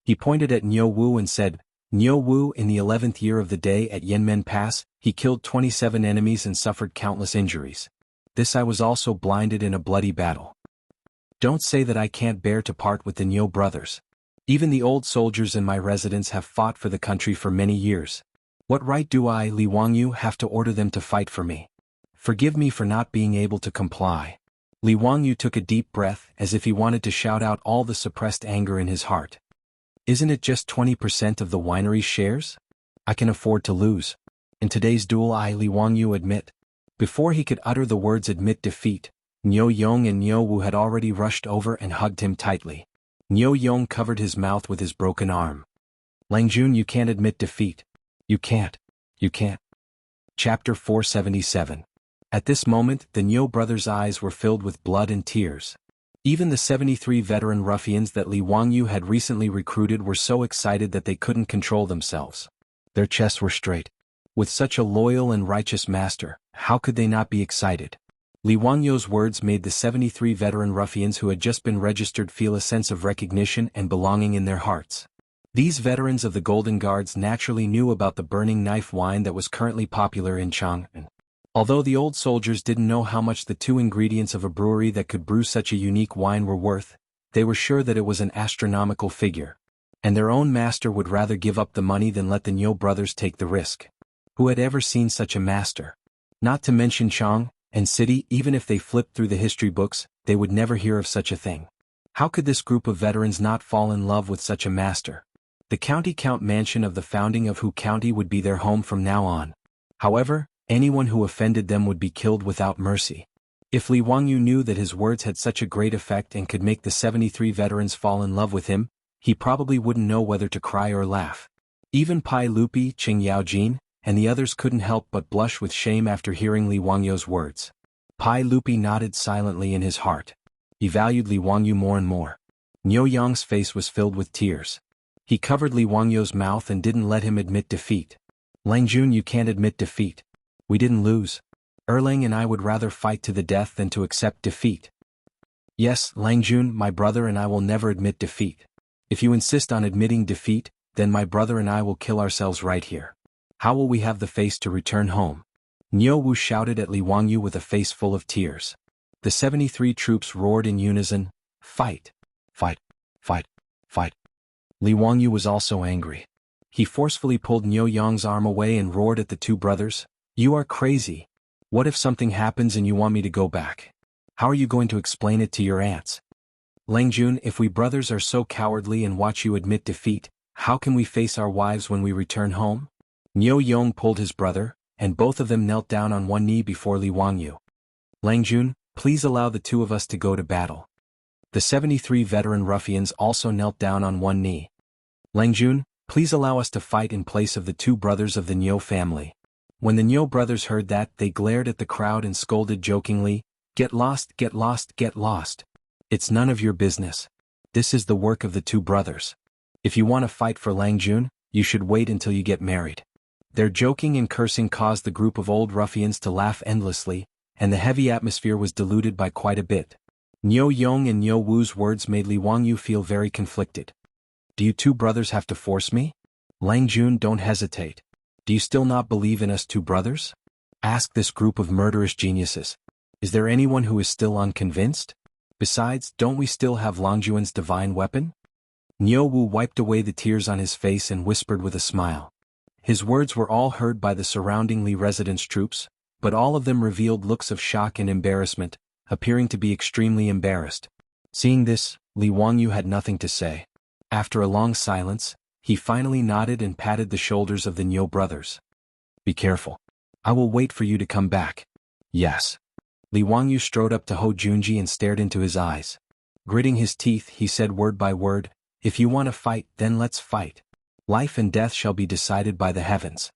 He pointed at Niu Wu and said, Niu Wu in the 11th year of the day at Yanmen Pass, he killed 27 enemies and suffered countless injuries. This I was also blinded in a bloody battle. Don't say that I can't bear to part with the Niu brothers. Even the old soldiers in my residence have fought for the country for many years. What right do I, Li Wangyu, have to order them to fight for me? Forgive me for not being able to comply. Li Wangyu took a deep breath as if he wanted to shout out all the suppressed anger in his heart. Isn't it just 20% of the winery's shares? I can afford to lose. In today's duel I, Li Wangyu, admit. Before he could utter the words admit defeat, Niu Yong and Niu Wu had already rushed over and hugged him tightly. Niu Yong covered his mouth with his broken arm. Langjun, you can't admit defeat. You can't. You can't. Chapter 477. At this moment, the Niu brothers' eyes were filled with blood and tears. Even the 73 veteran ruffians that Li Wangyu had recently recruited were so excited that they couldn't control themselves. Their chests were straight. With such a loyal and righteous master, how could they not be excited? Li Wangyu's words made the 73 veteran ruffians who had just been registered feel a sense of recognition and belonging in their hearts. These veterans of the Golden Guards naturally knew about the burning knife wine that was currently popular in Chang'an. Although the old soldiers didn't know how much the two ingredients of a brewery that could brew such a unique wine were worth, they were sure that it was an astronomical figure. And their own master would rather give up the money than let the Niu brothers take the risk. Who had ever seen such a master? Not to mention Chang and city, even if they flipped through the history books, they would never hear of such a thing. How could this group of veterans not fall in love with such a master? The county count mansion of the founding of Hu County would be their home from now on. However, anyone who offended them would be killed without mercy. If Li Wangyu knew that his words had such a great effect and could make the 73 veterans fall in love with him, he probably wouldn't know whether to cry or laugh. Even Pai Lupi, Qing Yaojin, and the others couldn't help but blush with shame after hearing Li Wangyu's words. Pai Lupi nodded silently in his heart. He valued Li Wangyu more and more. Niu Yong's face was filled with tears. He covered Li Wangyu's mouth and didn't let him admit defeat. Langjun, you can't admit defeat. We didn't lose. Erlang and I would rather fight to the death than to accept defeat. Yes, Langjun, my brother and I will never admit defeat. If you insist on admitting defeat, then my brother and I will kill ourselves right here. How will we have the face to return home? Niu Wu shouted at Li Wangyu with a face full of tears. The 73 troops roared in unison, fight! Fight! Fight! Fight! Li Wangyu was also angry. He forcefully pulled Niu Yong's arm away and roared at the two brothers, You are crazy. What if something happens and you want me to go back? How are you going to explain it to your aunts? Langjun, if we brothers are so cowardly and watch you admit defeat, how can we face our wives when we return home? Niu Yong pulled his brother, and both of them knelt down on one knee before Li Wangyu. Langjun, please allow the two of us to go to battle. The 73 veteran ruffians also knelt down on one knee. Langjun, please allow us to fight in place of the two brothers of the Niu family. When the Niu brothers heard that, they glared at the crowd and scolded jokingly, "Get lost, get lost, get lost. It's none of your business. This is the work of the two brothers. If you want to fight for Langjun, you should wait until you get married." Their joking and cursing caused the group of old ruffians to laugh endlessly, and the heavy atmosphere was diluted by quite a bit. Niu Yong and Niu Wu's words made Li Wangyu feel very conflicted. "Do you two brothers have to force me? Langjun, don't hesitate. Do you still not believe in us two brothers? Ask this group of murderous geniuses. Is there anyone who is still unconvinced? Besides, don't we still have Langjun's divine weapon?" Niu Wu wiped away the tears on his face and whispered with a smile. His words were all heard by the surrounding Li residence troops, but all of them revealed looks of shock and embarrassment, appearing to be extremely embarrassed. Seeing this, Li Wangyu had nothing to say. After a long silence, he finally nodded and patted the shoulders of the Niu brothers. "Be careful. I will wait for you to come back." "Yes." Li Wangyu strode up to Ho Junji and stared into his eyes. Gritting his teeth, he said word by word, "If you want to fight, then let's fight. Life and death shall be decided by the heavens."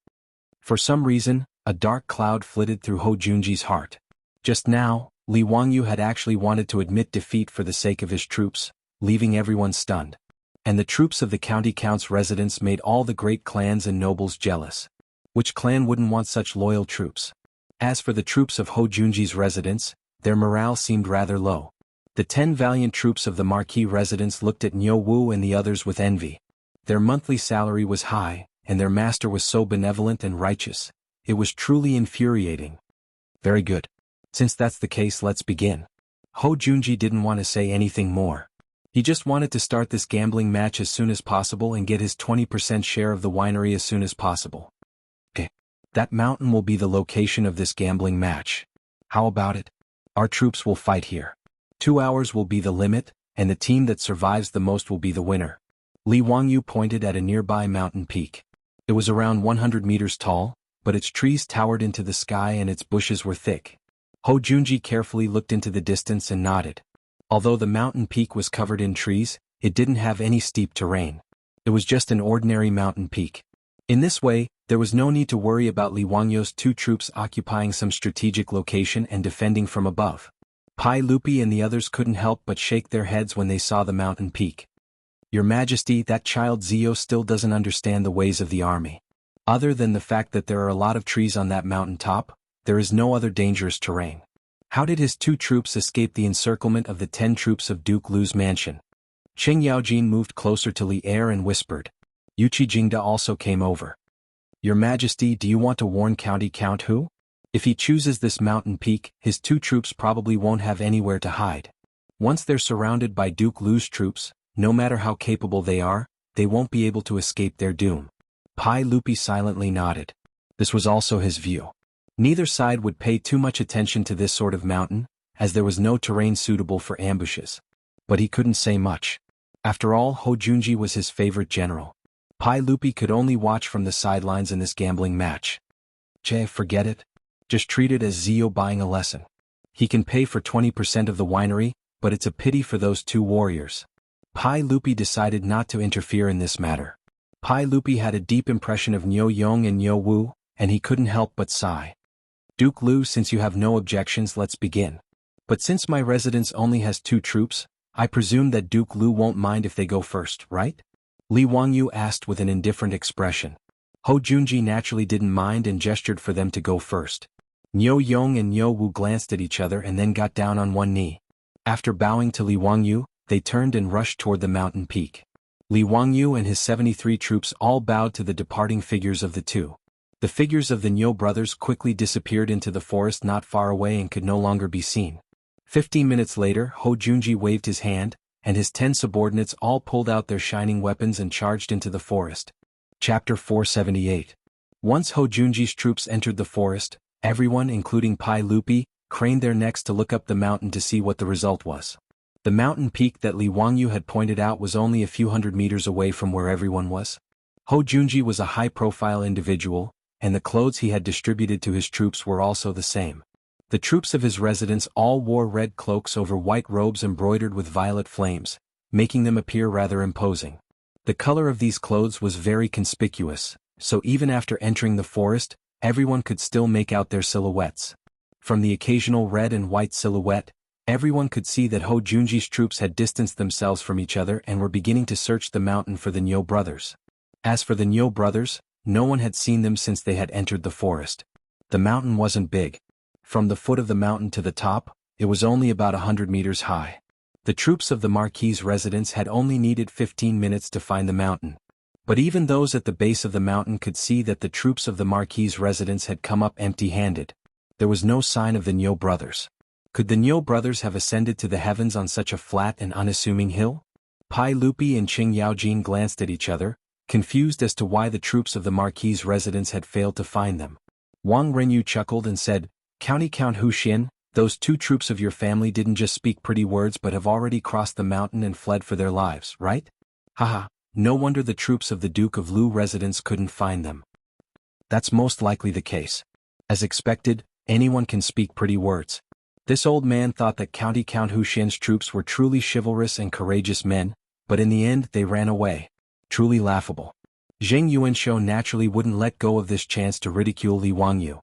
For some reason, a dark cloud flitted through Ho Junji's heart. Just now, Li Wangyu had actually wanted to admit defeat for the sake of his troops, leaving everyone stunned. And the troops of the county count's residents made all the great clans and nobles jealous. Which clan wouldn't want such loyal troops? As for the troops of Ho Junji's residents, their morale seemed rather low. The 10 valiant troops of the marquis residents looked at Niu Wu and the others with envy. Their monthly salary was high, and their master was so benevolent and righteous. It was truly infuriating. "Very good. Since that's the case, let's begin." Ho Junji didn't want to say anything more. He just wanted to start this gambling match as soon as possible and get his 20% share of the winery as soon as possible. "Okay. That mountain will be the location of this gambling match. How about it? Our troops will fight here. 2 hours will be the limit, and the team that survives the most will be the winner." Li Wangyu pointed at a nearby mountain peak. It was around 100 meters tall, but its trees towered into the sky and its bushes were thick. Ho Junji carefully looked into the distance and nodded. Although the mountain peak was covered in trees, it didn't have any steep terrain. It was just an ordinary mountain peak. In this way, there was no need to worry about Li Wangyu's two troops occupying some strategic location and defending from above. Pai Lupi and the others couldn't help but shake their heads when they saw the mountain peak. "Your Majesty, that child Zio still doesn't understand the ways of the army. Other than the fact that there are a lot of trees on that mountain top, there is no other dangerous terrain. How did his two troops escape the encirclement of the 10 troops of Duke Lu's mansion?" Cheng Yaojin moved closer to Li Er and whispered. Yuchi Jingda also came over. "Your Majesty, do you want to warn County Count Hu? If he chooses this mountain peak, his two troops probably won't have anywhere to hide. Once they're surrounded by Duke Lu's troops, no matter how capable they are, they won't be able to escape their doom." Pai Lupi silently nodded. This was also his view. Neither side would pay too much attention to this sort of mountain, as there was no terrain suitable for ambushes. But he couldn't say much. After all, Ho Junji was his favorite general. Pai Lupi could only watch from the sidelines in this gambling match. "Che, forget it. Just treat it as Zio buying a lesson. He can pay for 20% of the winery, but it's a pity for those two warriors." Pai Lupi decided not to interfere in this matter. Pai Lupi had a deep impression of Niu Yong and Niu Wu, and he couldn't help but sigh. "Duke Lu, since you have no objections, let's begin. But since my residence only has 2 troops, I presume that Duke Lu won't mind if they go first, right?" Li Wangyu asked with an indifferent expression. Ho Junji naturally didn't mind and gestured for them to go first. Niu Yong and Niu Wu glanced at each other and then got down on one knee. After bowing to Li Wangyu, they turned and rushed toward the mountain peak. Li Wangyu and his 73 troops all bowed to the departing figures of the two. The figures of the Niu brothers quickly disappeared into the forest not far away and could no longer be seen. 15 minutes later, Ho Junji waved his hand, and his 10 subordinates all pulled out their shining weapons and charged into the forest. Chapter 478. Once Ho Junji's troops entered the forest, everyone, including Pai Lupi, craned their necks to look up the mountain to see what the result was. The mountain peak that Li Wangyu had pointed out was only a few hundred meters away from where everyone was. Ho Junji was a high-profile individual, and the clothes he had distributed to his troops were also the same. The troops of his residence all wore red cloaks over white robes embroidered with violet flames, making them appear rather imposing. The color of these clothes was very conspicuous, so even after entering the forest, everyone could still make out their silhouettes. From the occasional red and white silhouette, everyone could see that Ho Junji's troops had distanced themselves from each other and were beginning to search the mountain for the Nyo brothers. As for the Nyo brothers, no one had seen them since they had entered the forest. The mountain wasn't big. From the foot of the mountain to the top, it was only about 100 meters high. The troops of the Marquis' residence had only needed 15 minutes to find the mountain. But even those at the base of the mountain could see that the troops of the Marquis' residence had come up empty-handed. There was no sign of the Nyo brothers. Could the Nyo brothers have ascended to the heavens on such a flat and unassuming hill? Pai Lupi and Qing Yaojin glanced at each other, confused as to why the troops of the Marquis' residence had failed to find them. Wang Renyu chuckled and said, Count Hu Xin, those two troops of your family didn't just speak pretty words but have already crossed the mountain and fled for their lives, right? Haha, no wonder the troops of the Duke of Lu residence couldn't find them. That's most likely the case. As expected, anyone can speak pretty words. This old man thought that Count Hu Xin's troops were truly chivalrous and courageous men, but in the end they ran away. Truly laughable. Zheng Yuanshou naturally wouldn't let go of this chance to ridicule Li Wangyu.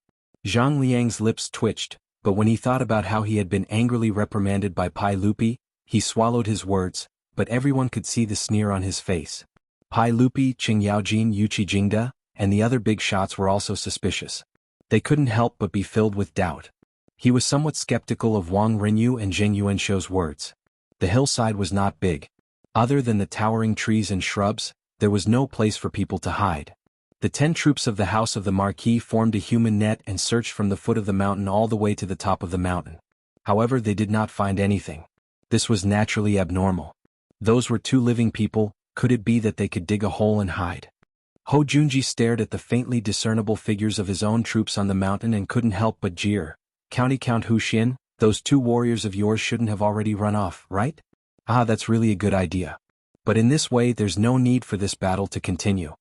Zhang Liang's lips twitched, but when he thought about how he had been angrily reprimanded by Pai Lupi, he swallowed his words, but everyone could see the sneer on his face. Pai Lupi, Qing Yaojin, Yuqi Jingda, and the other big shots were also suspicious. They couldn't help but be filled with doubt. He was somewhat skeptical of Wang Renyu and Zheng Yuanshou's words. The hillside was not big. Other than the towering trees and shrubs, there was no place for people to hide. The 10 troops of the House of the Marquis formed a human net and searched from the foot of the mountain all the way to the top of the mountain. However, they did not find anything. This was naturally abnormal. Those were 2 living people. Could it be that they could dig a hole and hide? Ho Junji stared at the faintly discernible figures of his own troops on the mountain and couldn't help but jeer. Count Hu Xin, those 2 warriors of yours shouldn't have already run off, right? Ah, that's really a good idea. But in this way there's no need for this battle to continue.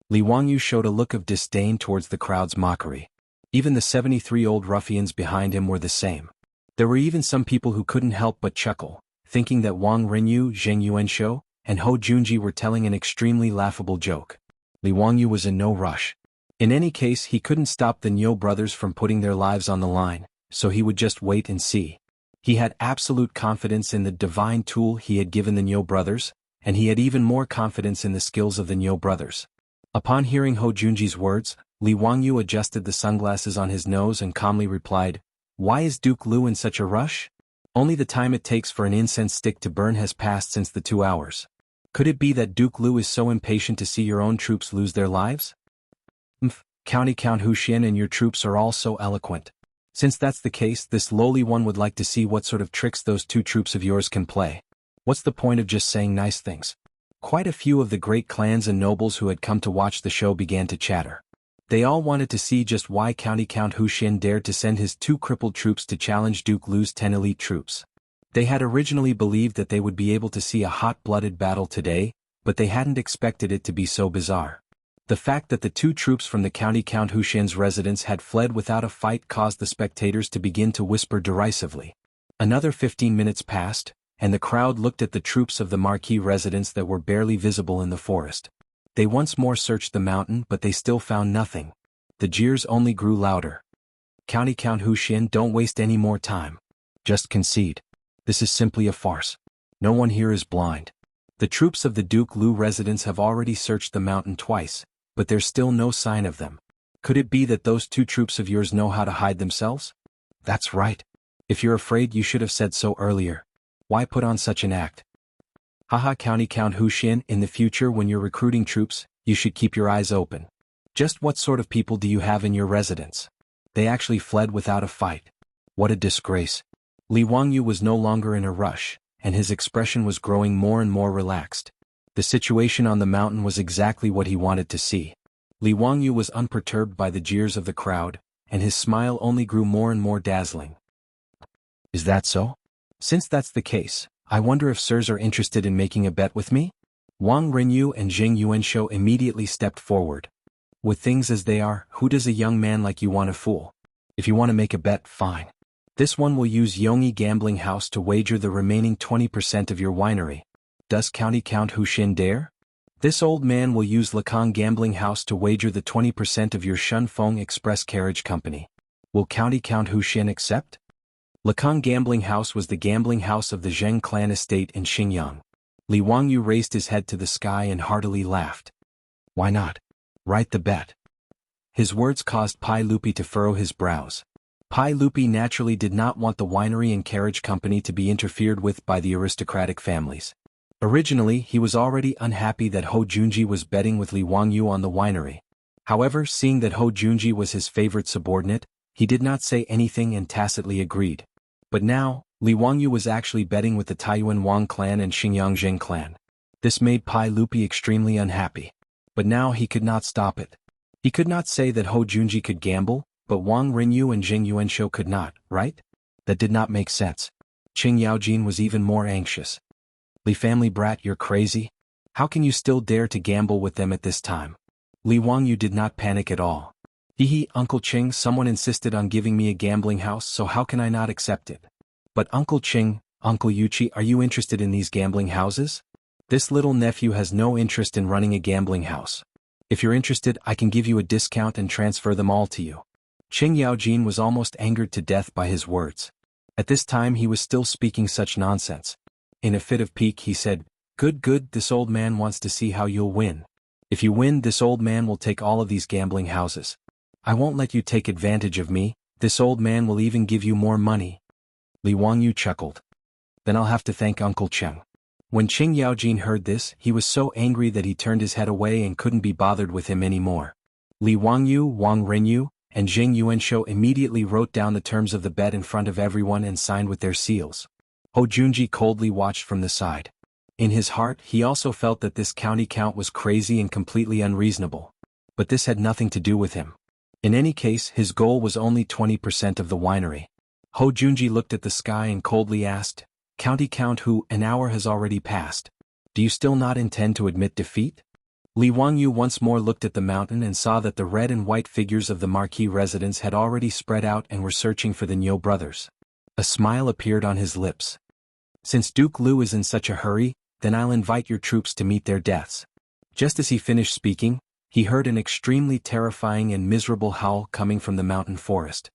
Li Wangyu showed a look of disdain towards the crowd's mockery. Even the 73-old ruffians behind him were the same. There were even some people who couldn't help but chuckle, thinking that Wang Renyu, Zheng Yuanshou, and Ho Junji were telling an extremely laughable joke. Li Wangyu was in no rush. In any case, he couldn't stop the Nyo brothers from putting their lives on the line, so he would just wait and see. He had absolute confidence in the divine tool he had given the Nyo brothers, and he had even more confidence in the skills of the Nyo brothers. Upon hearing Ho Junji's words, Li Wangyu adjusted the sunglasses on his nose and calmly replied, Why is Duke Lu in such a rush? Only the time it takes for an incense stick to burn has passed since the 2 hours. Could it be that Duke Lu is so impatient to see your own troops lose their lives? Count Hu Xin and your troops are all so eloquent. Since that's the case, this lowly one would like to see what sort of tricks those 2 troops of yours can play. What's the point of just saying nice things? Quite a few of the great clans and nobles who had come to watch the show began to chatter. They all wanted to see just why Count Hu Xin dared to send his 2 crippled troops to challenge Duke Lu's 10 elite troops. They had originally believed that they would be able to see a hot-blooded battle today, but they hadn't expected it to be so bizarre. The fact that the 2 troops from the Count Hu Xin's residence had fled without a fight caused the spectators to begin to whisper derisively. Another 15 minutes passed, and the crowd looked at the troops of the Marquis residence that were barely visible in the forest. They once more searched the mountain, but they still found nothing. The jeers only grew louder. Count Hu Xin, don't waste any more time. Just concede. This is simply a farce. No one here is blind. The troops of the Duke Lu residence have already searched the mountain twice, but there's still no sign of them. Could it be that those 2 troops of yours know how to hide themselves? That's right. If you're afraid, you should have said so earlier. Why put on such an act? Haha, Count Hu Xin, in the future when you're recruiting troops, you should keep your eyes open. Just what sort of people do you have in your residence? They actually fled without a fight. What a disgrace. Li Wangyu was no longer in a rush, and his expression was growing more and more relaxed. The situation on the mountain was exactly what he wanted to see. Li Wangyu was unperturbed by the jeers of the crowd, and his smile only grew more and more dazzling. Is that so? Since that's the case, I wonder if sirs are interested in making a bet with me? Wang Renyu and Zheng Yuanshou immediately stepped forward. With things as they are, who does a young man like you want to fool? If you want to make a bet, fine. This one will use Yongyi Gambling House to wager the remaining 20% of your winery. Does Count Hu Xin dare? This old man will use Lekang Gambling House to wager the 20% of your Shunfeng Express Carriage Company. Will County Count Huxian accept? Lekang Gambling House was the gambling house of the Zheng clan estate in Xinjiang. Li Wangyu raised his head to the sky and heartily laughed. Why not? Write the bet. His words caused Pai Lupi to furrow his brows. Pai Lupi naturally did not want the winery and carriage company to be interfered with by the aristocratic families. Originally, he was already unhappy that Ho Junji was betting with Li Wangyu on the winery. However, seeing that Ho Junji was his favorite subordinate, he did not say anything and tacitly agreed. But now, Li Wangyu was actually betting with the Taiyuan Wang clan and Xinjiang Zheng clan. This made Pai Lupi extremely unhappy. But now he could not stop it. He could not say that Ho Junji could gamble, but Wang Rinyu and Jing Yuanshou could not, right? That did not make sense. Qing Yaojin was even more anxious. Li family brat, you're crazy? How can you still dare to gamble with them at this time? Li Wangyu did not panic at all. Hee, Uncle Qing, someone insisted on giving me a gambling house, so how can I not accept it? But Uncle Qing, Uncle Yuchi, are you interested in these gambling houses? This little nephew has no interest in running a gambling house. If you're interested, I can give you a discount and transfer them all to you. Qing Yaojin was almost angered to death by his words. At this time he was still speaking such nonsense. In a fit of pique he said, Good, this old man wants to see how you'll win. If you win, this old man will take all of these gambling houses. I won't let you take advantage of me, this old man will even give you more money. Li Wangyu chuckled. Then I'll have to thank Uncle Cheng. When Qing Yaojin heard this, he was so angry that he turned his head away and couldn't be bothered with him anymore. Li Wangyu, Wang Rinyu, and Jing Yuanshou immediately wrote down the terms of the bet in front of everyone and signed with their seals. Ho Junji coldly watched from the side. In his heart, he also felt that this county count was crazy and completely unreasonable. But this had nothing to do with him. In any case, his goal was only 20% of the winery. Ho Junji looked at the sky and coldly asked, County Count Hu, an hour has already passed. Do you still not intend to admit defeat? Li Wangyu once more looked at the mountain and saw that the red and white figures of the marquis residents had already spread out and were searching for the Niu brothers. A smile appeared on his lips. Since Duke Liu is in such a hurry, then I'll invite your troops to meet their deaths. Just as he finished speaking, he heard an extremely terrifying and miserable howl coming from the mountain forest.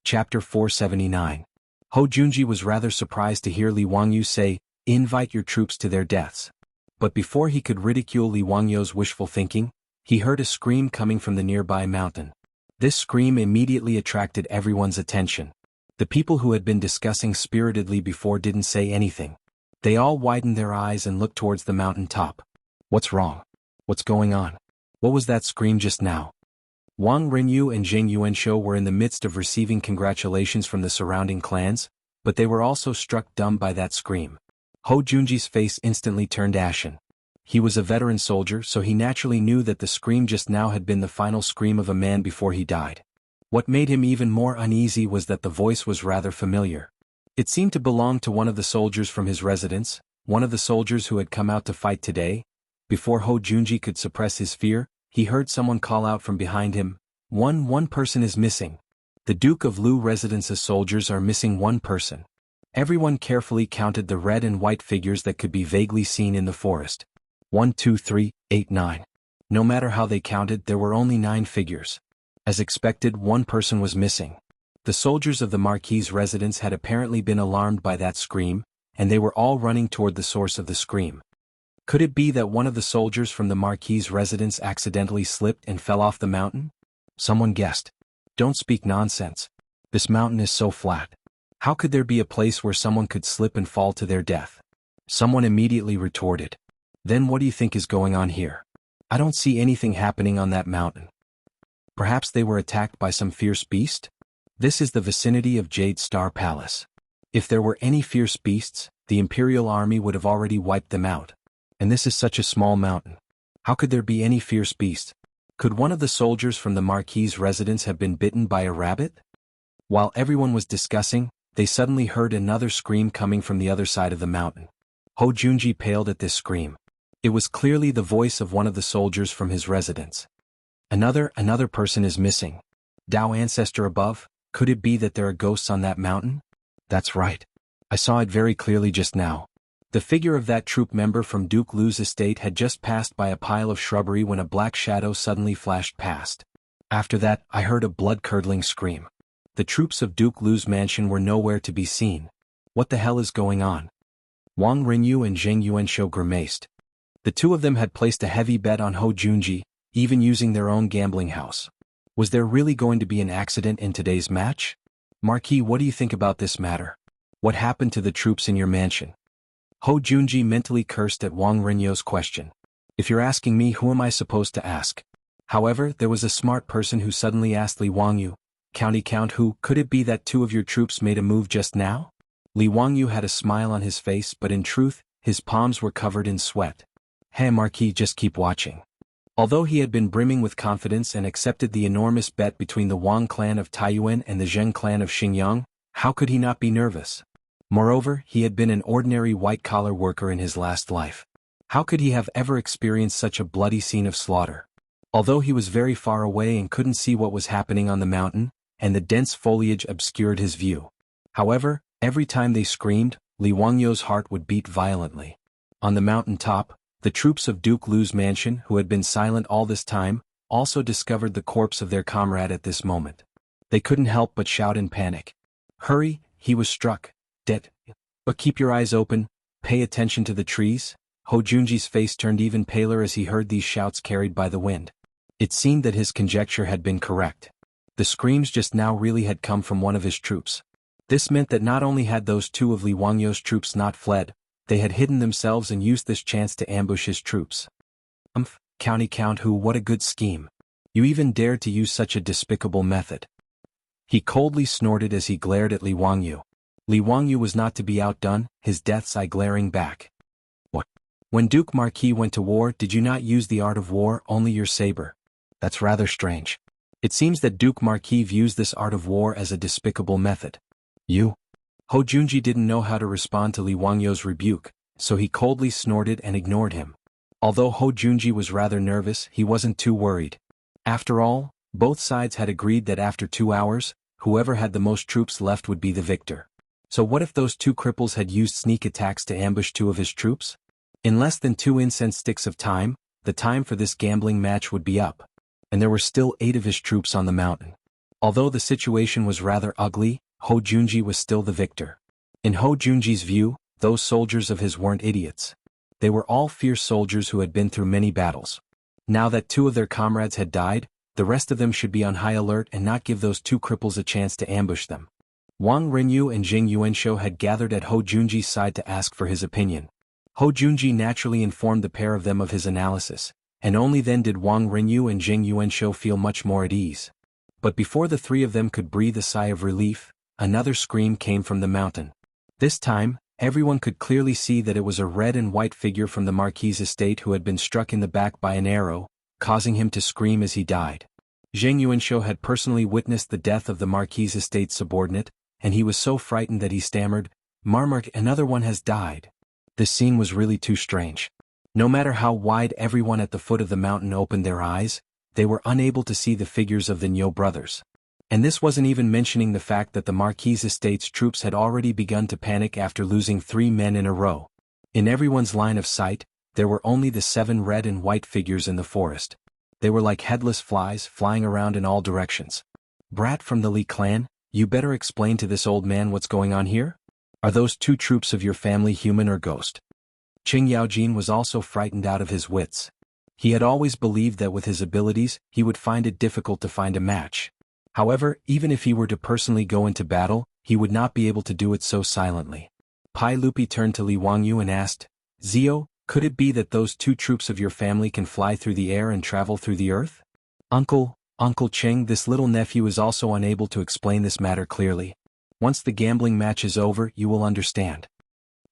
Chapter 479. Ho Junji was rather surprised to hear Li Wangyu say, invite your troops to their deaths. But before he could ridicule Li Wangyu's wishful thinking, he heard a scream coming from the nearby mountain. This scream immediately attracted everyone's attention. The people who had been discussing spiritedly before didn't say anything. They all widened their eyes and looked towards the mountain top. What's wrong? What's going on? What was that scream just now? Wang Rinyu and Jing Yuanshou were in the midst of receiving congratulations from the surrounding clans, but they were also struck dumb by that scream. Ho Junji's face instantly turned ashen. He was a veteran soldier, so he naturally knew that the scream just now had been the final scream of a man before he died. What made him even more uneasy was that the voice was rather familiar. It seemed to belong to one of the soldiers from his residence, one of the soldiers who had come out to fight today. Before Ho Junji could suppress his fear, he heard someone call out from behind him, One person is missing. The Duke of Lu residence's soldiers are missing one person. Everyone carefully counted the red and white figures that could be vaguely seen in the forest. 1, 2, 3, 8, 9. No matter how they counted, there were only 9 figures. As expected, one person was missing. The soldiers of the Marquis's residence had apparently been alarmed by that scream, and they were all running toward the source of the scream. Could it be that one of the soldiers from the Marquis's residence accidentally slipped and fell off the mountain? Someone guessed. Don't speak nonsense. This mountain is so flat. How could there be a place where someone could slip and fall to their death? Someone immediately retorted. Then what do you think is going on here? I don't see anything happening on that mountain. Perhaps they were attacked by some fierce beast? This is the vicinity of Jade Star Palace. If there were any fierce beasts, the Imperial Army would have already wiped them out. And this is such a small mountain. How could there be any fierce beast? Could one of the soldiers from the Marquis's residence have been bitten by a rabbit? While everyone was discussing, they suddenly heard another scream coming from the other side of the mountain. Ho Junji paled at this scream. It was clearly the voice of one of the soldiers from his residence. Another person is missing. Dao ancestor above, could it be that there are ghosts on that mountain? That's right. I saw it very clearly just now. The figure of that troop member from Duke Lu's estate had just passed by a pile of shrubbery when a black shadow suddenly flashed past. After that, I heard a blood-curdling scream. The troops of Duke Lu's mansion were nowhere to be seen. What the hell is going on? Wang Rinyu and Zheng Yuanshou grimaced. The two of them had placed a heavy bet on Hou Junji, even using their own gambling house. Was there really going to be an accident in today's match? Marquis, what do you think about this matter? What happened to the troops in your mansion? Hou Junji mentally cursed at Wang Rinyu's question. If you're asking me, who am I supposed to ask? However, there was a smart person who suddenly asked Li Wangyu, Count who, could it be that two of your troops made a move just now? Li Wangyu had a smile on his face, but in truth, his palms were covered in sweat. Hey Marquis, just keep watching. Although he had been brimming with confidence and accepted the enormous bet between the Wang clan of Taiyuan and the Zheng clan of Xinjiang, how could he not be nervous? Moreover, he had been an ordinary white-collar worker in his last life. How could he have ever experienced such a bloody scene of slaughter? Although he was very far away and couldn't see what was happening on the mountain, and the dense foliage obscured his view. However, every time they screamed, Li Wangyu's heart would beat violently. On the mountain top, the troops of Duke Lu's mansion, who had been silent all this time, also discovered the corpse of their comrade at this moment. They couldn't help but shout in panic. Hurry, he was struck. Dead. But keep your eyes open, pay attention to the trees. Hou Junji's face turned even paler as he heard these shouts carried by the wind. It seemed that his conjecture had been correct. The screams just now really had come from one of his troops. This meant that not only had those two of Li Wangyu's troops not fled, they had hidden themselves and used this chance to ambush his troops. Count who, what a good scheme. You even dared to use such a despicable method. He coldly snorted as he glared at Li Wangyu. Li Wangyu was not to be outdone, his death's eye glaring back. What? When Duke Marquis went to war, did you not use the art of war, only your saber? That's rather strange. It seems that Duke Marquis views this art of war as a despicable method. You? Hou Junji didn't know how to respond to Li Wangyu's rebuke, so he coldly snorted and ignored him. Although Hou Junji was rather nervous, he wasn't too worried. After all, both sides had agreed that after 2 hours, whoever had the most troops left would be the victor. So what if those two cripples had used sneak attacks to ambush two of his troops? In less than 2 incense sticks of time, the time for this gambling match would be up. And there were still 8 of his troops on the mountain. Although the situation was rather ugly, Hou Junji was still the victor. In Hou Junji's view, those soldiers of his weren't idiots. They were all fierce soldiers who had been through many battles. Now that 2 of their comrades had died, the rest of them should be on high alert and not give those 2 cripples a chance to ambush them. Wang Rinyu and Zheng Yuanshou had gathered at Hou Junji's side to ask for his opinion. Hou Junji naturally informed the pair of them of his analysis, and only then did Wang Rinyu and Zheng Yuanshou feel much more at ease. But before the 3 of them could breathe a sigh of relief, another scream came from the mountain. This time, everyone could clearly see that it was a red and white figure from the Marquis' estate who had been struck in the back by an arrow, causing him to scream as he died. Zheng Yuanshou had personally witnessed the death of the Marquis' estate subordinate, and he was so frightened that he stammered, "Marmark, another one has died." This scene was really too strange. No matter how wide everyone at the foot of the mountain opened their eyes, they were unable to see the figures of the Nyo brothers. And this wasn't even mentioning the fact that the Marquis' estate's troops had already begun to panic after losing 3 men in a row. In everyone's line of sight, there were only the 7 red and white figures in the forest. They were like headless flies flying around in all directions. "Brat from the Li clan, you better explain to this old man what's going on here? Are those 2 troops of your family human or ghost?" Qing Yaojin was also frightened out of his wits. He had always believed that with his abilities, he would find it difficult to find a match. However, even if he were to personally go into battle, he would not be able to do it so silently. Pai Lupi turned to Li Wangyu and asked, "Zio, could it be that those 2 troops of your family can fly through the air and travel through the earth?" Uncle Cheng, this little nephew is also unable to explain this matter clearly. Once the gambling match is over, you will understand.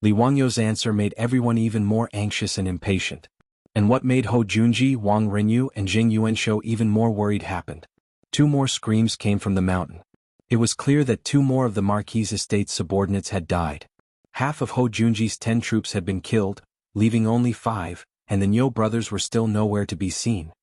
Li Wangyu's answer made everyone even more anxious and impatient. And what made Hou Junji, Wang Rinyu, and Zheng Yuanshou even more worried happened. 2 more screams came from the mountain. It was clear that 2 more of the Marquis' estate's subordinates had died. Half of Hou Junji's 10 troops had been killed, leaving only 5, and the Nyo brothers were still nowhere to be seen.